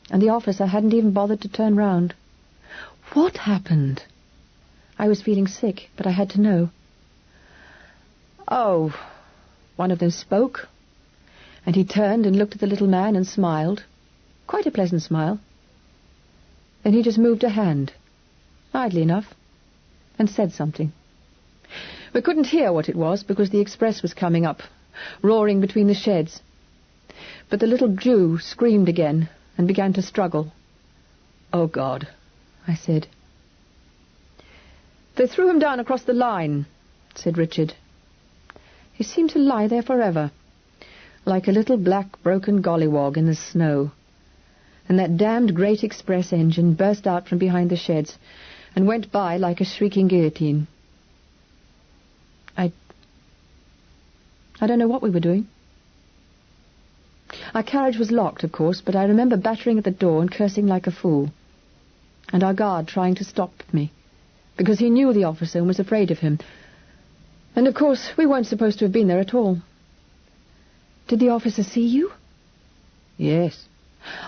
And the officer hadn't even bothered to turn round. What happened? I was feeling sick, but I had to know. Oh, one of them spoke, and he turned and looked at the little man and smiled. Quite a pleasant smile. Then he just moved a hand, idly enough, and said something. We couldn't hear what it was because the express was coming up, roaring between the sheds. But the little Jew screamed again and began to struggle. "Oh, God," I said. "They threw him down across the line," said Richard. He seemed to lie there forever, like a little black broken gollywog in the snow. And that damned great express engine burst out from behind the sheds and went by like a shrieking guillotine. I don't know what we were doing. Our carriage was locked, of course, but I remember battering at the door and cursing like a fool. And our guard trying to stop me, because he knew the officer and was afraid of him. And, of course, we weren't supposed to have been there at all. Did the officer see you? Yes.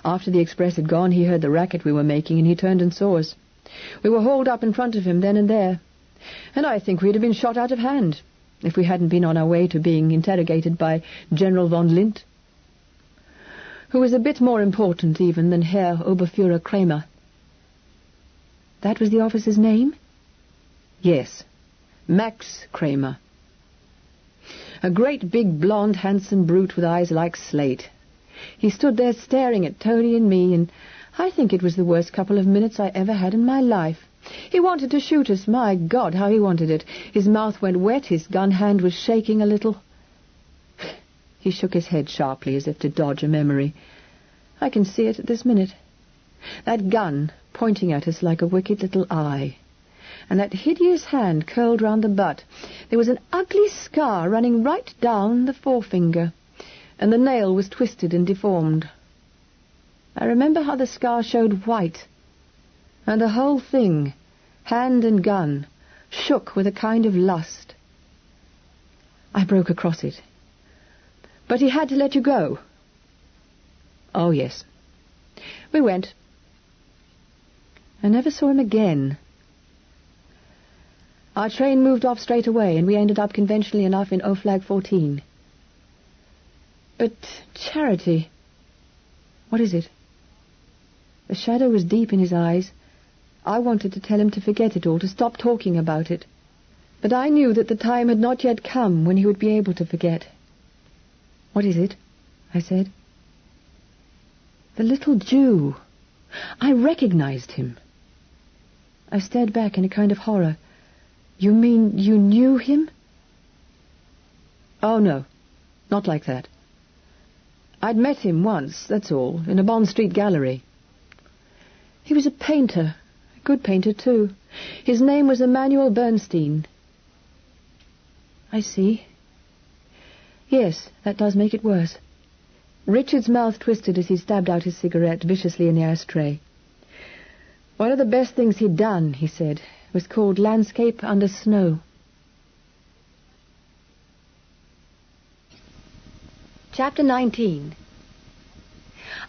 After the express had gone, he heard the racket we were making, and he turned and saw us. We were hauled up in front of him then and there, and I think we'd have been shot out of hand if we hadn't been on our way to being interrogated by General von Lindt, who was a bit more important even than Herr Oberfuhrer Kramer. That was the officer's name? Yes, Max Kramer. A great big blonde handsome brute with eyes like slate. He stood there staring at Tony and me, and I think it was the worst couple of minutes I ever had in my life. He wanted to shoot us. My God, how he wanted it. His mouth went wet, his gun hand was shaking a little. He shook his head sharply as if to dodge a memory. I can see it at this minute. That gun pointing at us like a wicked little eye. And that hideous hand curled round the butt. There was an ugly scar running right down the forefinger, and the nail was twisted and deformed. I remember how the scar showed white, and the whole thing, hand and gun, shook with a kind of lust. I broke across it. But he had to let you go. Oh, yes. We went. I never saw him again. Our train moved off straight away, and we ended up conventionally enough in O-Flag 14. But Charity, what is it? The shadow was deep in his eyes. I wanted to tell him to forget it all, to stop talking about it. But I knew that the time had not yet come when he would be able to forget. What is it? I said. The little Jew. I recognized him. I stared back in a kind of horror. You mean you knew him? Oh, no. Not like that. I'd met him once, that's all, in a Bond Street gallery. He was a painter, a good painter, too. His name was Emanuel Bernstein. I see. Yes, that does make it worse. Richard's mouth twisted as he stabbed out his cigarette viciously in the ashtray. One of the best things he'd done, he said, was called Landscape Under Snow. Chapter 19.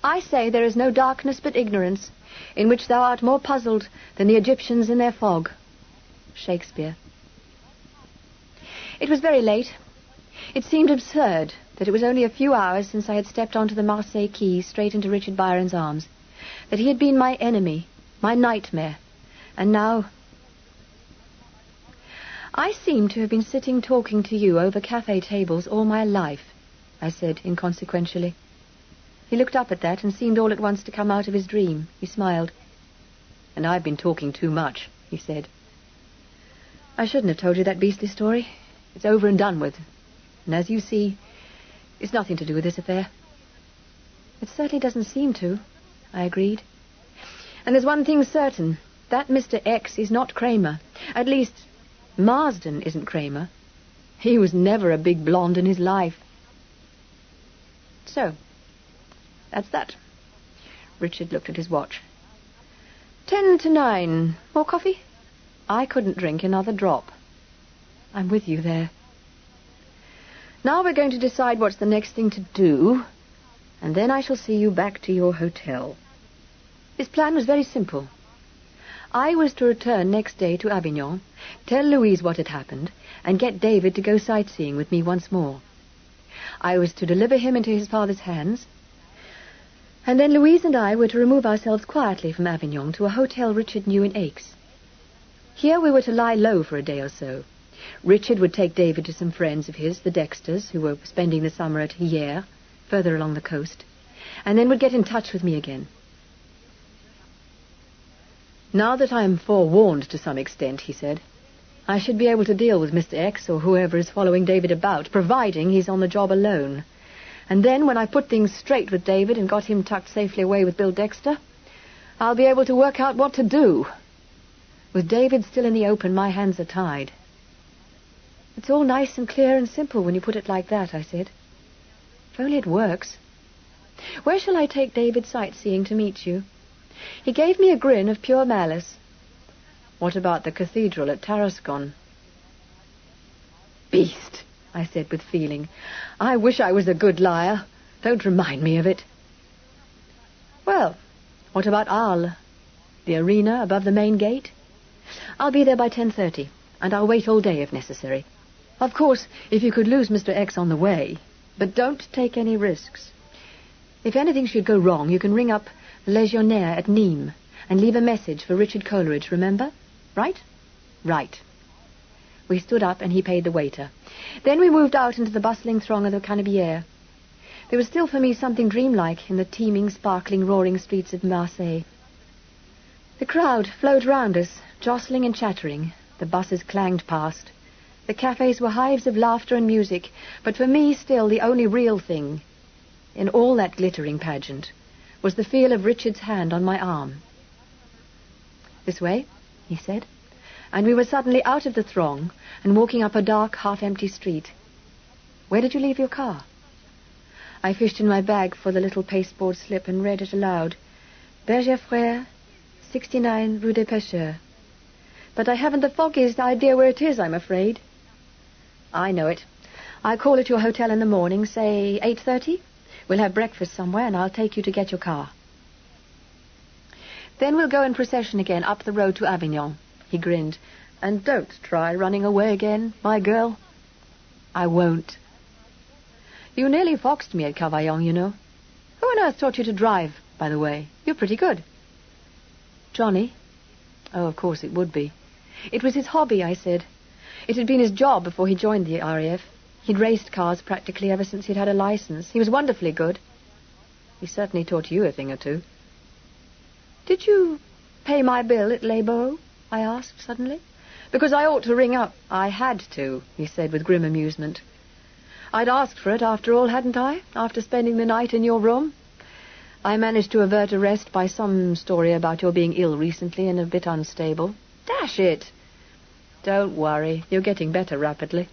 I say there is no darkness but ignorance, in which thou art more puzzled than the Egyptians in their fog. Shakespeare. It was very late. It seemed absurd that it was only a few hours since I had stepped onto the Marseille quay straight into Richard Byron's arms, that he had been my enemy, my nightmare, and now... I seem to have been sitting talking to you over cafe tables all my life, I said inconsequentially. He looked up at that and seemed all at once to come out of his dream. He smiled. And I've been talking too much, he said. I shouldn't have told you that beastly story. It's over and done with. And as you see, it's nothing to do with this affair. It certainly doesn't seem to, I agreed. And there's one thing certain. That Mr. X is not Kramer. At least, Marsden isn't Kramer. He was never a big blonde in his life. So, that's that. Richard looked at his watch. 10 to 9. More coffee? I couldn't drink another drop. I'm with you there. Now we're going to decide what's the next thing to do, and then I shall see you back to your hotel. His plan was very simple. I was to return next day to Avignon, tell Louise what had happened, and get David to go sightseeing with me once more. I was to deliver him into his father's hands, and then Louise and I were to remove ourselves quietly from Avignon to a hotel Richard knew in Aix. Here we were to lie low for a day or so. Richard would take David to some friends of his, the Dexters, who were spending the summer at Hyères, further along the coast, and then would get in touch with me again. Now that I am forewarned to some extent, he said, I should be able to deal with Mr. X or whoever is following David about, providing he's on the job alone. And then, when I put things straight with David and got him tucked safely away with Bill Dexter, I'll be able to work out what to do. With David still in the open, my hands are tied. It's all nice and clear and simple when you put it like that, I said. If only it works. Where shall I take David sightseeing to meet you? He gave me a grin of pure malice. What about the cathedral at Tarascon? Beast, I said with feeling. I wish I was a good liar. Don't remind me of it. Well, what about Arles? The arena above the main gate? I'll be there by 10:30, and I'll wait all day if necessary. Of course, if you could lose Mr. X on the way, but don't take any risks. If anything should go wrong, you can ring up the Legionnaire at Nîmes and leave a message for Richard Coleridge, remember? Right? Right. We stood up and he paid the waiter. Then we moved out into the bustling throng of the Canebière. There was still for me something dreamlike in the teeming, sparkling, roaring streets of Marseille. The crowd flowed round us, jostling and chattering. The buses clanged past. The cafes were hives of laughter and music, but for me still the only real thing in all that glittering pageant was the feel of Richard's hand on my arm. This way, he said, and we were suddenly out of the throng and walking up a dark, half-empty street. Where did you leave your car? I fished in my bag for the little pasteboard slip and read it aloud. Berger Frère, 69 Rue des Pêcheurs. But I haven't the foggiest idea where it is, I'm afraid. I know it. I'll call at your hotel in the morning, say 8:30. We'll have breakfast somewhere, and I'll take you to get your car. Then we'll go in procession again up the road to Avignon. He grinned. And don't try running away again, my girl. I won't. You nearly foxed me at Cavaillon, you know. Who on earth taught you to drive, by the way? You're pretty good. Johnny? Oh, of course it would be. It was his hobby, I said. It had been his job before he joined the RAF. He'd raced cars practically ever since he'd had a license. He was wonderfully good. He certainly taught you a thing or two. Did you pay my bill at Les Baux? I asked suddenly. Because I ought to ring up. I had to, he said with grim amusement. I'd asked for it after all, hadn't I? After spending the night in your room. I managed to avert arrest by some story about your being ill recently and a bit unstable. Dash it! Don't worry, you're getting better rapidly.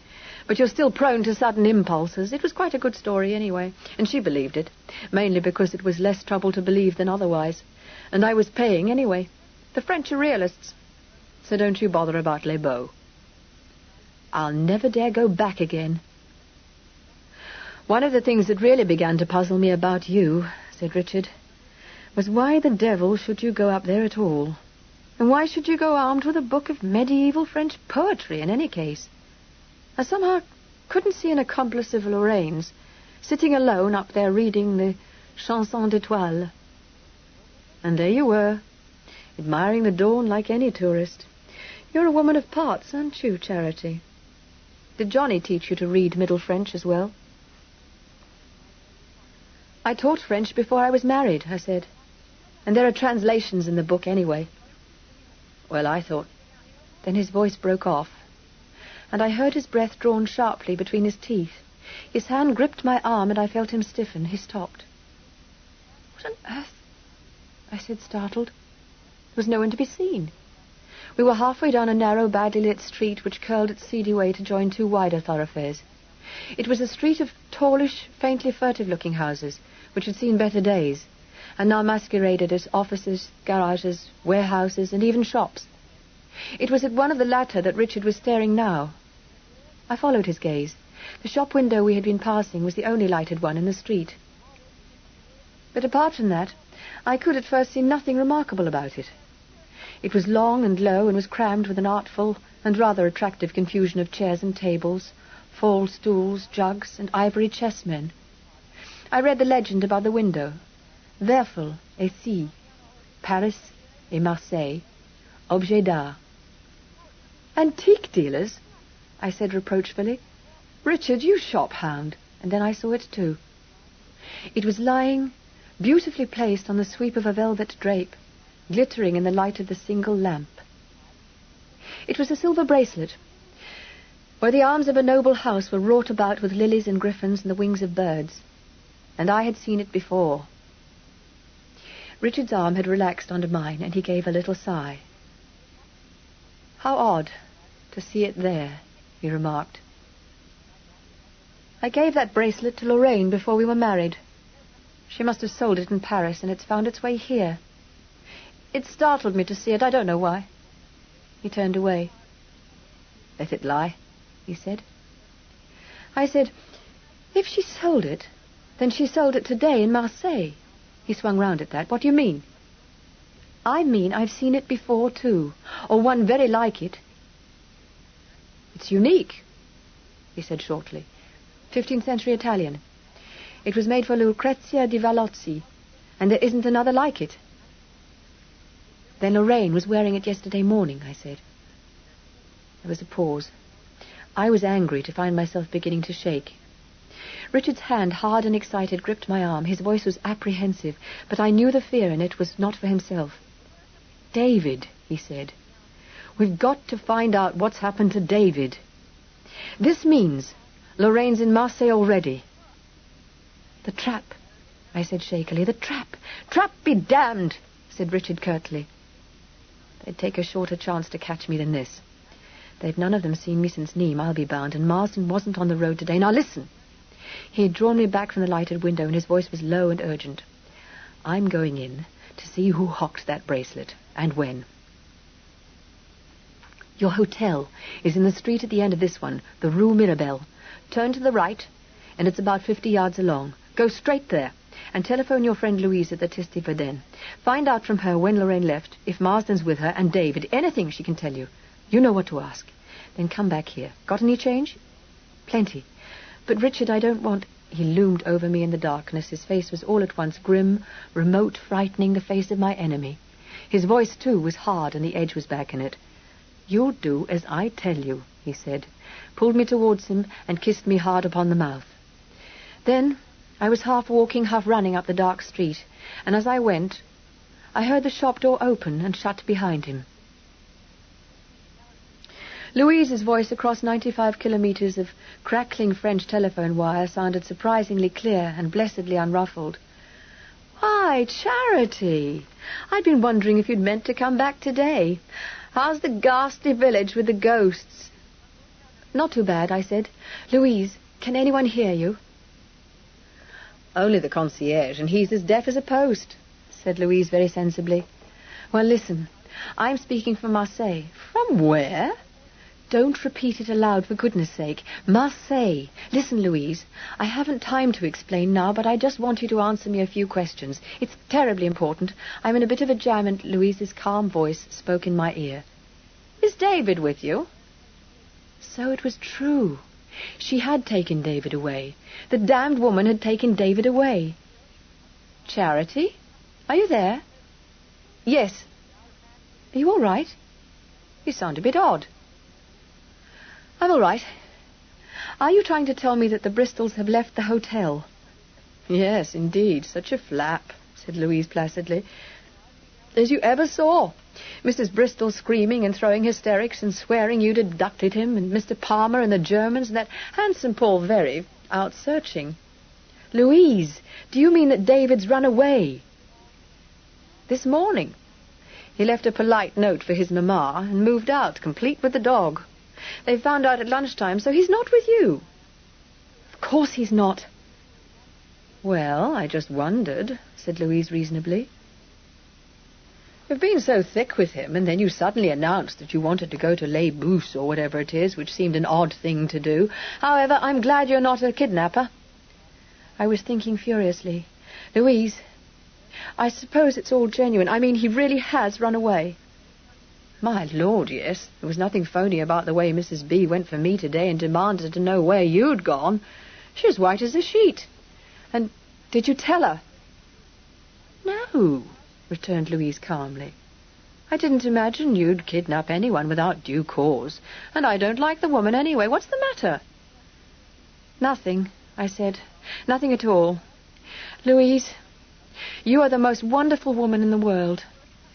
But you're still prone to sudden impulses. It was quite a good story anyway, and she believed it, mainly because it was less trouble to believe than otherwise. And I was paying anyway. The French are realists, so don't you bother about les beaux. I'll never dare go back again. One of the things that really began to puzzle me about you, said Richard, was why the devil should you go up there at all? And why should you go armed with a book of medieval French poetry in any case? I somehow couldn't see an accomplice of Lorraine's sitting alone up there reading the Chanson d'Étoile. And there you were, admiring the dawn like any tourist. You're a woman of parts, aren't you, Charity? Did Johnny teach you to read Middle French as well? I taught French before I was married, I said. And there are translations in the book anyway. Well, I thought. Then his voice broke off, and I heard his breath drawn sharply between his teeth. His hand gripped my arm, and I felt him stiffen. He stopped. What on earth? I said, startled. There was no one to be seen. We were halfway down a narrow, badly lit street which curled its seedy way to join two wider thoroughfares. It was a street of tallish, faintly furtive-looking houses, which had seen better days, and now masqueraded as offices, garages, warehouses, and even shops. It was at one of the latter that Richard was staring now. I followed his gaze. The shop window we had been passing was the only lighted one in the street. But apart from that, I could at first see nothing remarkable about it. It was long and low, and was crammed with an artful and rather attractive confusion of chairs and tables, fall stools, jugs, and ivory chessmen. I read the legend above the window. Werfel et Scie, Paris et Marseille, objet d'art. Antique dealers? I said reproachfully. Richard, you shop hound. And then I saw it too. It was lying, beautifully placed on the sweep of a velvet drape, glittering in the light of the single lamp. It was a silver bracelet, where the arms of a noble house were wrought about with lilies and griffins and the wings of birds, and I had seen it before. Richard's arm had relaxed under mine, and he gave a little sigh. How odd to see it there, he remarked. I gave that bracelet to Lorraine before we were married. She must have sold it in Paris, and it's found its way here. It startled me to see it. I don't know why. He turned away. Let it lie, he said. I said, if she sold it, then she sold it today in Marseille. He swung round at that. What do you mean? I mean I've seen it before, too, or one very like it. It's unique, he said shortly. 15th century Italian. It was made for Lucrezia di Valozzi, and there isn't another like it. Then Lorraine was wearing it yesterday morning, I said. There was a pause. I was angry to find myself beginning to shake. Richard's hand, hard and excited, gripped my arm. His voice was apprehensive, but I knew the fear in it was not for himself. David, he said. We've got to find out what's happened to David. This means Lorraine's in Marseille already. The trap, I said shakily. The trap. Trap be damned, said Richard curtly. They'd take a shorter chance to catch me than this. They've none of them seen me since Nîmes, I'll be bound, and Marsden wasn't on the road today. Now listen. He had drawn me back from the lighted window, and his voice was low and urgent. I'm going in to see who hocked that bracelet, and when. Your hotel is in the street at the end of this one, the Rue Mirabelle. Turn to the right, and it's about 50 yards along. Go straight there, and telephone your friend Louise at the Teste Verdun. Find out from her when Lorraine left, if Marsden's with her, and David, anything she can tell you. You know what to ask. Then come back here. Got any change? Plenty. But, Richard, I don't want... He loomed over me in the darkness. His face was all at once grim, remote, frightening, the face of my enemy. His voice, too, was hard, and the edge was back in it. You'll do as I tell you, he said, pulled me towards him, and kissed me hard upon the mouth. Then I was half walking, half running up the dark street, and as I went, I heard the shop door open and shut behind him. Louise's voice across 95 kilometers of crackling French telephone wire sounded surprisingly clear and blessedly unruffled. Why, Charity, I'd been wondering if you'd meant to come back today. How's the ghastly village with the ghosts? Not too bad, I said. Louise, can anyone hear you? Only the concierge, and he's as deaf as a post, said Louise very sensibly. Well, listen, I'm speaking from Marseille. From where? Don't repeat it aloud, for goodness sake. Marseille. Listen, Louise, I haven't time to explain now, but I just want you to answer me a few questions. It's terribly important. I'm in a bit of a jam, and Louise's calm voice spoke in my ear. Is David with you? So it was true. She had taken David away. The damned woman had taken David away. Charity? Are you there? Yes. Are you all right? You sound a bit odd. I'm all right. Are you trying to tell me that the Bristols have left the hotel? Yes, indeed. Such a flap, said Louise placidly. As you ever saw. Mrs. Bristol screaming and throwing hysterics and swearing you'd abducted him, and Mr. Palmer and the Germans and that handsome Paul Very out searching. Louise, do you mean that David's run away? This morning. He left a polite note for his mamma and moved out, complete with the dog. They found out at lunchtime, so he's not with you. Of course he's not. Well, I just wondered, said Louise reasonably. You've been so thick with him, and then you suddenly announced that you wanted to go to Les Bousses or whatever it is, which seemed an odd thing to do. However, I'm glad you're not a kidnapper. I was thinking furiously. Louise, I suppose it's all genuine. I mean, he really has run away. My Lord, yes. There was nothing phony about the way Mrs. B went for me today and demanded to know where you'd gone. She was white as a sheet. And did you tell her? No, returned Louise calmly. I didn't imagine you'd kidnap anyone without due cause, and I don't like the woman anyway. What's the matter? Nothing, I said. Nothing at all. Louise, you are the most wonderful woman in the world.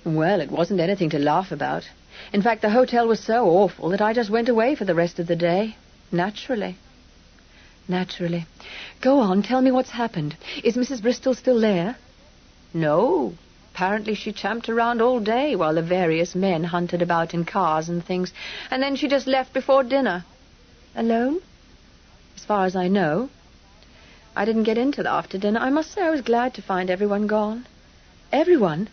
Well, it wasn't anything to laugh about. In fact, the hotel was so awful that I just went away for the rest of the day. Naturally. Naturally. Go on, tell me what's happened. Is Mrs. Bristol still there? No. Apparently she champed around all day while the various men hunted about in cars and things, and then she just left before dinner. Alone? As far as I know. I didn't get in till after dinner. I must say I was glad to find everyone gone. Everyone?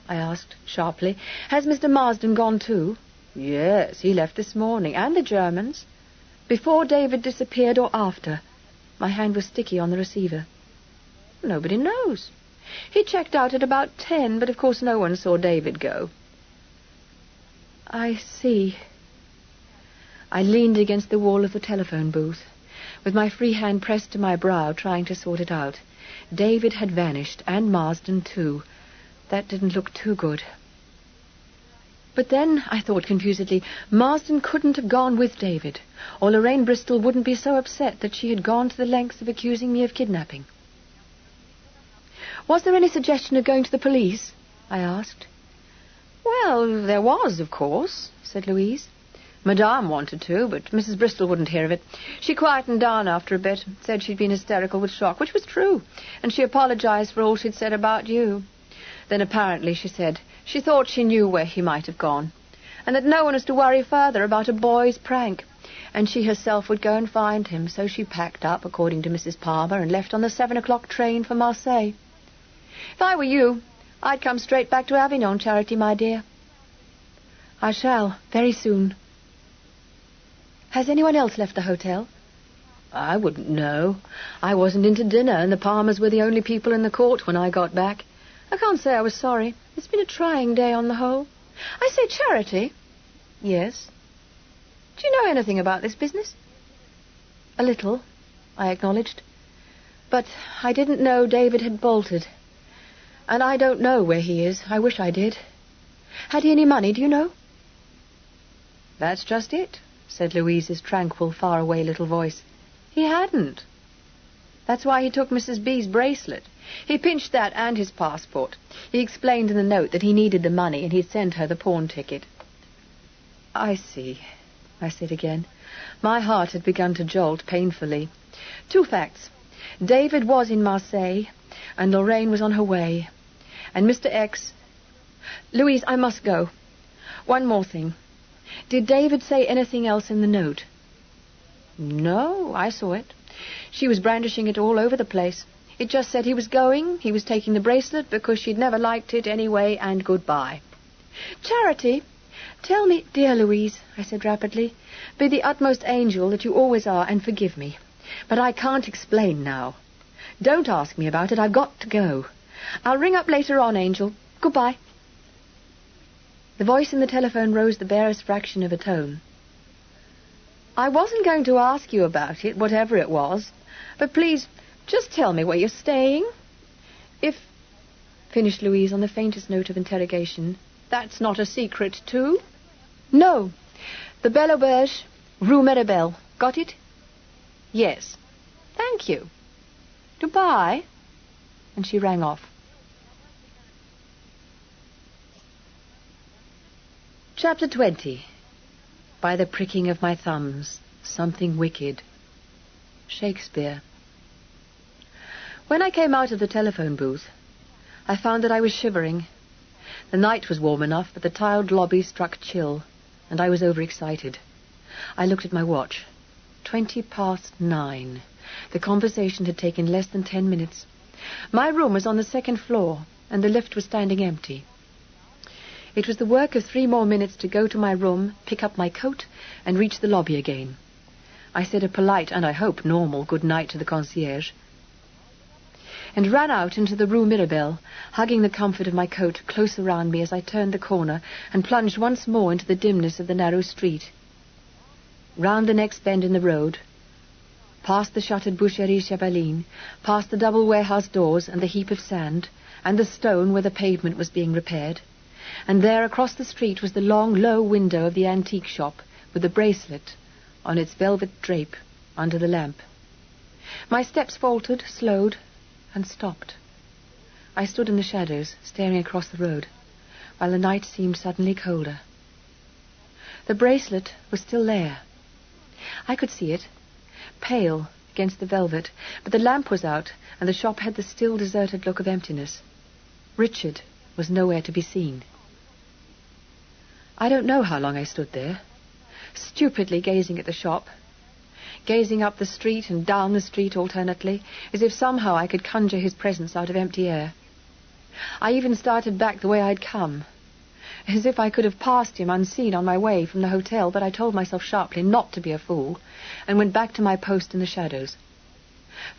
I asked sharply. Has Mr. Marsden gone too? Yes, he left this morning. And the Germans. Before David disappeared or after? My hand was sticky on the receiver. Nobody knows. He checked out at about 10, but of course no one saw David go. I see. I leaned against the wall of the telephone booth, with my free hand pressed to my brow, trying to sort it out. David had vanished, and Marsden too. That didn't look too good. But then, I thought confusedly, Marsden couldn't have gone with David, or Lorraine Bristol wouldn't be so upset that she had gone to the lengths of accusing me of kidnapping. Was there any suggestion of going to the police? I asked. Well, there was, of course, said Louise. Madame wanted to, but Mrs. Bristol wouldn't hear of it. She quietened down after a bit, said she'd been hysterical with shock, which was true, and she apologized for all she'd said about you. Then apparently she said she thought she knew where he might have gone, and that no one was to worry further about a boy's prank, and she herself would go and find him. So she packed up, according to Mrs. Palmer, and left on the 7 o'clock train for Marseille. If I were you, I'd come straight back to Avignon, Charity, my dear. I shall, very soon. Has anyone else left the hotel? I wouldn't know. I wasn't into dinner, and the Palmers were the only people in the court when I got back. I can't say I was sorry. It's been a trying day on the whole. I say, Charity. Yes? Do you know anything about this business? A little, I acknowledged. But I didn't know David had bolted. And I don't know where he is. I wish I did. Had he any money, do you know? That's just it, said Louise's tranquil, far-away little voice. He hadn't. That's why he took Mrs. B's bracelet. He pinched that and his passport. He explained in the note that he needed the money and he'd sent her the pawn ticket. I see, I said again. My heart had begun to jolt painfully. 2 facts. David was in Marseille, and Lorraine was on her way. And Mr. X... Louise, I must go. One more thing. Did David say anything else in the note? No, I saw it. She was brandishing it all over the place. It just said he was going, he was taking the bracelet because she'd never liked it anyway, and goodbye. Charity, tell me, dear Louise, I said rapidly, be the utmost angel that you always are, and forgive me. But I can't explain now. Don't ask me about it. I've got to go. I'll ring up later on, Angel. Goodbye. The voice in the telephone rose the barest fraction of a tone. I wasn't going to ask you about it, whatever it was, but please, just tell me where you're staying. If, finished Louise on the faintest note of interrogation, that's not a secret, too? No. The Belle Auberge, Rue Mirabelle. Got it? Yes. Thank you. Goodbye. And she rang off. Chapter 20. By the pricking of my thumbs, something wicked. Shakespeare. When I came out of the telephone booth, I found that I was shivering. The night was warm enough, but the tiled lobby struck chill, and I was overexcited. I looked at my watch. 9:20. The conversation had taken less than 10 minutes. My room was on the second floor, and the lift was standing empty. It was the work of 3 more minutes to go to my room, pick up my coat, and reach the lobby again. I said a polite, and I hope normal, good night to the concierge, and ran out into the Rue Mirabelle, hugging the comfort of my coat close around me as I turned the corner and plunged once more into the dimness of the narrow street. Round the next bend in the road, past the shuttered Boucherie Chevaline, past the double warehouse doors and the heap of sand, and the stone where the pavement was being repaired, and there across the street was the long, low window of the antique shop, with the bracelet on its velvet drape under the lamp. My steps faltered, slowed, and stopped. I stood in the shadows, staring across the road, while the night seemed suddenly colder. The bracelet was still there. I could see it, pale against the velvet, but the lamp was out, and the shop had the still deserted look of emptiness. Richard was nowhere to be seen. I don't know how long I stood there, stupidly gazing at the shop, gazing up the street and down the street alternately, as if somehow I could conjure his presence out of empty air. I even started back the way I'd come, as if I could have passed him unseen on my way from the hotel, but I told myself sharply not to be a fool, and went back to my post in the shadows.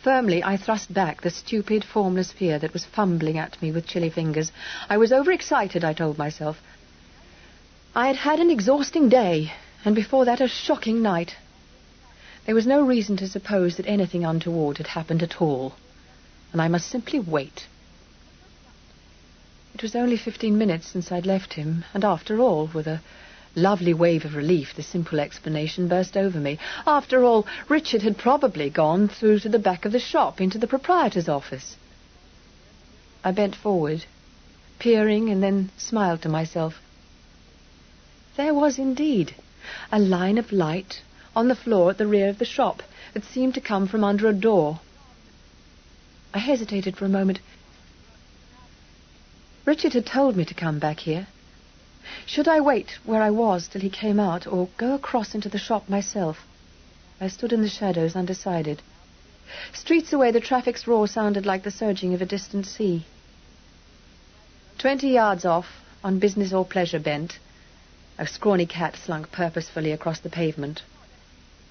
Firmly I thrust back the stupid, formless fear that was fumbling at me with chilly fingers. I was overexcited, I told myself. I had had an exhausting day, and before that a shocking night. There was no reason to suppose that anything untoward had happened at all, and I must simply wait. It was only 15 minutes since I'd left him, and after all, with a lovely wave of relief, the simple explanation burst over me. After all, Richard had probably gone through to the back of the shop, into the proprietor's office. I bent forward, peering, and then smiled to myself. There was indeed a line of light on the floor at the rear of the shop that seemed to come from under a door. I hesitated for a moment. Richard had told me to come back here. Should I wait where I was till he came out, or go across into the shop myself? I stood in the shadows, undecided. Streets away, the traffic's roar sounded like the surging of a distant sea. 20 yards off, on business or pleasure bent, a scrawny cat slunk purposefully across the pavement.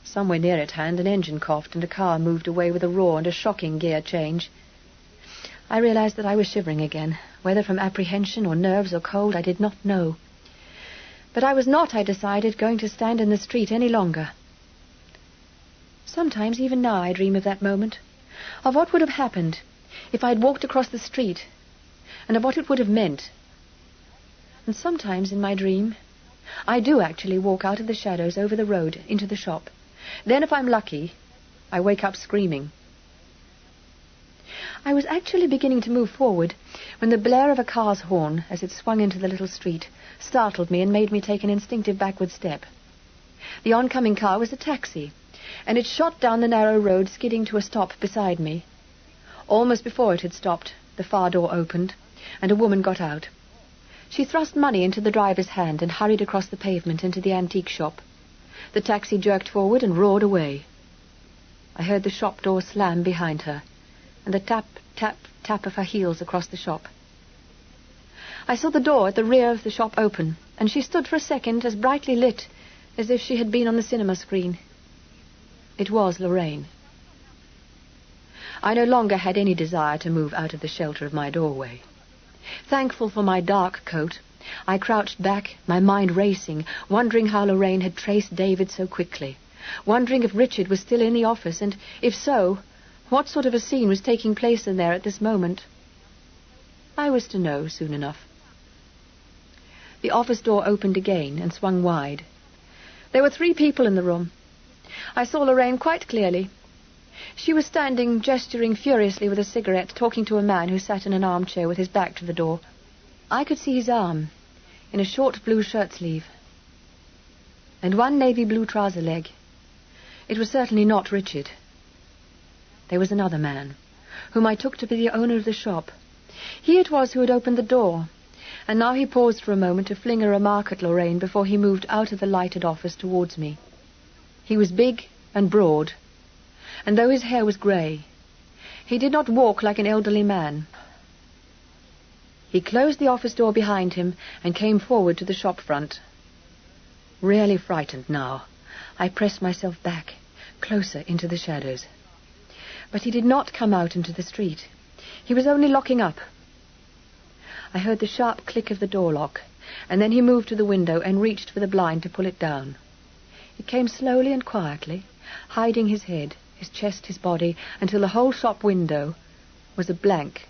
Somewhere near at hand, an engine coughed, and a car moved away with a roar and a shocking gear change. I realized that I was shivering again, whether from apprehension or nerves or cold, I did not know. But I was not, I decided, going to stand in the street any longer. Sometimes, even now, I dream of that moment, of what would have happened if I had walked across the street, and of what it would have meant. And sometimes, in my dream, I do actually walk out of the shadows over the road into the shop. Then, if I'm lucky, I wake up screaming. I was actually beginning to move forward when the blare of a car's horn, as it swung into the little street, startled me and made me take an instinctive backward step. The oncoming car was a taxi, and it shot down the narrow road, skidding to a stop beside me. Almost before it had stopped, the far door opened, and a woman got out. She thrust money into the driver's hand and hurried across the pavement into the antique shop. The taxi jerked forward and roared away. I heard the shop door slam behind her, and the tap, tap, tap of her heels across the shop. I saw the door at the rear of the shop open, and she stood for a second as brightly lit as if she had been on the cinema screen. It was Lorraine. I no longer had any desire to move out of the shelter of my doorway. Thankful for my dark coat, I crouched back, my mind racing, wondering how Lorraine had traced David so quickly, wondering if Richard was still in the office, and if so, what sort of a scene was taking place in there at this moment. I was to know soon enough. The office door opened again and swung wide. There were 3 people in the room. I saw Lorraine quite clearly. She was standing, gesturing furiously with a cigarette, talking to a man who sat in an armchair with his back to the door. I could see his arm, in a short blue shirt sleeve, and one navy blue trouser leg. It was certainly not Richard. There was another man, whom I took to be the owner of the shop. He it was who had opened the door, and now he paused for a moment to fling a remark at Lorraine before he moved out of the lighted office towards me. He was big and broad, and though his hair was grey, he did not walk like an elderly man. He closed the office door behind him and came forward to the shop front. Really frightened now, I pressed myself back, closer into the shadows. But he did not come out into the street. He was only locking up. I heard the sharp click of the door lock, and then he moved to the window and reached for the blind to pull it down. He came slowly and quietly, hiding his head, his chest, his body, until the whole shop window was a blank,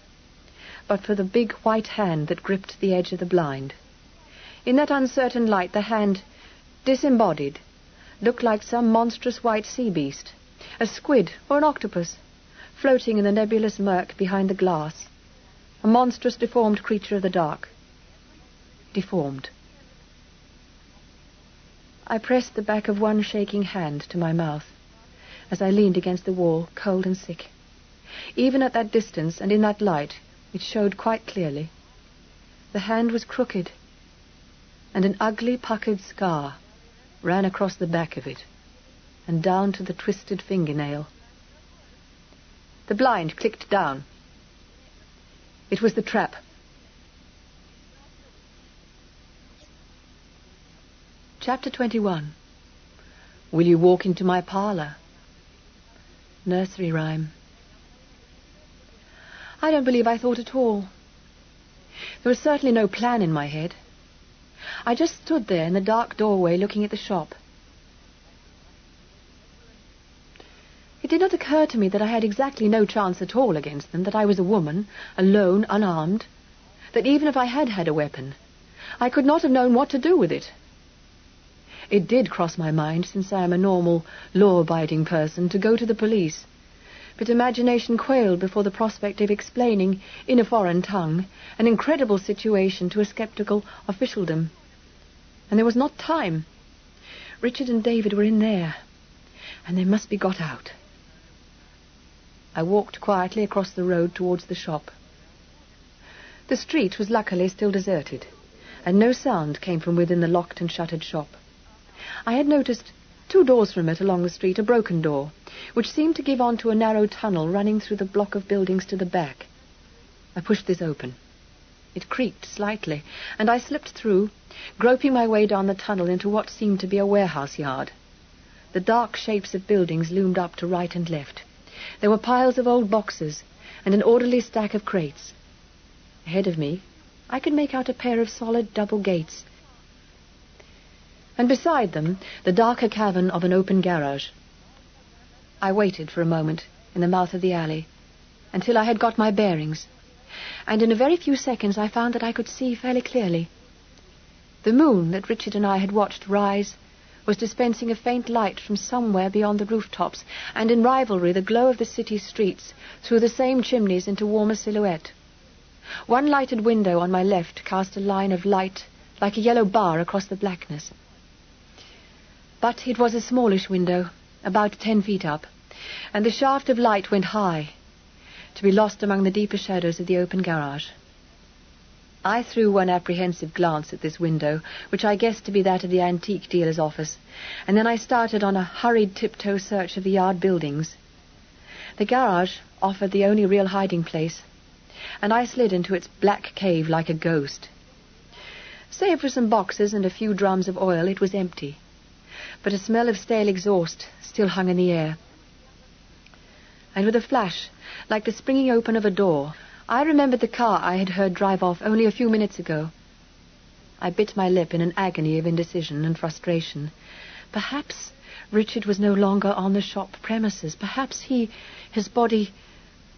but for the big white hand that gripped the edge of the blind. In that uncertain light, the hand, disembodied, looked like some monstrous white sea beast, a squid or an octopus, floating in the nebulous murk behind the glass, a monstrous deformed creature of the dark. Deformed. I pressed the back of one shaking hand to my mouth as I leaned against the wall, cold and sick. Even at that distance and in that light, it showed quite clearly. The hand was crooked, and an ugly puckered scar ran across the back of it and down to the twisted fingernail. The blind clicked down. It was the trap. Chapter 21. Will you walk into my parlour? Nursery rhyme. I don't believe I thought at all. There was certainly no plan in my head. I just stood there in the dark doorway looking at the shop. It did not occur to me that I had exactly no chance at all against them, that I was a woman, alone, unarmed, that even if I had had a weapon, I could not have known what to do with it. It did cross my mind, since I am a normal, law-abiding person, to go to the police, but imagination quailed before the prospect of explaining, in a foreign tongue, an incredible situation to a sceptical officialdom. And there was not time. Richard and David were in there, and they must be got out. I walked quietly across the road towards the shop. The street was luckily still deserted, and no sound came from within the locked and shuttered shop. I had noticed 2 doors from it along the street, a broken door, which seemed to give on to a narrow tunnel running through the block of buildings to the back. I pushed this open. It creaked slightly, and I slipped through, groping my way down the tunnel into what seemed to be a warehouse yard. The dark shapes of buildings loomed up to right and left. There were piles of old boxes and an orderly stack of crates. Ahead of me, I could make out a pair of solid double gates, and beside them, the darker cavern of an open garage. I waited for a moment in the mouth of the alley, until I had got my bearings, and in a very few seconds I found that I could see fairly clearly. The moon that Richard and I had watched rise was dispensing a faint light from somewhere beyond the rooftops, and in rivalry the glow of the city's streets threw the same chimneys into warmer silhouette. One lighted window on my left cast a line of light like a yellow bar across the blackness. But it was a smallish window, about 10 feet up, and the shaft of light went high, to be lost among the deeper shadows of the open garage. I threw one apprehensive glance at this window, which I guessed to be that of the antique dealer's office, and then I started on a hurried tiptoe search of the yard buildings. The garage offered the only real hiding place, and I slid into its black cave like a ghost. Save for some boxes and a few drums of oil, it was empty. But a smell of stale exhaust still hung in the air. And with a flash, like the springing open of a door, I remembered the car I had heard drive off only a few minutes ago. I bit my lip in an agony of indecision and frustration. Perhaps Richard was no longer on the shop premises. Perhaps his body...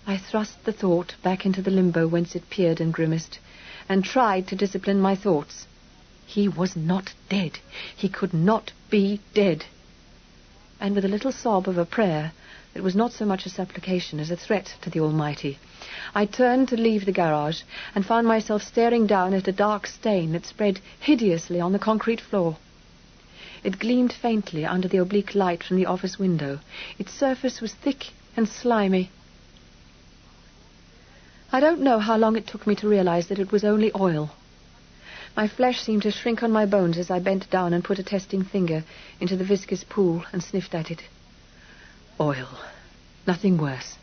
I thrust the thought back into the limbo whence it peered and grimaced, and tried to discipline my thoughts. He was not dead. He could not be dead. And with a little sob of a prayer that was not so much a supplication as a threat to the Almighty, I turned to leave the garage and found myself staring down at a dark stain that spread hideously on the concrete floor. It gleamed faintly under the oblique light from the office window. Its surface was thick and slimy. I don't know how long it took me to realize that it was only oil. My flesh seemed to shrink on my bones as I bent down and put a testing finger into the viscous pool and sniffed at it. Oil. Nothing worse.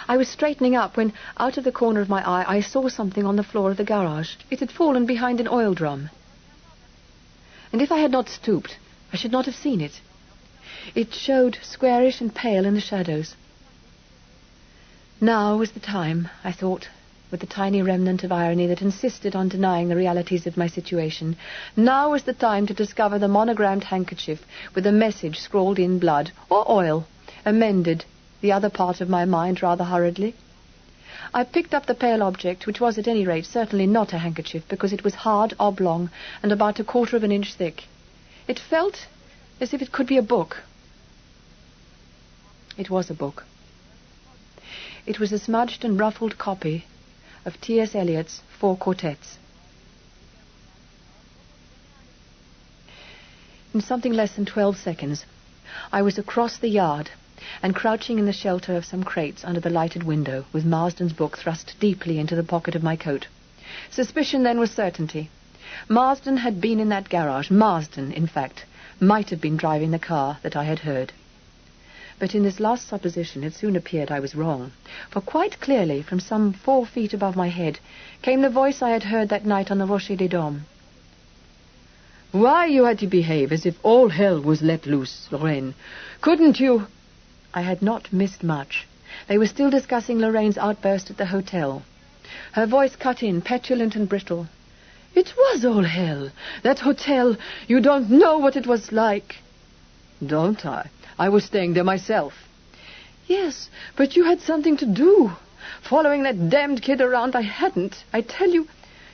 I was straightening up when, out of the corner of my eye, I saw something on the floor of the garage. It had fallen behind an oil drum. And if I had not stooped, I should not have seen it. It showed squarish and pale in the shadows. Now was the time, I thought, with the tiny remnant of irony that insisted on denying the realities of my situation. Now was the time to discover the monogrammed handkerchief with a message scrawled in blood, or oil, amended the other part of my mind rather hurriedly. I picked up the pale object, which was at any rate certainly not a handkerchief, because it was hard, oblong, and about 1/4 of an inch thick. It felt as if it could be a book. It was a book. It was a smudged and ruffled copy of T.S. Eliot's 4 Quartets. In something less than 12 seconds, I was across the yard and crouching in the shelter of some crates under the lighted window, with Marsden's book thrust deeply into the pocket of my coat. Suspicion then was certainty. Marsden had been in that garage. Marsden, in fact, might have been driving the car that I had heard. But in this last supposition it soon appeared I was wrong, for quite clearly, from some 4 feet above my head, came the voice I had heard that night on the Rocher des Dames. "Why you had to behave as if all hell was let loose, Lorraine? Couldn't you—" I had not missed much. They were still discussing Lorraine's outburst at the hotel. Her voice cut in, petulant and brittle. "It was all hell. That hotel, you don't know what it was like." "Don't I? I was staying there myself." "Yes, but you had something to do. Following that damned kid around, I hadn't. I tell you—"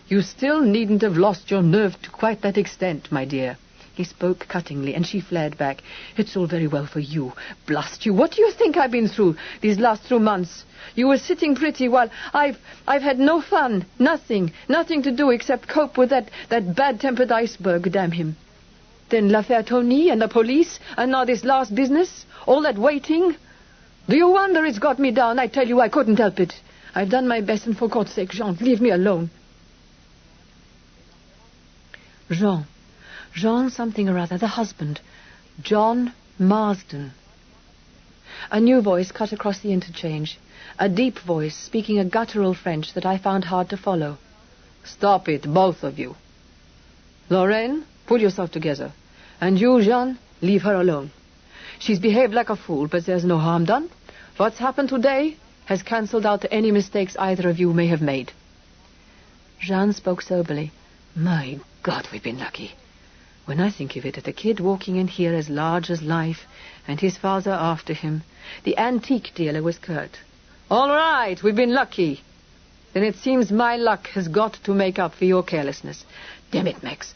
"You still needn't have lost your nerve to quite that extent, my dear." He spoke cuttingly, and she flared back. "It's all very well for you. Blast you. What do you think I've been through these last 2 months? You were sitting pretty while I've had no fun. Nothing to do except cope with that bad-tempered iceberg, damn him. Then l'affaire Tony and the police, and now this last business, all that waiting. Do you wonder it's got me down? I tell you, I couldn't help it. I've done my best, and for God's sake, Jean, leave me alone." Jean something or other, the husband. John Marsden. A new voice cut across the interchange, a deep voice speaking a guttural French that I found hard to follow. "Stop it, both of you. Lorraine, pull yourself together. And you, Jean, leave her alone. She's behaved like a fool, but there's no harm done. What's happened today has cancelled out any mistakes either of you may have made." Jean spoke soberly. "My God, we've been lucky. When I think of it, the kid walking in here as large as life, and his father after him." The antique dealer was curt. "All right, we've been lucky. Then it seems my luck has got to make up for your carelessness. Damn it, Max."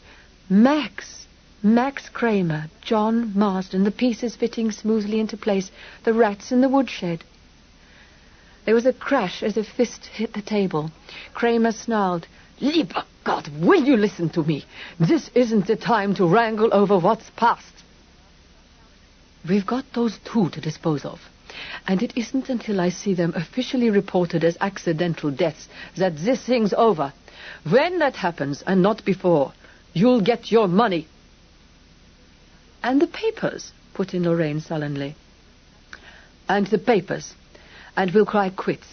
Max Kramer, John Marsden, the pieces fitting smoothly into place, the rats in the woodshed. There was a crash as a fist hit the table. Kramer snarled, "Lieber God, will you listen to me? This isn't the time to wrangle over what's past. We've got those 2 to dispose of, and it isn't until I see them officially reported as accidental deaths that this thing's over. When that happens, and not before, you'll get your money." "And the papers," put in Lorraine sullenly. "And the papers. And we'll cry quits.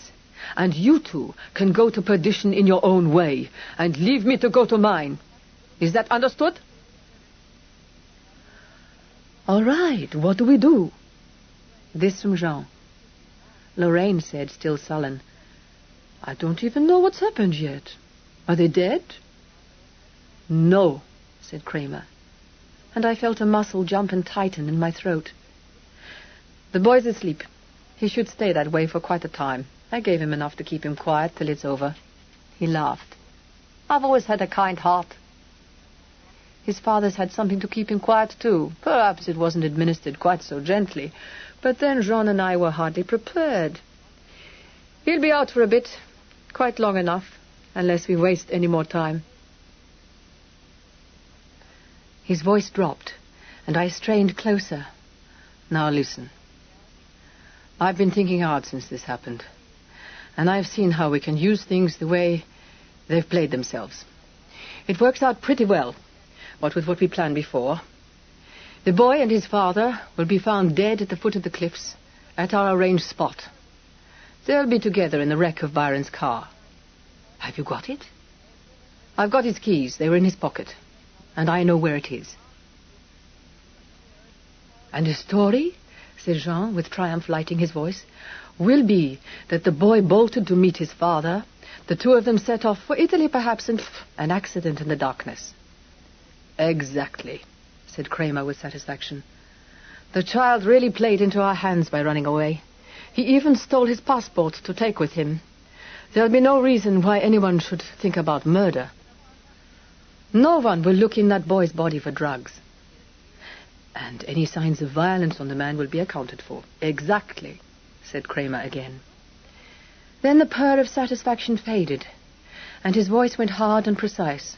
And you 2 can go to perdition in your own way, and leave me to go to mine. Is that understood? All right, what do we do? This from Jean. Lorraine said, still sullen, I don't even know what's happened yet. Are they dead? No, said Kramer, and I felt a muscle jump and tighten in my throat. The boy's asleep. He should stay that way for quite a time. I gave him enough to keep him quiet till it's over. He laughed. I've always had a kind heart. His father's had something to keep him quiet too. Perhaps it wasn't administered quite so gently, but then Jean and I were hardly prepared. He'll be out for a bit, quite long enough, unless we waste any more time. His voice dropped, and I strained closer. Now listen. I've been thinking hard since this happened, and I've seen how we can use things the way they've played themselves. It works out pretty well, what with what we planned before. The boy and his father will be found dead at the foot of the cliffs, at our arranged spot. They'll be together in the wreck of Byron's car. Have you got it? I've got his keys. They were in his pocket, and I know where it is. And the story, said Jean, with triumph lighting his voice, will be that the boy bolted to meet his father. The two of them set off for Italy, perhaps, and an accident in the darkness. Exactly, said Kramer with satisfaction. The child really played into our hands by running away. He even stole his passport to take with him. There'll be no reason why anyone should think about murder. No one will look in that boy's body for drugs. And any signs of violence on the man will be accounted for. Exactly, said Kramer again. Then the purr of satisfaction faded, and his voice went hard and precise.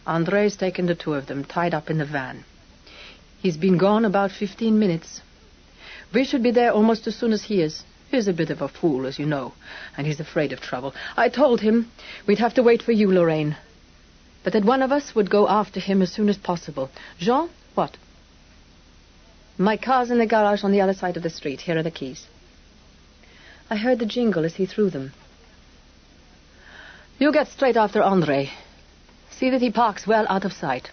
Andre's taken the two of them, tied up in the van. He's been gone about 15 minutes. We should be there almost as soon as he is. He's a bit of a fool, as you know, and he's afraid of trouble. I told him we'd have to wait for you, Lorraine, but that one of us would go after him as soon as possible. Jean, what? My car's in the garage on the other side of the street. Here are the keys. I heard the jingle as he threw them. You get straight after Andre. See that he parks well out of sight.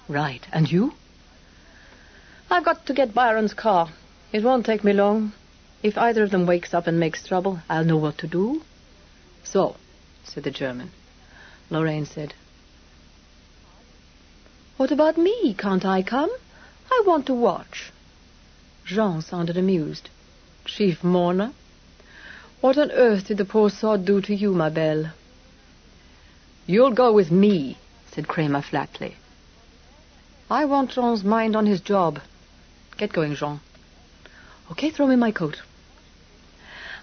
Right. And you? I've got to get Byron's car. It won't take me long. If either of them wakes up and makes trouble, I'll know what to do. So, said the German. Lorraine said, What about me? Can't I come? I want to watch. Jean sounded amused. Chief mourner? What on earth did the poor sod do to you, ma belle? You'll go with me, said Kramer flatly. I want Jean's mind on his job. Get going, Jean. Okay, throw me my coat.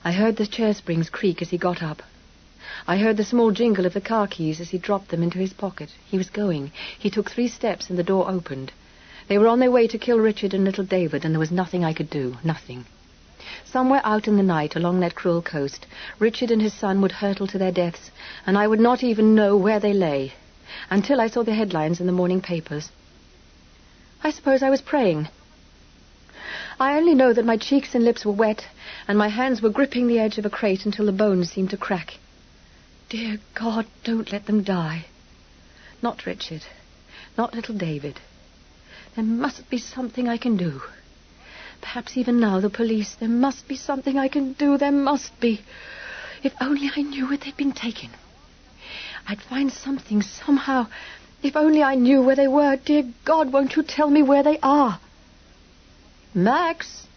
I heard the chair springs creak as he got up. I heard the small jingle of the car keys as he dropped them into his pocket. He was going. He took 3 steps and the door opened. They were on their way to kill Richard and little David, and there was nothing I could do. Nothing. Somewhere out in the night along that cruel coast, Richard and his son would hurtle to their deaths, and I would not even know where they lay, until I saw the headlines in the morning papers. I suppose I was praying. I only know that my cheeks and lips were wet, and my hands were gripping the edge of a crate until the bones seemed to crack. Dear God, don't let them die. Not Richard. Not little David. There must be something I can do. Perhaps even now, the police. There must be something I can do. There must be. If only I knew where they'd been taken. I'd find something somehow. If only I knew where they were. Dear God, won't you tell me where they are? Max,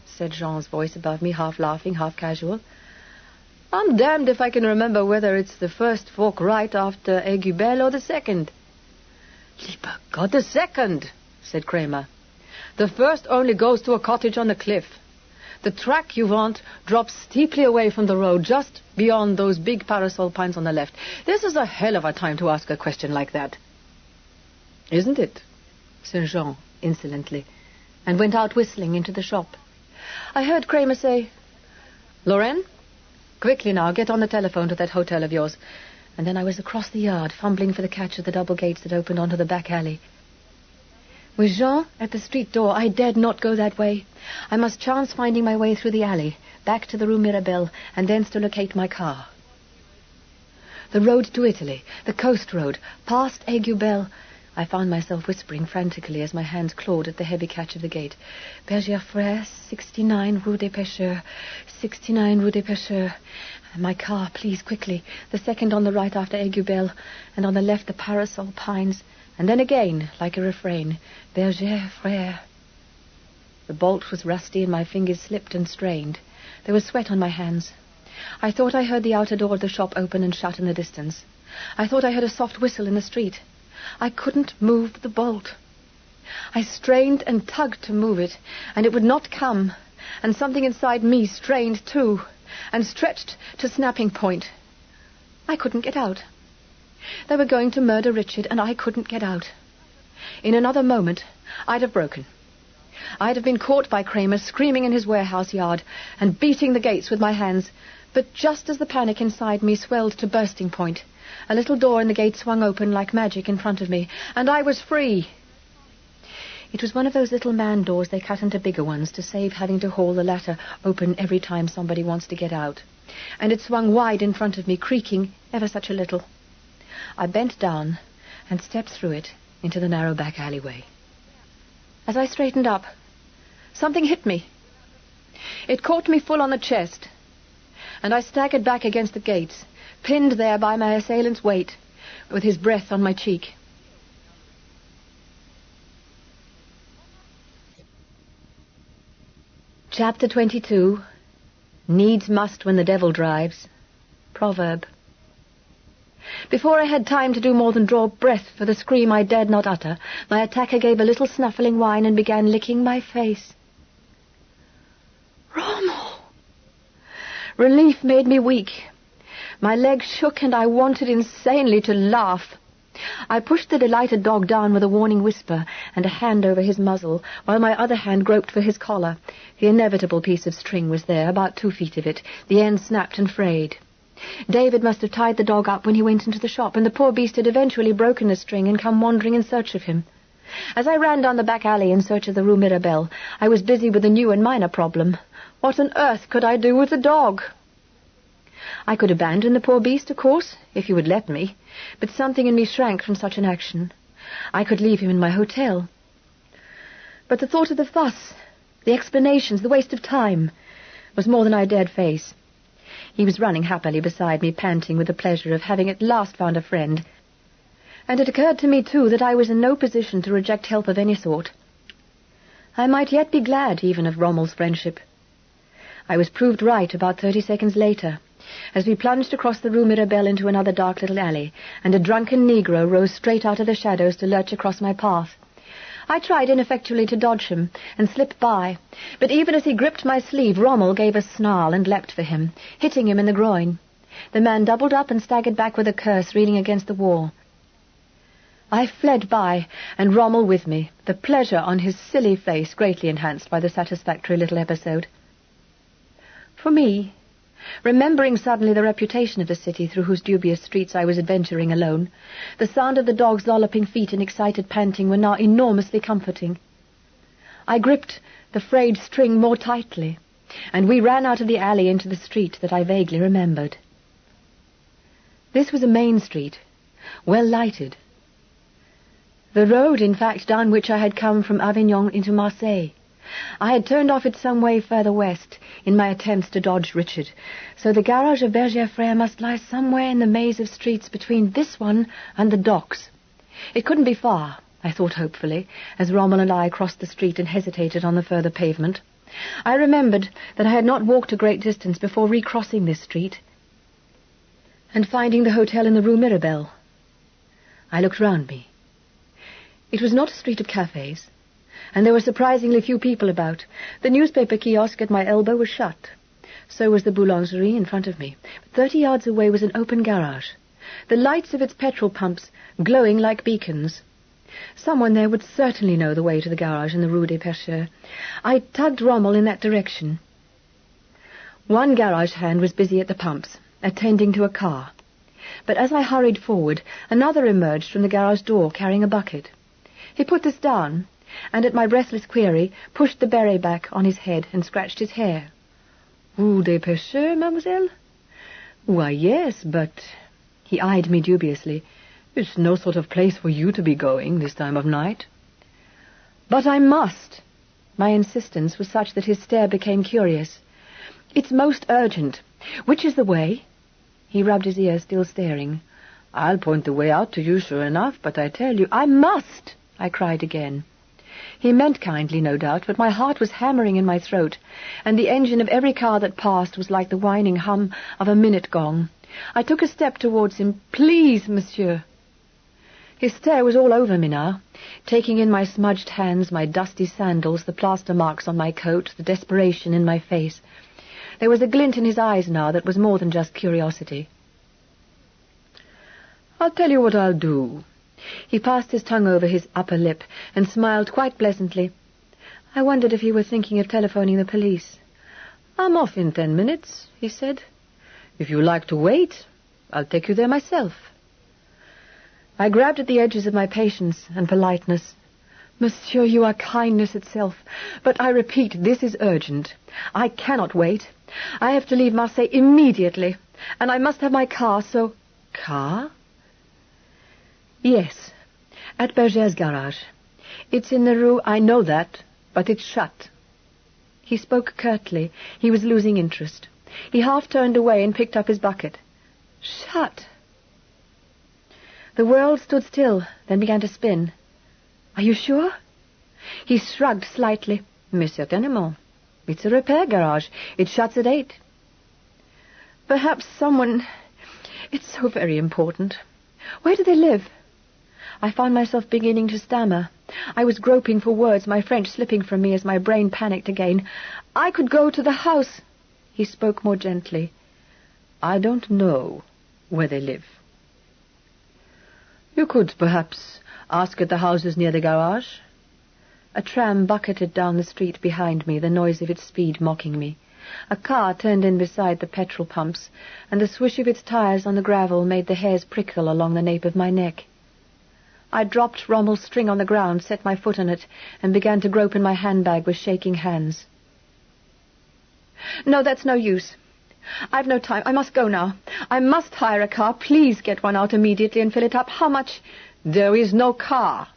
said Jean's voice above me, half laughing, half casual. I'm damned if I can remember whether it's the first fork right after Aiguebelle or the second. Lieber God, the second, said Kramer. The first only goes to a cottage on the cliff. The track you want drops steeply away from the road, just beyond those big parasol pines on the left. This is a hell of a time to ask a question like that. Isn't it? Said Jean insolently, and went out whistling into the shop. I heard Kramer say, Lorraine, quickly now, get on the telephone to that hotel of yours. And then I was across the yard, fumbling for the catch of the double gates that opened onto the back alley. With Jean at the street door, I dared not go that way. I must chance finding my way through the alley, back to the Rue Mirabelle, and thence to locate my car. The road to Italy, the coast road, past Aiguebelle. I found myself whispering frantically as my hands clawed at the heavy catch of the gate. Bergère Frère, 69 Rue des Pêcheurs, 69 Rue des Pêcheurs. My car, please, quickly. The second on the right after Aiguebelle, and on the left the parasol pines. And then again, like a refrain, Bergère Frère. The bolt was rusty and my fingers slipped and strained. There was sweat on my hands. I thought I heard the outer door of the shop open and shut in the distance. I thought I heard a soft whistle in the street. I couldn't move the bolt. I strained and tugged to move it, and it would not come, and something inside me strained too, and stretched to snapping point. I couldn't get out. They were going to murder Richard, and I couldn't get out. In another moment, I'd have broken. I'd have been caught by Kramer screaming in his warehouse yard and beating the gates with my hands. But just as the panic inside me swelled to bursting point, a little door in the gate swung open like magic in front of me, and I was free. It was one of those little man doors they cut into bigger ones to save having to haul the latter open every time somebody wants to get out. And it swung wide in front of me, creaking ever such a little. I bent down and stepped through it into the narrow back alleyway. As I straightened up, something hit me. It caught me full on the chest, and I staggered back against the gates, pinned there by my assailant's weight, with his breath on my cheek. Chapter 22. Needs must when the devil drives. Proverb. Before I had time to do more than draw breath for the scream I dared not utter, my attacker gave a little snuffling whine and began licking my face. Rommel! Relief made me weak. My legs shook and I wanted insanely to laugh. I pushed the delighted dog down with a warning whisper and a hand over his muzzle, while my other hand groped for his collar. The inevitable piece of string was there, about 2 feet of it, the end snapped and frayed. David must have tied the dog up when he went into the shop, and the poor beast had eventually broken the string and come wandering in search of him. As I ran down the back alley in search of the Rue Mirabelle, I was busy with a new and minor problem. What on earth could I do with the dog? I could abandon the poor beast, of course, if he would let me, but something in me shrank from such an action. I could leave him in my hotel. But the thought of the fuss, the explanations, the waste of time, was more than I dared face. He was running happily beside me, panting with the pleasure of having at last found a friend. And it occurred to me, too, that I was in no position to reject help of any sort. I might yet be glad even of Rommel's friendship. I was proved right about 30 seconds later, as we plunged across the Rue Mirabelle into another dark little alley, and a drunken Negro rose straight out of the shadows to lurch across my path. I tried ineffectually to dodge him and slip by, but even as he gripped my sleeve, Rommel gave a snarl and leapt for him, hitting him in the groin. The man doubled up and staggered back with a curse, leaning against the wall. I fled by, and Rommel with me, the pleasure on his silly face greatly enhanced by the satisfactory little episode. For me, remembering suddenly the reputation of the city through whose dubious streets I was adventuring alone, the sound of the dog's lolloping feet and excited panting were now enormously comforting. I gripped the frayed string more tightly, and we ran out of the alley into the street that I vaguely remembered. This was a main street, well lighted. The road, in fact, down which I had come from Avignon into Marseille. I had turned off it some way further west in my attempts to dodge Richard, so the garage of Bergère Frère must lie somewhere in the maze of streets between this one and the docks. It couldn't be far, I thought hopefully, as Rommel and I crossed the street and hesitated on the further pavement. I remembered that I had not walked a great distance before recrossing this street and finding the hotel in the Rue Mirabelle. I looked round me. It was not a street of cafes, and there were surprisingly few people about. The newspaper kiosk at my elbow was shut. So was the boulangerie in front of me. But 30 yards away was an open garage, the lights of its petrol pumps glowing like beacons. Someone there would certainly know the way to the garage in the Rue des Pêcheurs. I tugged Rommel in that direction. One garage hand was busy at the pumps, attending to a car. But as I hurried forward, another emerged from the garage door carrying a bucket. He put this down, and at my breathless query, pushed the beret back on his head and scratched his hair. "Rue des Pêcheurs, mademoiselle?" "Why, yes, but—" He eyed me dubiously. It's no sort of place for you to be going this time of night. But I must. My insistence was such that his stare became curious. It's most urgent. Which is the way? He rubbed his ear, still staring. I'll point the way out to you, sure enough, but I tell you, I must, I cried again. He meant kindly, no doubt, but my heart was hammering in my throat, and the engine of every car that passed was like the whining hum of a minute gong. I took a step towards him. Please, monsieur. His stare was all over me now, taking in my smudged hands, my dusty sandals, the plaster marks on my coat, the desperation in my face. There was a glint in his eyes now that was more than just curiosity. I'll tell you what I'll do. He passed his tongue over his upper lip and smiled quite pleasantly. I wondered if he were thinking of telephoning the police. I'm off in 10 minutes, he said. If you like to wait, I'll take you there myself. I grabbed at the edges of my patience and politeness. Monsieur, you are kindness itself, but I repeat, this is urgent. I cannot wait. I have to leave Marseille immediately, and I must have my car, so... Car? Yes, at Berger's garage. It's in the rue, I know that, but it's shut. He spoke curtly. He was losing interest. He half turned away and picked up his bucket. Shut. The world stood still, then began to spin. Are you sure? He shrugged slightly. Mais certainement. It's a repair garage. It shuts at 8. Perhaps someone... It's so very important. Where do they live? I found myself beginning to stammer. I was groping for words, my French slipping from me as my brain panicked again. I could go to the house. He spoke more gently. I don't know where they live. You could perhaps ask at the houses near the garage. A tram bucketed down the street behind me, the noise of its speed mocking me. A car turned in beside the petrol pumps, and the swish of its tires on the gravel made the hairs prickle along the nape of my neck. I dropped Rommel's string on the ground, set my foot on it, and began to grope in my handbag with shaking hands. No, that's no use. I've no time. I must go now. I must hire a car. Please get one out immediately and fill it up. How much? There is no car.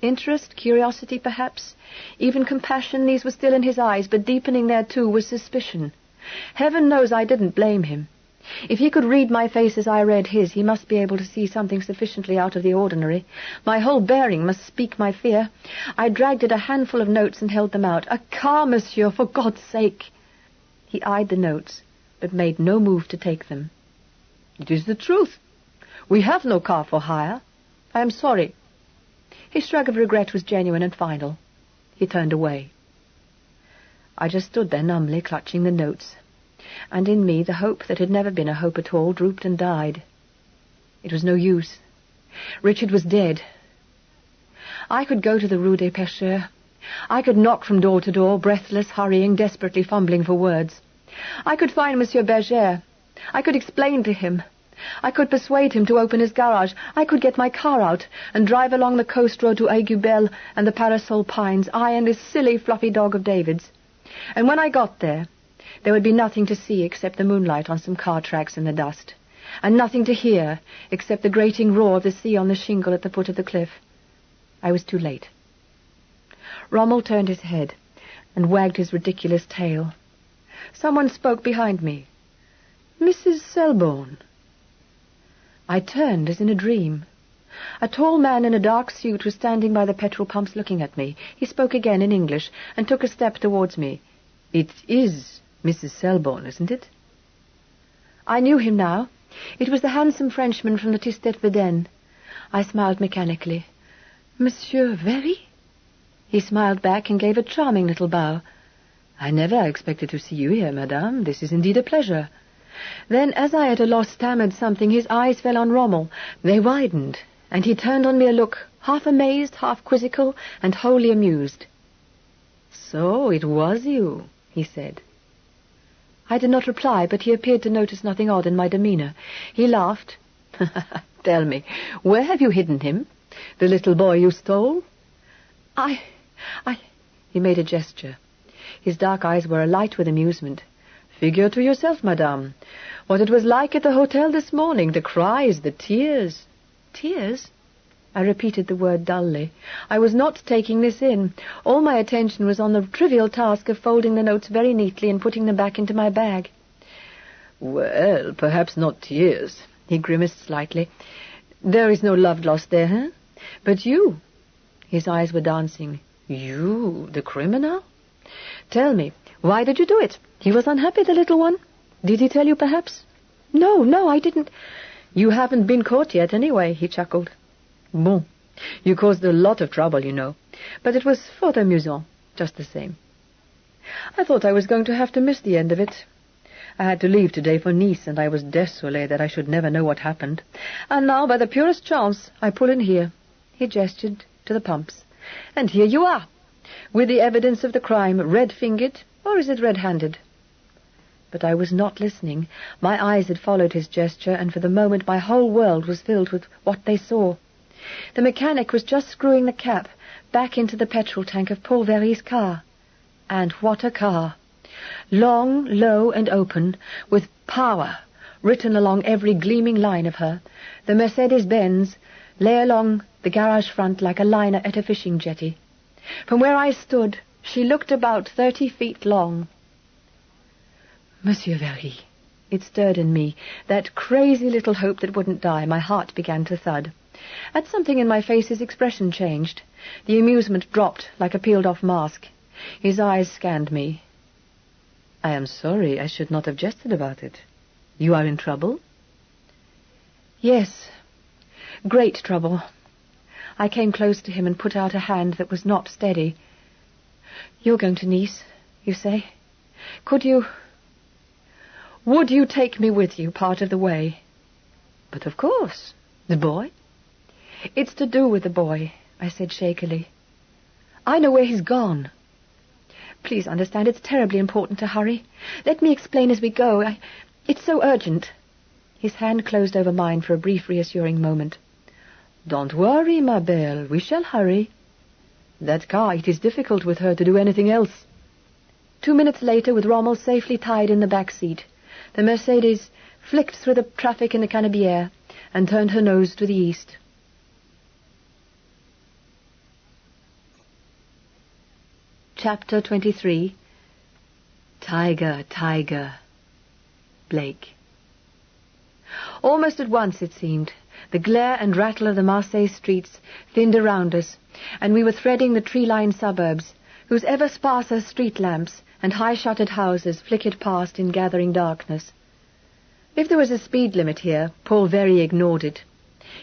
Interest, curiosity, perhaps, even compassion, these were still in his eyes, but deepening there, too, was suspicion. Heaven knows I didn't blame him. If he could read my face as I read his, he must be able to see something sufficiently out of the ordinary. My whole bearing must speak my fear. I dragged at a handful of notes and held them out. A car, monsieur, for God's sake. He eyed the notes, but made no move to take them. It is the truth. We have no car for hire. I am sorry. His shrug of regret was genuine and final. He turned away. I just stood there numbly, clutching the notes, and in me the hope that had never been a hope at all drooped and died. It was no use. Richard was dead. I could go to the Rue des Pêcheurs. I could knock from door to door, breathless, hurrying, desperately fumbling for words. I could find Monsieur Berger. I could explain to him. I could persuade him to open his garage. I could get my car out and drive along the coast road to Aiguebelle and the Parasol Pines, I and this silly, fluffy dog of David's. And when I got there would be nothing to see except the moonlight on some car tracks in the dust, and nothing to hear except the grating roar of the sea on the shingle at the foot of the cliff. I was too late. Rommel turned his head and wagged his ridiculous tail. Someone spoke behind me. Mrs. Selborne. I turned as in a dream. A tall man in a dark suit was standing by the petrol pumps looking at me. He spoke again in English and took a step towards me. It is Mrs. Selborne, isn't it? I knew him now. It was the handsome Frenchman from the Tistet Veden. I smiled mechanically. Monsieur Very? He smiled back and gave a charming little bow. I never expected to see you here, madame. This is indeed a pleasure. Then, as I at a loss stammered something, his eyes fell on Rommel. They widened, and he turned on me a look, half amazed, half quizzical, and wholly amused. So it was you, he said. I did not reply, but he appeared to notice nothing odd in my demeanour. He laughed. Tell me, where have you hidden him? The little boy you stole? He made a gesture. His dark eyes were alight with amusement. Figure to yourself, madame, what it was like at the hotel this morning, the cries, the tears. Tears? I repeated the word dully. I was not taking this in. All my attention was on the trivial task of folding the notes very neatly and putting them back into my bag. Well, perhaps not tears. He grimaced slightly. There is no love lost there, huh? But you... His eyes were dancing. You, the criminal? Tell me, why did you do it? He was unhappy, the little one. Did he tell you, perhaps? No, I didn't. You haven't been caught yet, anyway, he chuckled. Bon. You caused a lot of trouble, you know. But it was fort amusant, just the same. I thought I was going to have to miss the end of it. I had to leave today for Nice, and I was désolé that I should never know what happened. And now, by the purest chance, I pull in here. He gestured to the pumps. And here you are, with the evidence of the crime, red-fingered, or is it red-handed? But I was not listening. My eyes had followed his gesture, and for the moment my whole world was filled with what they saw. The mechanic was just screwing the cap back into the petrol tank of Paul Very's car. And what a car! Long, low, and open, with power written along every gleaming line of her, the Mercedes-Benz lay along the garage front like a liner at a fishing jetty. From where I stood, she looked about 30 feet long. Monsieur Very, it stirred in me, that crazy little hope that wouldn't die. My heart began to thud. At something in my face his expression changed. The amusement dropped like a peeled-off mask. His eyes scanned me. I am sorry, I should not have jested about it. You are in trouble? Yes, great trouble. I came close to him and put out a hand that was not steady. You're going to Nice, you say? Would you take me with you part of the way? But of course. The boy? It's to do with the boy, I said shakily. I know where he's gone. Please understand, it's terribly important to hurry. Let me explain as we go. It's so urgent. His hand closed over mine for a brief, reassuring moment. Don't worry, ma belle. We shall hurry. That car, it is difficult with her to do anything else. 2 minutes later, with Rommel safely tied in the back seat, the Mercedes flicked through the traffic in the Canebière and turned her nose to the east. Chapter 23. Tiger, Tiger. Blake. Almost at once, it seemed, the glare and rattle of the Marseille streets thinned around us, and we were threading the tree-lined suburbs, whose ever-sparser street lamps and high-shuttered houses flickered past in gathering darkness. If there was a speed limit here, Paul Very ignored it.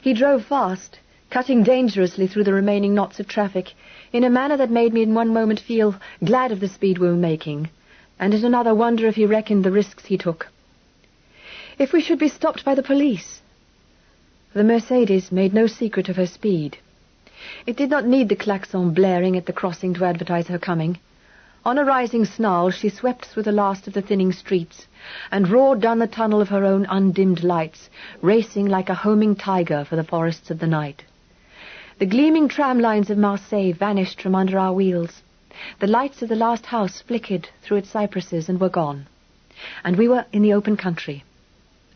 He drove fast, cutting dangerously through the remaining knots of traffic, in a manner that made me in one moment feel glad of the speed we were making, and in another wonder if he reckoned the risks he took. If we should be stopped by the police? The Mercedes made no secret of her speed. It did not need the klaxon blaring at the crossing to advertise her coming. On a rising snarl, she swept through the last of the thinning streets, and roared down the tunnel of her own undimmed lights, racing like a homing tiger for the forests of the night. The gleaming tram lines of Marseille vanished from under our wheels. The lights of the last house flickered through its cypresses and were gone. And we were in the open country.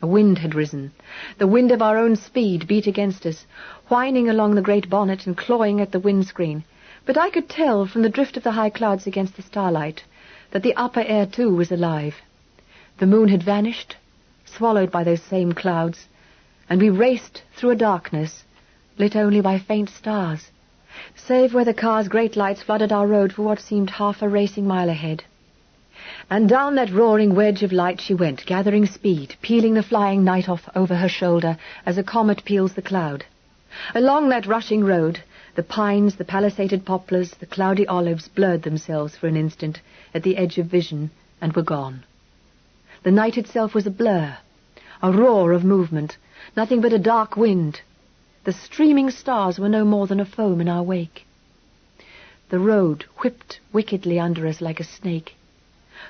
A wind had risen. The wind of our own speed beat against us, whining along the great bonnet and clawing at the windscreen. But I could tell from the drift of the high clouds against the starlight that the upper air too was alive. The moon had vanished, swallowed by those same clouds, and we raced through a darkness lit only by faint stars, save where the car's great lights flooded our road for what seemed half a racing mile ahead. And down that roaring wedge of light she went, gathering speed, peeling the flying night off over her shoulder as a comet peels the cloud. Along that rushing road, the pines, the palisaded poplars, the cloudy olives blurred themselves for an instant at the edge of vision and were gone. The night itself was a blur, a roar of movement, nothing but a dark wind. The streaming stars were no more than a foam in our wake. The road whipped wickedly under us like a snake.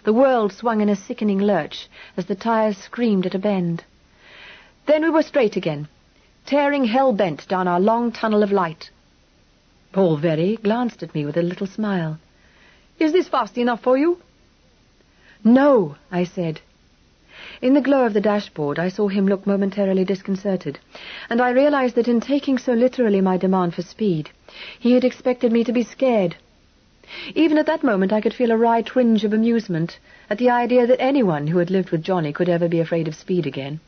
The world swung in a sickening lurch as the tires screamed at a bend. Then we were straight again, tearing hell-bent down our long tunnel of light. Paul Very glanced at me with a little smile. "Is this fast enough for you?" "No," I said. In the glow of the dashboard, I saw him look momentarily disconcerted, and I realized that in taking so literally my demand for speed, he had expected me to be scared. Even at that moment, I could feel a wry twinge of amusement at the idea that anyone who had lived with Johnny could ever be afraid of speed again.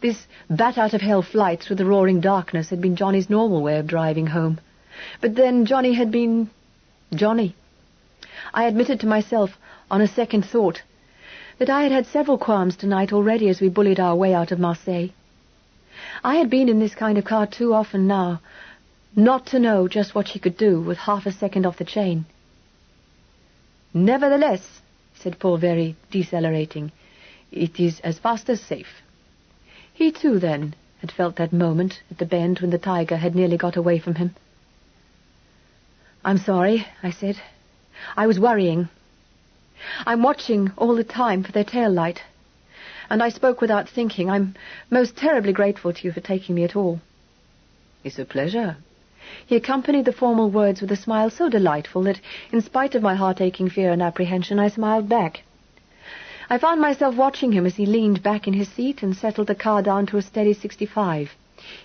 This bat-out-of-hell flight through the roaring darkness had been Johnny's normal way of driving home. But then Johnny had been Johnny. I admitted to myself, on a second thought, that I had had several qualms tonight already as we bullied our way out of Marseille. I had been in this kind of car too often now, not to know just what she could do with half a second off the chain. "Nevertheless," said Paul Very, decelerating, "it is as fast as safe." He too, then, had felt that moment at the bend when the tiger had nearly got away from him. "I'm sorry," I said. "I was worrying. I'm watching all the time for their tail light. And I spoke without thinking. I'm most terribly grateful to you for taking me at all." "It's a pleasure." He accompanied the formal words with a smile so delightful that, in spite of my heart-aching fear and apprehension, I smiled back. I found myself watching him as he leaned back in his seat and settled the car down to a steady 65.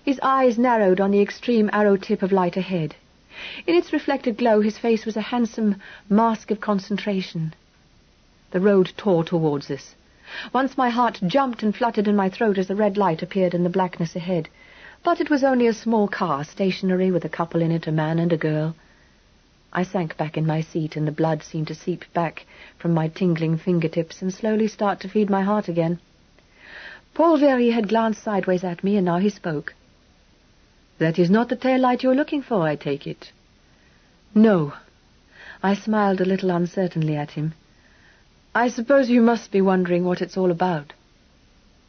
His eyes narrowed on the extreme arrow tip of light ahead. In its reflected glow, his face was a handsome mask of concentration. The road tore towards us. Once my heart jumped and fluttered in my throat as the red light appeared in the blackness ahead. But it was only a small car, stationary, with a couple in it, a man and a girl. I sank back in my seat, and the blood seemed to seep back from my tingling fingertips and slowly start to feed my heart again. Paul Very had glanced sideways at me, and now he spoke. "That is not the tail light you're looking for, I take it?" "No." I smiled a little uncertainly at him. "I suppose you must be wondering what it's all about."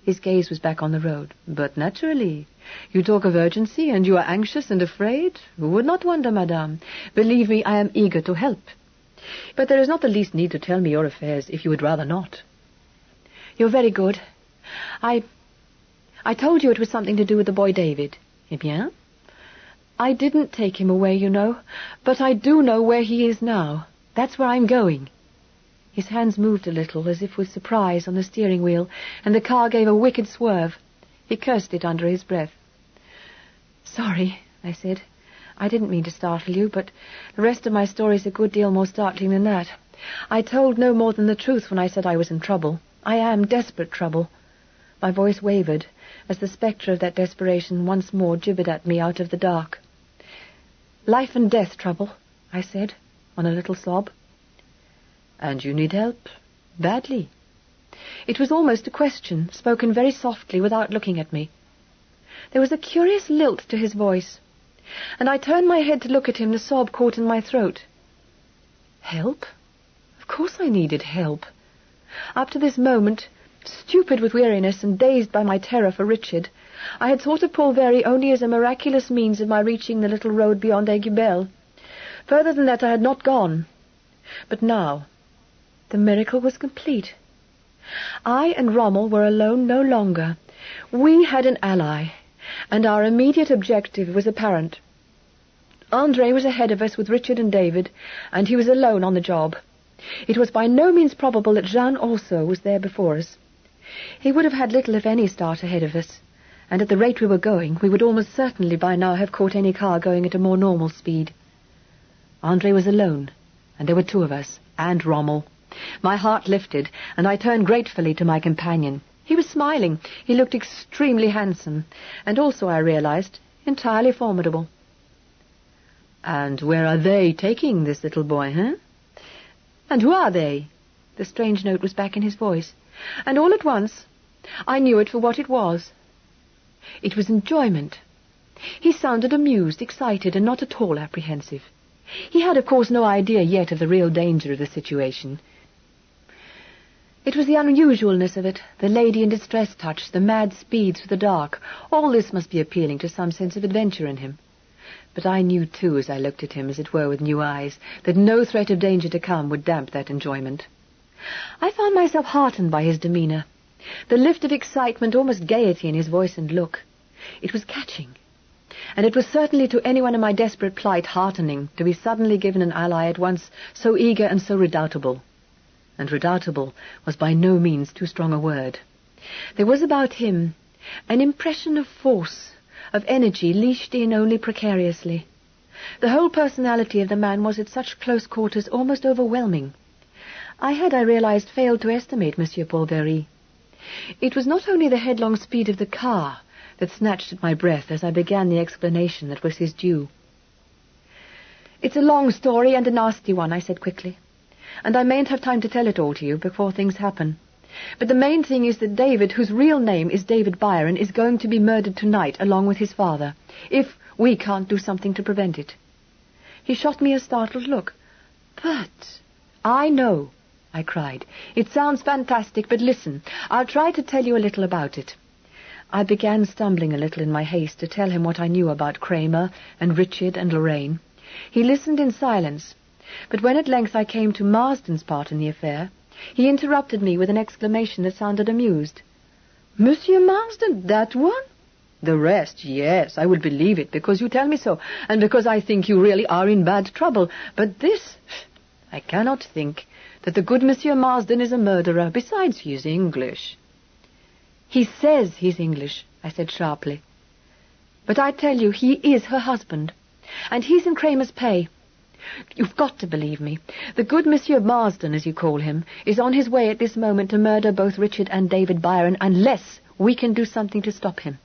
His gaze was back on the road. "But naturally. You talk of urgency, and you are anxious and afraid. Who would not wonder, madame? Believe me, I am eager to help. But there is not the least need to tell me your affairs, if you would rather not." "You're very good. I told you it was something to do with the boy David." "Eh bien?" "I didn't take him away, you know, but I do know where he is now. That's where I'm going." His hands moved a little, as if with surprise, on the steering wheel, and the car gave a wicked swerve. He cursed it under his breath. "Sorry," I said. "I didn't mean to startle you, but the rest of my story's a good deal more startling than that. I told no more than the truth when I said I was in trouble. I am desperate trouble." My voice wavered, as the spectre of that desperation once more gibbered at me out of the dark. "Life and death trouble," I said, on a little sob. "And you need help? Badly?" It was almost a question, spoken very softly, without looking at me. There was a curious lilt to his voice, and I turned my head to look at him, the sob caught in my throat. Help? Of course I needed help. Up to this moment, stupid with weariness and dazed by my terror for Richard, I had thought of Paul Very only as a miraculous means of my reaching the little road beyond Aiguebelle. Further than that I had not gone. But now the miracle was complete. I and Rommel were alone no longer. We had an ally, and our immediate objective was apparent. André was ahead of us with Richard and David, and he was alone on the job. It was by no means probable that Jeanne also was there before us. He would have had little if any start ahead of us, and at the rate we were going, we would almost certainly by now have caught any car going at a more normal speed. André was alone, and there were two of us, and Rommel. My heart lifted, and I turned gratefully to my companion. He was smiling. He looked extremely handsome, and also, I realized, entirely formidable. "And where are they taking this little boy, huh?" "And who are they?" The strange note was back in his voice, and all at once I knew it for what it was. It was enjoyment. He sounded amused, excited, and not at all apprehensive. He had, of course, no idea yet of the real danger of the situation. It was the unusualness of it, the lady in distress touch, the mad speed through the dark. All this must be appealing to some sense of adventure in him. But I knew, too, as I looked at him, as it were, with new eyes, that no threat of danger to come would damp that enjoyment. I found myself heartened by his demeanour, the lift of excitement, almost gaiety in his voice and look. It was catching, and it was certainly to anyone in my desperate plight heartening to be suddenly given an ally at once so eager and so redoubtable. and redoubtable was by no means too strong a word. There was about him an impression of force, of energy leashed in only precariously. The whole personality of the man was at such close quarters almost overwhelming. I had, I realized, failed to estimate Monsieur Paul Very. It was not only the headlong speed of the car that snatched at my breath as I began the explanation that was his due. "It's a long story and a nasty one," I said quickly, "and I mayn't have time to tell it all to you before things happen. But the main thing is that David, whose real name is David Byron, is going to be murdered tonight along with his father, if we can't do something to prevent it." He shot me a startled look. "But—" "I know," I cried. "It sounds fantastic, but listen, I'll try to tell you a little about it." I began stumbling a little in my haste to tell him what I knew about Kramer and Richard and Lorraine. He listened in silence, but when at length I came to Marsden's part in the affair, he interrupted me with an exclamation that sounded amused. "Monsieur Marsden, that one?" "The rest, yes, I will believe it, because you tell me so, and because I think you really are in bad trouble. But this, I cannot think that the good Monsieur Marsden is a murderer. Besides, he is English." "He says he's English," I said sharply. "But I tell you, he is her husband, and he's in Kramer's pay. You've got to believe me. The good Monsieur Marsden, as you call him, is on his way at this moment to murder both Richard and David Byron, unless we can do something to stop him."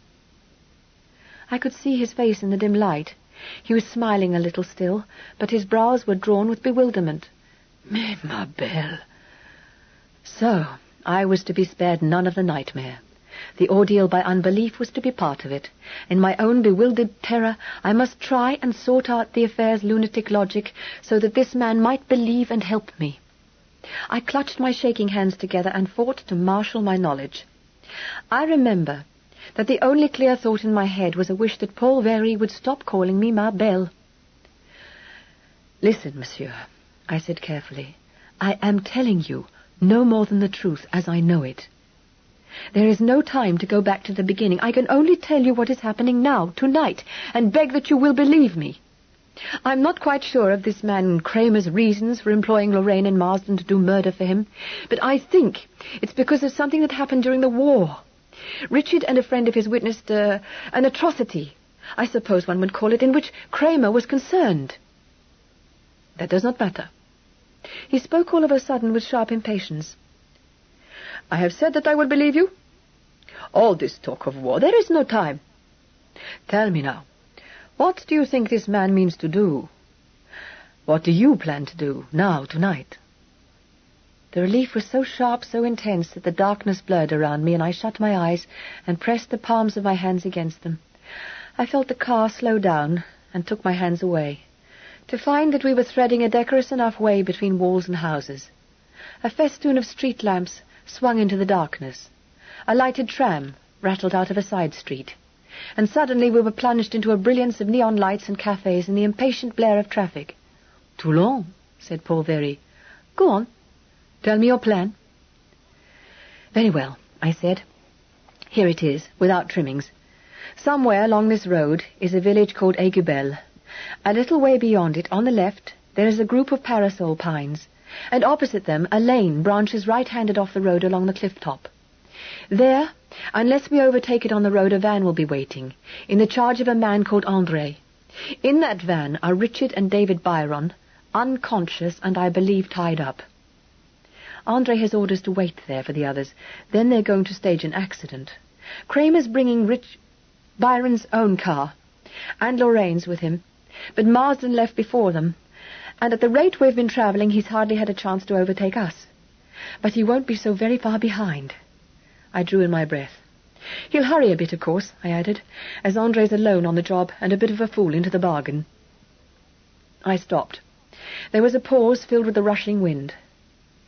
I could see his face in the dim light. He was smiling a little still, but his brows were drawn with bewilderment. "Mais, ma belle!" So I was to be spared none of the nightmare. The ordeal by unbelief was to be part of it. In my own bewildered terror, I must try and sort out the affair's lunatic logic so that this man might believe and help me. I clutched my shaking hands together and fought to marshal my knowledge. I remember that the only clear thought in my head was a wish that Paul Very would stop calling me ma belle. "Listen, monsieur," I said carefully. "I am telling you no more than the truth as I know it. There is no time to go back to the beginning. I can only tell you what is happening now, tonight, and beg that you will believe me. I'm not quite sure of this man Kramer's reasons for employing Lorraine and Marsden to do murder for him, but I think it's because of something that happened during the war. Richard and a friend of his witnessed an atrocity, I suppose one would call it, in which Kramer was concerned." "That does not matter." He spoke all of a sudden with sharp impatience. "I have said that I will believe you. All this talk of war, there is no time. Tell me now, what do you think this man means to do? What do you plan to do, now, tonight?" The relief was so sharp, so intense, that the darkness blurred around me, and I shut my eyes and pressed the palms of my hands against them. I felt the car slow down and took my hands away, to find that we were threading a decorous enough way between walls and houses. A festoon of street lamps swung into the darkness. A lighted tram rattled out of a side street, and suddenly we were plunged into a brilliance of neon lights and cafes and the impatient blare of traffic. "Toulon," said Paul Very. "Go on. Tell me your plan." "Very well," I said. "Here it is, without trimmings. Somewhere along this road is a village called Aiguebelle. A little way beyond it, on the left, there is a group of parasol pines, and opposite them a lane branches right-handed off the road along the cliff top. There, unless we overtake it on the road, a van will be waiting, in the charge of a man called André. In that van are Richard and David Byron, unconscious and I believe tied up. André has orders to wait there for the others. Then they're going to stage an accident. Kramer's bringing Byron's own car, and Lorraine's with him, but Marsden left before them, and at the rate we've been travelling, he's hardly had a chance to overtake us. But he won't be so very far behind." I drew in my breath. "He'll hurry a bit, of course," I added, "as André's alone on the job and a bit of a fool into the bargain." I stopped. There was a pause filled with the rushing wind.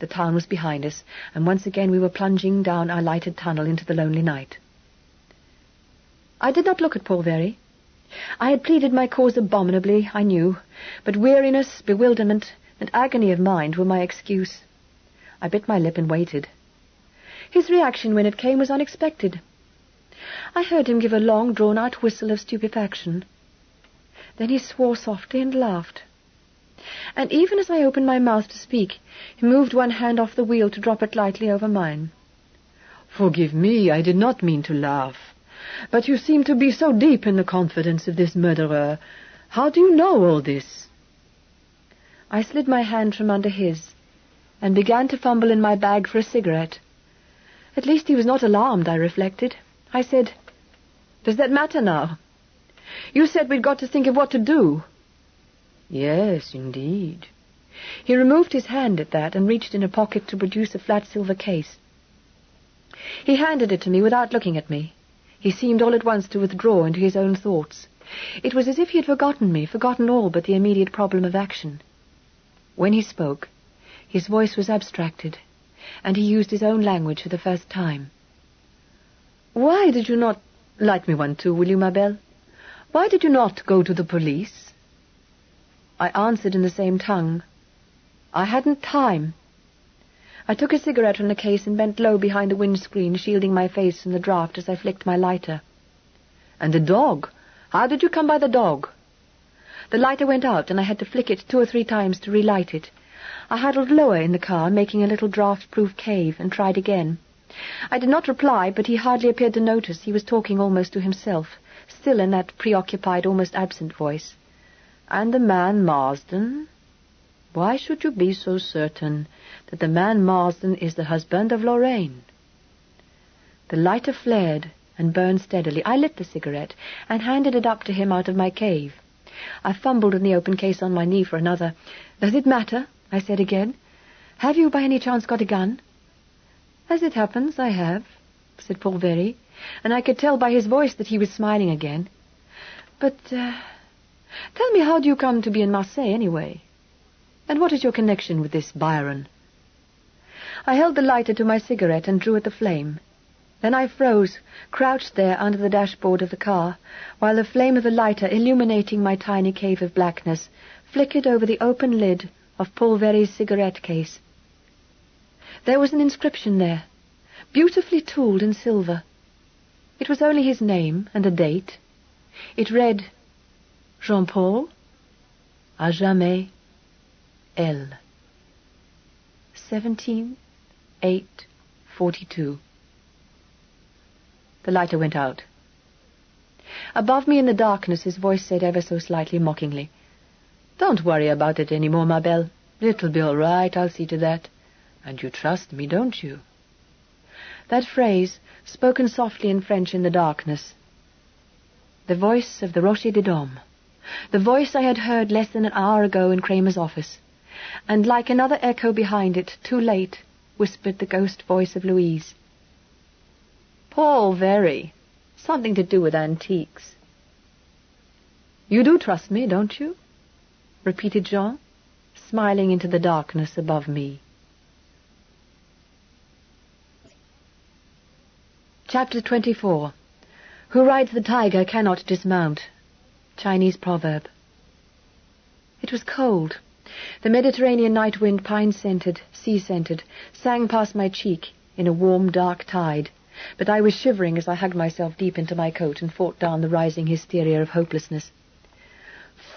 The town was behind us, and once again we were plunging down our lighted tunnel into the lonely night. I did not look at Paul Very. I had pleaded my cause abominably, I knew, but weariness, bewilderment, and agony of mind were my excuse. I bit my lip and waited. His reaction when it came was unexpected. I heard him give a long, drawn-out whistle of stupefaction. Then he swore softly and laughed. And even as I opened my mouth to speak, he moved one hand off the wheel to drop it lightly over mine. Forgive me, I did not mean to laugh. But you seem to be so deep in the confidence of this murderer. How do you know all this? I slid my hand from under his and began to fumble in my bag for a cigarette. At least he was not alarmed, I reflected. I said, "Does that matter now? You said we'd got to think of what to do." Yes, indeed. He removed his hand at that and reached in a pocket to produce a flat silver case. He handed it to me without looking at me. He seemed all at once to withdraw into his own thoughts. It was as if he had forgotten me, forgotten all but the immediate problem of action. When he spoke, his voice was abstracted, and he used his own language for the first time. "Why did you not... Light me one too, will you, ma belle? Why did you not go to the police?" I answered in the same tongue. "I hadn't time." I took a cigarette from the case and bent low behind the windscreen, shielding my face from the draught as I flicked my lighter. "And the dog? How did you come by the dog?" The lighter went out, and I had to flick it 2 or 3 times to relight it. I huddled lower in the car, making a little draft-proof cave, and tried again. I did not reply, but he hardly appeared to notice. He was talking almost to himself, still in that preoccupied, almost absent voice. "And the man Marsden? Why should you be so certain that the man Marsden is the husband of Lorraine?" The lighter flared and burned steadily. I lit the cigarette and handed it up to him out of my cave. I fumbled in the open case on my knee for another. "Does it matter?" I said again. "Have you by any chance got a gun?" "As it happens, I have," said Paul Very, and I could tell by his voice that he was smiling again. "But, tell me, how do you come to be in Marseille, anyway? And what is your connection with this Byron?" I held the lighter to my cigarette and drew at the flame. Then I froze, crouched there under the dashboard of the car, while the flame of the lighter, illuminating my tiny cave of blackness, flickered over the open lid of Paul Very's cigarette case. There was an inscription there, beautifully tooled in silver. It was only his name and a date. It read, "Jean-Paul, à jamais, elle. 17/8/42." The lighter went out. Above me in the darkness his voice said ever so slightly mockingly, "Don't worry about it any more, ma belle. It'll be all right, I'll see to that. And you trust me, don't you?" That phrase, spoken softly in French in the darkness. The voice of the Rocher de Dôme. The voice I had heard less than an hour ago in Kramer's office. And like another echo behind it, too late, whispered the ghost voice of Louise. "Paul Very. Something to do with antiques." "You do trust me, don't you?" repeated Jean, smiling into the darkness above me. Chapter 24. Who rides the tiger cannot dismount. Chinese proverb. It was cold. The Mediterranean night wind, pine-scented, sea-scented, sang past my cheek in a warm, dark tide, but I was shivering as I hugged myself deep into my coat and fought down the rising hysteria of hopelessness.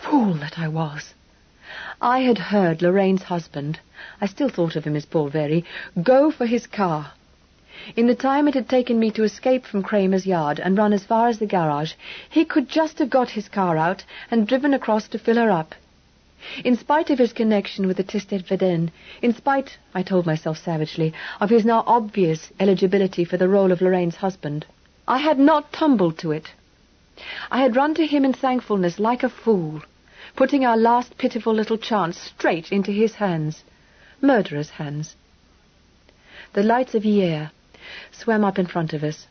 Fool that I was! I had heard Lorraine's husband, I still thought of him as Paul Very, go for his car. In the time it had taken me to escape from Kramer's yard and run as far as the garage, he could just have got his car out and driven across to fill her up. In spite of his connection with the Tistet Veden, in spite, I told myself savagely, of his now obvious eligibility for the role of Lorraine's husband, I had not tumbled to it. I had run to him in thankfulness like a fool, putting our last pitiful little chance straight into his hands, murderous hands. The lights of Hyères swam up in front of us.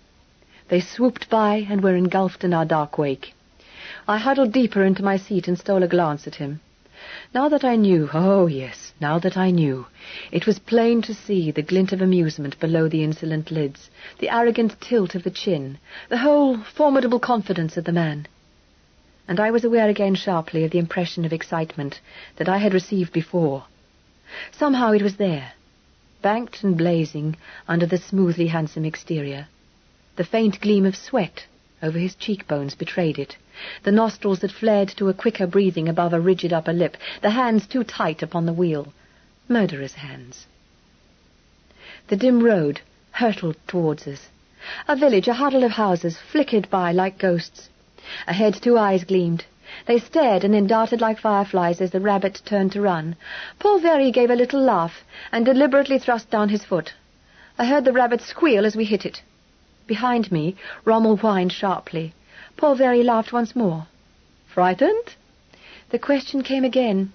They swooped by and were engulfed in our dark wake. I huddled deeper into my seat and stole a glance at him. Now that I knew, oh yes, now that I knew, it was plain to see the glint of amusement below the insolent lids, the arrogant tilt of the chin, the whole formidable confidence of the man. And I was aware again sharply of the impression of excitement that I had received before. Somehow it was there, banked and blazing under the smoothly handsome exterior, the faint gleam of sweat over his cheekbones betrayed it, the nostrils that flared to a quicker breathing above a rigid upper lip, the hands too tight upon the wheel. Murderous hands. The dim road hurtled towards us. A village, a huddle of houses, flickered by like ghosts. Ahead 2 eyes gleamed. They stared and then darted like fireflies as the rabbit turned to run. Paul Very gave a little laugh and deliberately thrust down his foot. I heard the rabbit squeal as we hit it. Behind me, Rommel whined sharply. Paul Very laughed once more. "Frightened?" The question came again.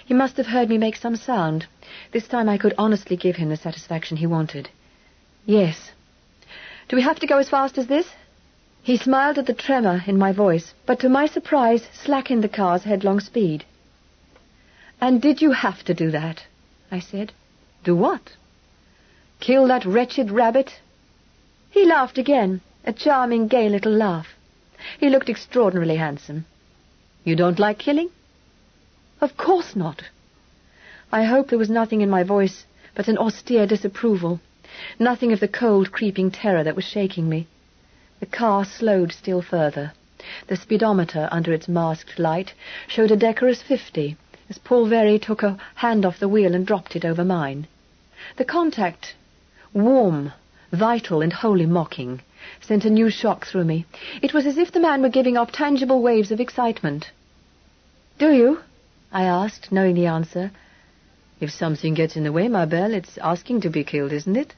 He must have heard me make some sound. This time I could honestly give him the satisfaction he wanted. "Yes." "Do we have to go as fast as this?" He smiled at the tremor in my voice, but to my surprise slackened the car's headlong speed. "And did you have to do that?" I said. "Do what?" "Kill that wretched rabbit?" He laughed again, a charming, gay little laugh. He looked extraordinarily handsome. "You don't like killing?" "Of course not." I hope there was nothing in my voice but an austere disapproval, nothing of the cold, creeping terror that was shaking me. The car slowed still further. The speedometer, under its masked light, showed a decorous 50, as Paul Very took a hand off the wheel and dropped it over mine. The contact, warm, vital, and wholly mocking, sent a new shock through me. It was as if the man were giving off tangible waves of excitement. "Do you?" I asked, knowing the answer. "If something gets in the way, ma belle, it's asking to be killed, isn't it?"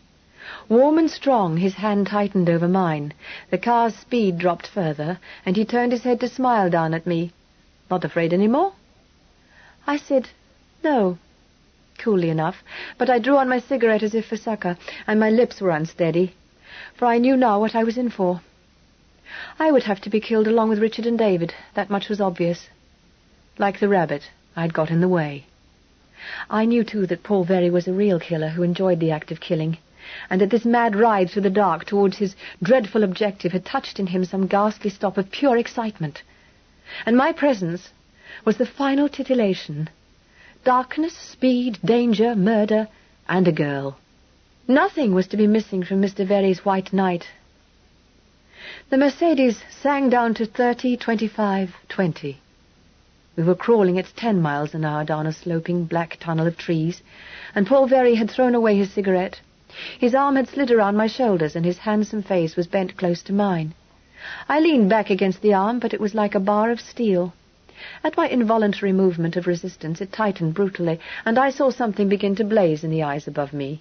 Warm and strong, his hand tightened over mine. The car's speed dropped further, and he turned his head to smile down at me. "Not afraid any more?" I said, "No," coolly enough, but I drew on my cigarette as if for succor, and my lips were unsteady, for I knew now what I was in for. I would have to be killed along with Richard and David, that much was obvious. Like the rabbit, I'd got in the way. I knew, too, that Paul Very was a real killer who enjoyed the act of killing, and that this mad ride through the dark towards his dreadful objective had touched in him some ghastly stop of pure excitement. And my presence was the final titillation. Darkness, speed, danger, murder, and a girl. Nothing was to be missing from Mr. Very's white night. The Mercedes sang down to 30, 25, 20. We were crawling at 10 miles an hour down a sloping black tunnel of trees, and Paul Very had thrown away his cigarette. His arm had slid around my shoulders, and his handsome face was bent close to mine. I leaned back against the arm, but it was like a bar of steel. At my involuntary movement of resistance, it tightened brutally, and I saw something begin to blaze in the eyes above me.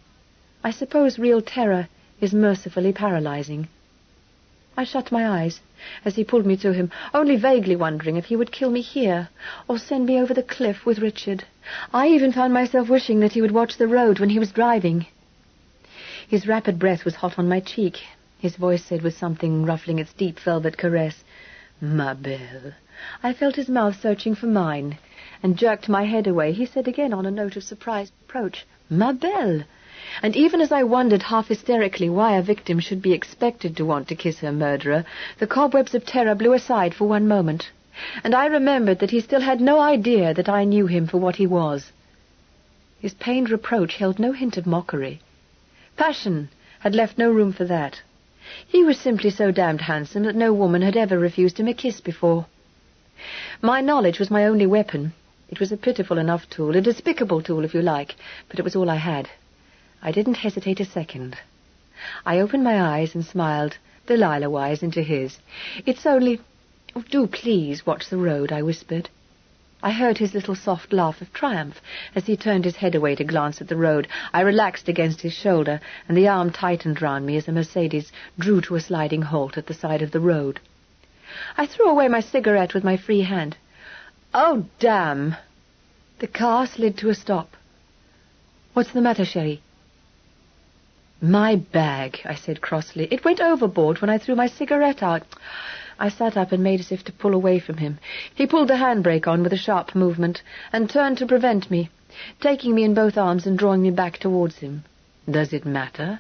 I suppose real terror is mercifully paralyzing. I shut my eyes as he pulled me to him, only vaguely wondering if he would kill me here or send me over the cliff with Richard. I even found myself wishing that he would watch the road when he was driving. His rapid breath was hot on my cheek. His voice said with something ruffling its deep velvet caress, "Ma belle." I felt his mouth searching for mine, and jerked my head away. He said again on a note of surprised reproach, "Ma belle." And even as I wondered half hysterically why a victim should be expected to want to kiss her murderer, the cobwebs of terror blew aside for one moment, and I remembered that he still had no idea that I knew him for what he was. His pained reproach held no hint of mockery. Passion had left no room for that. He was simply so damned handsome that no woman had ever refused him a kiss before. My knowledge was my only weapon. It was a pitiful enough tool, a despicable tool if you like, but it was all I had. I didn't hesitate a second. I opened my eyes and smiled, Delilah-wise, into his. "It's only... Oh, do please watch the road," I whispered. I heard his little soft laugh of triumph as he turned his head away to glance at the road. I relaxed against his shoulder, and the arm tightened round me as the Mercedes drew to a sliding halt at the side of the road. I threw away my cigarette with my free hand. "Oh, damn!" The car slid to a stop. "What's the matter, chérie?" "My bag," I said crossly. "It went overboard when I threw my cigarette out." I sat up and made as if to pull away from him. He pulled the handbrake on with a sharp movement and turned to prevent me, taking me in both arms and drawing me back towards him. "Does it matter?"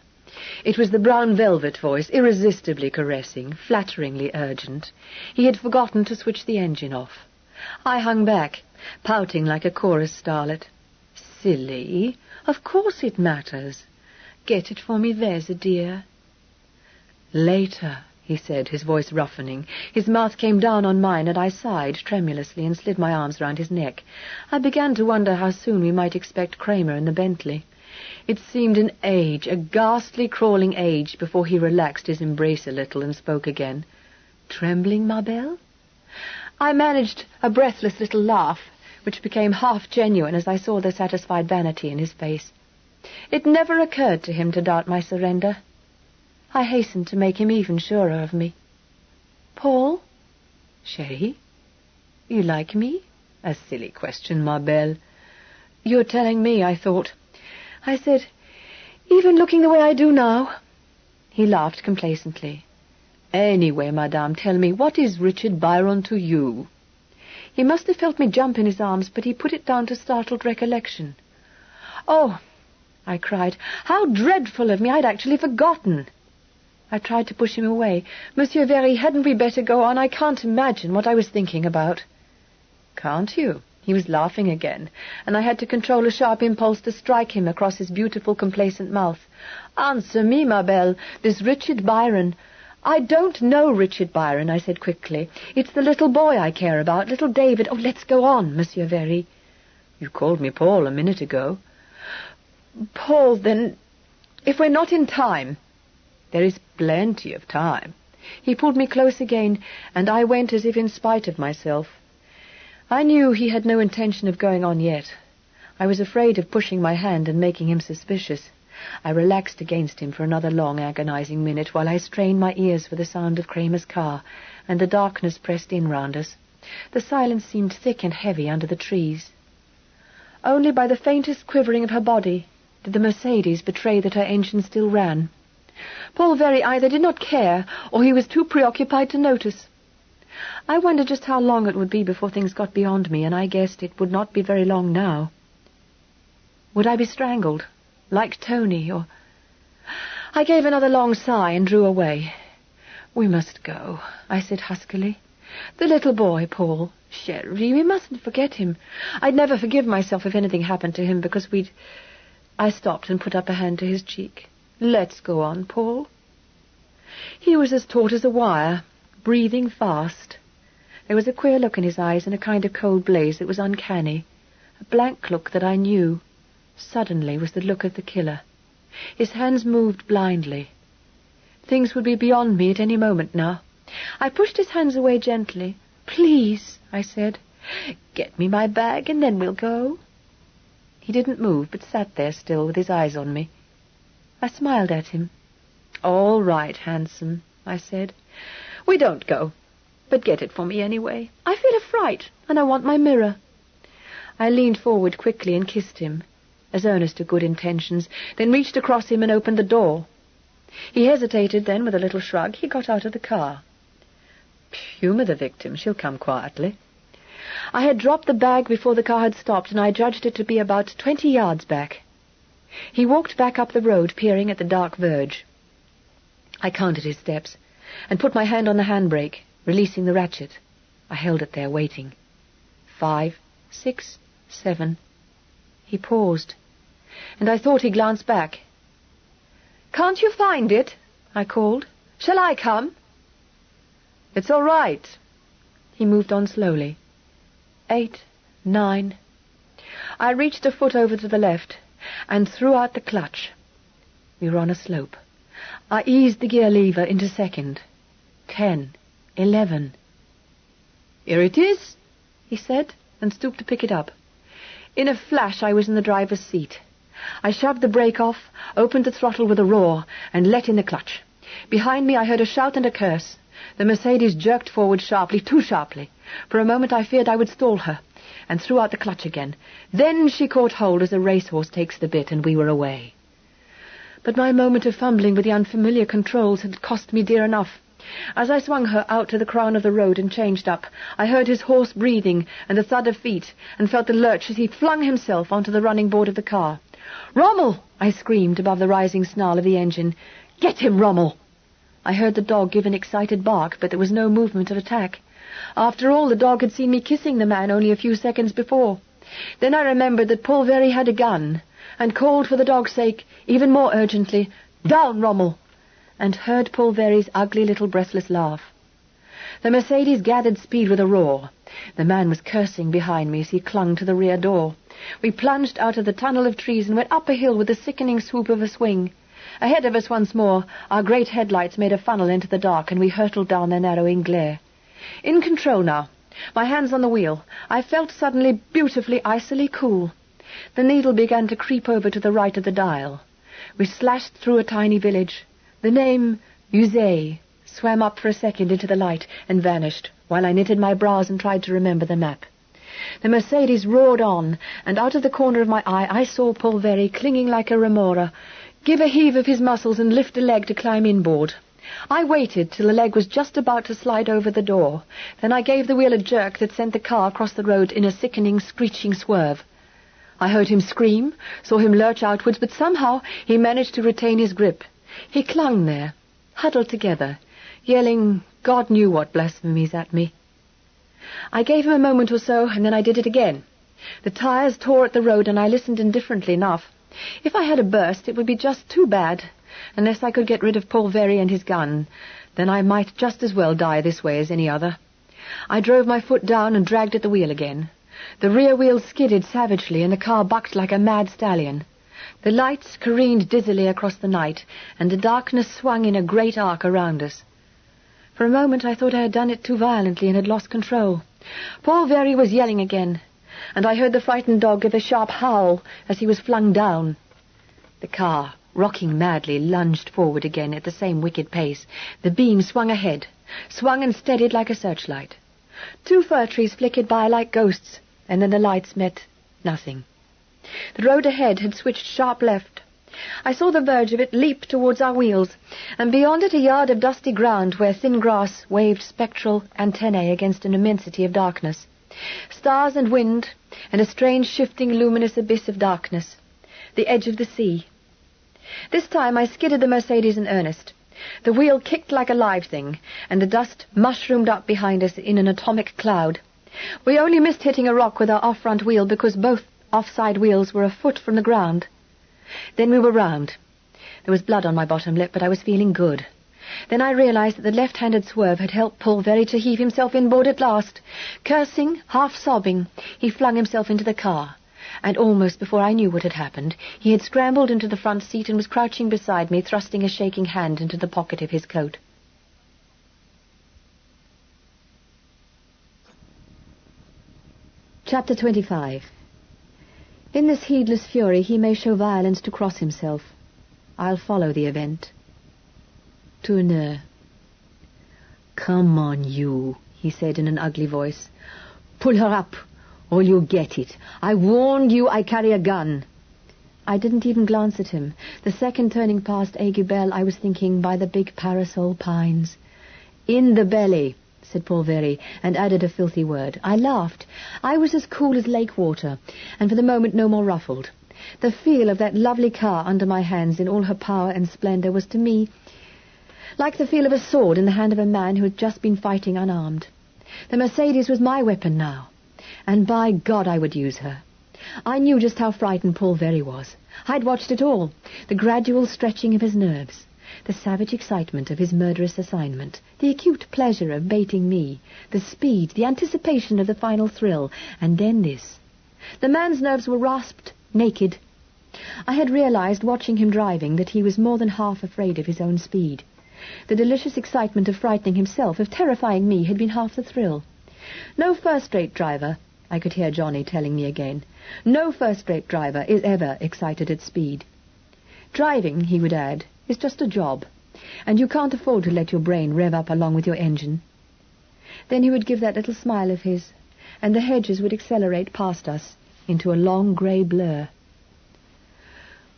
It was the brown velvet voice, irresistibly caressing, flatteringly urgent. He had forgotten to switch the engine off. I hung back, pouting like a chorus starlet. "Silly. Of course it matters. Get it for me, there's a dear." "Later," he said, his voice roughening. His mouth came down on mine, and I sighed tremulously and slid my arms round his neck. I began to wonder how soon we might expect Kramer in the Bentley. It seemed an age, a ghastly crawling age, before he relaxed his embrace a little and spoke again. "Trembling, ma belle?" I managed a breathless little laugh, which became half genuine as I saw the satisfied vanity in his face. It never occurred to him to doubt my surrender. I hastened to make him even surer of me. "Paul?" "Chérie? You like me?" "A silly question, ma belle." "You're telling me," I thought. I said, "Even looking the way I do now?" He laughed complacently. "Anyway, madame, tell me, what is Richard Byron to you?" He must have felt me jump in his arms, but he put it down to startled recollection. "Oh," I cried, "how dreadful of me! I'd actually forgotten." I tried to push him away. "Monsieur Very, hadn't we better go on? I can't imagine what I was thinking about." "Can't you?" He was laughing again, and I had to control a sharp impulse to strike him across his beautiful, complacent mouth. "Answer me, ma belle, this Richard Byron—" "I don't know Richard Byron," I said quickly. "It's the little boy I care about, little David. Oh, let's go on, Monsieur Very." "You called me Paul a minute ago." "Paul, then, if we're not in time—" "There is plenty of time." He pulled me close again, and I went as if in spite of myself. I knew he had no intention of going on yet. I was afraid of pushing my hand and making him suspicious. I relaxed against him for another long, agonizing minute while I strained my ears for the sound of Kramer's car, and the darkness pressed in round us. The silence seemed thick and heavy under the trees. Only by the faintest quivering of her body did the Mercedes betray that her engine still ran. Paul Very either did not care, or he was too preoccupied to notice. I wondered just how long it would be before things got beyond me, and I guessed it would not be very long now. Would I be strangled, like Tony, or... I gave another long sigh and drew away. "We must go," I said huskily. "The little boy, Paul. Chérie, we mustn't forget him. I'd never forgive myself if anything happened to him, because we'd—" I stopped and put up a hand to his cheek. "Let's go on, Paul." He was as taut as a wire, breathing fast. There was a queer look in his eyes and a kind of cold blaze that was uncanny, a blank look that I knew suddenly was the look of the killer. His hands moved blindly. Things would be beyond me at any moment now. I pushed his hands away gently. "Please," I said, "get me my bag and then we'll go." He didn't move, but sat there still with his eyes on me. I smiled at him. "All right, handsome," I said. "We don't go, but get it for me anyway. I feel a fright, and I want my mirror." I leaned forward quickly and kissed him, as earnest of good intentions, then reached across him and opened the door. He hesitated, then, with a little shrug, he got out of the car. "Humour the victim. She'll come quietly." I had dropped the bag before the car had stopped, and I judged it to be about 20 yards back. He walked back up the road, peering at the dark verge. I counted his steps, and put my hand on the handbrake, releasing the ratchet. I held it there, waiting. 5, 6, 7. He paused, and I thought he glanced back. "Can't you find it?" I called. "Shall I come?" "It's all right." He moved on slowly. 8, 9. I reached a foot over to the left and threw out the clutch. We were on a slope. I eased the gear lever into second. 10, 11. "Here it is," he said, and stooped to pick it up. In a flash I was in the driver's seat. I shoved the brake off, opened the throttle with a roar, and let in the clutch. Behind me I heard a shout and a curse. The Mercedes jerked forward sharply, too sharply. For a moment I feared I would stall her, and threw out the clutch again. Then she caught hold as a racehorse takes the bit, and we were away. But my moment of fumbling with the unfamiliar controls had cost me dear enough. As I swung her out to the crown of the road and changed up, I heard his hoarse breathing and the thud of feet, and felt the lurch as he flung himself onto the running board of the car. "Rommel!" I screamed above the rising snarl of the engine. "Get him, Rommel!" I heard the dog give an excited bark, but there was no movement of attack. After all, the dog had seen me kissing the man only a few seconds before. Then I remembered that Paul Very had a gun, and called for the dog's sake even more urgently, "Down, Rommel!" and heard Pulveri's ugly little breathless laugh. The Mercedes gathered speed with a roar. The man was cursing behind me as he clung to the rear door. We plunged out of the tunnel of trees and went up a hill with the sickening swoop of a swing. Ahead of us once more, our great headlights made a funnel into the dark, and we hurtled down their narrowing glare. In control now, my hands on the wheel, I felt suddenly beautifully icily cool. The needle began to creep over to the right of the dial. We slashed through a tiny village. The name, Uzay, swam up for a second into the light and vanished, while I knitted my brows and tried to remember the map. The Mercedes roared on, and out of the corner of my eye I saw Pulveri, clinging like a remora, give a heave of his muscles and lift a leg to climb inboard. I waited till the leg was just about to slide over the door. Then I gave the wheel a jerk that sent the car across the road in a sickening, screeching swerve. I heard him scream, saw him lurch outwards, but somehow he managed to retain his grip. He clung there, huddled together, yelling God knew what blasphemies at me. I gave him a moment or so, and then I did it again. The tires tore at the road, and I listened indifferently enough. If I had a burst, it would be just too bad, unless I could get rid of Pulveri and his gun. Then I might just as well die this way as any other. I drove my foot down and dragged at the wheel again. The rear wheels skidded savagely, and the car bucked like a mad stallion. The lights careened dizzily across the night, and the darkness swung in a great arc around us. For a moment I thought I had done it too violently and had lost control. Pulveri was yelling again, and I heard the frightened dog give a sharp howl as he was flung down. The car, rocking madly, lunged forward again at the same wicked pace. The beam swung ahead, swung and steadied like a searchlight. 2 fir trees flickered by like ghosts, and then the lights met nothing. The road ahead had switched sharp left. I saw the verge of it leap towards our wheels, and beyond it a yard of dusty ground where thin grass waved spectral antennae against an immensity of darkness. Stars and wind, and a strange shifting luminous abyss of darkness. The edge of the sea. This time I skidded the Mercedes in earnest. The wheel kicked like a live thing, and the dust mushroomed up behind us in an atomic cloud. We only missed hitting a rock with our off-front wheel because both off-side wheels were a foot from the ground. Then we were round. There was blood on my bottom lip, but I was feeling good. Then I realized that the left-handed swerve had helped Pulveri to heave himself inboard at last. Cursing, half sobbing, he flung himself into the car, and almost before I knew what had happened, he had scrambled into the front seat and was crouching beside me, thrusting a shaking hand into the pocket of his coat. Chapter 25. In this heedless fury he may show violence to cross himself. I'll follow the event. Tourneur. "Come on, you," he said in an ugly voice. "Pull her up, or you'll get it. I warned you I carry a gun." I didn't even glance at him. The second turning past Aiguebelle, I was thinking, by the big parasol pines. "In the belly," said Pulveri, and added a filthy word. I laughed. I was as cool as lake water, and for the moment no more ruffled. The feel of that lovely car under my hands in all her power and splendor was to me like the feel of a sword in the hand of a man who had just been fighting unarmed. The Mercedes was my weapon now, and by God I would use her. I knew just how frightened Pulveri was. I'd watched it all, the gradual stretching of his nerves, the savage excitement of his murderous assignment, the acute pleasure of baiting me, the speed, the anticipation of the final thrill, and then this. The man's nerves were rasped, naked. I had realized, watching him driving, that he was more than half afraid of his own speed. The delicious excitement of frightening himself, of terrifying me, had been half the thrill. No first-rate driver, I could hear Johnny telling me again, no first-rate driver is ever excited at speed. Driving, he would add, is just a job, and you can't afford to let your brain rev up along with your engine. Then he would give that little smile of his, and the hedges would accelerate past us into a long grey blur.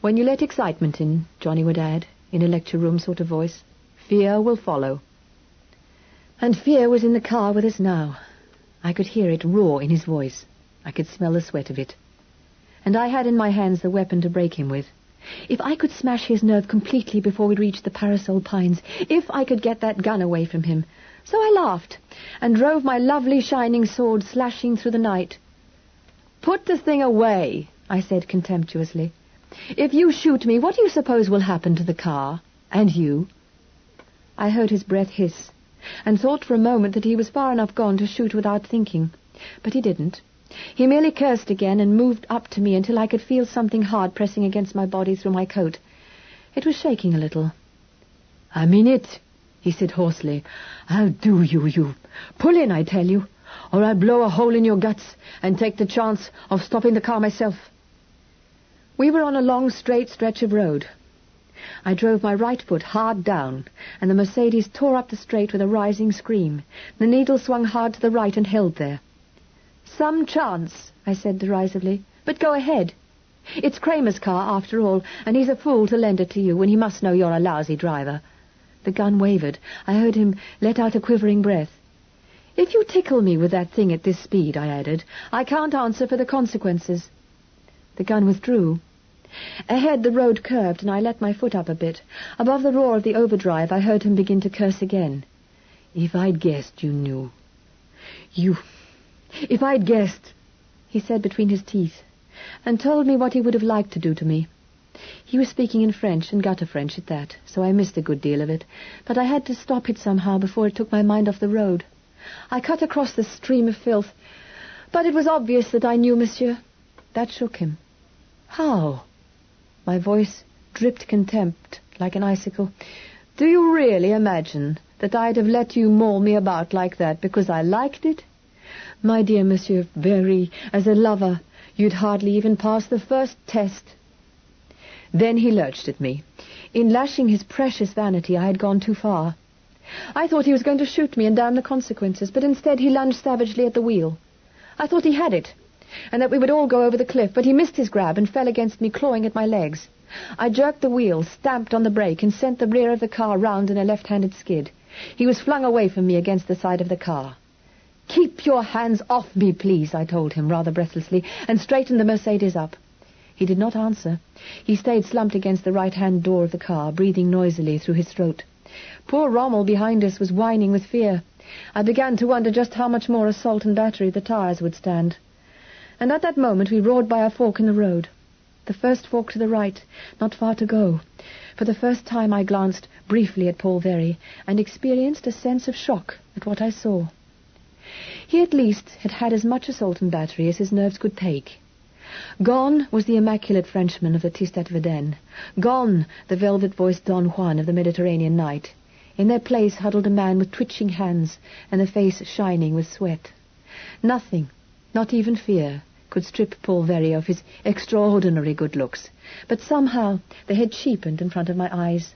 "When you let excitement in," Johnny would add, in a lecture-room sort of voice, "fear will follow." And fear was in the car with us now. I could hear it roar in his voice. I could smell the sweat of it. And I had in my hands the weapon to break him with. If I could smash his nerve completely before we reached the parasol pines, if I could get that gun away from him. So I laughed, and drove my lovely shining sword slashing through the night. "Put the thing away," I said contemptuously. "If you shoot me, what do you suppose will happen to the car? And you?" I heard his breath hiss, and thought for a moment that he was far enough gone to shoot without thinking. But he didn't. He merely cursed again and moved up to me until I could feel something hard pressing against my body through my coat. It was shaking a little. "I mean it," he said hoarsely. "I'll do you. Pull in, I tell you, or I'll blow a hole in your guts and take the chance of stopping the car myself." We were on a long, straight stretch of road. I drove my right foot hard down, and the Mercedes tore up the straight with a rising scream. The needle swung hard to the right and held there. "Some chance," I said derisively, "but go ahead. It's Kramer's car, after all, and he's a fool to lend it to you when he must know you're a lousy driver." The gun wavered. I heard him let out a quivering breath. "If you tickle me with that thing at this speed," I added, "I can't answer for the consequences." The gun withdrew. Ahead the road curved, and I let my foot up a bit. Above the roar of the overdrive, I heard him begin to curse again. "If I'd guessed you knew. If I'd guessed," he said between his teeth, and told me what he would have liked to do to me. He was speaking in French, and gutter French at that, so I missed a good deal of it, but I had to stop it somehow before it took my mind off the road. I cut across the stream of filth, but it was obvious that I knew, monsieur. That shook him. "How?" My voice dripped contempt like an icicle. "Do you really imagine that I'd have let you maul me about like that because I liked it? My dear Monsieur Very, as a lover, you'd hardly even pass the first test." Then he lurched at me. In lashing his precious vanity, I had gone too far. I thought he was going to shoot me and damn the consequences, but instead he lunged savagely at the wheel. I thought he had it, and that we would all go over the cliff, but he missed his grab and fell against me, clawing at my legs. I jerked the wheel, stamped on the brake, and sent the rear of the car round in a left-handed skid. He was flung away from me against the side of the car. "Keep your hands off me, please," I told him rather breathlessly, and straightened the Mercedes up. He did not answer. He stayed slumped against the right-hand door of the car, breathing noisily through his throat. Poor Rommel behind us was whining with fear. I began to wonder just how much more assault and battery the tires would stand. And at that moment we roared by a fork in the road. The first fork to the right, not far to go. For the first time I glanced briefly at Paul Very, and experienced a sense of shock at what I saw. He at least had had as much assault and battery as his nerves could take. Gone was the immaculate Frenchman of the Tistet Veden. Gone the velvet-voiced Don Juan of the Mediterranean night. In their place huddled a man with twitching hands and a face shining with sweat. Nothing, not even fear, could strip Paul Very of his extraordinary good looks, but somehow they had cheapened in front of my eyes.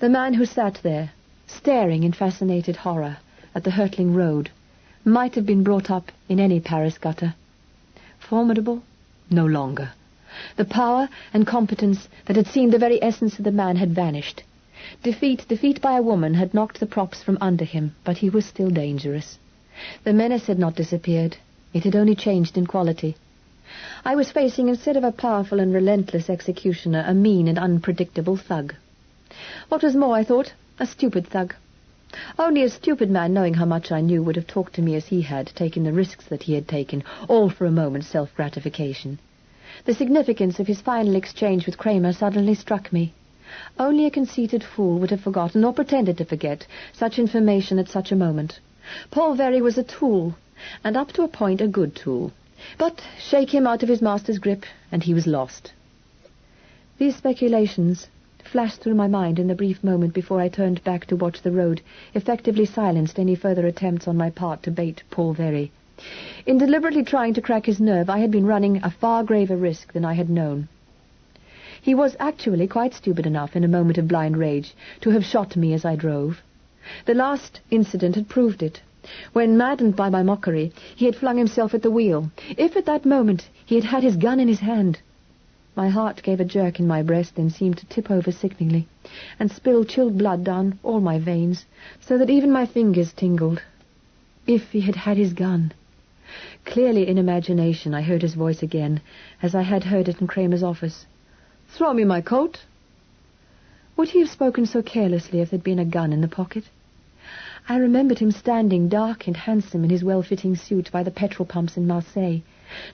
The man who sat there, staring in fascinated horror at the hurtling road, might have been brought up in any Paris gutter. Formidable? No longer. The power and competence that had seemed the very essence of the man had vanished. Defeat by a woman had knocked the props from under him, but he was still dangerous. The menace had not disappeared. It had only changed in quality. I was facing, instead of a powerful and relentless executioner, a mean and unpredictable thug. What was more, I thought, a stupid thug. Only a stupid man, knowing how much I knew, would have talked to me as he had, taken the risks that he had taken, all for a moment's self-gratification. The significance of his final exchange with Kramer suddenly struck me. Only a conceited fool would have forgotten, or pretended to forget, such information at such a moment. Paul Very was a tool, and up to a point a good tool. But shake him out of his master's grip, and he was lost. These speculations flashed through my mind in the brief moment before I turned back to watch the road, effectively silenced any further attempts on my part to bait Paul Very. In deliberately trying to crack his nerve, I had been running a far graver risk than I had known. He was actually quite stupid enough, in a moment of blind rage, to have shot me as I drove. The last incident had proved it. When, maddened by my mockery, he had flung himself at the wheel. If at that moment he had had his gun in his hand... My heart gave a jerk in my breast, then seemed to tip over sickeningly, and spill chilled blood down all my veins, so that even my fingers tingled. If he had had his gun... Clearly in imagination I heard his voice again, as I had heard it in Kramer's office. "Throw me my coat." Would he have spoken so carelessly if there'd been a gun in the pocket? I remembered him standing dark and handsome in his well-fitting suit by the petrol pumps in Marseille.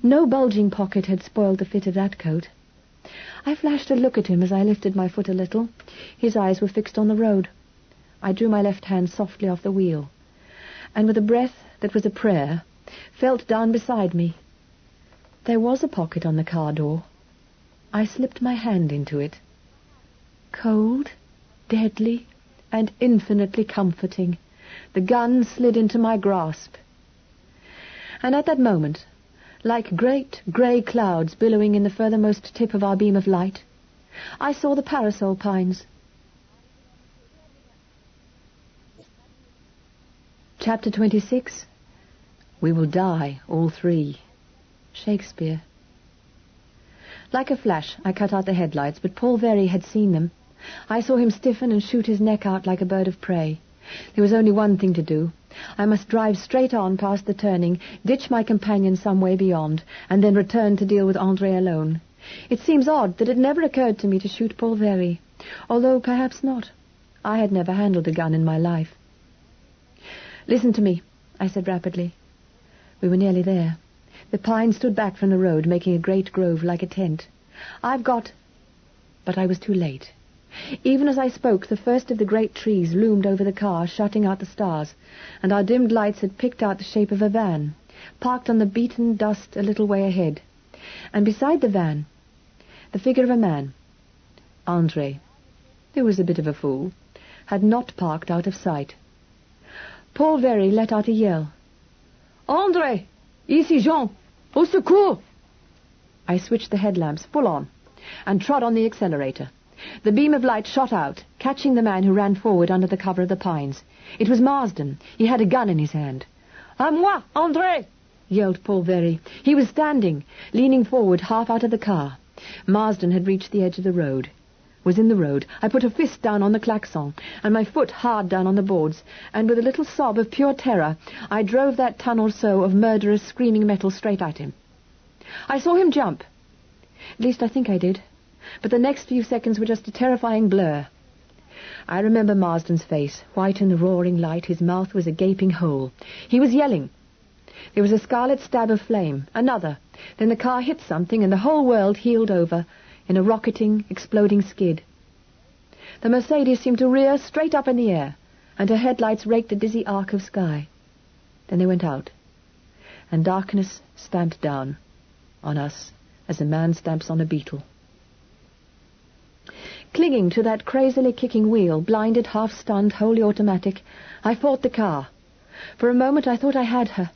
No bulging pocket had spoiled the fit of that coat. I flashed a look at him as I lifted my foot a little. His eyes were fixed on the road. I drew my left hand softly off the wheel, and with a breath that was a prayer, felt down beside me. There was a pocket on the car door. I slipped my hand into it. Cold, deadly, and infinitely comforting, the gun slid into my grasp. And at that moment, like great grey clouds billowing in the furthermost tip of our beam of light, I saw the parasol pines. Chapter 26. We will die, all three. Shakespeare. Like a flash, I cut out the headlights, but Paul Very had seen them. I saw him stiffen and shoot his neck out like a bird of prey. There was only one thing to do. I must drive straight on past the turning, ditch my companion some way beyond, and then return to deal with André alone. It seems odd that it never occurred to me to shoot Paul Very, although perhaps not. I had never handled a gun in my life. "Listen to me," I said rapidly. We were nearly there. The pine stood back from the road, making a great grove like a tent. "I've got—" But I was too late. Even as I spoke, the first of the great trees loomed over the car, shutting out the stars, and our dimmed lights had picked out the shape of a van, parked on the beaten dust a little way ahead. And beside the van, the figure of a man. André, who was a bit of a fool, had not parked out of sight. Paul Very let out a yell. "André! Ici Jean! Au secours!" I switched the headlamps full on and trod on the accelerator. The beam of light shot out, catching the man who ran forward under the cover of the pines. It was Marsden. He had a gun in his hand. "À moi, André!" yelled Paul Very. He was standing, leaning forward half out of the car. Marsden had reached the edge of the road. Was in the road. I put a fist down on the klaxon, and my foot hard down on the boards, and with a little sob of pure terror, I drove that ton or so of murderous, screaming metal straight at him. I saw him jump. At least I think I did. But the next few seconds were just a terrifying blur. I remember Marsden's face, white in the roaring light. His mouth was a gaping hole. He was yelling. There was a scarlet stab of flame, another. Then the car hit something, and the whole world heeled over in a rocketing, exploding skid. The Mercedes seemed to rear straight up in the air, and her headlights raked a dizzy arc of sky. Then they went out, and darkness stamped down on us as a man stamps on a beetle. Clinging to that crazily kicking wheel, blinded, half-stunned, wholly automatic, I fought the car. For a moment I thought I had her.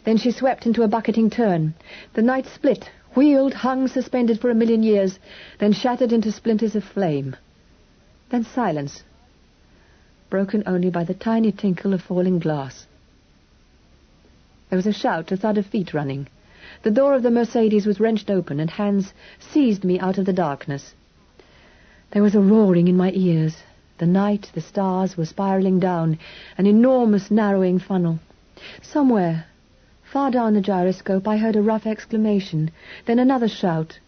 Then she swept into a bucketing turn. The night split, wheeled, hung suspended for 1,000,000 years, then shattered into splinters of flame. Then silence, broken only by the tiny tinkle of falling glass. There was a shout, a thud of feet running. The door of the Mercedes was wrenched open, and hands seized me out of the darkness. There was a roaring in my ears. The night, the stars were spiraling down, an enormous narrowing funnel. Somewhere, far down the gyroscope, I heard a rough exclamation, then another shout.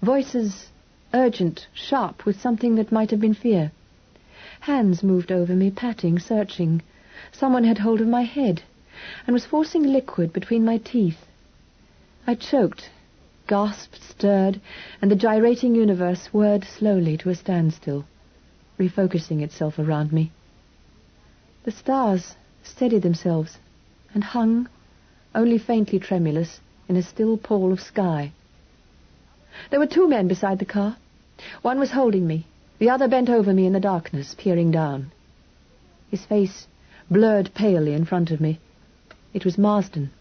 Voices, urgent, sharp, with something that might have been fear. Hands moved over me, patting, searching. Someone had hold of my head, and was forcing liquid between my teeth. I choked, gasped, stirred, and the gyrating universe whirred slowly to a standstill, refocusing itself around me. The stars steadied themselves and hung, only faintly tremulous, in a still pall of sky. There were 2 men beside the car. One was holding me, the other bent over me in the darkness, peering down. His face blurred palely in front of me. It was Marsden.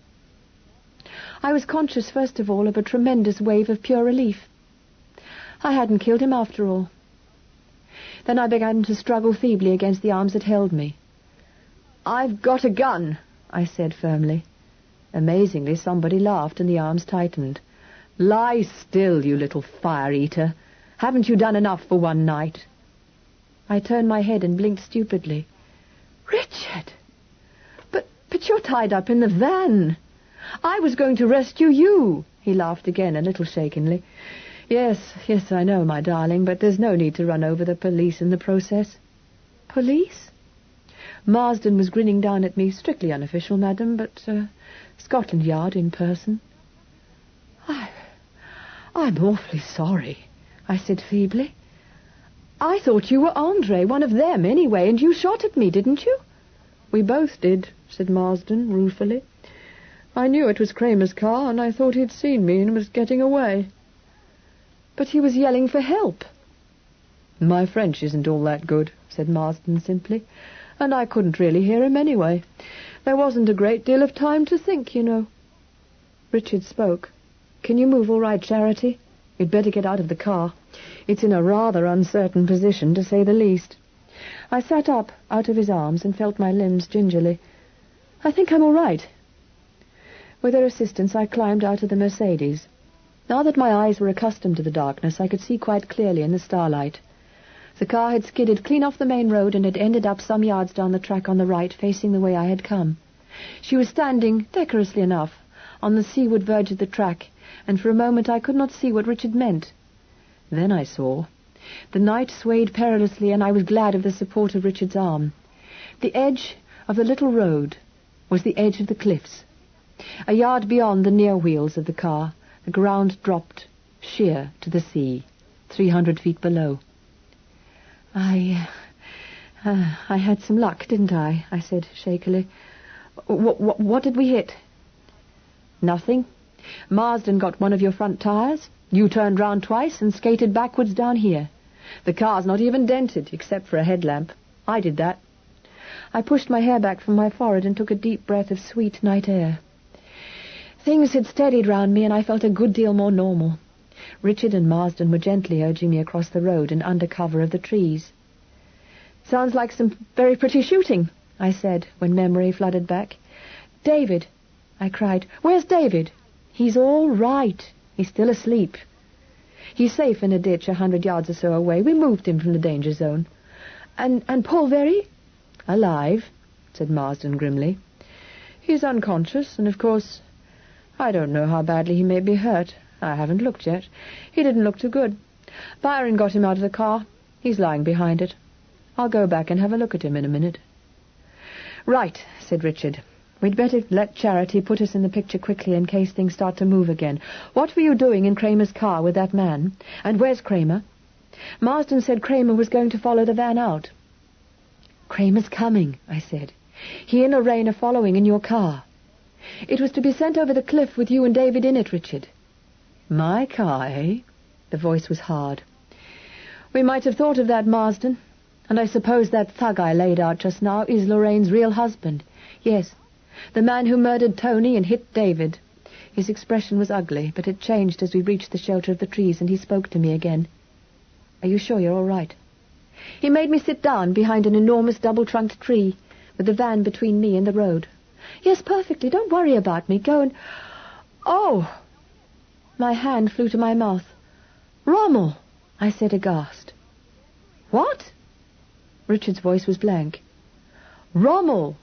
I was conscious, first of all, of a tremendous wave of pure relief. I hadn't killed him after all. Then I began to struggle feebly against the arms that held me. "I've got a gun," I said firmly. Amazingly, somebody laughed and the arms tightened. "Lie still, you little fire-eater. Haven't you done enough for one night?" I turned my head and blinked stupidly. "Richard! But you're tied up in the van. I was going to rescue you." He laughed again, a little shakenly. Yes, I know, my darling, but there's no need to run over the police in the process." "Police?" Marsden was grinning down at me. "Strictly unofficial, madam, but Scotland Yard in person." I'm awfully sorry," I said feebly. I thought you were Andre, one of them anyway, and you shot at me, didn't you? We both did, said Marsden ruefully. I knew it was Kramer's car, and I thought he'd seen me and was getting away. But he was yelling for help. My French isn't all that good, said Marsden simply, and I couldn't really hear him anyway. There wasn't a great deal of time to think, you know. Richard spoke. Can you move all right, Charity? You'd better get out of the car. It's in a rather uncertain position, to say the least. I sat up out of his arms and felt my limbs gingerly. I think I'm all right. With her assistance, I climbed out of the Mercedes. Now that my eyes were accustomed to the darkness, I could see quite clearly in the starlight. The car had skidded clean off the main road and had ended up some yards down the track on the right, facing the way I had come. She was standing, decorously enough, on the seaward verge of the track, and for a moment I could not see what Richard meant. Then I saw. The night swayed perilously, and I was glad of the support of Richard's arm. The edge of the little road was the edge of the cliffs. A yard beyond the near wheels of the car, the ground dropped sheer to the sea, 300 feet below. I had some luck, didn't I? I said shakily. What did we hit? Nothing. Marsden got one of your front tires. You turned round twice and skated backwards down here. The car's not even dented, except for a headlamp. I did that. I pushed my hair back from my forehead and took a deep breath of sweet night air. Things had steadied round me, and I felt a good deal more normal. Richard and Marsden were gently urging me across the road and under cover of the trees. "Sounds like some very pretty shooting," I said, when memory flooded back. "David," I cried. "Where's David?" "He's all right. He's still asleep. He's safe in a ditch 100 yards or so away. We moved him from the danger zone." And Paul Very?" "Alive," said Marsden grimly. "He's unconscious, and of course, I don't know how badly he may be hurt. I haven't looked yet. He didn't look too good. Byron got him out of the car. He's lying behind it. I'll go back and have a look at him in a minute." "Right," said Richard. "We'd better let Charity put us in the picture quickly in case things start to move again. What were you doing in Kramer's car with that man? And where's Kramer?" "Marsden said Kramer was going to follow the van out." "Kramer's coming," I said. "He and Lorraine are following in your car. It was to be sent over the cliff with you and David in it, Richard." "My car, eh?" The voice was hard. "We might have thought of that, Marsden. And I suppose that thug I laid out just now is Lorraine's real husband. Yes, the man who murdered Tony and hit David." His expression was ugly, but it changed as we reached the shelter of the trees, and he spoke to me again. "Are you sure you're all right?" He made me sit down behind an enormous double-trunked tree, with the van between me and the road. "Yes, perfectly. Don't worry about me. Go and... Oh!" My hand flew to my mouth. "Rommel!" I said aghast. "What?" Richard's voice was blank. "Rommel!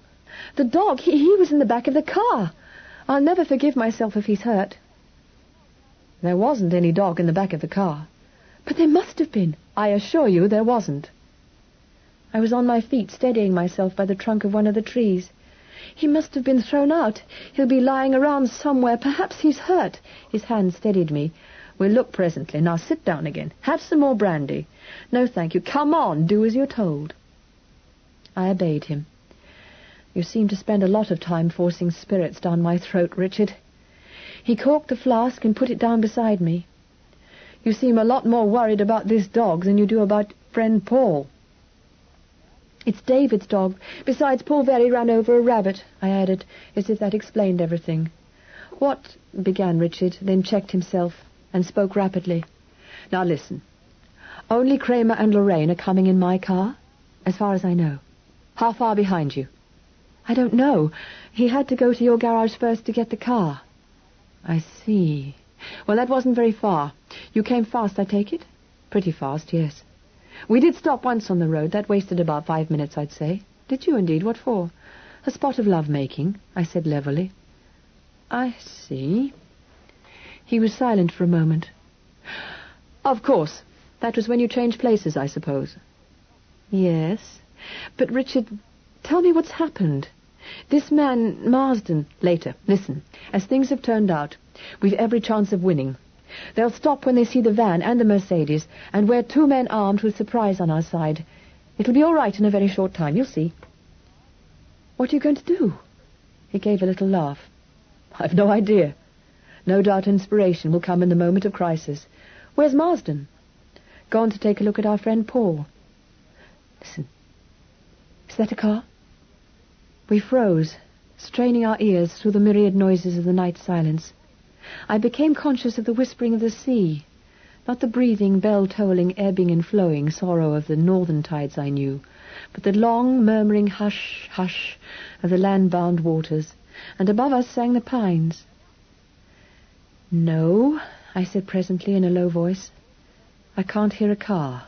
The dog, he was in the back of the car. I'll never forgive myself if he's hurt." "There wasn't any dog in the back of the car." "But there must have been." "I assure you there wasn't." I was on my feet, steadying myself by the trunk of one of the trees. "He must have been thrown out. He'll be lying around somewhere. Perhaps he's hurt." His hand steadied me. "We'll look presently. Now sit down again. Have some more brandy." "No, thank you. Come on, do as you're told." I obeyed him. "You seem to spend a lot of time forcing spirits down my throat, Richard." He corked the flask and put it down beside me. "You seem a lot more worried about this dog than you do about friend Paul." "It's David's dog. Besides, Paul Very ran over a rabbit," I added, as if that explained everything. "What—" began Richard, then checked himself and spoke rapidly. "Now listen. Only Kramer and Lorraine are coming in my car, as far as I know. How far behind you?" "I don't know. He had to go to your garage first to get the car." "I see. Well, that wasn't very far. You came fast, I take it?" "Pretty fast, yes." "We did stop once on the road. That wasted about 5 minutes, I'd say." "Did you indeed? What for?" "A spot of love-making," I said levelly. "I see." He was silent for a moment. "Of course. That was when you changed places, I suppose." "Yes. But, Richard, tell me what's happened. This man, Marsden..." "Later. Listen. As things have turned out, we've every chance of winning. They'll stop when they see the van and the Mercedes, and we're 2 men armed with surprise on our side. It'll be all right in a very short time, you'll see. What are you going to do? He gave a little laugh. I've no idea. No doubt inspiration will come in the moment of crisis. Where's Marsden? Gone to take a look at our friend Paul. Listen. Is that a car? We froze, straining our ears through the myriad noises of the night silence. I became conscious of the whispering of the sea, not the breathing, bell-tolling, ebbing and flowing sorrow of the northern tides I knew, but the long, murmuring hush, hush of the land-bound waters, and above us sang the pines. No, I said presently in a low voice. I can't hear a car.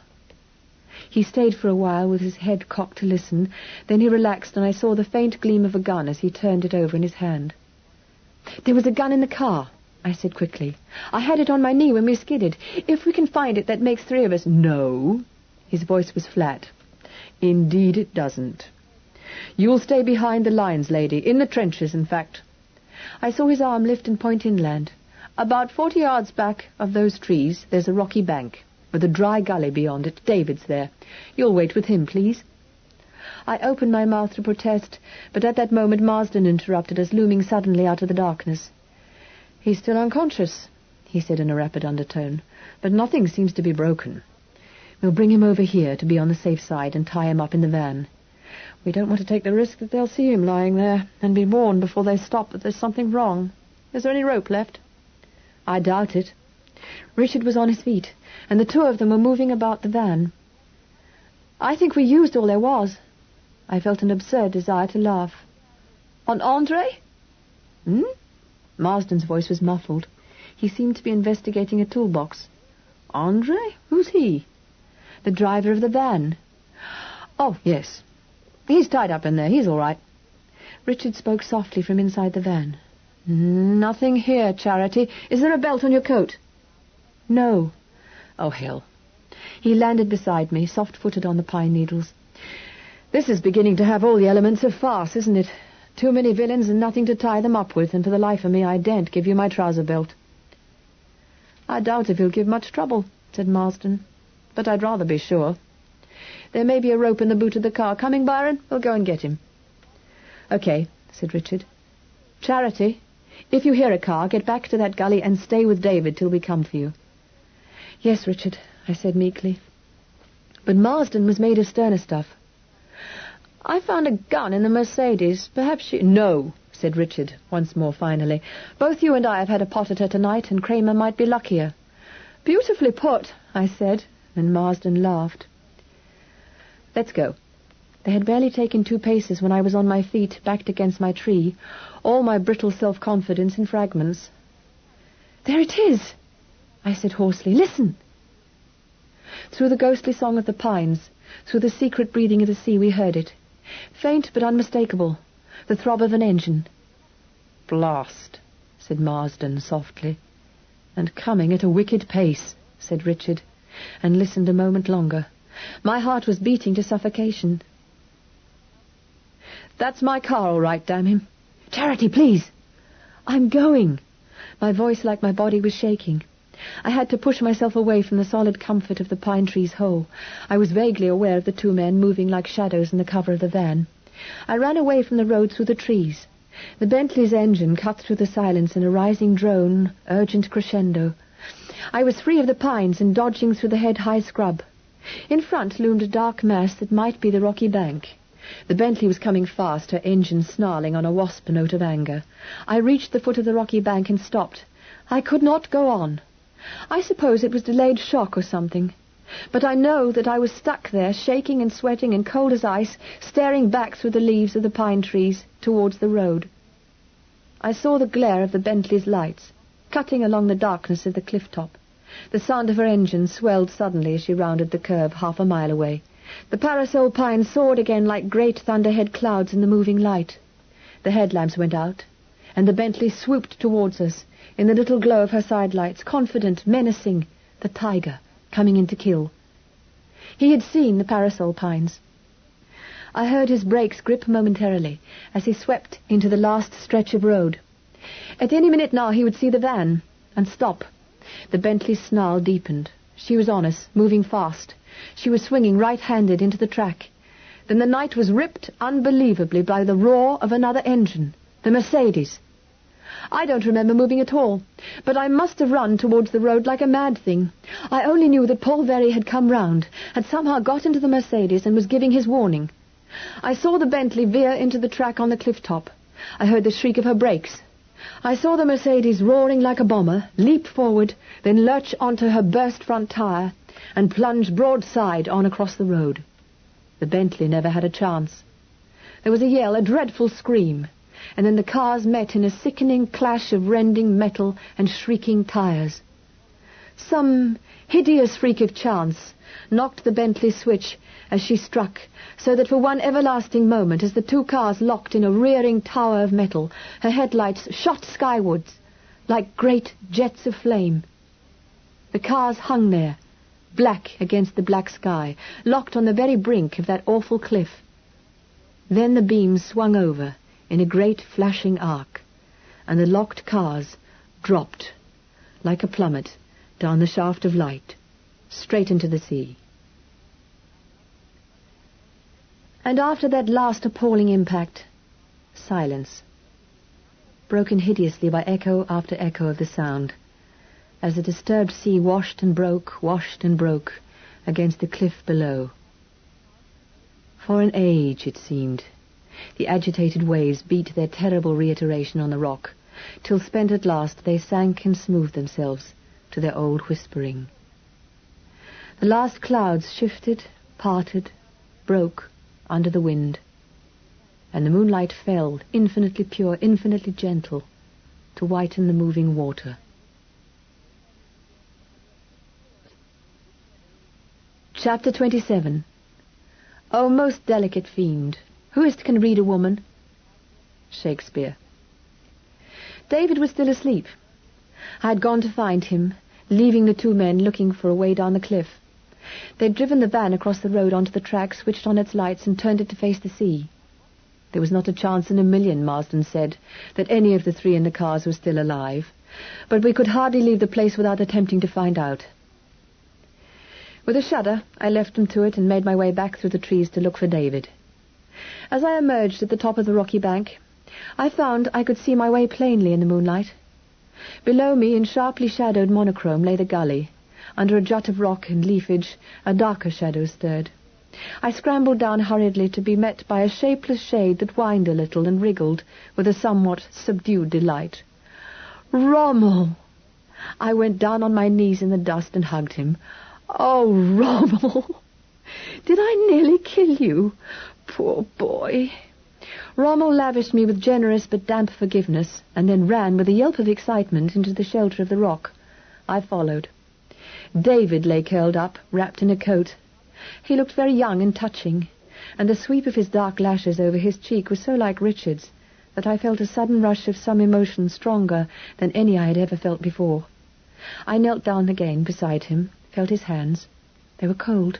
He stayed for a while with his head cocked to listen, then he relaxed and I saw the faint gleam of a gun as he turned it over in his hand. There was a gun in the car, I said quickly. I had it on my knee when we skidded. If we can find it, that makes 3 of us. No. His voice was flat. Indeed it doesn't. You'll stay behind the lines, lady, in the trenches, in fact. I saw his arm lift and point inland. About 40 yards back of those trees, there's a rocky bank, with a dry gully beyond it. David's there. You'll wait with him, please. I opened my mouth to protest, but at that moment Marsden interrupted us, looming suddenly out of the darkness. He's still unconscious, he said in a rapid undertone, but nothing seems to be broken. We'll bring him over here to be on the safe side and tie him up in the van. We don't want to take the risk that they'll see him lying there and be warned before they stop that there's something wrong. Is there any rope left? I doubt it. Richard was on his feet, and the 2 of them were moving about the van. I think we used all there was. I felt an absurd desire to laugh. On Andre? Marsden's voice was muffled. He seemed to be investigating a toolbox. Andre? Who's he? The driver of the van. Oh, yes. He's tied up in there. He's all right. Richard spoke softly from inside the van. Nothing here, Charity. Is there a belt on your coat? No. Oh, hell. He landed beside me, soft-footed on the pine needles. This is beginning to have all the elements of farce, isn't it? Too many villains and nothing to tie them up with, and for the life of me I daren't give you my trouser belt. I doubt if he'll give much trouble, said Marsden, but I'd rather be sure. There may be a rope in the boot of the car. Coming, Byron? We'll go and get him. Okay, said Richard. Charity, if you hear a car, get back to that gully and stay with David till we come for you. Yes, Richard, I said meekly. But Marsden was made of sterner stuff. I found a gun in the Mercedes. Perhaps she... No, said Richard, once more finally. Both you and I have had a pot at her tonight, and Kramer might be luckier. Beautifully put, I said, and Marsden laughed. Let's go. They had barely taken 2 paces when I was on my feet, backed against my tree, all my brittle self-confidence in fragments. There it is, I said hoarsely. Listen. Through the ghostly song of the pines, through the secret breathing of the sea, we heard it. Faint but unmistakable, the throb of an engine. Blast, said Marsden softly. And coming at a wicked pace, said Richard, and listened a moment longer. My heart was beating to suffocation. That's my car, all right, damn him. Charity, please. I'm going. My voice, like my body, was shaking. I had to push myself away from the solid comfort of the pine tree's hole. I was vaguely aware of the 2 men moving like shadows in the cover of the van. I ran away from the road through the trees. The Bentley's engine cut through the silence in a rising drone, urgent crescendo. I was free of the pines and dodging through the head-high scrub. In front loomed a dark mass that might be the rocky bank. The Bentley was coming fast, her engine snarling on a wasp note of anger. I reached the foot of the rocky bank and stopped. I could not go on. I suppose it was delayed shock or something. But I know that I was stuck there, shaking and sweating and cold as ice, staring back through the leaves of the pine trees towards the road. I saw the glare of the Bentley's lights, cutting along the darkness of the cliff top. The sound of her engine swelled suddenly as she rounded the curve 1/2 a mile away. The parasol pines soared again like great thunderhead clouds in the moving light. The headlamps went out, and the Bentley swooped towards us, in the little glow of her sidelights, confident, menacing, the tiger, coming in to kill. He had seen the parasol pines. I heard his brakes grip momentarily as he swept into the last stretch of road. At any minute now he would see the van and stop. The Bentley's snarl deepened. She was on us, moving fast. She was swinging right-handed into the track. Then the night was ripped unbelievably by the roar of another engine, the Mercedes. I don't remember moving at all, but I must have run towards the road like a mad thing. I only knew that Paul Very had come round, had somehow got into the Mercedes and was giving his warning. I saw the Bentley veer into the track on the cliff top. I heard the shriek of her brakes. I saw the Mercedes roaring like a bomber, leap forward, then lurch onto her burst front tire and plunge broadside on across the road. The Bentley never had a chance. There was a yell, a dreadful scream, and then the cars met in a sickening clash of rending metal and shrieking tires. Some hideous freak of chance knocked the Bentley switch as she struck, so that for one everlasting moment, as the two cars locked in a rearing tower of metal, her headlights shot skywards like great jets of flame. The cars hung there, black against the black sky, locked on the very brink of that awful cliff. Then the beams swung over in a great flashing arc, and the locked cars dropped like a plummet down the shaft of light, straight into the sea. And after that last appalling impact, silence, broken hideously by echo after echo of the sound, as the disturbed sea washed and broke against the cliff below. For an age, it seemed, the agitated waves beat their terrible reiteration on the rock, till spent at last they sank and smoothed themselves to their old whispering. The last clouds shifted, parted, broke under the wind, and the moonlight fell, infinitely pure, infinitely gentle, to whiten the moving water. Chapter 27. O most delicate fiend, who is't can read a woman? Shakespeare. David was still asleep. I had gone to find him, leaving the two men looking for a way down the cliff. They'd driven the van across the road onto the track, switched on its lights, and turned it to face the sea. There was not a chance in a million, Marsden said, that any of the three in the cars was still alive, but we could hardly leave the place without attempting to find out. With a shudder, I left them to it and made my way back through the trees to look for David. As I emerged at the top of the rocky bank, I found I could see my way plainly in the moonlight. Below me, in sharply shadowed monochrome, lay the gully. Under a jut of rock and leafage, a darker shadow stirred. I scrambled down hurriedly to be met by a shapeless shade that whined a little and wriggled with a somewhat subdued delight. "Rommel!" I went down on my knees in the dust and hugged him. "Oh, Rommel! Did I nearly kill you? Poor boy!" Rommel lavished me with generous but damp forgiveness, and then ran with a yelp of excitement into the shelter of the rock. I followed. David lay curled up, wrapped in a coat. He looked very young and touching, and the sweep of his dark lashes over his cheek was so like Richard's that I felt a sudden rush of some emotion stronger than any I had ever felt before. I knelt down again beside him, felt his hands. They were cold.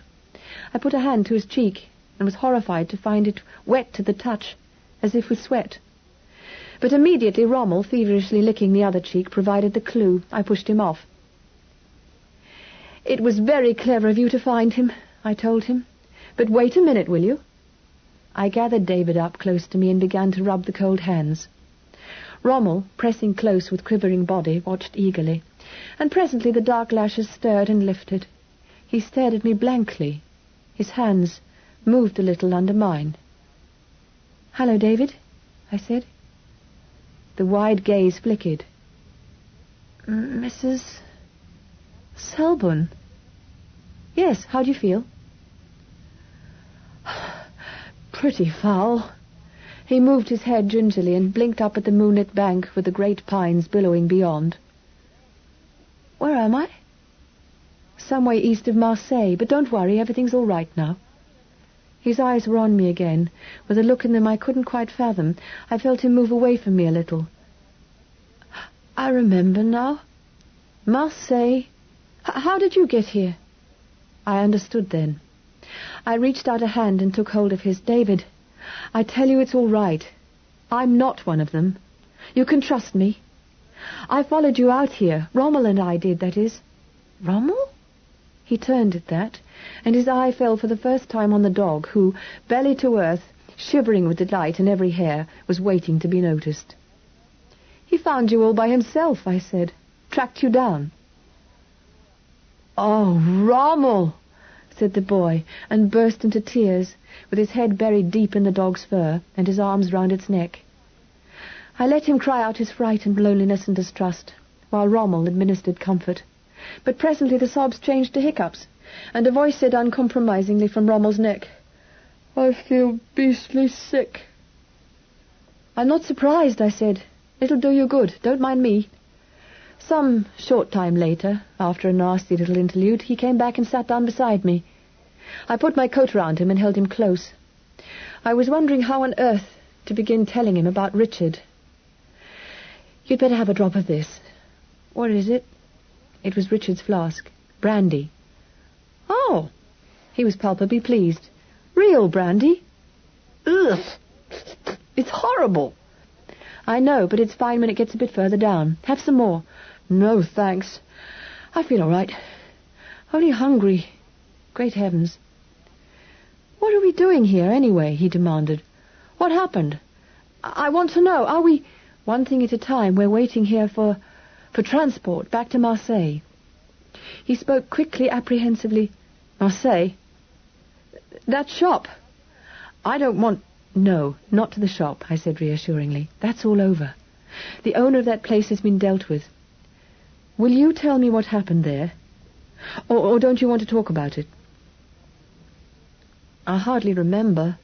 I put a hand to his cheek and was horrified to find it wet to the touch, as if with sweat. But immediately Rommel, feverishly licking the other cheek, provided the clue. I pushed him off. "It was very clever of you to find him," I told him. "But wait a minute, will you?" I gathered David up close to me and began to rub the cold hands. Rommel, pressing close with quivering body, watched eagerly, and presently the dark lashes stirred and lifted. He stared at me blankly. His hands moved a little under mine. "Hello, David," I said. The wide gaze flickered. "Mrs. Selborne?" "Yes, how do you feel?" "Pretty foul." He moved his head gingerly and blinked up at the moonlit bank with the great pines billowing beyond. "Where am I?" "Some way east of Marseille, but don't worry, everything's all right now." His eyes were on me again, with a look in them I couldn't quite fathom. I felt him move away from me a little. "I remember now. Marseille. How did you get here?" I understood then. I reached out a hand and took hold of his. "David, I tell you it's all right. I'm not one of them. You can trust me. I followed you out here. Rommel and I did, that is. Rommel? He turned at that, and his eye fell for the first time on the dog, who, belly to earth, shivering with delight in every hair, was waiting to be noticed. He found you all by himself, I said. Tracked you down. Oh, Rommel, said the boy, and burst into tears, with his head buried deep in the dog's fur, and his arms round its neck. I let him cry out his fright and loneliness and distrust, while Rommel administered comfort. But presently the sobs changed to hiccups, and a voice said uncompromisingly from Rommel's neck, I feel beastly sick. I'm not surprised, I said. It'll do you good. Don't mind me. Some short time later, after a nasty little interlude, he came back and sat down beside me. I put my coat round him and held him close. I was wondering how on earth to begin telling him about Richard. You'd better have a drop of this. What is it? It was Richard's flask. Brandy. Oh! He was palpably pleased. Real brandy? Ugh! It's horrible. I know, but it's fine when it gets a bit further down. Have some more. No, thanks. I feel all right. Only hungry. Great heavens. What are we doing here, anyway? He demanded. What happened? I want to know. Are we... One thing at a time. We're waiting here for transport back to Marseille. He spoke quickly, apprehensively. Marseille? That shop. I don't want... No, not to the shop, I said reassuringly. That's all over. The owner of that place has been dealt with. Will you tell me what happened there? Or don't you want to talk about it? I hardly remember.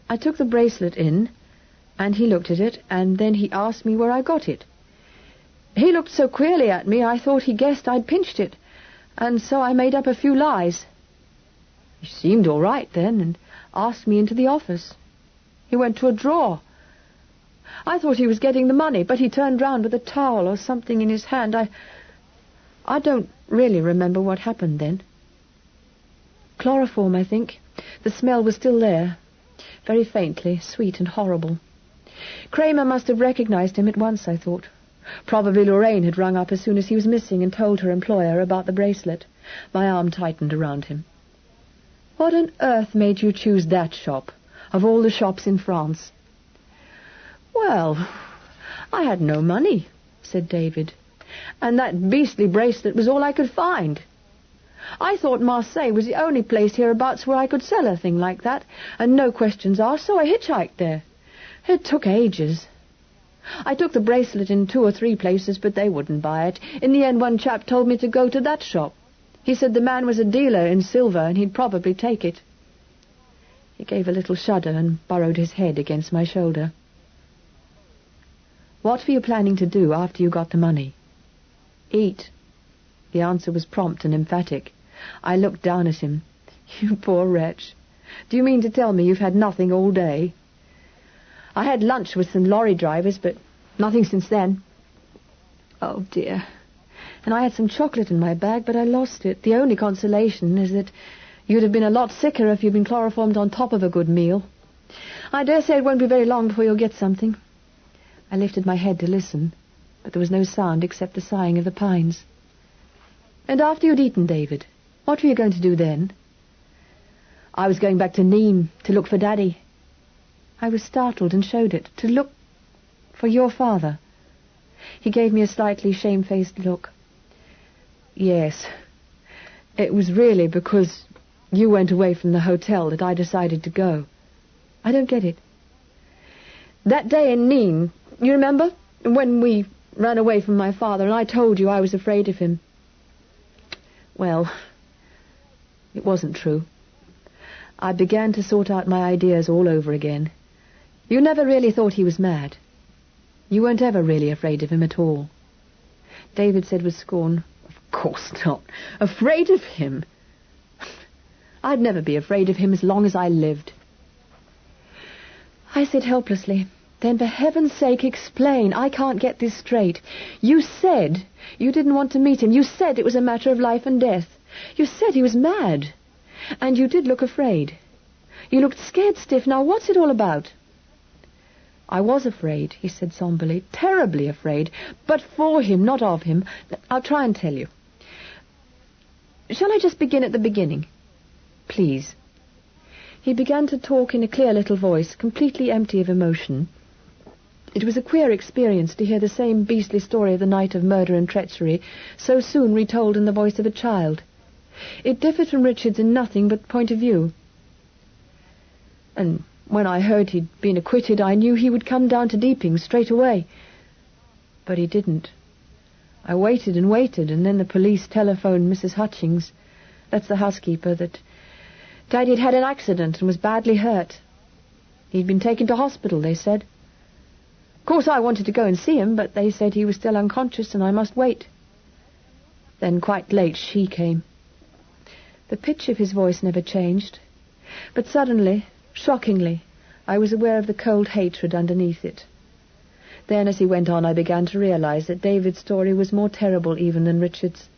I took the bracelet in, and he looked at it, and then he asked me where I got it. He looked so queerly at me, I thought he guessed I'd pinched it, and so I made up a few lies. He seemed all right then, and asked me into the office. He went to a drawer. I thought he was getting the money, but he turned round with a towel or something in his hand. I don't really remember what happened then. Chloroform, I think. The smell was still there, very faintly, sweet and horrible. Kramer must have recognized him at once, I thought. Probably Lorraine had rung up as soon as he was missing and told her employer about the bracelet. My arm tightened around him. What on earth made you choose that shop, of all the shops in France? Well, I had no money, said David, and that beastly bracelet was all I could find. I thought Marseille was the only place hereabouts where I could sell a thing like that, and no questions asked, so I hitchhiked there. It took ages. I took the bracelet in 2 or 3 places, but they wouldn't buy it. In the end, one chap told me to go to that shop. He said the man was a dealer in silver, and he'd probably take it. He gave a little shudder and burrowed his head against my shoulder. What were you planning to do after you got the money? Eat. The answer was prompt and emphatic. I looked down at him. You poor wretch. Do you mean to tell me you've had nothing all day? I had lunch with some lorry drivers, but nothing since then. Oh, dear. And I had some chocolate in my bag, but I lost it. The only consolation is that you'd have been a lot sicker if you'd been chloroformed on top of a good meal. I dare say it won't be very long before you'll get something. I lifted my head to listen, but there was no sound except the sighing of the pines. And after you'd eaten, David, what were you going to do then? I was going back to Nîmes to look for Daddy. I was startled and showed it. To look for your father. He gave me a slightly shamefaced look. Yes, it was really because you went away from the hotel that I decided to go. I don't get it. That day in Nîmes, you remember? When we ran away from my father and I told you I was afraid of him. Well, it wasn't true. I began to sort out my ideas all over again. You never really thought he was mad. You weren't ever really afraid of him at all. David said with scorn, Of course not. Afraid of him? I'd never be afraid of him as long as I lived. I said helplessly, Then for heaven's sake explain. I can't get this straight. You said you didn't want to meet him. You said it was a matter of life and death. You said he was mad. And you did look afraid. You looked scared stiff. Now what's it all about? I was afraid, he said somberly, terribly afraid, but for him, not of him. I'll try and tell you. Shall I just begin at the beginning? Please. He began to talk in a clear little voice, completely empty of emotion. It was a queer experience to hear the same beastly story of the night of murder and treachery so soon retold in the voice of a child. It differed from Richard's in nothing but point of view. And when I heard he'd been acquitted, I knew he would come down to Deeping straight away. But he didn't. I waited and waited, and then the police telephoned Mrs. Hutchings, that's the housekeeper, that Daddy had had an accident and was badly hurt. He'd been taken to hospital, they said. Of course, I wanted to go and see him, but they said he was still unconscious and I must wait. Then, quite late, she came. The pitch of his voice never changed, but suddenly, shockingly, I was aware of the cold hatred underneath it. Then, as he went on, I began to realize that David's story was more terrible even than Richard's.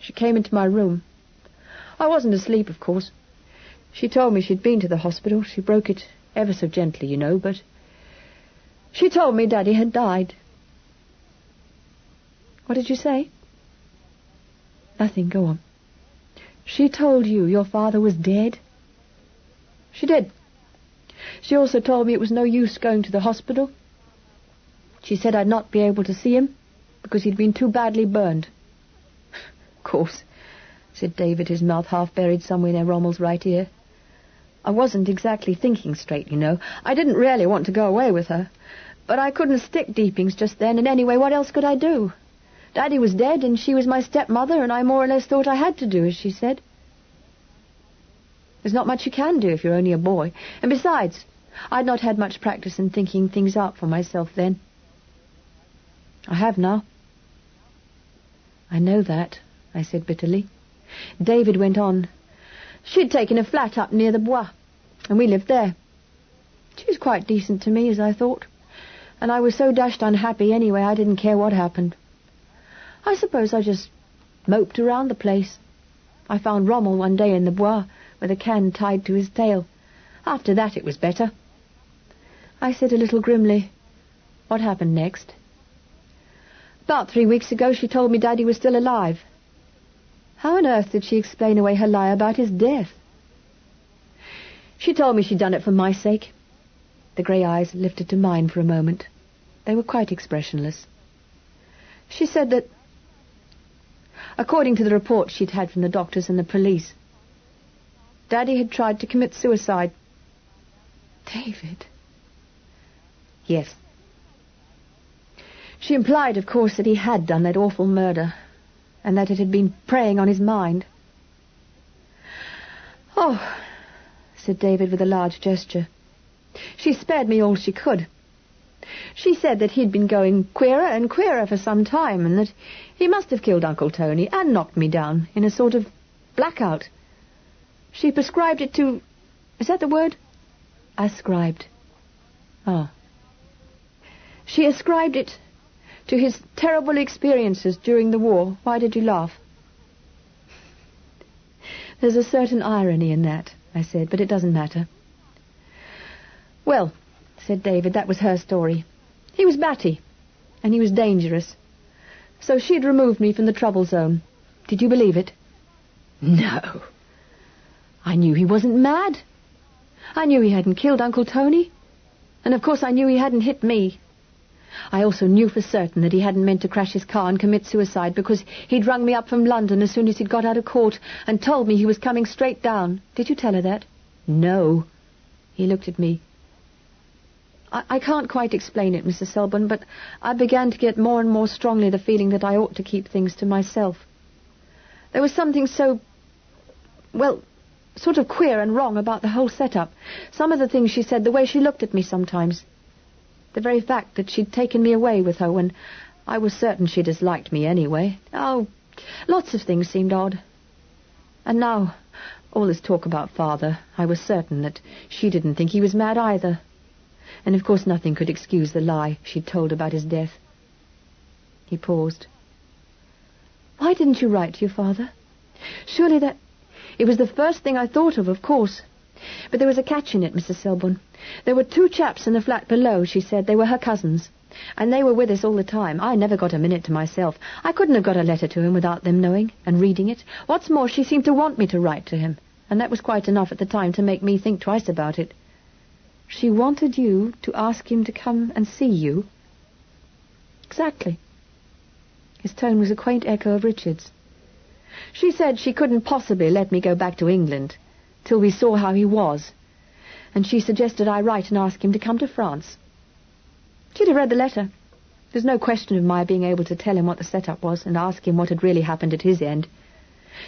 She came into my room. I wasn't asleep, of course. She told me she'd been to the hospital. She broke it ever so gently, you know, but she told me Daddy had died. What did you say? Nothing, go on. She told you your father was dead? She did. She also told me it was no use going to the hospital. She said I'd not be able to see him because he'd been too badly burned. Of course, said David, his mouth half buried somewhere near Rommel's right ear. I wasn't exactly thinking straight, you know. I didn't really want to go away with her. But I couldn't stick Deepings just then, and anyway, what else could I do? Daddy was dead, and she was my stepmother, and I more or less thought I had to do as she said. There's not much you can do if you're only a boy. And besides, I'd not had much practice in thinking things out for myself then. I have now. I know that, I said bitterly. David went on. She'd taken a flat up near the Bois, and we lived there. She was quite decent to me, as I thought, and I was so dashed unhappy anyway I didn't care what happened. I suppose I just moped around the place. I found Rommel one day in the Bois with a can tied to his tail. After that it was better. I said a little grimly, what happened next? About 3 weeks ago she told me Daddy was still alive. How on earth did she explain away her lie about his death? She told me she'd done it for my sake. The grey eyes lifted to mine for a moment. They were quite expressionless. She said that, according to the reports she'd had from the doctors and the police, Daddy had tried to commit suicide. David? Yes. She implied, of course, that he had done that awful murder, and that it had been preying on his mind. Oh, said David with a large gesture. She spared me all she could. She said that he'd been going queerer and queerer for some time, and that he must have killed Uncle Tony and knocked me down in a sort of blackout. She prescribed it to... Is that the word? Ascribed. Oh. She ascribed it to his terrible experiences during the war. Why did you laugh? There's a certain irony in that, I said, but it doesn't matter. Well, said David, that was her story. He was batty, and he was dangerous. So she'd removed me from the trouble zone. Did you believe it? No. I knew he wasn't mad. I knew he hadn't killed Uncle Tony. And of course I knew he hadn't hit me. I also knew for certain that he hadn't meant to crash his car and commit suicide because he'd rung me up from London as soon as he'd got out of court and told me he was coming straight down. Did you tell her that? No. He looked at me. I can't quite explain it, Mrs. Selborne, but I began to get more and more strongly the feeling that I ought to keep things to myself. There was something so, well, sort of queer and wrong about the whole setup. Some of the things she said, the way she looked at me sometimes. The very fact that she'd taken me away with her when I was certain she disliked me anyway. Oh, lots of things seemed odd. And now, all this talk about Father, I was certain that she didn't think he was mad either. And of course nothing could excuse the lie she'd told about his death. He paused. Why didn't you write to your father? Surely that... It was the first thing I thought of course. But there was a catch in it, Mrs. Selborne. There were 2 chaps in the flat below, she said. They were her cousins. And they were with us all the time. I never got a minute to myself. I couldn't have got a letter to him without them knowing and reading it. What's more, she seemed to want me to write to him. And that was quite enough at the time to make me think twice about it. She wanted you to ask him to come and see you? Exactly. His tone was a quaint echo of Richard's. She said she couldn't possibly let me go back to England till we saw how he was. And she suggested I write and ask him to come to France. She'd have read the letter. There's no question of my being able to tell him what the setup was and ask him what had really happened at his end.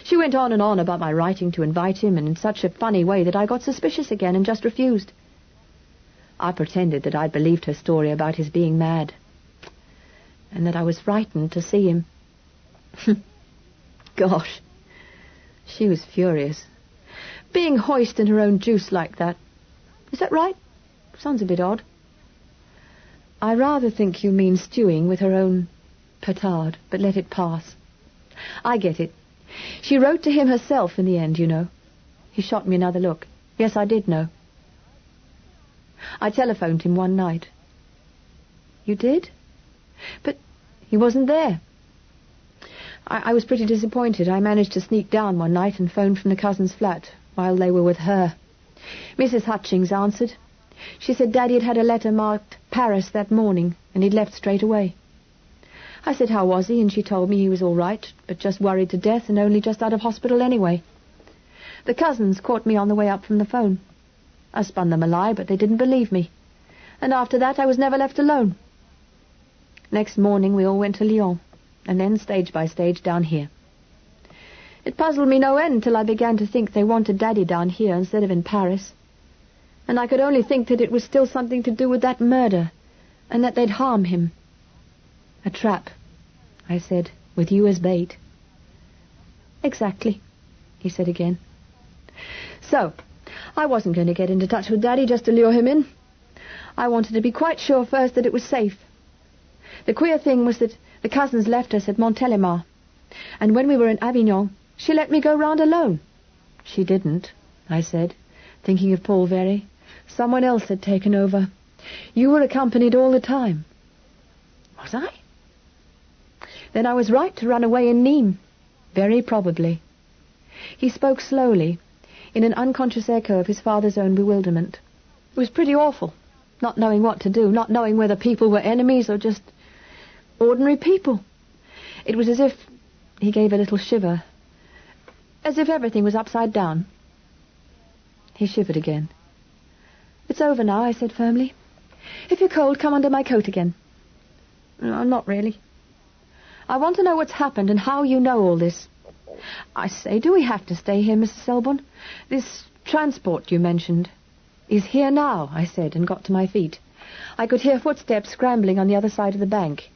She went on and on about my writing to invite him, and in such a funny way that I got suspicious again and just refused. I pretended that I'd believed her story about his being mad, and that I was frightened to see him. Gosh, she was furious. Being hoist in her own juice like that. Is that right? Sounds a bit odd. I rather think you mean stewing with her own petard, but let it pass. I get it. She wrote to him herself in the end, you know. He shot me another look. Yes, I did know. I telephoned him one night. You did? But he wasn't there. I was pretty disappointed. I managed to sneak down one night and phoned from the cousin's flat while they were with her. Mrs. Hutchings answered. She said Daddy had had a letter marked Paris that morning, and he'd left straight away. I said how was he, and she told me he was all right, but just worried to death and only just out of hospital anyway. The cousins caught me on the way up from the phone. I spun them a lie, but they didn't believe me. And after that I was never left alone. Next morning we all went to Lyon, and then stage by stage down here. It puzzled me no end till I began to think they wanted Daddy down here instead of in Paris. And I could only think that it was still something to do with that murder, and that they'd harm him. A trap, I said, with you as bait. Exactly, he said again. So, I wasn't going to get into touch with Daddy just to lure him in. I wanted to be quite sure first that it was safe. The queer thing was that the cousins left us at Montélimar, and when we were in Avignon, she let me go round alone. She didn't, I said, thinking of Paul Very. Someone else had taken over. You were accompanied all the time. Was I? Then I was right to run away in Nîmes. Very probably. He spoke slowly, in an unconscious echo of his father's own bewilderment. It was pretty awful, not knowing what to do, not knowing whether people were enemies or just ordinary people. It was as if he gave a little shiver, as if everything was upside down. He shivered again. It's over now, I said firmly. If you're cold, come under my coat again. No, not really. I want to know what's happened and how you know all this. I say, do we have to stay here, Mrs. Selborne? This transport you mentioned is here now, I said, and got to my feet. I could hear footsteps scrambling on the other side of the bank.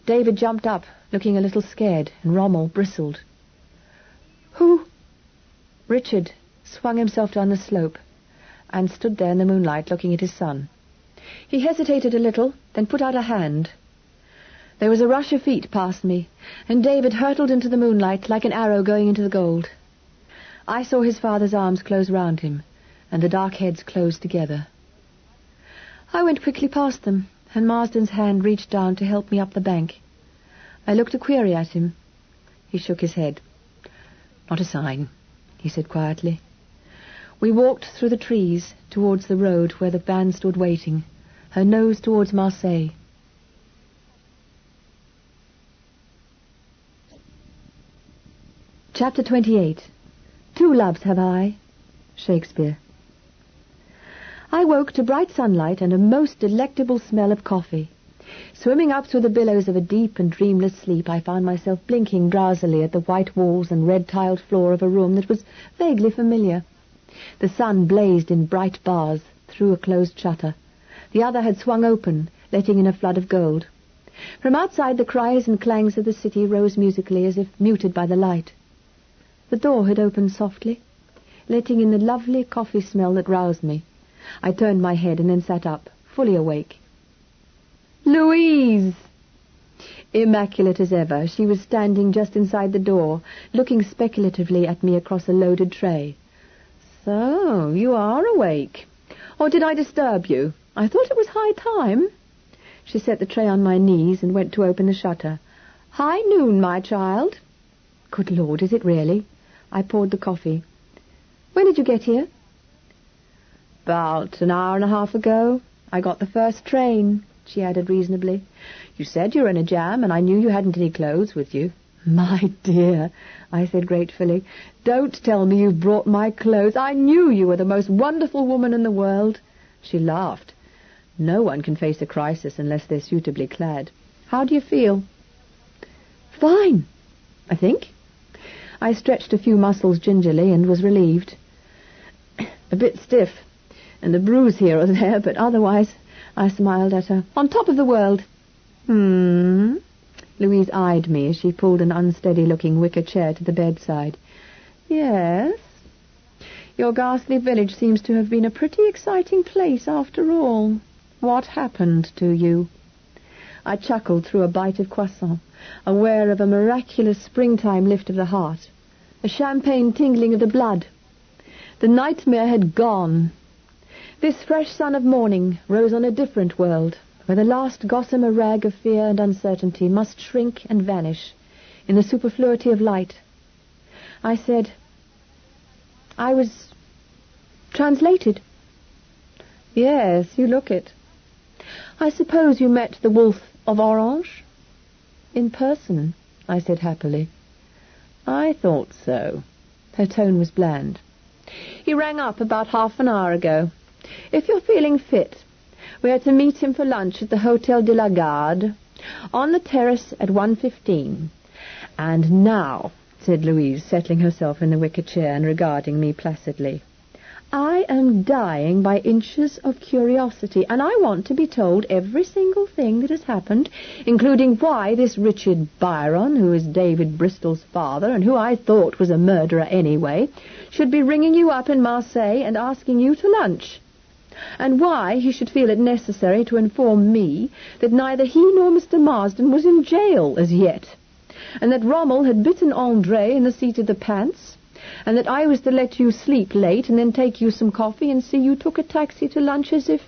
David jumped up, looking a little scared, and Rommel bristled. Who? Richard swung himself down the slope and stood there in the moonlight looking at his son. He hesitated a little, then put out a hand. There was a rush of feet past me, and David hurtled into the moonlight like an arrow going into the gold. I saw his father's arms close round him, and the dark heads closed together. I went quickly past them, and Marsden's hand reached down to help me up the bank. I looked a query at him. He shook his head. Not a sign, he said quietly. We walked through the trees towards the road where the van stood waiting, her nose towards Marseille. Chapter 28. Two loves have I. Shakespeare. I woke to bright sunlight and a most delectable smell of coffee. Swimming up through the billows of a deep and dreamless sleep, I found myself blinking drowsily at the white walls and red-tiled floor of a room that was vaguely familiar. The sun blazed in bright bars through a closed shutter. The other had swung open, letting in a flood of gold. From outside, the cries and clangs of the city rose musically as if muted by the light. The door had opened softly, letting in the lovely coffee smell that roused me. I turned my head and then sat up, fully awake. Louise! Immaculate as ever, she was standing just inside the door, looking speculatively at me across a loaded tray. So, you are awake. Or did I disturb you? I thought it was high time. She set the tray on my knees and went to open the shutter. High noon, my child. Good Lord, is it really? I poured the coffee. When did you get here? About an hour and a half ago. I got the first train, she added reasonably. You said you were in a jam, and I knew you hadn't any clothes with you. My dear, I said gratefully, don't tell me you've brought my clothes. I knew you were the most wonderful woman in the world. She laughed. No one can face a crisis unless they're suitably clad. How do you feel? Fine, I think. I stretched a few muscles gingerly and was relieved. A bit stiff, and a bruise here or there, but otherwise, I smiled at her. On top of the world. Louise eyed me as she pulled an unsteady-looking wicker chair to the bedside. Yes. Your ghastly village seems to have been a pretty exciting place after all. What happened to you? I chuckled through a bite of croissant, aware of a miraculous springtime lift of the heart, a champagne tingling of the blood. The nightmare had gone. This fresh sun of morning rose on a different world, where the last gossamer rag of fear and uncertainty must shrink and vanish in the superfluity of light. I said, I was translated. Yes, you look it. I suppose you met the Wolf of Orange? In person, I said happily. I thought so. Her tone was bland. He rang up about half an hour ago. If you're feeling fit, we are to meet him for lunch at the Hotel de la Garde, on the terrace at 1:15. And now, said Louise, settling herself in the wicker chair and regarding me placidly, I am dying by inches of curiosity, and I want to be told every single thing that has happened, including why this Richard Byron, who is David Bristol's father, and who I thought was a murderer anyway, should be ringing you up in Marseille and asking you to lunch, and why he should feel it necessary to inform me that neither he nor Mr. Marsden was in jail as yet, and that Rommel had bitten André in the seat of the pants, and that I was to let you sleep late and then take you some coffee and see you took a taxi to lunch as if,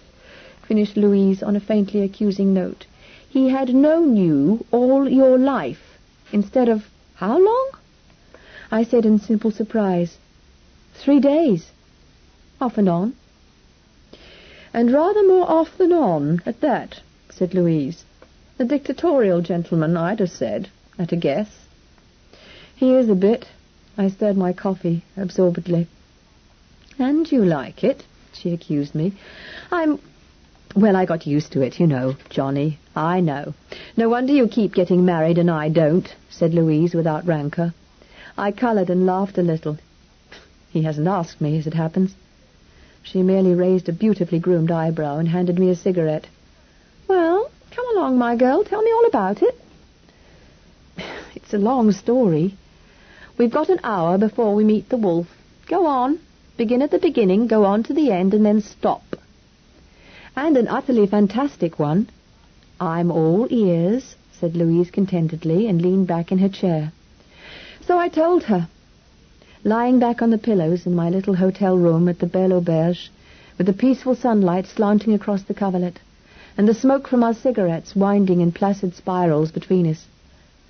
finished Louise on a faintly accusing note, he had known you all your life, instead of how long? I said in simple surprise, 3 days, off and on. And rather more off than on, at that, said Louise. A dictatorial gentleman, I'd have said, at a guess. He is a bit. I stirred my coffee absorbedly. And you like it, she accused me. Well, I got used to it, you know, Johnny. I know. No wonder you keep getting married and I don't, said Louise without rancour. I coloured and laughed a little. He hasn't asked me, as it happens. She merely raised a beautifully groomed eyebrow and handed me a cigarette. Well, come along, my girl. Tell me all about it. It's a long story. We've got an hour before we meet the wolf. Go on. Begin at the beginning, go on to the end, and then stop. And an utterly fantastic one. I'm all ears, said Louise contentedly, and leaned back in her chair. So I told her, lying back on the pillows in my little hotel room at the Belle Auberge, with the peaceful sunlight slanting across the coverlet, and the smoke from our cigarettes winding in placid spirals between us.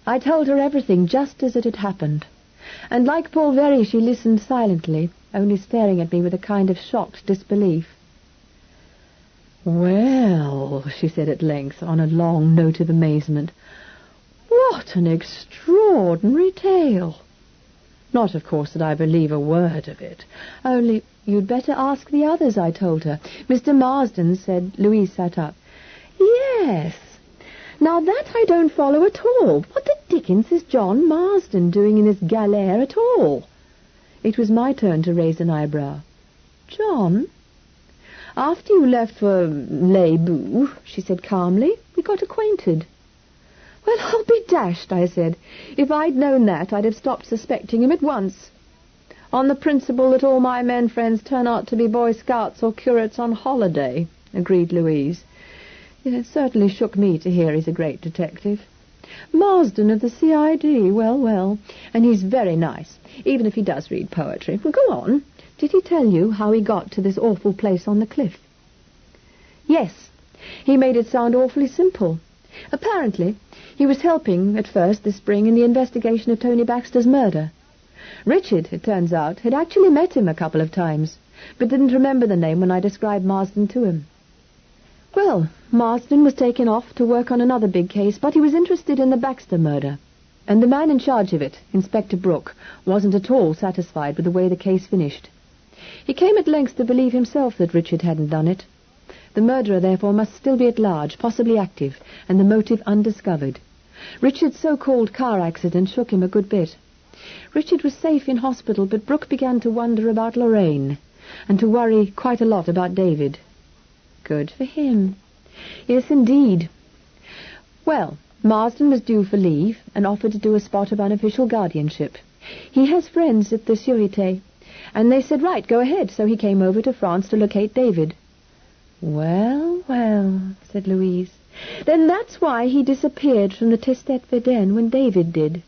I told her everything just as it had happened, and like Paul Very, she listened silently, only staring at me with a kind of shocked disbelief. Well, she said at length, on a long note of amazement, what an extraordinary tale. Not, of course, that I believe a word of it. Only, you'd better ask the others, I told her. Mr. Marsden said... Louise sat up. Yes. Now that I don't follow at all. What the dickens is John Marsden doing in this galère at all? It was my turn to raise an eyebrow. John? After you left for Les Bouts, she said calmly, we got acquainted. Well, I'll be dashed, I said. If I'd known that, I'd have stopped suspecting him at once. On the principle that all my men friends turn out to be Boy Scouts or curates on holiday, agreed Louise. It certainly shook me to hear he's a great detective. Marsden of the CID, well, and he's very nice, even if he does read poetry. Well, go on. Did he tell you how he got to this awful place on the cliff? Yes. He made it sound awfully simple. Apparently, he was helping, at first, this spring in the investigation of Tony Baxter's murder. Richard, it turns out, had actually met him a couple of times, but didn't remember the name when I described Marsden to him. Well, Marsden was taken off to work on another big case, but he was interested in the Baxter murder. And the man in charge of it, Inspector Brooke, wasn't at all satisfied with the way the case finished. He came at lengths to believe himself that Richard hadn't done it. The murderer, therefore, must still be at large, possibly active, and the motive undiscovered. Richard's so-called car accident shook him a good bit. Richard was safe in hospital, but Brooke began to wonder about Lorraine, and to worry quite a lot about David. Good for him. Yes, indeed. Well, Marsden was due for leave and offered to do a spot of unofficial guardianship. He has friends at the Sûreté, and they said, right, go ahead, so he came over to France to locate David. Well, well, said Louise. Then that's why he disappeared from the Testet Vedenne when David did.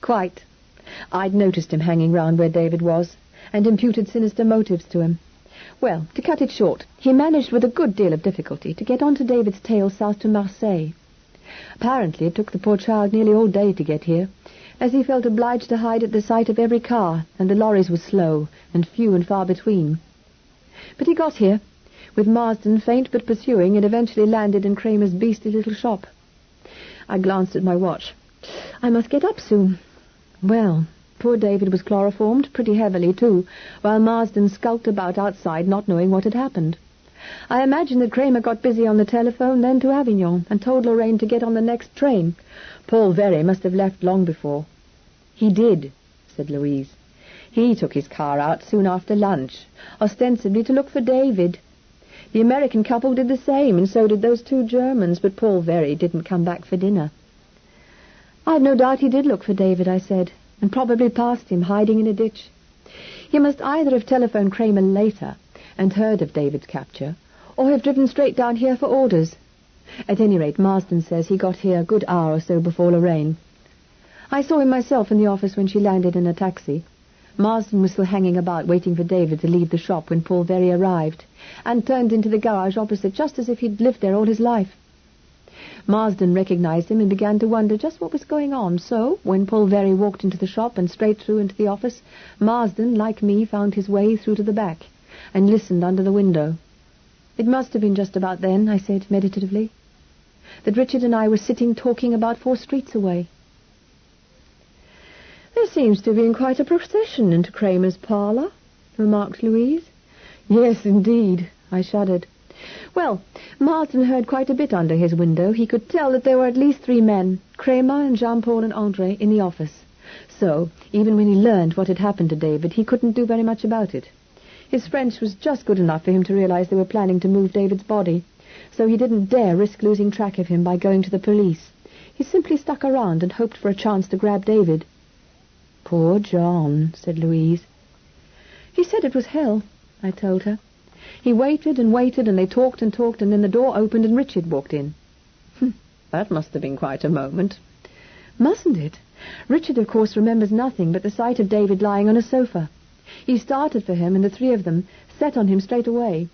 Quite. I'd noticed him hanging round where David was, and imputed sinister motives to him. Well, to cut it short, he managed with a good deal of difficulty to get onto David's tail south to Marseille. Apparently it took the poor child nearly all day to get here, as he felt obliged to hide at the sight of every car, and the lorries were slow and few and far between. But he got here, with Marsden faint but pursuing, and eventually landed in Kramer's beastly little shop. I glanced at my watch. I must get up soon. Well, poor David was chloroformed, pretty heavily too, while Marsden skulked about outside, not knowing what had happened. I imagine that Kramer got busy on the telephone, then to Avignon, and told Lorraine to get on the next train. Paul Very must have left long before. He did, said Louise. He took his car out soon after lunch, ostensibly to look for David. The American couple did the same, and so did those two Germans, but Paul Very didn't come back for dinner. I've no doubt he did look for David, I said, and probably passed him, hiding in a ditch. He must either have telephoned Kramer later and heard of David's capture, or have driven straight down here for orders. At any rate, Marsden says he got here a good hour or so before Lorraine. I saw him myself in the office when she landed in a taxi. Marsden was still hanging about, waiting for David to leave the shop when Paul Very arrived, and turned into the garage opposite just as if he'd lived there all his life. Marsden recognized him and began to wonder just what was going on, so, when Paul Very walked into the shop and straight through into the office, Marsden, like me, found his way through to the back, and listened under the window. It must have been just about then, I said meditatively, that Richard and I were sitting talking about 4 streets away. There seems to have been quite a procession into Kramer's parlour, remarked Louise. Yes, indeed, I shuddered. Well, Marsden heard quite a bit under his window. He could tell that there were at least 3 men, Kramer and Jean-Paul and André, in the office. So, even when he learned what had happened to David, he couldn't do very much about it. His French was just good enough for him to realize they were planning to move David's body, so he didn't dare risk losing track of him by going to the police. He simply stuck around and hoped for a chance to grab David. Poor John, said Louise. He said it was hell, I told her. He waited, and they talked, and then the door opened and Richard walked in. That must have been quite a moment. Mustn't it? Richard, of course, remembers nothing but the sight of David lying on a sofa. He started for him, and the 3 of them set on him straight away.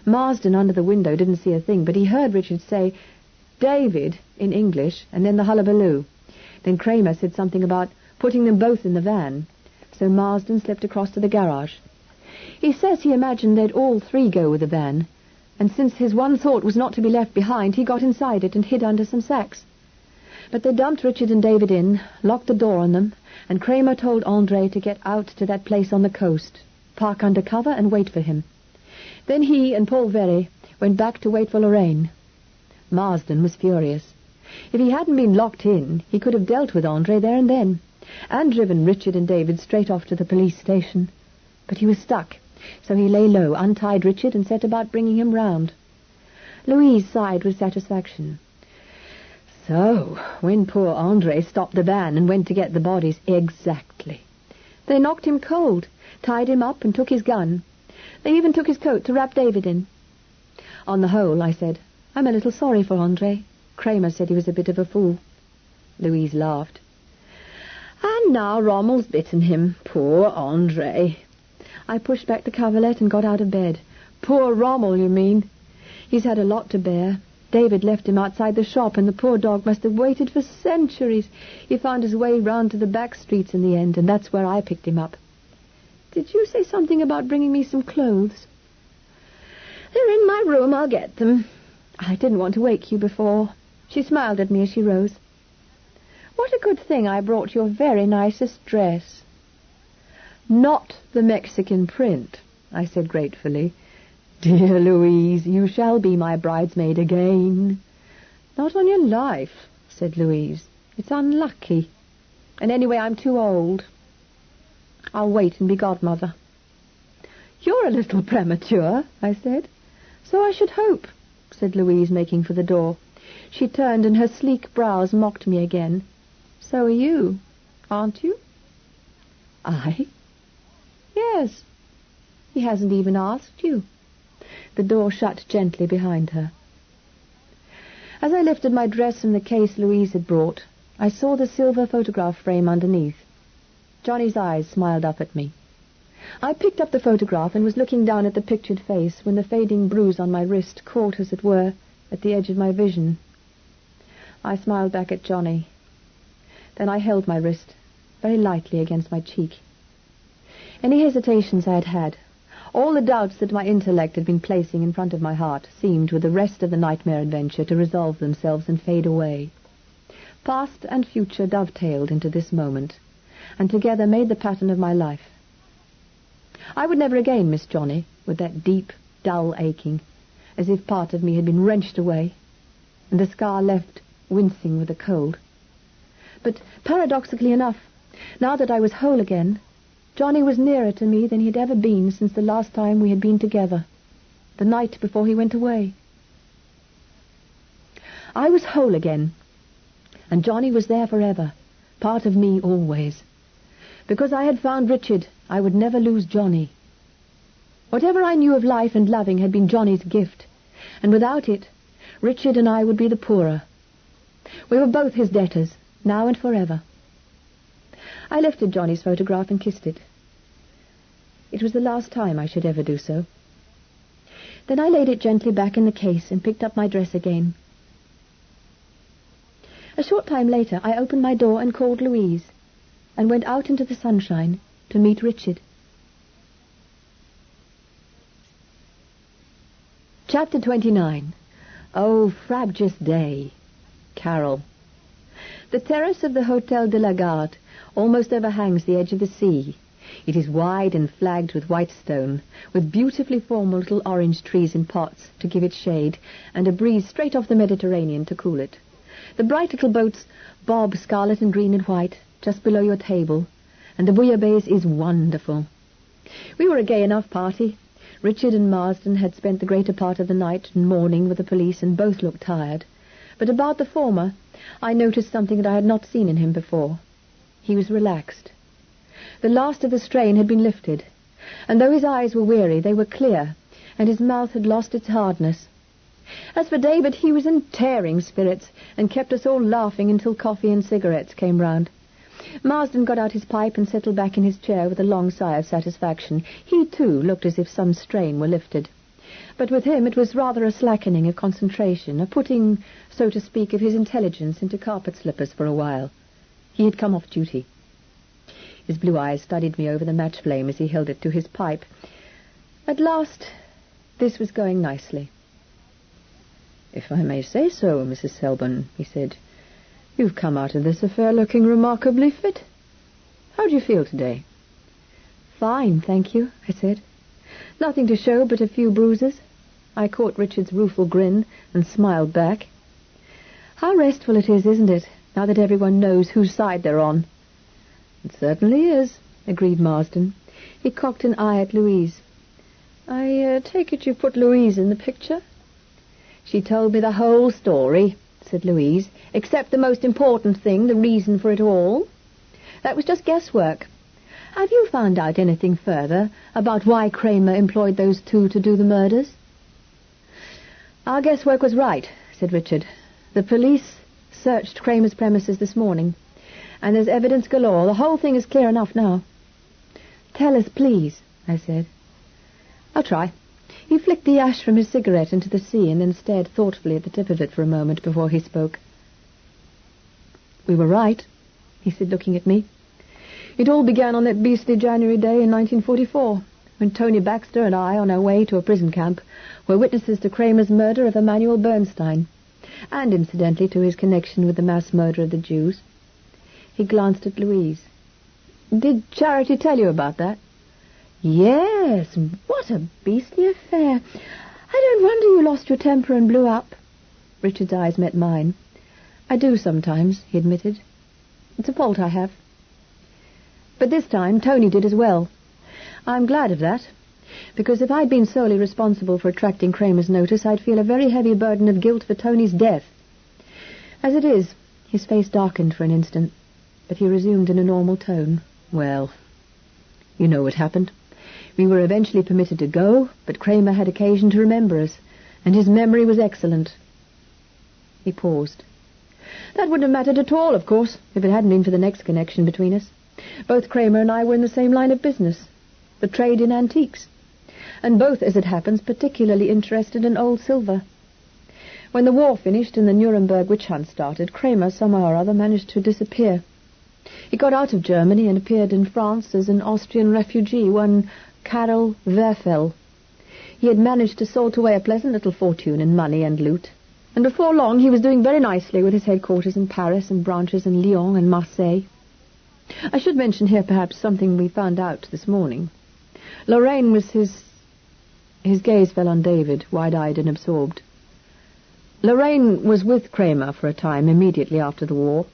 Marsden, under the window, didn't see a thing, but he heard Richard say, David, in English, and then the hullabaloo. Then Kramer said something about putting them both in the van, so Marsden slipped across to the garage. He says he imagined they'd all 3 go with the van, and since his one thought was not to be left behind, he got inside it and hid under some sacks. But they dumped Richard and David in, locked the door on them, and Kramer told André to get out to that place on the coast, park under cover and wait for him. Then he and Paul Very went back to wait for Lorraine. Marsden was furious. If he hadn't been locked in, he could have dealt with André there and then, and driven Richard and David straight off to the police station. But he was stuck, so he lay low, untied Richard, and set about bringing him round. Louise sighed with satisfaction. So, when poor André stopped the van and went to get the bodies, exactly. They knocked him cold, tied him up, and took his gun. They even took his coat to wrap David in. On the whole, I said, I'm a little sorry for André. Kramer said he was a bit of a fool. Louise laughed. And now Rommel's bitten him. Poor André. I pushed back the coverlet and got out of bed. Poor Rommel, you mean? He's had a lot to bear. David left him outside the shop, and the poor dog must have waited for centuries. He found his way round to the back streets in the end, and that's where I picked him up. Did you say something about bringing me some clothes? They're in my room. I'll get them. I didn't want to wake you before. She smiled at me as she rose. What a good thing I brought your very nicest dress. Not the Mexican print, I said gratefully. Dear Louise, you shall be my bridesmaid again. Not on your life, said Louise. It's unlucky. And anyway, I'm too old. I'll wait and be godmother. You're a little premature, I said. So I should hope, said Louise, making for the door. She turned and her sleek brows mocked me again. So are you, aren't you? I? Yes. He hasn't even asked you. The door shut gently behind her. As I lifted my dress from the case Louise had brought, I saw the silver photograph frame underneath. Johnny's eyes smiled up at me. I picked up the photograph and was looking down at the pictured face when the fading bruise on my wrist caught, as it were, at the edge of my vision. I smiled back at Johnny. Then I held my wrist very lightly against my cheek. Any hesitations I had had, all the doubts that my intellect had been placing in front of my heart, seemed, with the rest of the nightmare adventure, to resolve themselves and fade away. Past and future dovetailed into this moment, and together made the pattern of my life. I would never again miss Johnny, with that deep, dull aching, as if part of me had been wrenched away, and the scar left wincing with the cold. But paradoxically enough, now that I was whole again, Johnny was nearer to me than he had ever been since the last time we had been together, the night before he went away. I was whole again, and Johnny was there forever, part of me always. Because I had found Richard, I would never lose Johnny. Whatever I knew of life and loving had been Johnny's gift, and without it, Richard and I would be the poorer. We were both his debtors, now and forever. I lifted Johnny's photograph and kissed it. It was the last time I should ever do so. Then I laid it gently back in the case and picked up my dress again. A short time later, I opened my door and called Louise, and went out into the sunshine to meet Richard. Chapter 29. Oh, frabjous day. Carol. The terrace of the Hotel de la Garde almost overhangs the edge of the sea. It is wide and flagged with white stone, with beautifully formal little orange trees in pots to give it shade, and a breeze straight off the Mediterranean to cool it. The bright little boats bob scarlet and green and white just below your table, and the bouillabaisse is wonderful. We were a gay enough party. Richard and Marsden had spent the greater part of the night and morning with the police, and both looked tired. But about the former, I noticed something that I had not seen in him before. He was relaxed. The last of the strain had been lifted, and though his eyes were weary, they were clear, and his mouth had lost its hardness. As for David, he was in tearing spirits, and kept us all laughing until coffee and cigarettes came round. Marsden got out his pipe and settled back in his chair with a long sigh of satisfaction. He, too, looked as if some strain were lifted. But with him it was rather a slackening of concentration, a putting, so to speak, of his intelligence into carpet slippers for a while. He had come off duty. His blue eyes studied me over the match flame as he held it to his pipe. At last, this was going nicely. "If I may say so, Mrs. Selborne," he said, "you've come out of this affair looking remarkably fit. How do you feel today?" "Fine, thank you," I said. "Nothing to show but a few bruises." I caught Richard's rueful grin and smiled back. "How restful it is, isn't it, now that everyone knows whose side they're on?" "It certainly is," agreed Marsden. He cocked an eye at Louise. "I take it you put Louise in the picture?" "She told me the whole story," said Louise, "except the most important thing, the reason for it all. That was just guesswork. Have you found out anything further about why Kramer employed those two to do the murders?" "Our guesswork was right," said Richard. "The police searched Kramer's premises this morning, and there's evidence galore. The whole thing is clear enough now." "Tell us, please," I said. I'll try. He flicked the ash from his cigarette into the sea and then stared thoughtfully at the tip of it for a moment before he spoke. We were right, he said, looking at me. It all began on that beastly January day in 1944, when Tony Baxter and I, on our way to a prison camp, were witnesses to Kramer's murder of Emanuel Bernstein, and incidentally to his connection with the mass murder of the Jews. He glanced at Louise. Did Charity tell you about that? Yes, what a beastly affair. I don't wonder you lost your temper and blew up. Richard's eyes met mine. I do sometimes, he admitted. It's a fault I have. But this time Tony did as well. I'm glad of that, because if I'd been solely responsible for attracting Kramer's notice, I'd feel a very heavy burden of guilt for Tony's death. As it is, his face darkened for an instant, but he resumed in a normal tone. Well, you know what happened. We were eventually permitted to go, but Kramer had occasion to remember us, and his memory was excellent. He paused. That wouldn't have mattered at all, of course, if it hadn't been for the next connection between us. Both Kramer and I were in the same line of business, the trade in antiques, and both, as it happens, particularly interested in old silver. When the war finished and the Nuremberg witch hunt started, Kramer, somehow or other, managed to disappear. He got out of Germany and appeared in France as an Austrian refugee, one Karl Werfel. He had managed to salt away a pleasant little fortune in money and loot, and before long he was doing very nicely with his headquarters in Paris and branches in Lyon and Marseille. I should mention here perhaps something we found out this morning. Lorraine was his gaze fell on David, wide-eyed and absorbed. Lorraine was with Kramer for a time immediately after the war.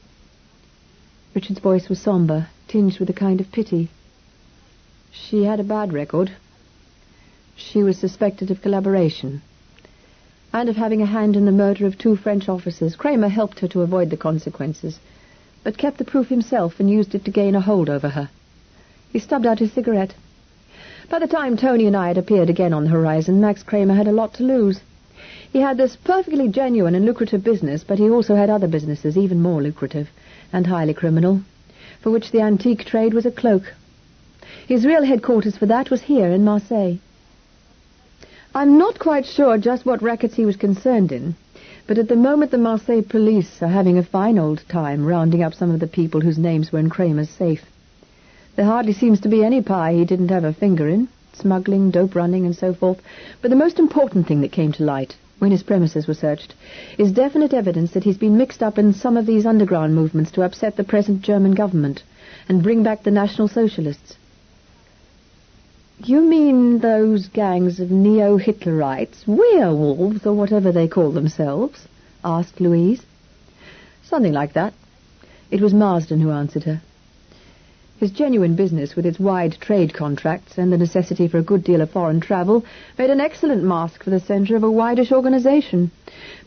Richard's voice was sombre, tinged with a kind of pity. She had a bad record. She was suspected of collaboration, and of having a hand in the murder of 2 French officers. Kramer helped her to avoid the consequences, but kept the proof himself and used it to gain a hold over her. He stubbed out his cigarette. By the time Tony and I had appeared again on the horizon, Max Kramer had a lot to lose. He had this perfectly genuine and lucrative business, but he also had other businesses even more lucrative and highly criminal, for which the antique trade was a cloak. His real headquarters for that was here in Marseille. I'm not quite sure just what rackets he was concerned in, but at the moment the Marseille police are having a fine old time rounding up some of the people whose names were in Kramer's safe. There hardly seems to be any pie he didn't have a finger in, smuggling, dope running, and so forth. But the most important thing that came to light when his premises were searched is definite evidence that he's been mixed up in some of these underground movements to upset the present German government and bring back the National Socialists. You mean those gangs of neo-Hitlerites, werewolves, or whatever they call themselves? Asked Louise. Something like that. It was Marsden who answered her. His genuine business, with its wide trade contracts and the necessity for a good deal of foreign travel, made an excellent mask for the centre of a wideish organization.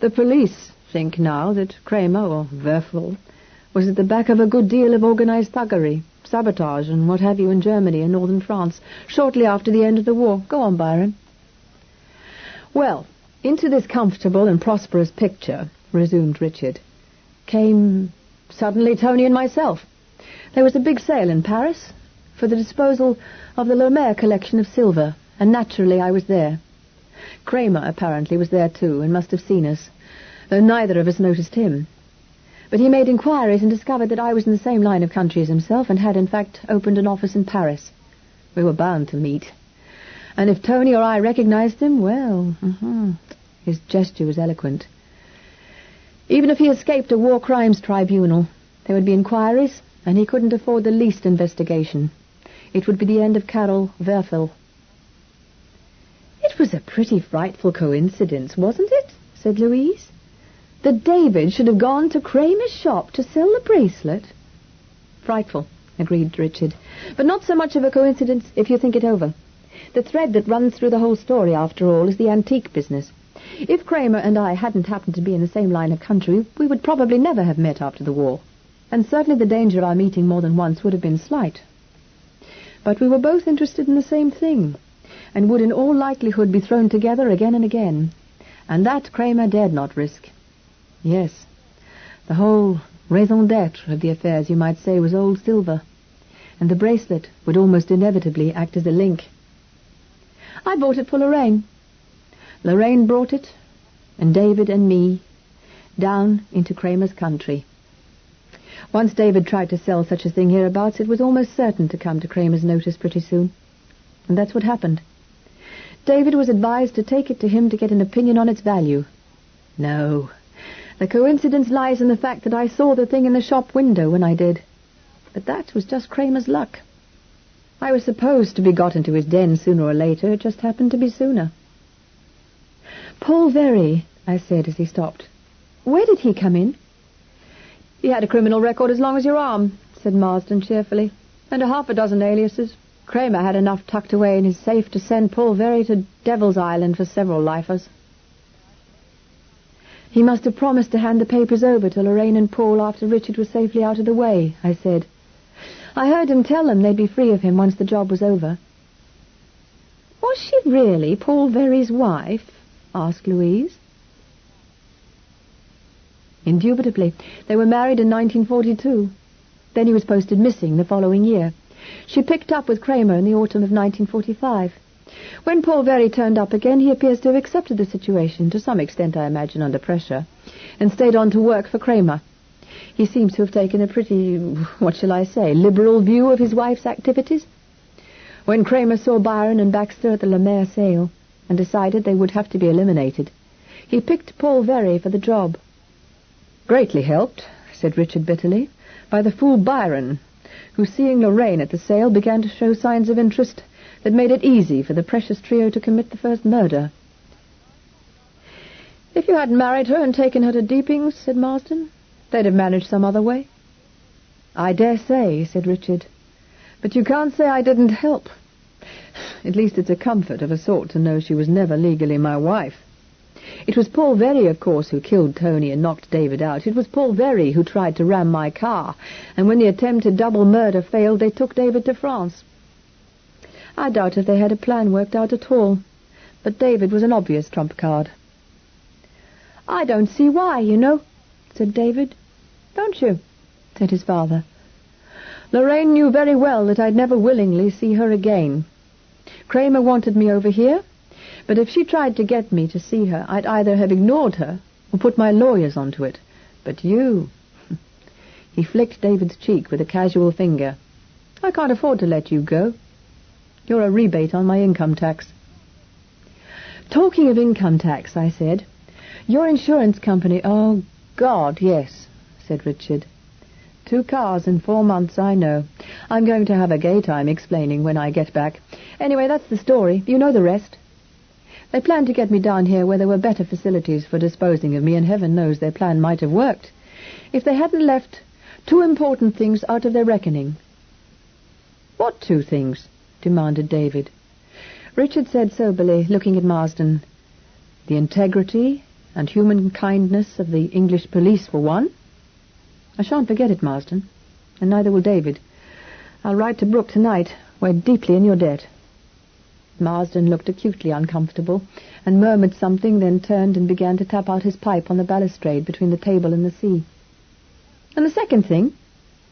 The police think now that Kramer, or Werfel, was at the back of a good deal of organized thuggery, sabotage, and what have you in Germany and northern France, shortly after the end of the war. Go on, Byron. Well, into this comfortable and prosperous picture, resumed Richard, came suddenly Tony and myself. There was a big sale in Paris for the disposal of the Lemaire collection of silver, and naturally I was there. Kramer, apparently, was there too, and must have seen us, though neither of us noticed him. But he made inquiries and discovered that I was in the same line of country as himself, and had, in fact, opened an office in Paris. We were bound to meet. And if Tony or I recognized him, well, his gesture was eloquent. Even if he escaped a war crimes tribunal, there would be inquiries, and he couldn't afford the least investigation. It would be the end of Karl Werfel. It was a pretty frightful coincidence, wasn't it? Said Louise. That David should have gone to Kramer's shop to sell the bracelet. Frightful, agreed Richard, but not so much of a coincidence if you think it over. The thread that runs through the whole story, after all, is the antique business. If Kramer and I hadn't happened to be in the same line of country, we would probably never have met after the war, and certainly the danger of our meeting more than once would have been slight. But we were both interested in the same thing, and would in all likelihood be thrown together again and again, and that Kramer dared not risk. Yes, the whole raison d'etre of the affair, as you might say, was old silver, and the bracelet would almost inevitably act as a link. I bought it for Lorraine. Lorraine brought it, and David and me, down into Kramer's country. Once David tried to sell such a thing hereabouts, it was almost certain to come to Kramer's notice pretty soon. And that's what happened. David was advised to take it to him to get an opinion on its value. No, the coincidence lies in the fact that I saw the thing in the shop window when I did. But that was just Kramer's luck. I was supposed to be got into his den sooner or later. It just happened to be sooner. Paul Very, I said as he stopped. Where did he come in? He had a criminal record as long as your arm, said Marsden cheerfully, and half a dozen aliases. Kramer had enough tucked away in his safe to send Paul Very to Devil's Island for several lifers. He must have promised to hand the papers over to Lorraine and Paul after Richard was safely out of the way, I said. I heard him tell them they'd be free of him once the job was over. Was she really Paul Very's wife? Asked Louise. Indubitably. They were married in 1942. Then he was posted missing the following year. She picked up with Kramer in the autumn of 1945. When Paul Very turned up again, he appears to have accepted the situation, to some extent, I imagine, under pressure, and stayed on to work for Kramer. He seems to have taken a pretty, what shall I say, liberal view of his wife's activities. When Kramer saw Byron and Baxter at the La Mer sale and decided they would have to be eliminated, he picked Paul Very for the job. Greatly helped, said Richard bitterly, by the fool Byron, who, seeing Lorraine at the sale, began to show signs of interest that made it easy for the precious trio to commit the first murder. If you hadn't married her and taken her to Deepings, said Marsden, they'd have managed some other way. I dare say, said Richard, but you can't say I didn't help. At least it's a comfort of a sort to know she was never legally my wife. It was Paul Very, of course, who killed Tony and knocked David out. It was Paul Very who tried to ram my car, and when the attempted double murder failed, they took David to France. I doubt if they had a plan worked out at all, but David was an obvious trump card. I don't see why, you know, said David. Don't you? Said his father. Lorraine knew very well that I'd never willingly see her again. Kramer wanted me over here, but if she tried to get me to see her, I'd either have ignored her or put my lawyers onto it. But you... He flicked David's cheek with a casual finger. I can't afford to let you go. You're a rebate on my income tax. Talking of income tax, I said, your insurance company... Oh, God, yes, said Richard. 2 cars in 4 months, I know. I'm going to have a gay time explaining when I get back. Anyway, that's the story. You know the rest. They planned to get me down here where there were better facilities for disposing of me, and heaven knows their plan might have worked if they hadn't left 2 important things out of their reckoning. What 2 things? Demanded David. Richard said soberly, looking at Marsden. The integrity and human kindness of the English police, for one. I shan't forget it, Marsden, and neither will David. I'll write to Brooke tonight. We're deeply in your debt. Marsden looked acutely uncomfortable and murmured something, then turned and began to tap out his pipe on the balustrade between the table and the sea. And the second thing?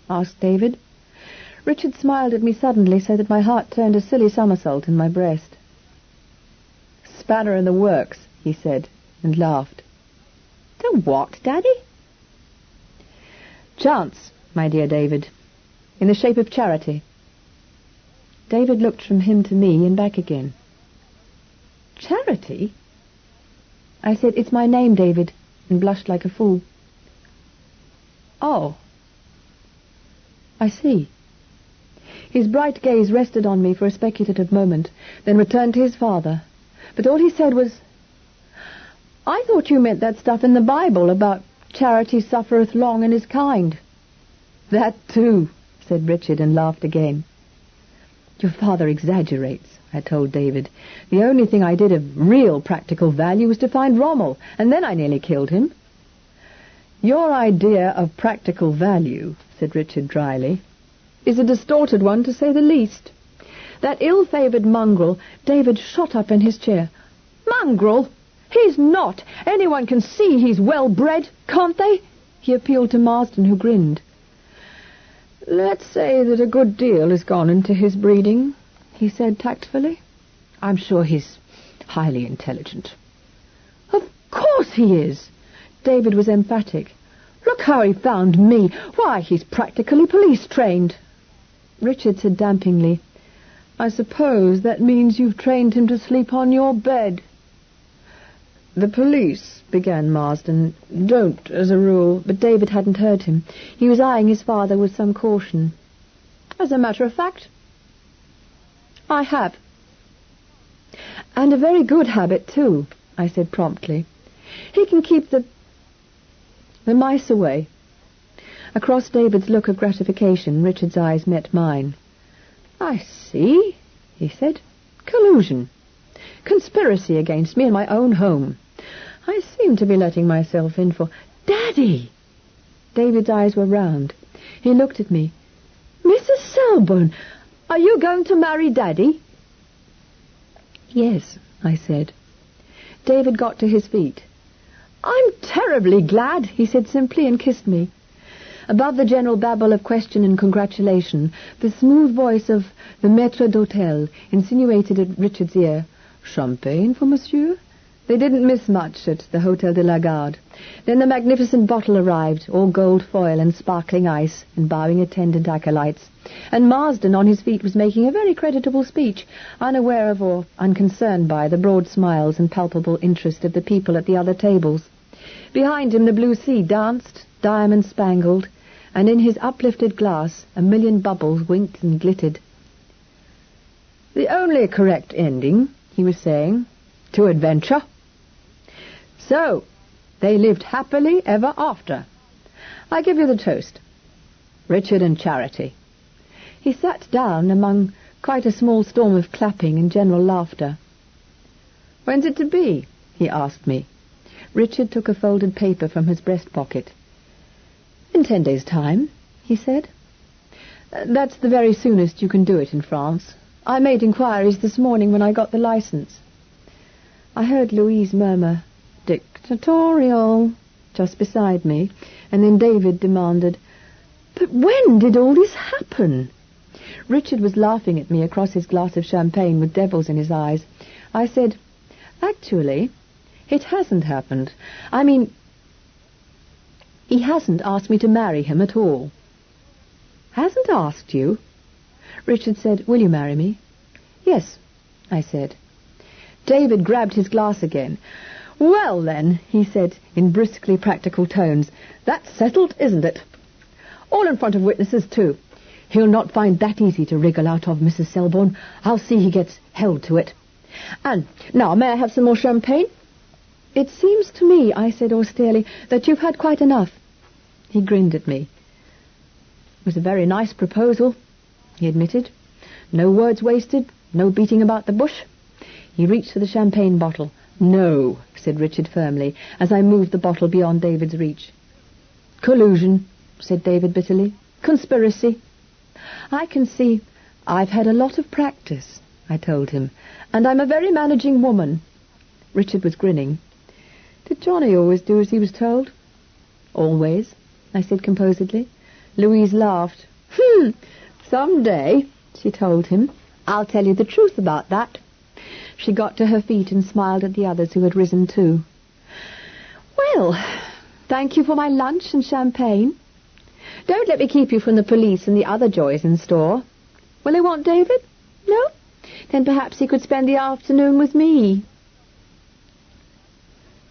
Asked David. Richard smiled at me suddenly so that my heart turned a silly somersault in my breast. Spanner in the works, he said, and laughed. The what, Daddy? Chance, my dear David, in the shape of charity. David looked from him to me and back again. Charity? I said, it's my name, David, and blushed like a fool. Oh. I see. His bright gaze rested on me for a speculative moment, then returned to his father. But all he said was, I thought you meant that stuff in the Bible about charity suffereth long and is kind. That too, said Richard, and laughed again. Your father exaggerates, I told David. The only thing I did of real practical value was to find Rommel, and then I nearly killed him. Your idea of practical value, said Richard dryly, is a distorted one, to say the least. That ill-favoured mongrel... David shot up in his chair. Mongrel? He's not. Anyone can see he's well-bred, can't they? He appealed to Marsden, who grinned. Let's say that a good deal has gone into his breeding, he said tactfully. I'm sure he's highly intelligent. Of course he is. David was emphatic. Look how he found me. Why, he's practically police-trained. Richard said dampingly, I suppose that means you've trained him to sleep on your bed. The police, began Marsden, don't, as a rule, but David hadn't heard him. He was eyeing his father with some caution. As a matter of fact, I have. And a very good habit, too, I said promptly. He can keep the mice away. Across David's look of gratification, Richard's eyes met mine. I see, he said. Collusion. Conspiracy against me in my own home. I seem to be letting myself in for... Daddy! David's eyes were round. He looked at me. Mrs. Selborne, are you going to marry Daddy? Yes, I said. David got to his feet. I'm terribly glad, he said simply, and kissed me. Above the general babble of question and congratulation, the smooth voice of the maître d'hôtel insinuated at Richard's ear, Champagne for monsieur? They didn't miss much at the Hôtel de la Garde. Then the magnificent bottle arrived, all gold foil and sparkling ice, and bowing attendant acolytes. And Marsden, on his feet, was making a very creditable speech, unaware of or unconcerned by the broad smiles and palpable interest of the people at the other tables. Behind him the blue sea danced, diamond-spangled, and in his uplifted glass 1,000,000 bubbles winked and glittered. The only correct ending, he was saying, to adventure. So, they lived happily ever after. I give you the toast. Richard and Charity. He sat down among quite a small storm of clapping and general laughter. When's it to be? He asked me. Richard took a folded paper from his breast pocket. In 10 days' time, he said. That's the very soonest you can do it in France. I made inquiries this morning when I got the license. I heard Louise murmur, dictatorial, just beside me, and then David demanded, But when did all this happen? Richard was laughing at me across his glass of champagne with devils in his eyes. I said, Actually, it hasn't happened. I mean, he hasn't asked me to marry him at all. Hasn't asked you? Richard said, Will you marry me? Yes, I said. David grabbed his glass again. Well, then, he said in briskly practical tones, that's settled, isn't it? All in front of witnesses, too. He'll not find that easy to wriggle out of, Mrs. Selborne. I'll see he gets held to it. And now, may I have some more champagne? It seems to me, I said austerely, that you've had quite enough. He grinned at me. It was a very nice proposal, he admitted. No words wasted, no beating about the bush. He reached for the champagne bottle. No, said Richard firmly, as I moved the bottle beyond David's reach. Collusion, said David bitterly. Conspiracy. I can see I've had a lot of practice, I told him, and I'm a very managing woman. Richard was grinning. Did Johnny always do as he was told? Always, I said composedly. Louise laughed. Some day, she told him, I'll tell you the truth about that. She got to her feet and smiled at the others who had risen too. Well, thank you for my lunch and champagne. Don't let me keep you from the police and the other joys in store. Will they want David? No? Then perhaps he could spend the afternoon with me.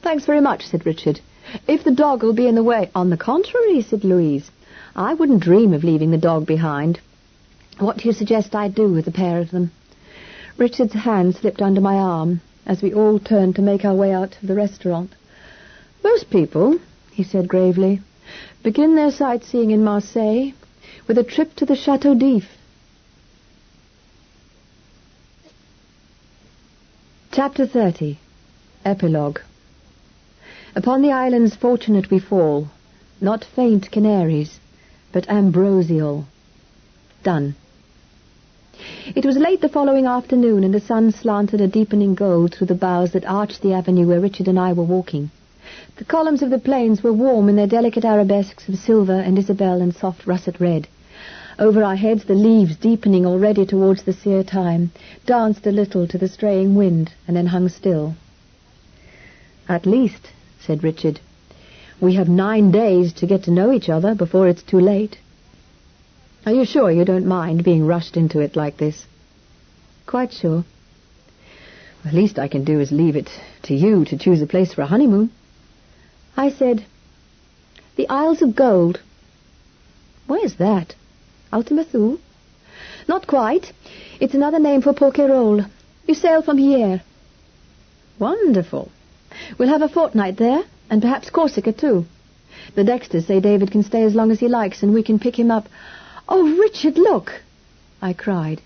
Thanks very much, said Richard. If the dog will be in the way... On the contrary, said Louise. I wouldn't dream of leaving the dog behind. What do you suggest I do with the pair of them? Richard's hand slipped under my arm as we all turned to make our way out of the restaurant. Most people, he said gravely, begin their sightseeing in Marseille with a trip to the Château d'If. Chapter 30. Epilogue. Upon the islands fortunate we fall, not faint canaries, but ambrosial. Done. It was late the following afternoon, and the sun slanted a deepening gold through the boughs that arched the avenue where Richard and I were walking. The columns of the plains were warm in their delicate arabesques of silver and isabelle and soft russet red. Over our heads, the leaves, deepening already towards the sear time, danced a little to the straying wind and then hung still. "At least," said Richard, "we have 9 days to get to know each other before it's too late. Are you sure you don't mind being rushed into it like this?" "Quite sure." "The least I can do is leave it to you to choose a place for a honeymoon." I said, "The Isles of Gold." "Where's that? Ultima Thule?" "Not quite. It's another name for Porquerolles. You sail from here." "Wonderful. We'll have a fortnight there, and perhaps Corsica too. The Dexters say David can stay as long as he likes, and we can pick him up." "Oh, Richard, look!" I cried.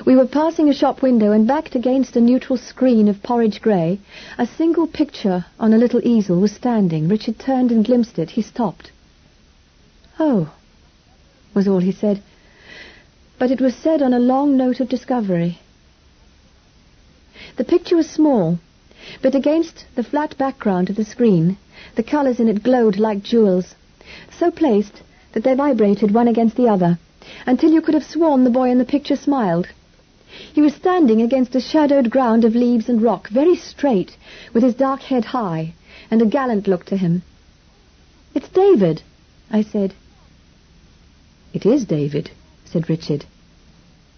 We were passing a shop window, and backed against a neutral screen of porridge grey, a single picture on a little easel was standing. Richard turned and glimpsed it. He stopped. "Oh," was all he said, but it was said on a long note of discovery. The picture was small, but against the flat background of the screen, the colours in it glowed like jewels, so placed that they vibrated one against the other, until you could have sworn the boy in the picture smiled. He was standing against a shadowed ground of leaves and rock, very straight, with his dark head high, and a gallant look to him. "It's David," I said. "It is David," said Richard.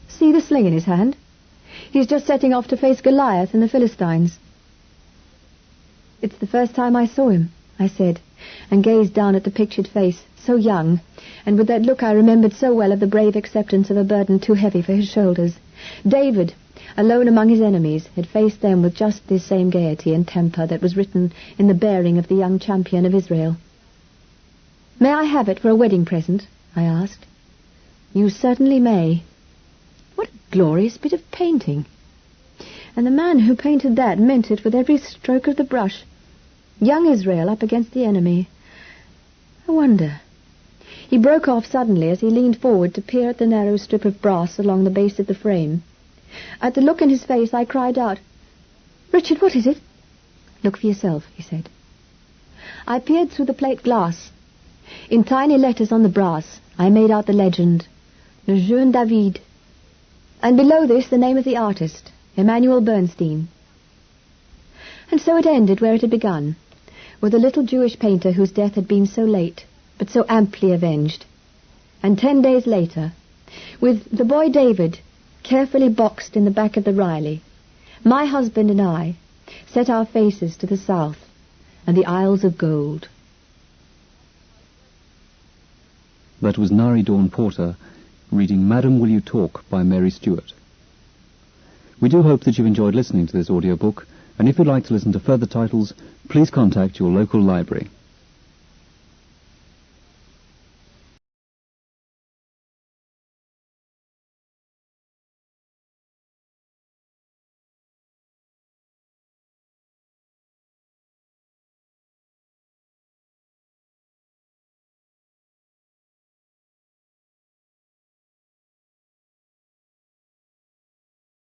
"See the sling in his hand? He's just setting off to face Goliath and the Philistines." "It's the first time I saw him," I said, and gazed down at the pictured face, so young, and with that look I remembered so well of the brave acceptance of a burden too heavy for his shoulders. David, alone among his enemies, had faced them with just this same gaiety and temper that was written in the bearing of the young champion of Israel. "May I have it for a wedding present?" I asked. "You certainly may." What a glorious bit of painting! And the man who painted that meant it with every stroke of the brush. Young Israel up against the enemy. I wonder... He broke off suddenly as he leaned forward to peer at the narrow strip of brass along the base of the frame. At the look in his face, I cried out, "Richard, what is it?" "Look for yourself," he said. I peered through the plate glass. In tiny letters on the brass, I made out the legend, "Le Jeune David," and below this the name of the artist, Emmanuel Bernstein. And so it ended where it had begun, with a little Jewish painter whose death had been so late, but so amply avenged. And 10 days later, with the boy David carefully boxed in the back of the Riley, my husband and I set our faces to the south and the Isles of Gold. That was Nari Dawn Porter reading Madam Will You Talk by Mary Stewart. We do hope that you've enjoyed listening to this audiobook, and if you'd like to listen to further titles, please contact your local library.